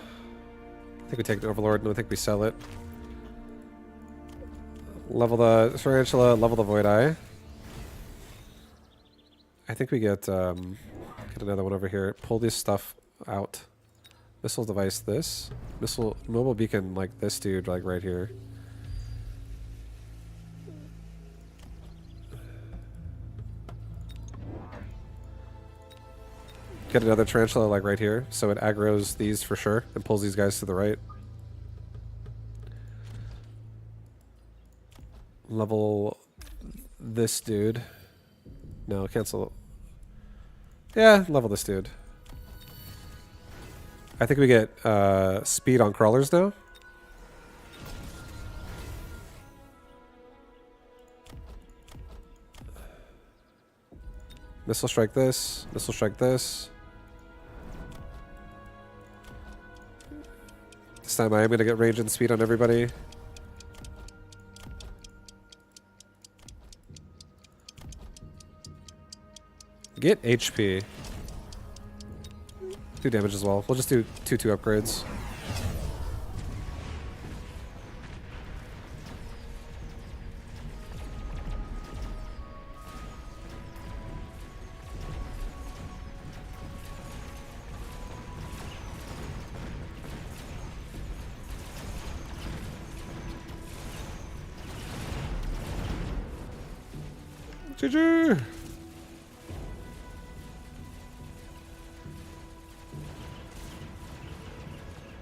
think we take the Overlord, and I think we sell it. Level the Tarantula, level the Void Eye. I think we get another one over here. Pull this stuff out. Missile device this. Missile mobile beacon like this dude like right here. Get another Tarantula like right here, so it aggroes these for sure and pulls these guys to the right. Level this dude. No, cancel. Yeah, level this dude. I think we get speed on crawlers now. Missile strike this. Missile strike this. This time I am going to get range and speed on everybody. Get HP. Do damage as well. We'll just do 2/2 upgrades. GG!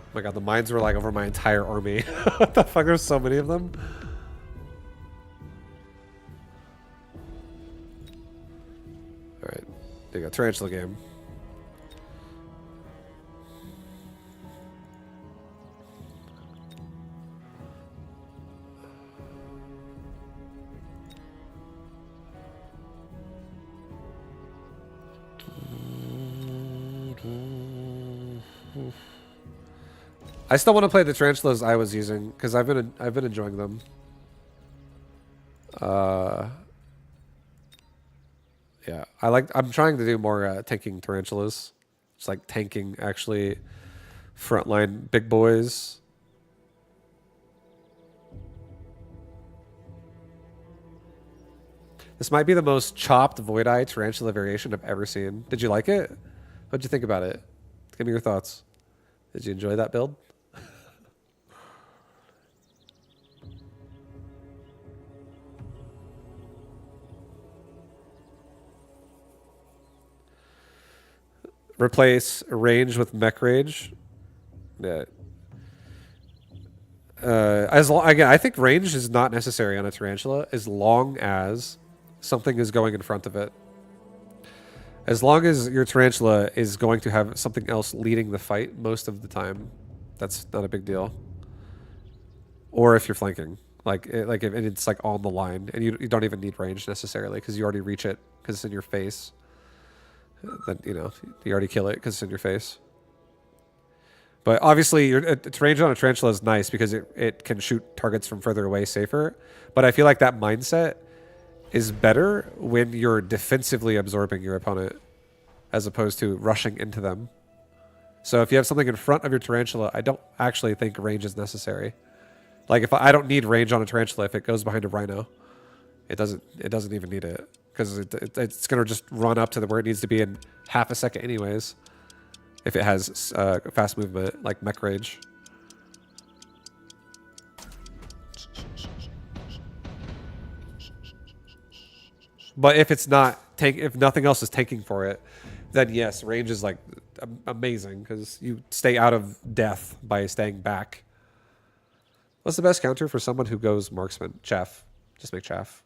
Oh my god, the mines were like over my entire army. What the fuck? There's so many of them. Alright. There you go. Tarantula game. I still want to play the tarantulas I was using because I've been enjoying them. Yeah, I'm trying to do more tanking tarantulas. It's like tanking actually frontline big boys. This might be the most chopped Void Eye tarantula variation I've ever seen. Did you like it? What'd you think about it? Give me your thoughts. Did you enjoy that build? Replace range with mech rage. Yeah. Again, I think range is not necessary on a tarantula as long as something is going in front of it. As long as your tarantula is going to have something else leading the fight most of the time, that's not a big deal. Or if you're flanking, if it's like on the line, and you don't even need range necessarily because you already reach it because it's in your face. Then you already kill it because it's in your face. But obviously, range on a tarantula is nice because it can shoot targets from further away safer. But I feel like that mindset is better when you're defensively absorbing your opponent as opposed to rushing into them. So if you have something in front of your tarantula, I don't actually think range is necessary. Like if I don't need range on a tarantula if it goes behind a rhino, it doesn't even need it because it's gonna just run up to where it needs to be in half a second anyways. If it has fast movement like mech rage. But if it's not if nothing else is tanking for it, then yes, range is like amazing because you stay out of death by staying back. What's the best counter for someone who goes marksman? Chaff. Just make chaff.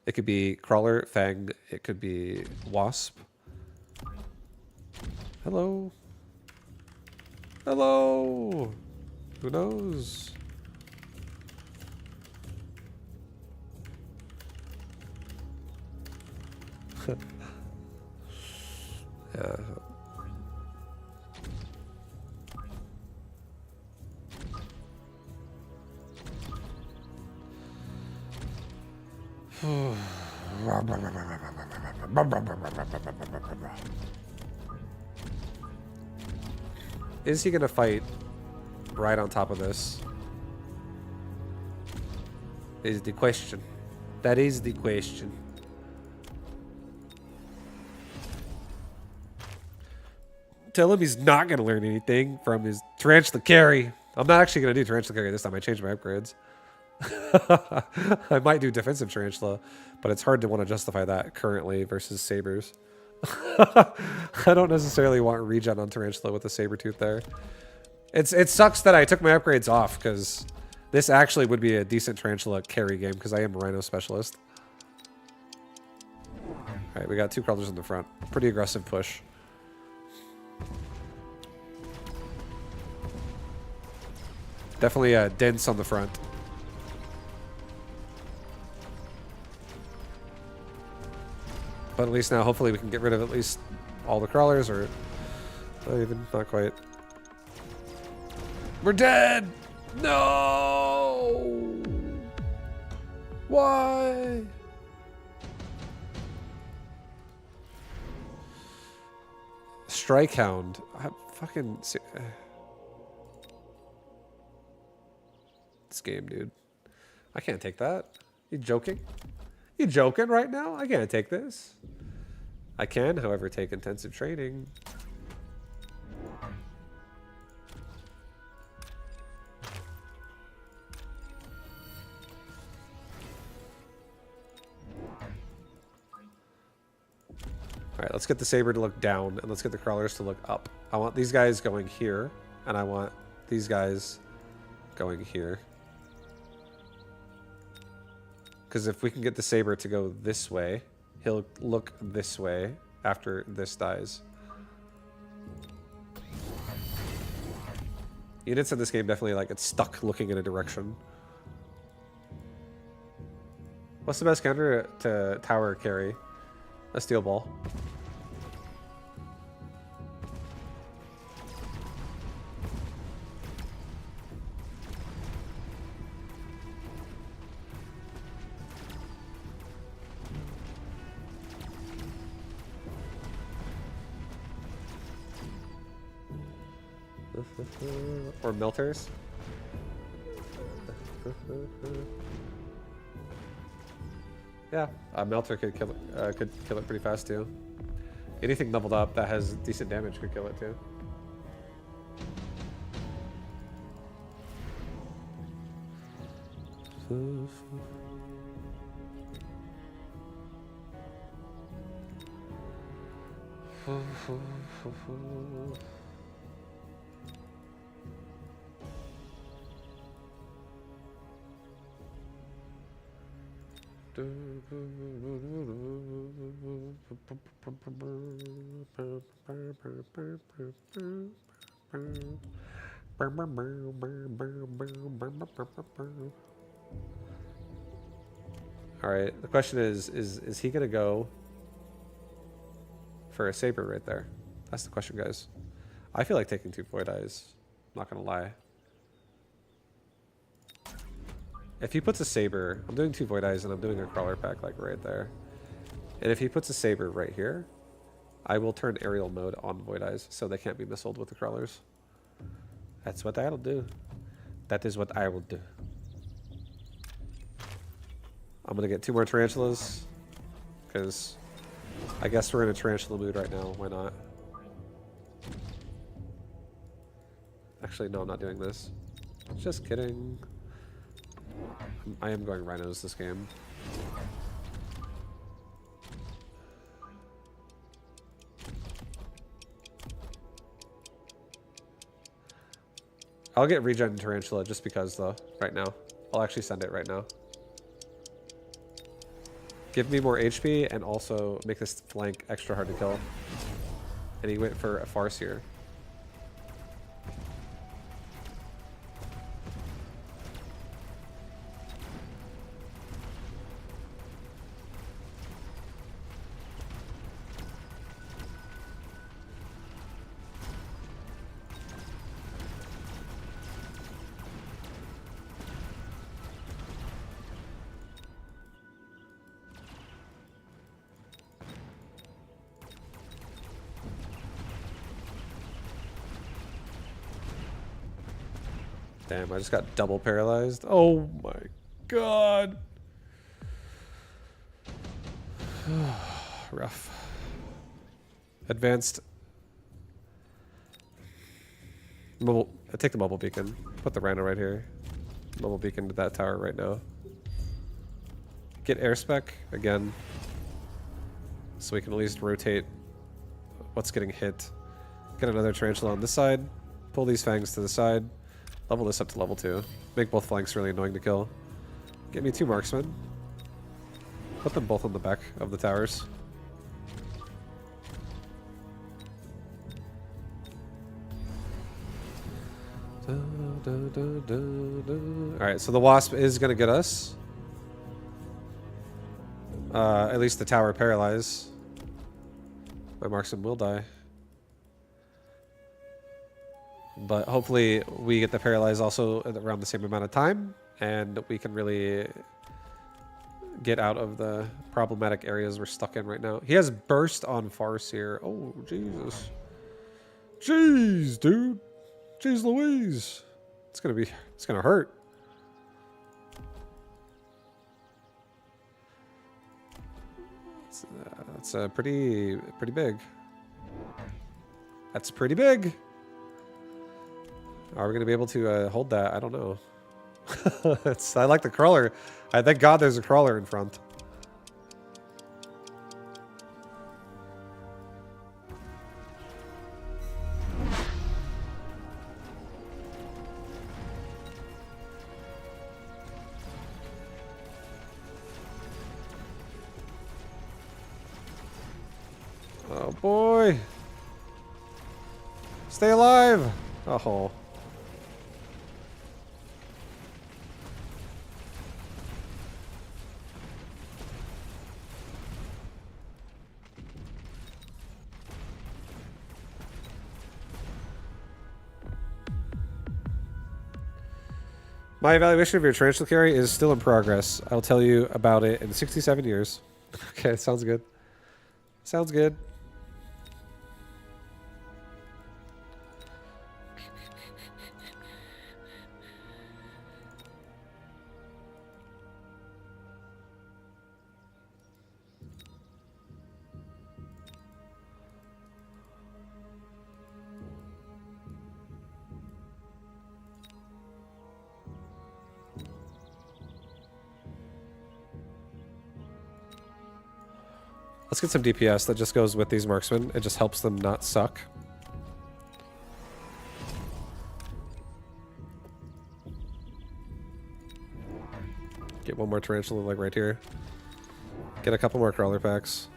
It could be crawler, fang. It could be wasp. Hello. Hello. Who knows? Yeah. Is he gonna fight right on top of this? Is the question. That is the question. Tell him he's not gonna learn anything from his tarantula carry. I'm not actually gonna do tarantula carry this time. I changed my upgrades. I might do defensive tarantula, but it's hard to want to justify that currently versus sabers. I don't necessarily want regen on tarantula with a saber tooth there. It sucks that I took my upgrades off because this actually would be a decent tarantula carry game because I am a rhino specialist. All right, we got 2 crawlers in the front. Pretty aggressive push. Definitely dense on the front. But at least now, hopefully, we can get rid of at least all the crawlers, or not quite. We're dead! No! Why? Strike Hound. Fucking... This game, dude. I can't take that. You joking? You joking right now? I can't take this. I can, however, take intensive training. Alright, let's get the saber to look down, and let's get the crawlers to look up. I want these guys going here, and I want these guys going here. Because if we can get the saber to go this way, he'll look this way after this dies. Units in this game definitely like get stuck looking in a direction. What's the best counter to tower carry? A steel ball. Or melters. Yeah, a melter could kill it pretty fast too. Anything leveled up that has decent damage could kill it too. All right, the question is he gonna go for a saber right there? That's the question, guys. I feel like taking 2 void eyes, not gonna lie. If he puts a saber, I'm doing 2 void eyes and I'm doing a crawler pack like right there. And if he puts a saber right here, I will turn aerial mode on void eyes so they can't be missiled with the crawlers. That's what I'll do. That is what I will do. I'm gonna get 2 more tarantulas because I guess we're in a tarantula mood right now. Why not? Actually, no, I'm not doing this. Just kidding. I am going rhinos this game. I'll get regen tarantula just because though, right now. I'll actually send it right now. Give me more HP and also make this flank extra hard to kill. And he went for a farce here. Damn, I just got double paralyzed. Oh my god. Rough. Advanced. Mobile. I take the mobile beacon. Put the rhino right here. Mobile beacon to that tower right now. Get air spec again. So we can at least rotate what's getting hit. Get another tarantula on this side. Pull these fangs to the side. Level this up to level 2. Make both flanks really annoying to kill. Get me 2 marksmen. Put them both on the back of the towers. Alright, so the wasp is going to get us. At least the tower paralyze. My marksman will die. But hopefully we get the paralyze also at around the same amount of time, and we can really get out of the problematic areas we're stuck in right now. He has burst on Farseer. Oh, Jesus. Jeez, dude. Jeez Louise. It's gonna hurt. That's pretty big. That's pretty big. Are we going to be able to hold that? I don't know. I like the crawler. Thank God there's a crawler in front. Oh boy. Stay alive. Oh. My evaluation of your tarantula carry is still in progress. I'll tell you about it in 67 years. Okay, sounds good. Sounds good. Let's get some DPS that just goes with these marksmen. It just helps them not suck. Get one more tarantula like right here. Get a couple more crawler packs.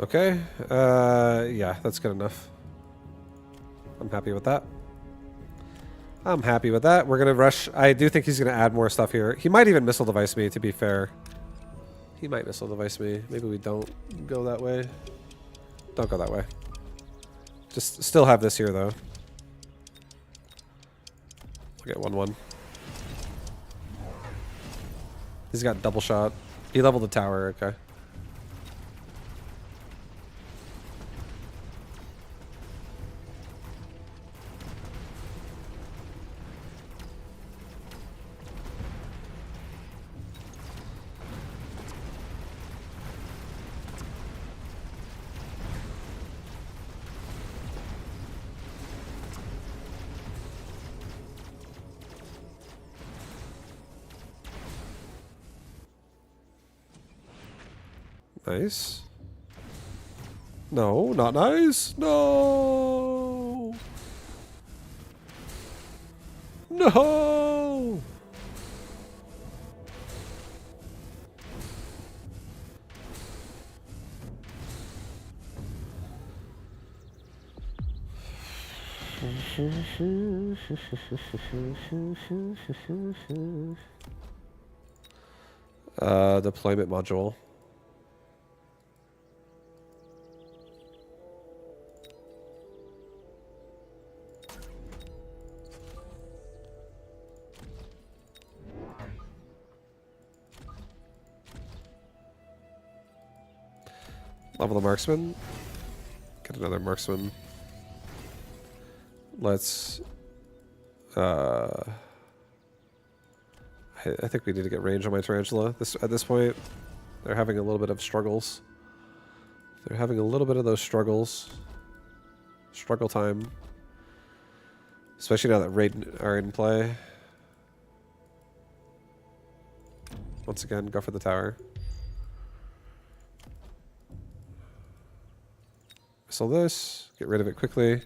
Okay, yeah, that's good enough. I'm happy with that. I'm happy with that. We're gonna rush. I do think he's gonna add more stuff here. He might even missile device me, to be fair. He might missile device me. Maybe we don't go that way. Don't go that way. Just still have this here, though. We'll get 1-1. He's got double shot. He leveled the tower, okay. Nice. No, not nice. No. No. Deployment module. Level the marksman. Get another marksman. Let's... I think we need to get range on my tarantula at this point. They're having a little bit of struggles. They're having a little bit of those struggles. Struggle time. Especially now that raid are in play. Once again, go for the tower. Missile this. Get rid of it quickly.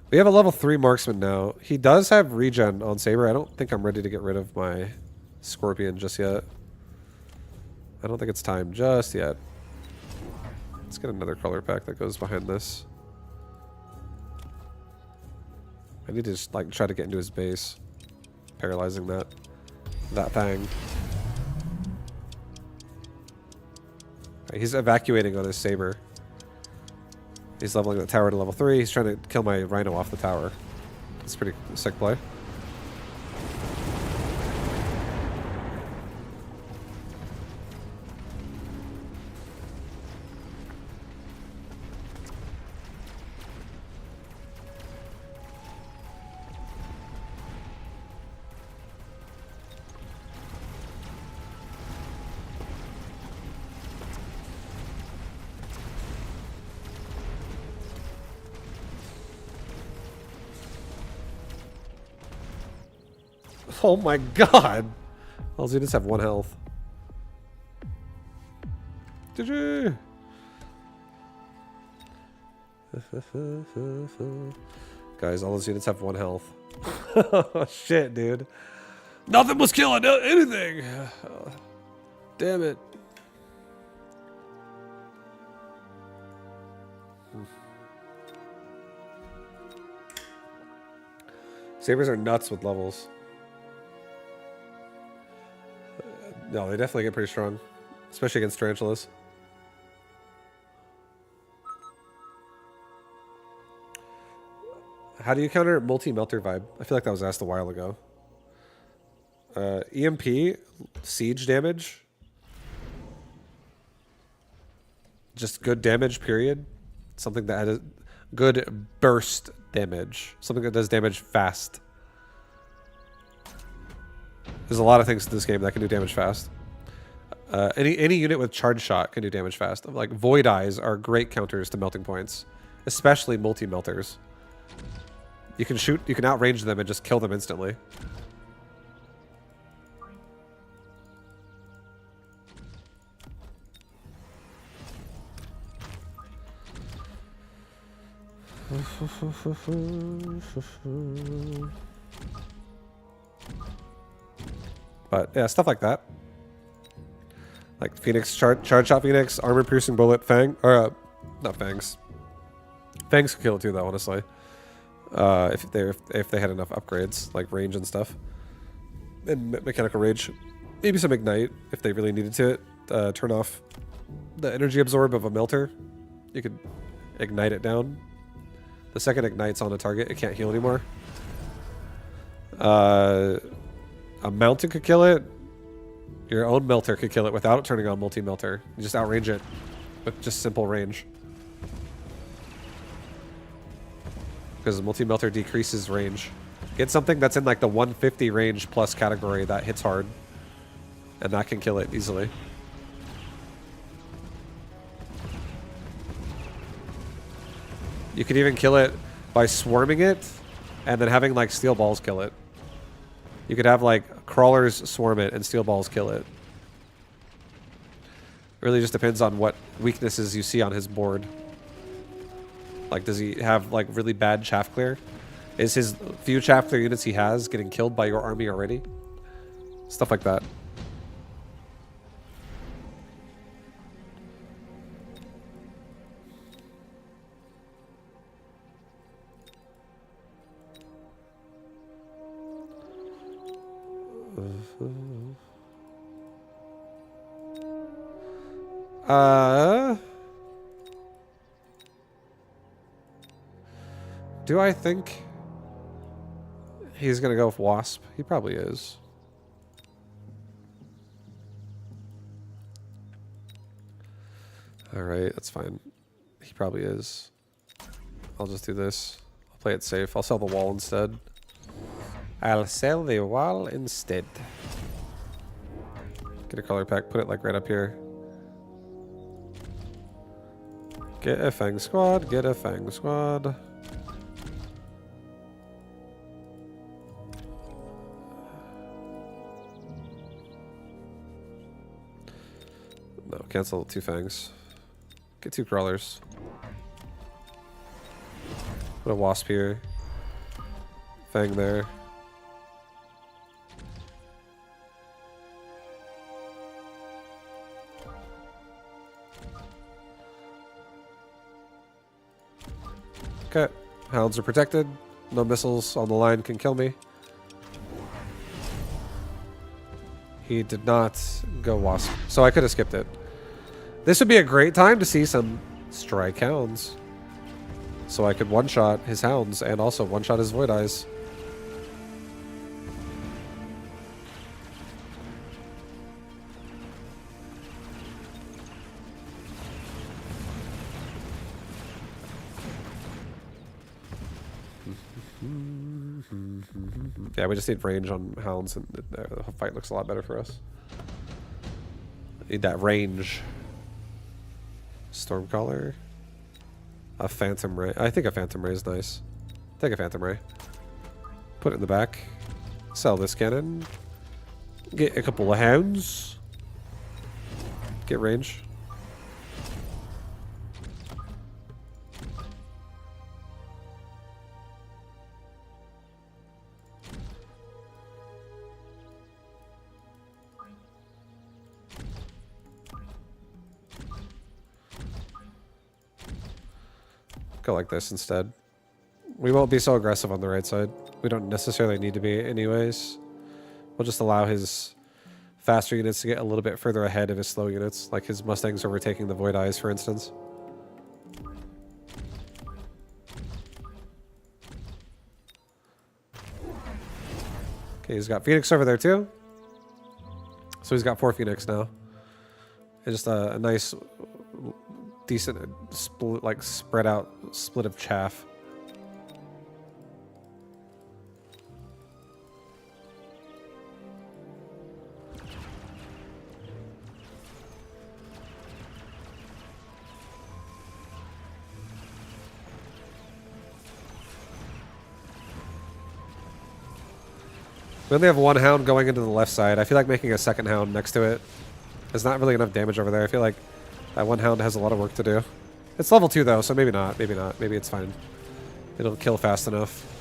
We have a level 3 marksman now. He does have regen on Saber. I don't think I'm ready to get rid of my Scorpion just yet. I don't think it's time just yet. Let's get another color pack that goes behind this. I need to just like try to get into his base. Paralyzing that thing. Right, he's evacuating on his Saber. He's leveling the tower to level 3. He's trying to kill my Rhino off the tower. That's pretty sick play. Oh my god! All these units have 1 health. GG! Guys, all those units have 1 health. Oh shit, dude. Nothing was killing anything! Damn it. Sabers are nuts with levels. No, they definitely get pretty strong. Especially against tarantulas. How do you counter multi-melter vibe? I feel like that was asked a while ago. EMP, siege damage. Just good damage, period. Something that has good burst damage. Something that does damage fast. There's a lot of things in this game that can do damage fast. Any unit with charge shot can do damage fast. Like void eyes are great counters to melting points, especially multi-melters. You can shoot, you can outrange them and just kill them instantly. But yeah, stuff like that. Like Phoenix, charge shot Phoenix, armor piercing bullet, Fang, or not Fangs. Fangs could kill it too, though. Honestly, if they had enough upgrades like range and stuff, and mechanical rage, maybe some ignite if they really needed to. Turn off the energy absorb of a melter. You could ignite it down. The second ignites on a target, it can't heal anymore. A mountain could kill it. Your own melter could kill it without turning on multi-melter. You just outrange it with just simple range. Because multi-melter decreases range. Get something that's in like the 150 range plus category that hits hard. And that can kill it easily. You could even kill it by swarming it and then having like steel balls kill it. You could have like crawlers swarm it and steel balls kill it. Really just depends on what weaknesses you see on his board. Like, does he have like really bad chaff clear? Is his few chaff clear units he has getting killed by your army already? Stuff like that. Do I think He's gonna go with Wasp. He probably is. Alright, that's fine. He probably is. I'll just do this. I'll play it safe. I'll sell the wall instead. I'll sell the wall instead. Get a color pack, put it like right up here. Get a Fang Squad, get a Fang Squad. No, cancel 2 Fangs. Get 2 Crawlers. Put a Wasp here. Fang there. Okay. Hounds are protected. No missiles on the line can kill me. He did not go Wasp, so I could have skipped it. This would be a great time to see some strike hounds. So I could one-shot his hounds and also one-shot his Void Eyes. Yeah, we just need range on hounds, and the fight looks a lot better for us. Need that range. Stormcaller. A Phantom Ray. I think a Phantom Ray is nice. Take a Phantom Ray. Put it in the back. Sell this cannon. Get a couple of hounds. Get range. Go like this instead. We won't be so aggressive on the right side. We don't necessarily need to be anyways. We'll just allow his faster units to get a little bit further ahead of his slow units, like his Mustangs overtaking the Void Eyes, for instance. Okay, he's got Phoenix over there too. So he's got 4 Phoenix now. And just a nice, decent, split, like spread out split of chaff. We only have 1 hound going into the left side. I feel like making a 2nd hound next to it. There's not really enough damage over there. I feel like that 1 hound has a lot of work to do. It's level 2 though, so maybe not. Maybe not. Maybe it's fine. It'll kill fast enough.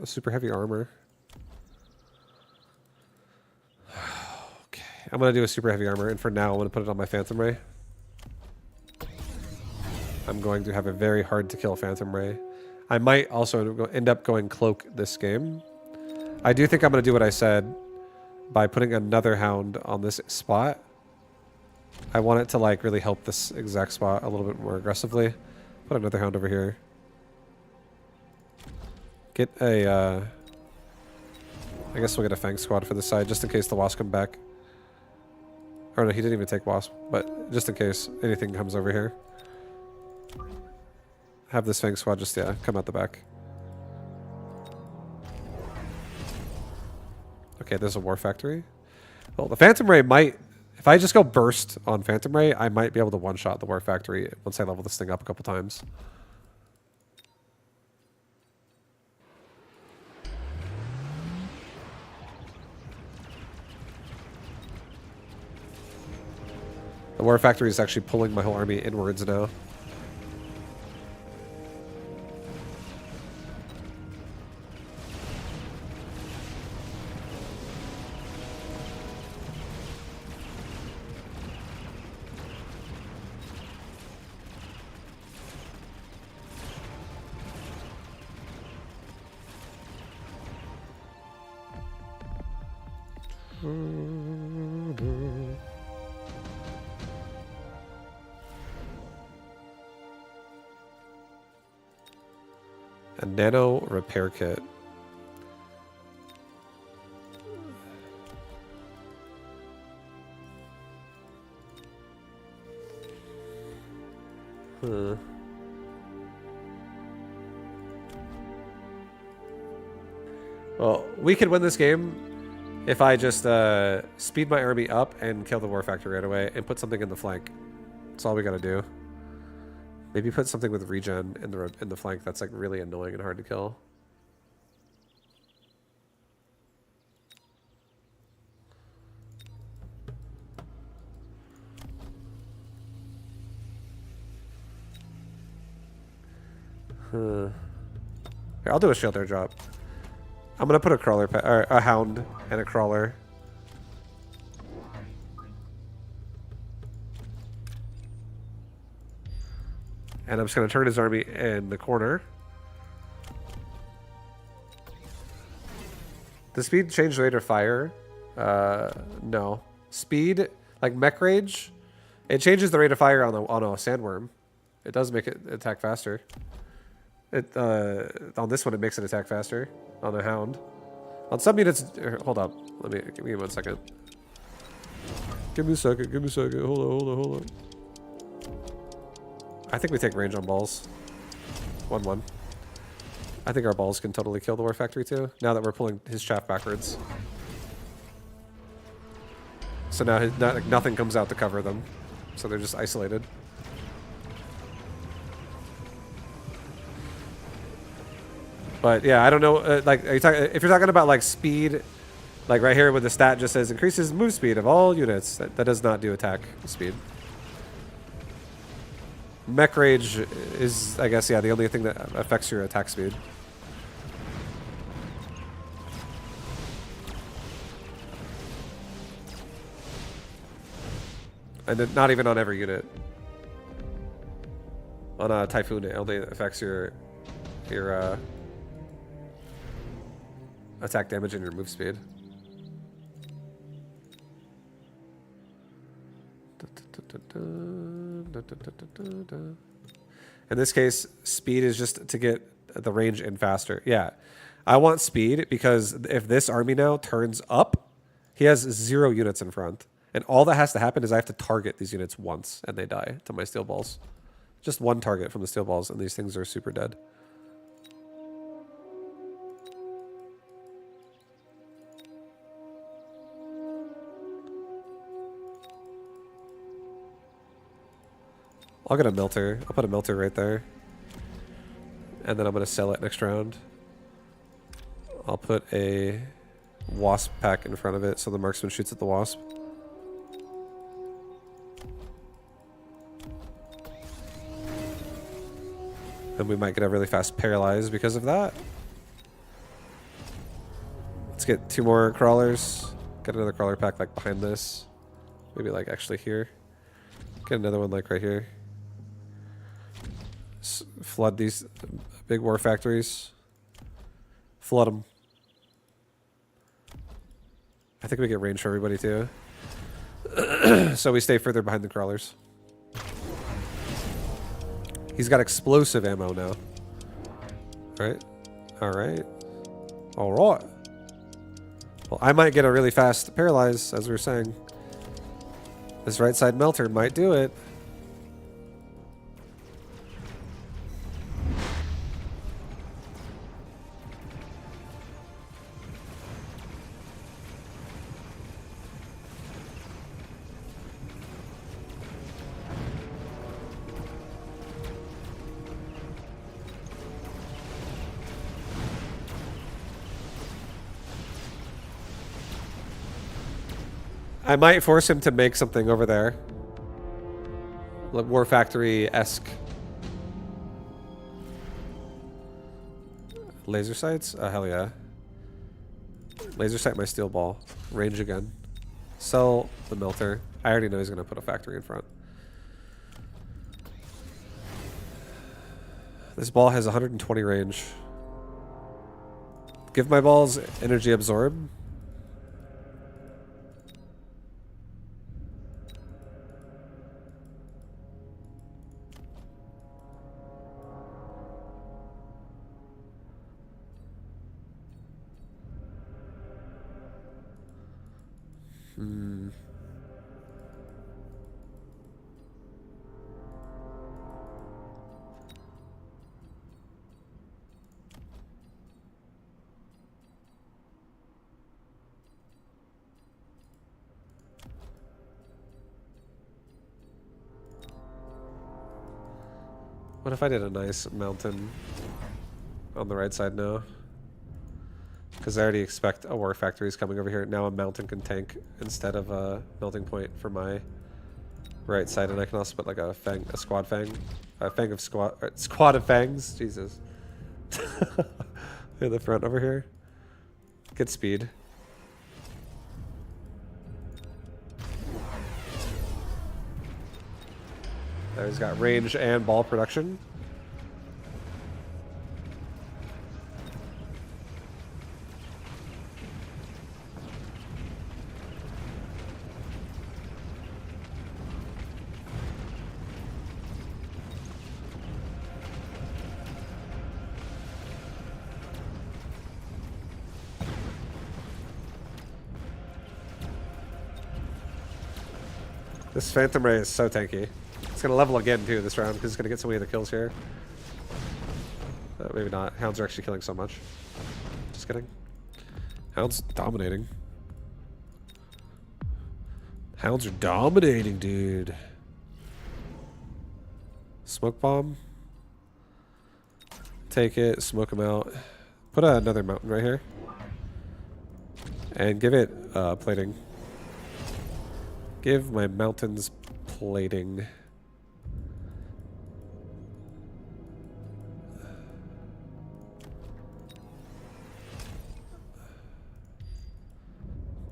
Super heavy armor. Okay, I'm gonna do a super heavy armor, and for now I'm gonna put it on my Phantom Ray. I'm going to have a very hard to kill Phantom Ray. I might also end up going Cloak this game. I do think I'm gonna do what I said by putting another hound on this spot. I want it to like really help this exact spot a little bit more aggressively. Put another hound over here. Get a, I guess we'll get a Fang Squad for this side, just in case the Wasp come back. Or no, he didn't even take Wasp, but just in case anything comes over here. Have this Fang Squad just, yeah, come out the back. Okay, there's a War Factory. Well, the Phantom Ray might, if I just go burst on Phantom Ray, I might be able to one-shot the War Factory once I level this thing up a couple times. The War Factory is actually pulling my whole army inwards now. A nano repair kit. Huh. Well, we could win this game if I just speed my army up and kill the war factory right away and put something in the flank. That's all we gotta do. Maybe put something with regen in the flank that's like really annoying and hard to kill. Here, I'll do a shield airdrop. I'm gonna put a crawler, or a hound and a crawler. And I'm just gonna turn his army in the corner. Does speed change the rate of fire? No. Speed, like mech rage, it changes the rate of fire on a sandworm. It does make it attack faster. On this one, it makes it attack faster. On the hound. On some units, hold up. Give me 1 second. Give me a second. Hold on. I think we take range on balls. 1-1. I think our balls can totally kill the war factory too. Now that we're pulling his chaff backwards. So now nothing comes out to cover them. So they're just isolated. But yeah, I don't know. Like, if you're talking about like speed, like right here, where the stat just says increases move speed of all units, that does not do attack speed. Mech rage is, I guess, yeah, the only thing that affects your attack speed. And then not even on every unit. On a Typhoon, it only affects your attack damage and your move speed. In this case, speed is just to get the range in faster. Yeah, I want speed because if this army now turns up, he has 0 units in front. And all that has to happen is I have to target these units once and they die to my steel balls. Just one target from the steel balls and these things are super dead. I'll get a melter. I'll put a melter right there. And then I'm going to sell it next round. I'll put a wasp pack in front of it so the marksman shoots at the wasp. And we might get a really fast paralyze because of that. Let's get 2 more crawlers. Get another crawler pack like behind this. Maybe like actually here. Get another one like right here. Flood these big war factories. Flood them. I think we get range for everybody too. So we stay further behind the crawlers. He's got explosive ammo now. Right? Alright. Alright. Well, I might get a really fast paralyze, as we were saying. This right side melter might do it. I might force him to make something over there. Like War Factory-esque. Laser sights? Oh, hell yeah. Laser sight my steel ball. Range again. Sell the melter. I already know he's going to put a factory in front. This ball has 120 range. Give my balls energy absorb. What if I did a nice mountain on the right side now? Because I already expect a war factories coming over here. Now a mountain can tank instead of a melting point for my right side, and I can also put like a squad of squad of fangs. Jesus. In the front over here. Good speed. Now he's got range and ball production. This Phantom Ray is so tanky. It's going to level again, too, this round, because it's going to get so many other kills here. Maybe not. Hounds are actually killing so much. Just kidding. Hounds dominating. Hounds are dominating, dude. Smoke bomb. Take it, smoke them out. Put another mountain right here. And give it plating. Give my mountains plating.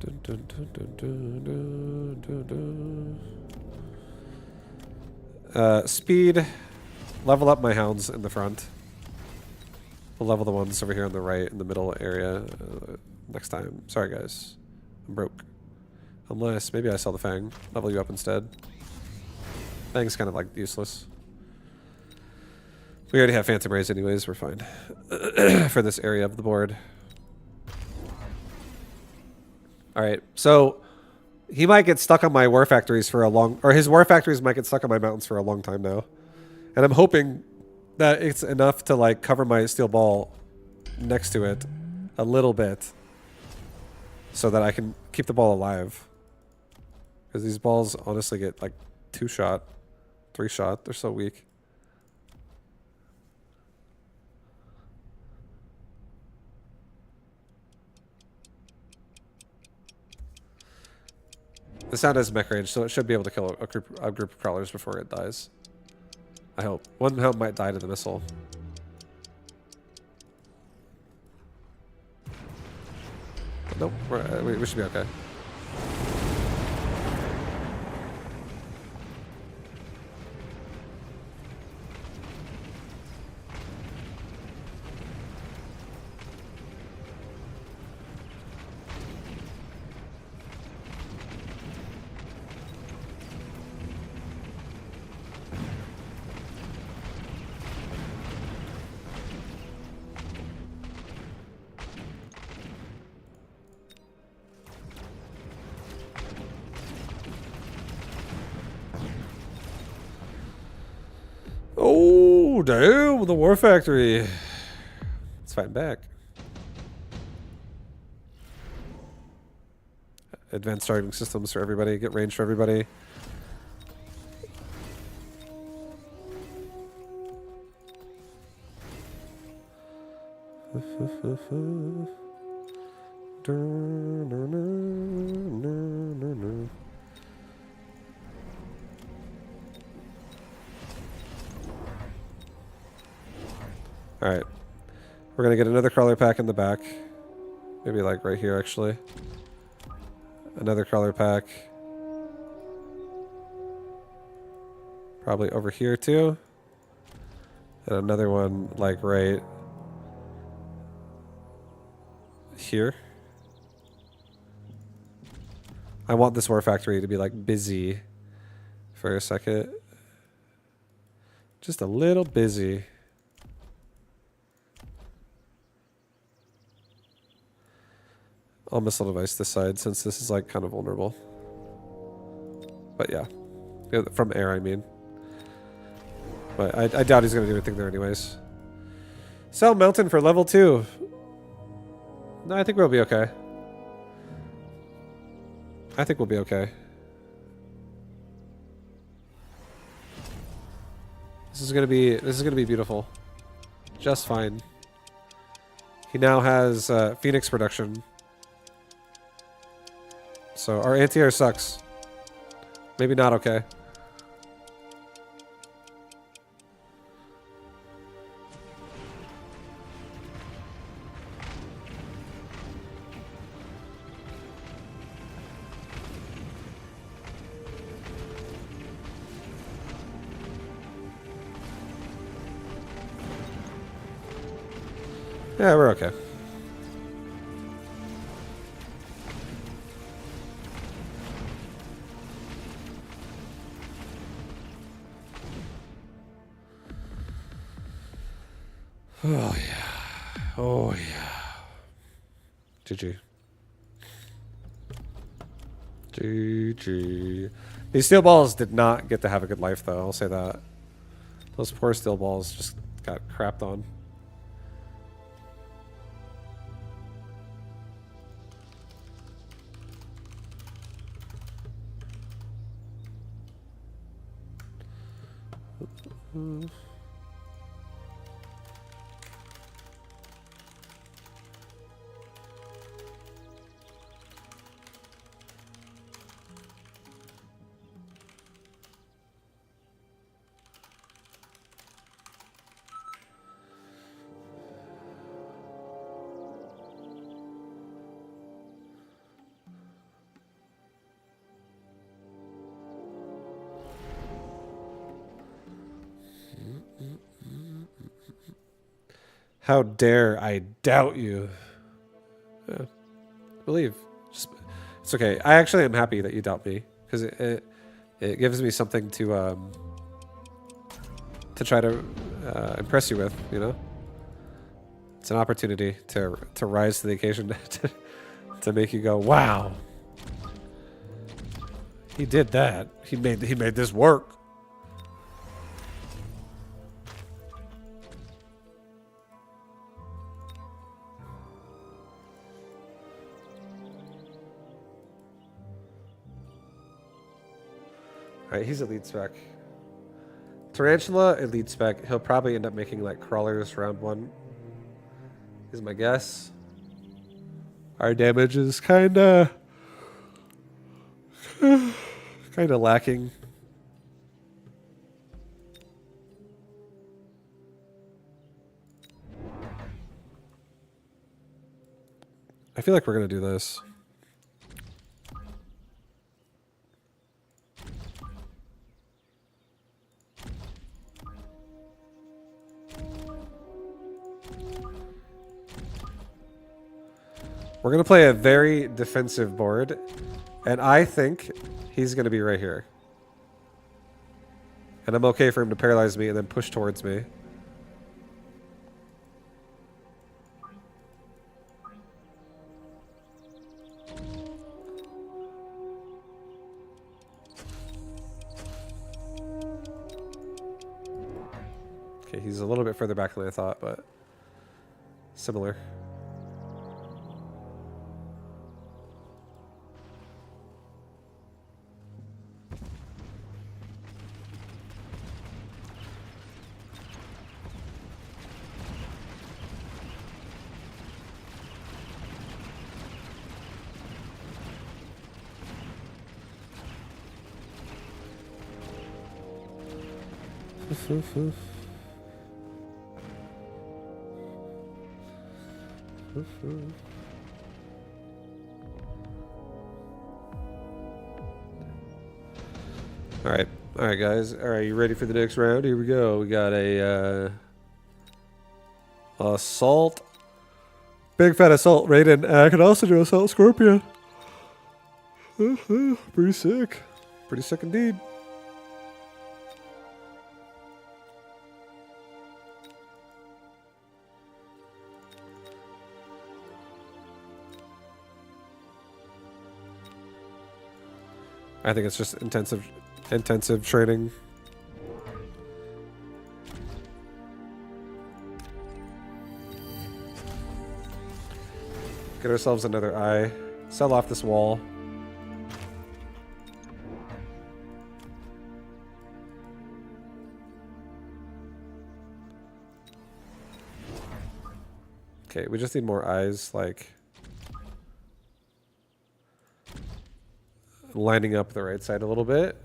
Dun, dun, dun, dun, dun, dun, dun. Speed. Level up my hounds in the front. We'll level the ones over here on the right in the middle area next time. Sorry guys. I'm broke. Unless, maybe I sell the Fang. Level you up instead. Fang's kind of like useless. We already have Phantom Rays anyways, we're fine. For this area of the board. Alright, so he might get stuck on my war factories for a long... Or his war factories might get stuck on my mountains for a long time now. And I'm hoping that it's enough to like cover my steel ball next to it a little bit. So that I can keep the ball alive. Because these balls honestly get like 2-shot, 3-shot. They're so weak. The sound has mech range, so it should be able to kill a group of crawlers before it dies. I hope. One help might die to the missile. But nope, we should be okay. Oh, damn, the War Factory. Let's fight back. Advanced targeting systems for everybody. Get range for everybody. Alright. We're gonna get another crawler pack in the back. Maybe like right here actually. Another crawler pack. Probably over here too. And another one like right here. I want this War Factory to be like busy for a second. Just a little busy. I'll missile device this side since this is like kind of vulnerable. But yeah. From air, I mean. But I doubt he's going to do anything there anyways. Sell Mountain for level 2. No, I think we'll be okay. I think we'll be okay. This is gonna be beautiful. Just fine. He now has Phoenix production. So our anti-air sucks. Maybe not okay. Yeah, we're okay. Oh yeah. Oh yeah. GG. GG. These steel balls did not get to have a good life though, I'll say that. Those poor steel balls just got crapped on. How dare I doubt you? Yeah. Believe. It's okay. I actually am happy that you doubt me because it gives me something to try to impress you with. You know, it's an opportunity to rise to the occasion to make you go, wow. He did that. He made this work. Alright, he's elite spec. Tarantula, elite spec. He'll probably end up making like crawlers round one. Is my guess. Our damage is kinda lacking. I feel like we're gonna do this. We're going to play a very defensive board, and I think he's going to be right here. And I'm okay for him to paralyze me and then push towards me. Okay, he's a little bit further back than I thought, but similar. All right, guys. All right, you ready for the next round? Here we go. We got a assault, big fat assault Raiden. I can also do assault Scorpion. Pretty sick. Pretty sick indeed. I think it's just intensive training. Get ourselves another eye. Sell off this wall. Okay, we just need more eyes, like lining up the right side a little bit.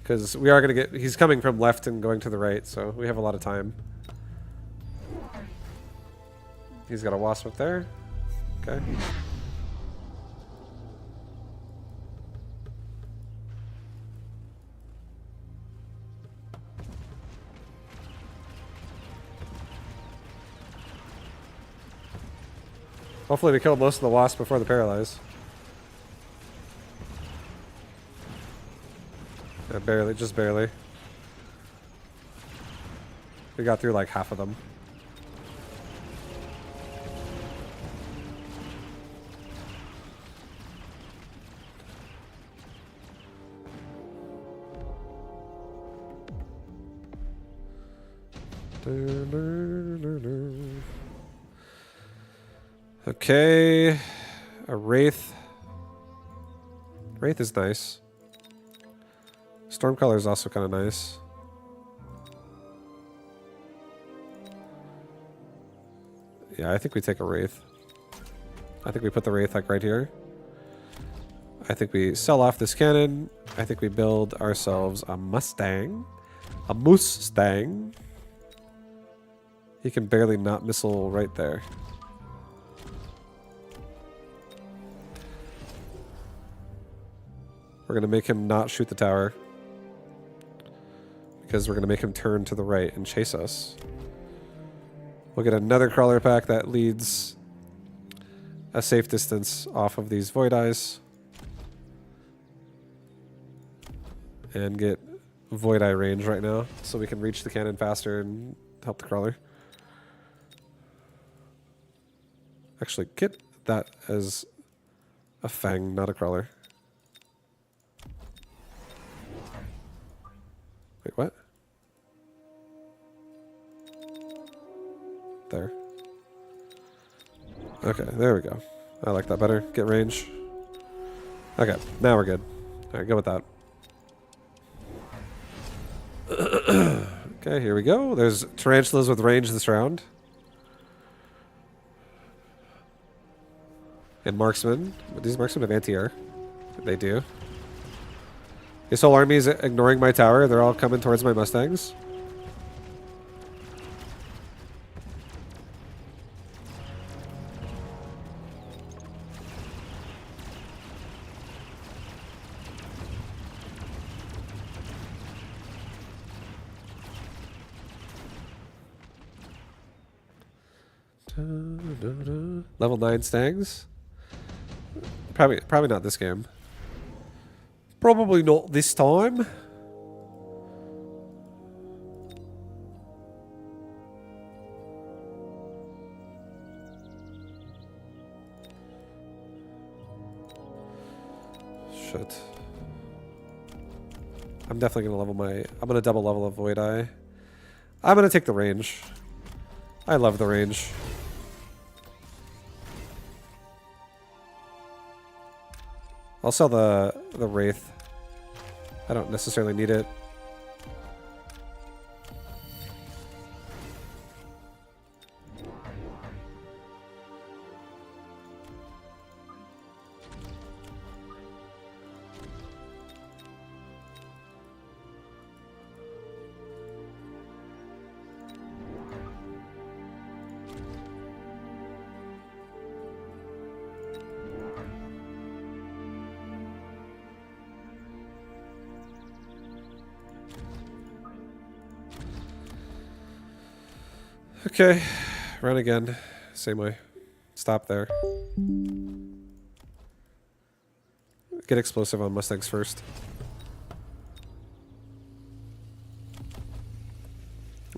Because we are going to get... He's coming from left and going to the right, so we have a lot of time. He's got a wasp up there. Okay. Hopefully we killed most of the wasps before the paralyze. Yeah, barely, just barely. We got through like half of them. Okay, a wraith. Wraith is nice. Stormcaller is also kind of nice. Yeah, I think we take a wraith. I think we put the wraith like right here. I think we sell off this cannon. I think we build ourselves a Mustang. A Mustang. He can barely not missile right there. We're going to make him not shoot the tower. Because we're going to make him turn to the right and chase us. We'll get another crawler pack that leads a safe distance off of these void eyes. And get void eye range right now so we can reach the cannon faster and help the crawler. Actually, get that as a fang, not a crawler. Wait, what? There. Okay, there we go. I like that better. Get range. Okay, now we're good. Alright, go with that. Okay, here we go. There's tarantulas with range this round. And marksmen. These marksmen have anti-air. They do. This whole army is ignoring my tower. They're all coming towards my Mustangs. Level 9 Stangs. Probably not this game. Probably not this time. Shit. I'm definitely gonna level my... I'm gonna double level a Void Eye. I'm gonna take the range. I love the range. I'll sell the Wraith. I don't necessarily need it. Okay, run again. Same way. Stop there. Get explosive on Mustangs first.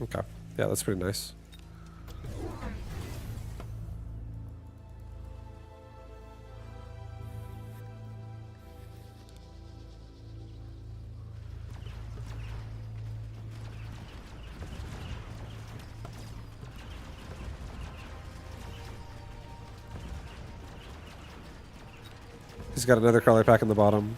Okay. Yeah, that's pretty nice. He's got another crawler pack in the bottom.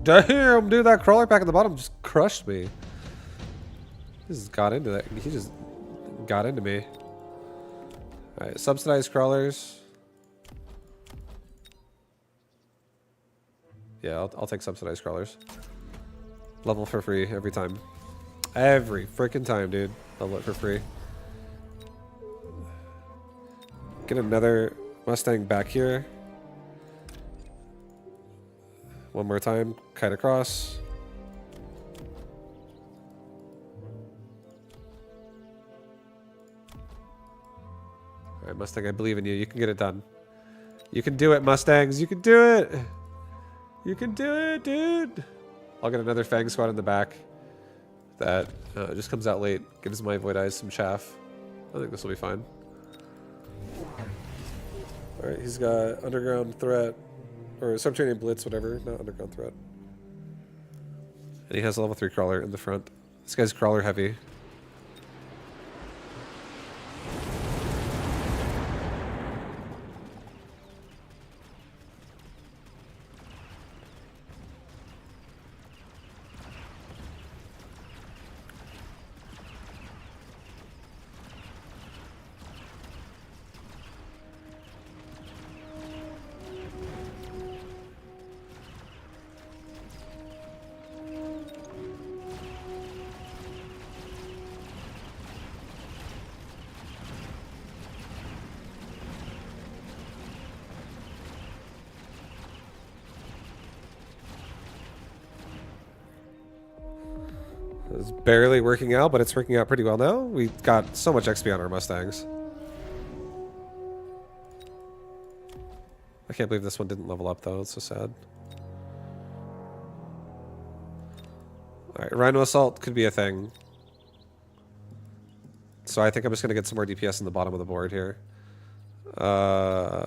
Damn, dude, that crawler pack at the bottom just crushed me. He just got into that. He just got into me. Alright, subsidized crawlers. Yeah, I'll take subsidized crawlers. Level for free every time. Every freaking time, dude. Level it for free. Get another Mustang back here. One more time. Kite across. Alright, Mustang, I believe in you. You can get it done. You can do it, Mustangs. You can do it. You can do it, dude. I'll get another Fang Squad in the back. That just comes out late. Gives my Void Eyes some chaff. I think this will be fine. Alright, he's got Underground Threat. Or Subterranean Blitz, whatever. Not Underground Threat. And he has a level 3 crawler in the front. This guy's crawler heavy. It's barely working out, but it's working out pretty well now. We got so much XP on our Mustangs. I can't believe this one didn't level up, though. It's so sad. Alright, Rhino Assault could be a thing. So I think I'm just going to get some more DPS in the bottom of the board here. Yeah,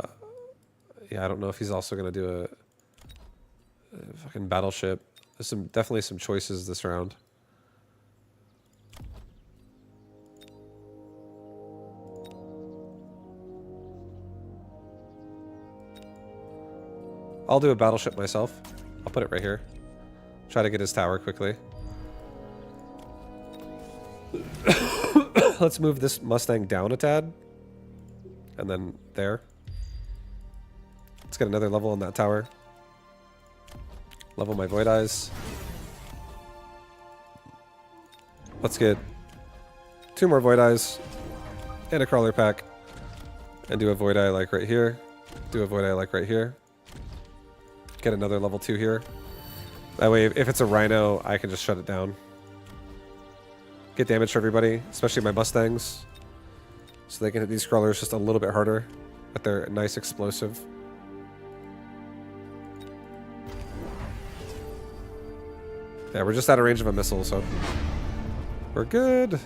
I don't know if he's also going to do a fucking battleship. There's definitely some choices this round. I'll do a battleship myself. I'll put it right here. Try to get his tower quickly. Let's move this Mustang down a tad. And then there. Let's get another level on that tower. Level my Void Eyes. Let's get 2 more Void Eyes. And a Crawler pack. And do a Void Eye like right here. Do a Void Eye like right here. Get another level 2 here. That way, if it's a Rhino, I can just shut it down. Get damage for everybody, especially my Mustangs. So they can hit these crawlers just a little bit harder with their nice explosive. Yeah, we're just out of range of a missile, so we're good.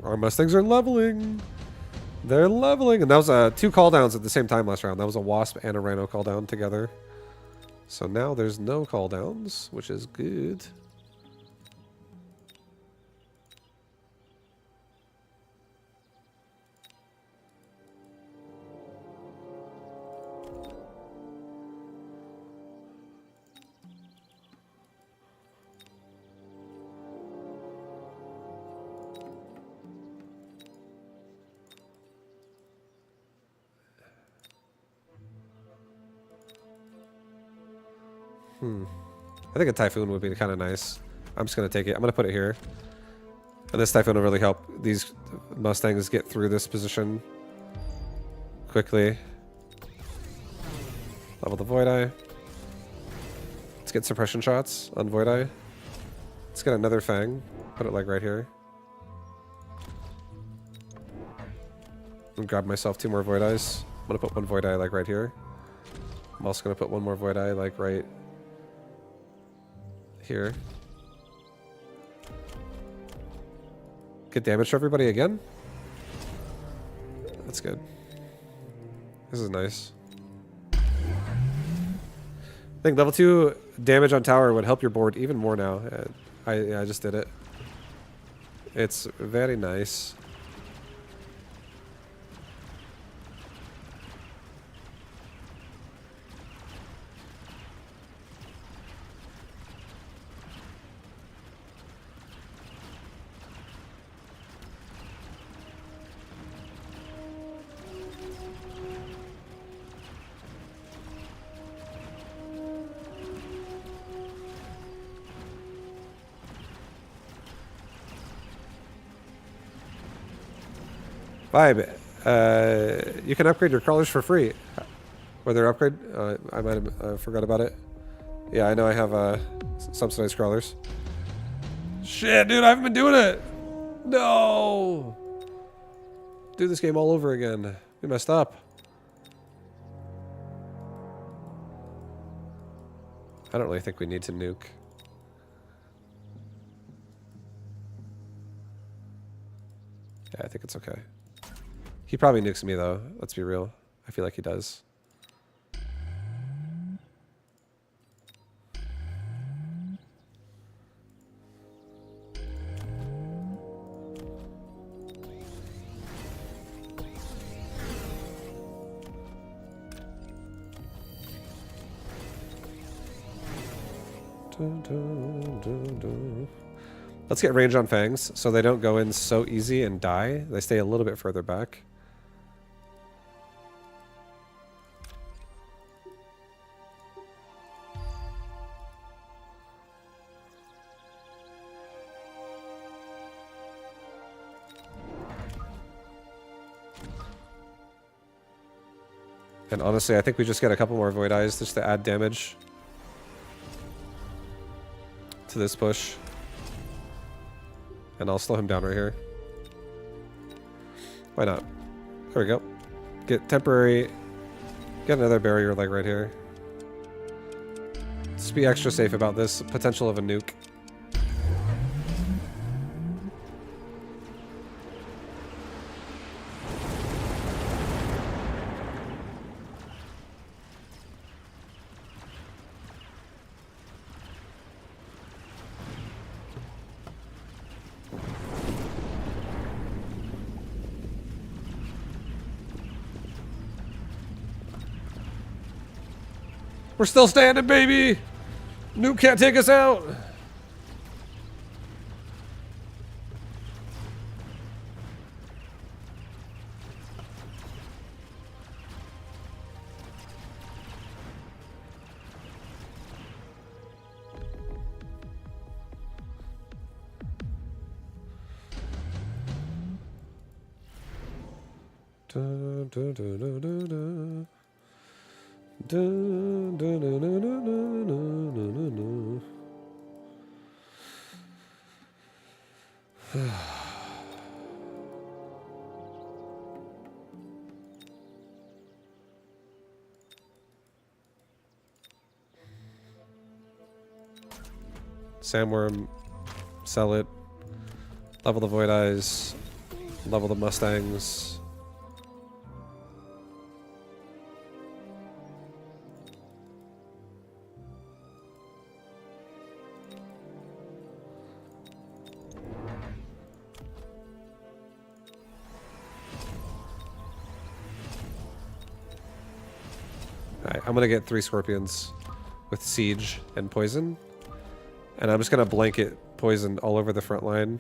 Our Mustangs are leveling. They're leveling. And that was 2 cooldowns at the same time last round. That was a Wasp and a Rhino cooldown together. So now there's no cooldowns, which is good. I think a Typhoon would be kind of nice. I'm just going to take it. I'm going to put it here. And this Typhoon will really help these Mustangs get through this position quickly. Level the Void Eye. Let's get suppression shots on Void Eye. Let's get another Fang. Put it like right here. And grab myself 2 more Void Eyes. I'm gonna put one Void Eye like right here. I'm also gonna put one more Void Eye like right here. Get damage to everybody again? That's good. This is nice. I think level 2 damage on tower would help your board even more now. I just did it. It's very nice. Vibe, you can upgrade your crawlers for free. Were there upgrade? I might have forgot about it. Yeah, I know I have subsidized crawlers. Shit, dude, I haven't been doing it. No. Do this game all over again. We messed up. I don't really think we need to nuke. Yeah, I think it's okay. He probably nukes me though, let's be real. I feel like he does. Let's get range on Fangs so they don't go in so easy and die. They stay a little bit further back. And honestly, I think we just get a couple more Void Eyes just to add damage to this push. And I'll slow him down right here. Why not? There we go. Get temporary... Get another barrier like right here. Just be extra safe about this potential of a nuke. We're still standing, baby! Nuke can't take us out! Dun, dun, dun, dun, dun, dun. Dun, dun, dun, dun, dun, dun, dun, dun, dun. Sandworm, sell it, level the Void Eyes, level the Mustangs. Alright, I'm gonna get 3 Scorpions with Siege and Poison. And I'm just gonna blanket Poison all over the front line.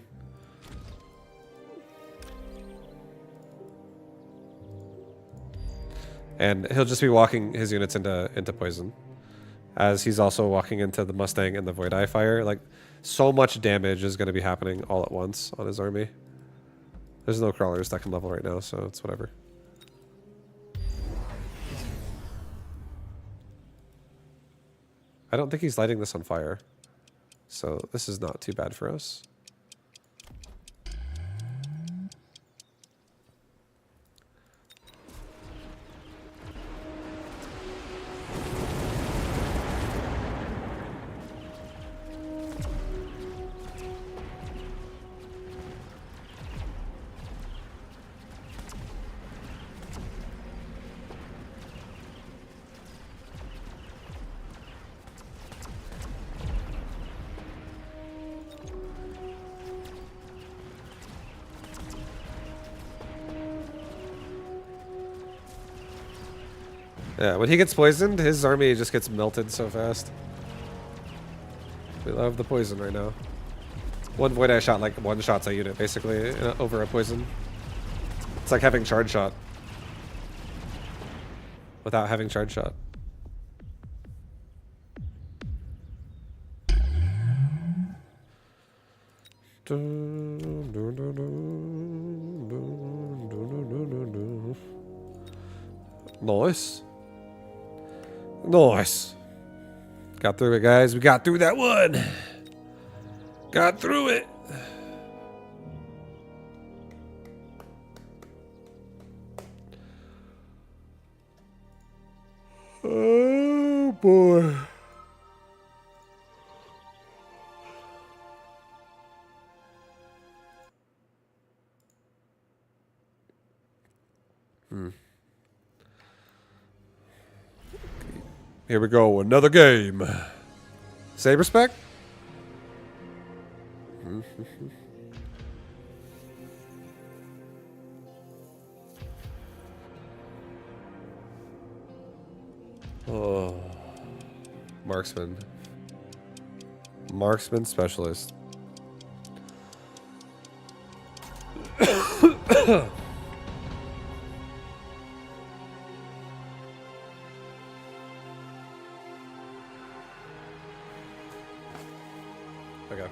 And he'll just be walking his units into Poison. As he's also walking into the Mustang and the Void Eye Fire. Like, so much damage is gonna be happening all at once on his army. There's no crawlers that can level right now, so it's whatever. I don't think he's lighting this on fire. So this is not too bad for us. Yeah, when he gets poisoned, his army just gets melted so fast. We love the poison right now. One Void Eye shot like one shots a unit basically over a poison. It's like having charge shot without having charge shot. Nice. Nice. Got through it, guys. We got through that one. Got through it. Oh boy. Here we go, another game. Saber spec? Oh, marksman. Marksman specialist. Okay.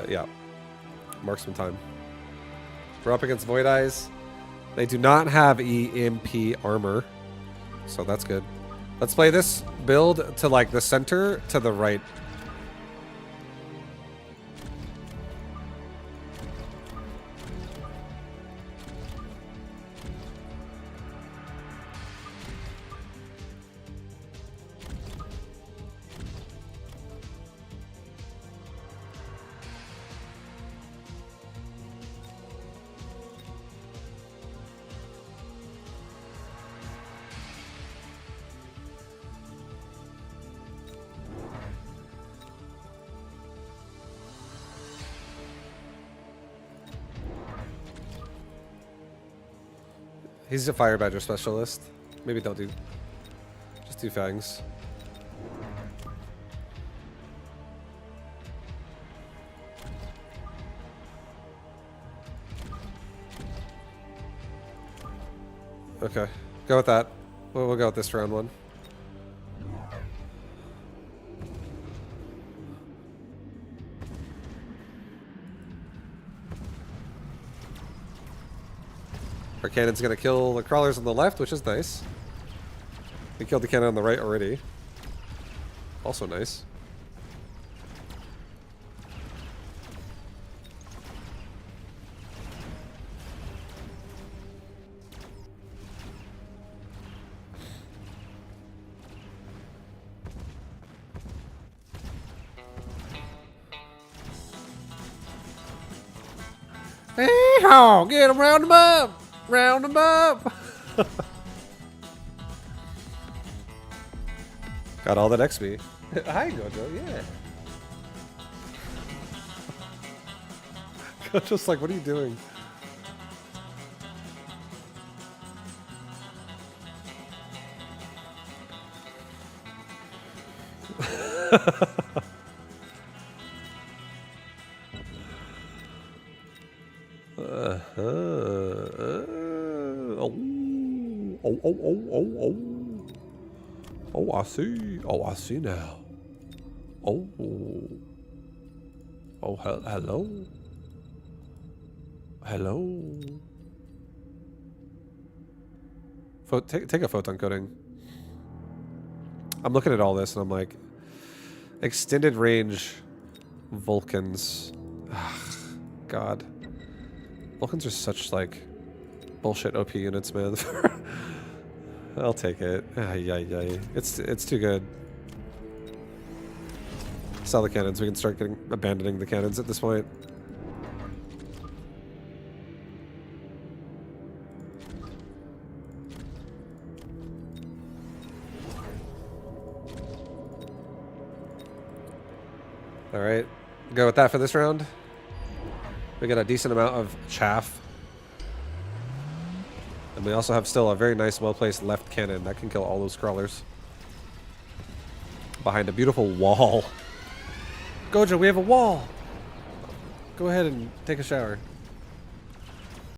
Yeah. Marksman time. We're up against Void Eyes. They do not have EMP armor, so that's good. Let's play this build to like the center to the right. He's a fire badger specialist. Maybe don't do. Just do fangs. Okay, go with that. We'll go with this round one. Our cannon's gonna kill the crawlers on the left, which is nice. We killed the cannon on the right already. Also nice. Hey-haw! Get him, round him up! Round him up! Got all that XP. Hi, Gojo, yeah. Gojo's like, what are you doing? Oh, I see. Oh, I see now. Oh. Oh, hello. Hello. Take a photon coating. I'm looking at all this and I'm like, extended range Vulcans. Ugh, God. Vulcans are such like bullshit OP units, man. I'll take it. It's too good. Sell the cannons. We can start abandoning the cannons at this point. All right, go with that for this round. We got a decent amount of chaff. And we also have still a very nice, well-placed left cannon that can kill all those crawlers. Behind a beautiful wall. Gojo, we have a wall! Go ahead and take a shower.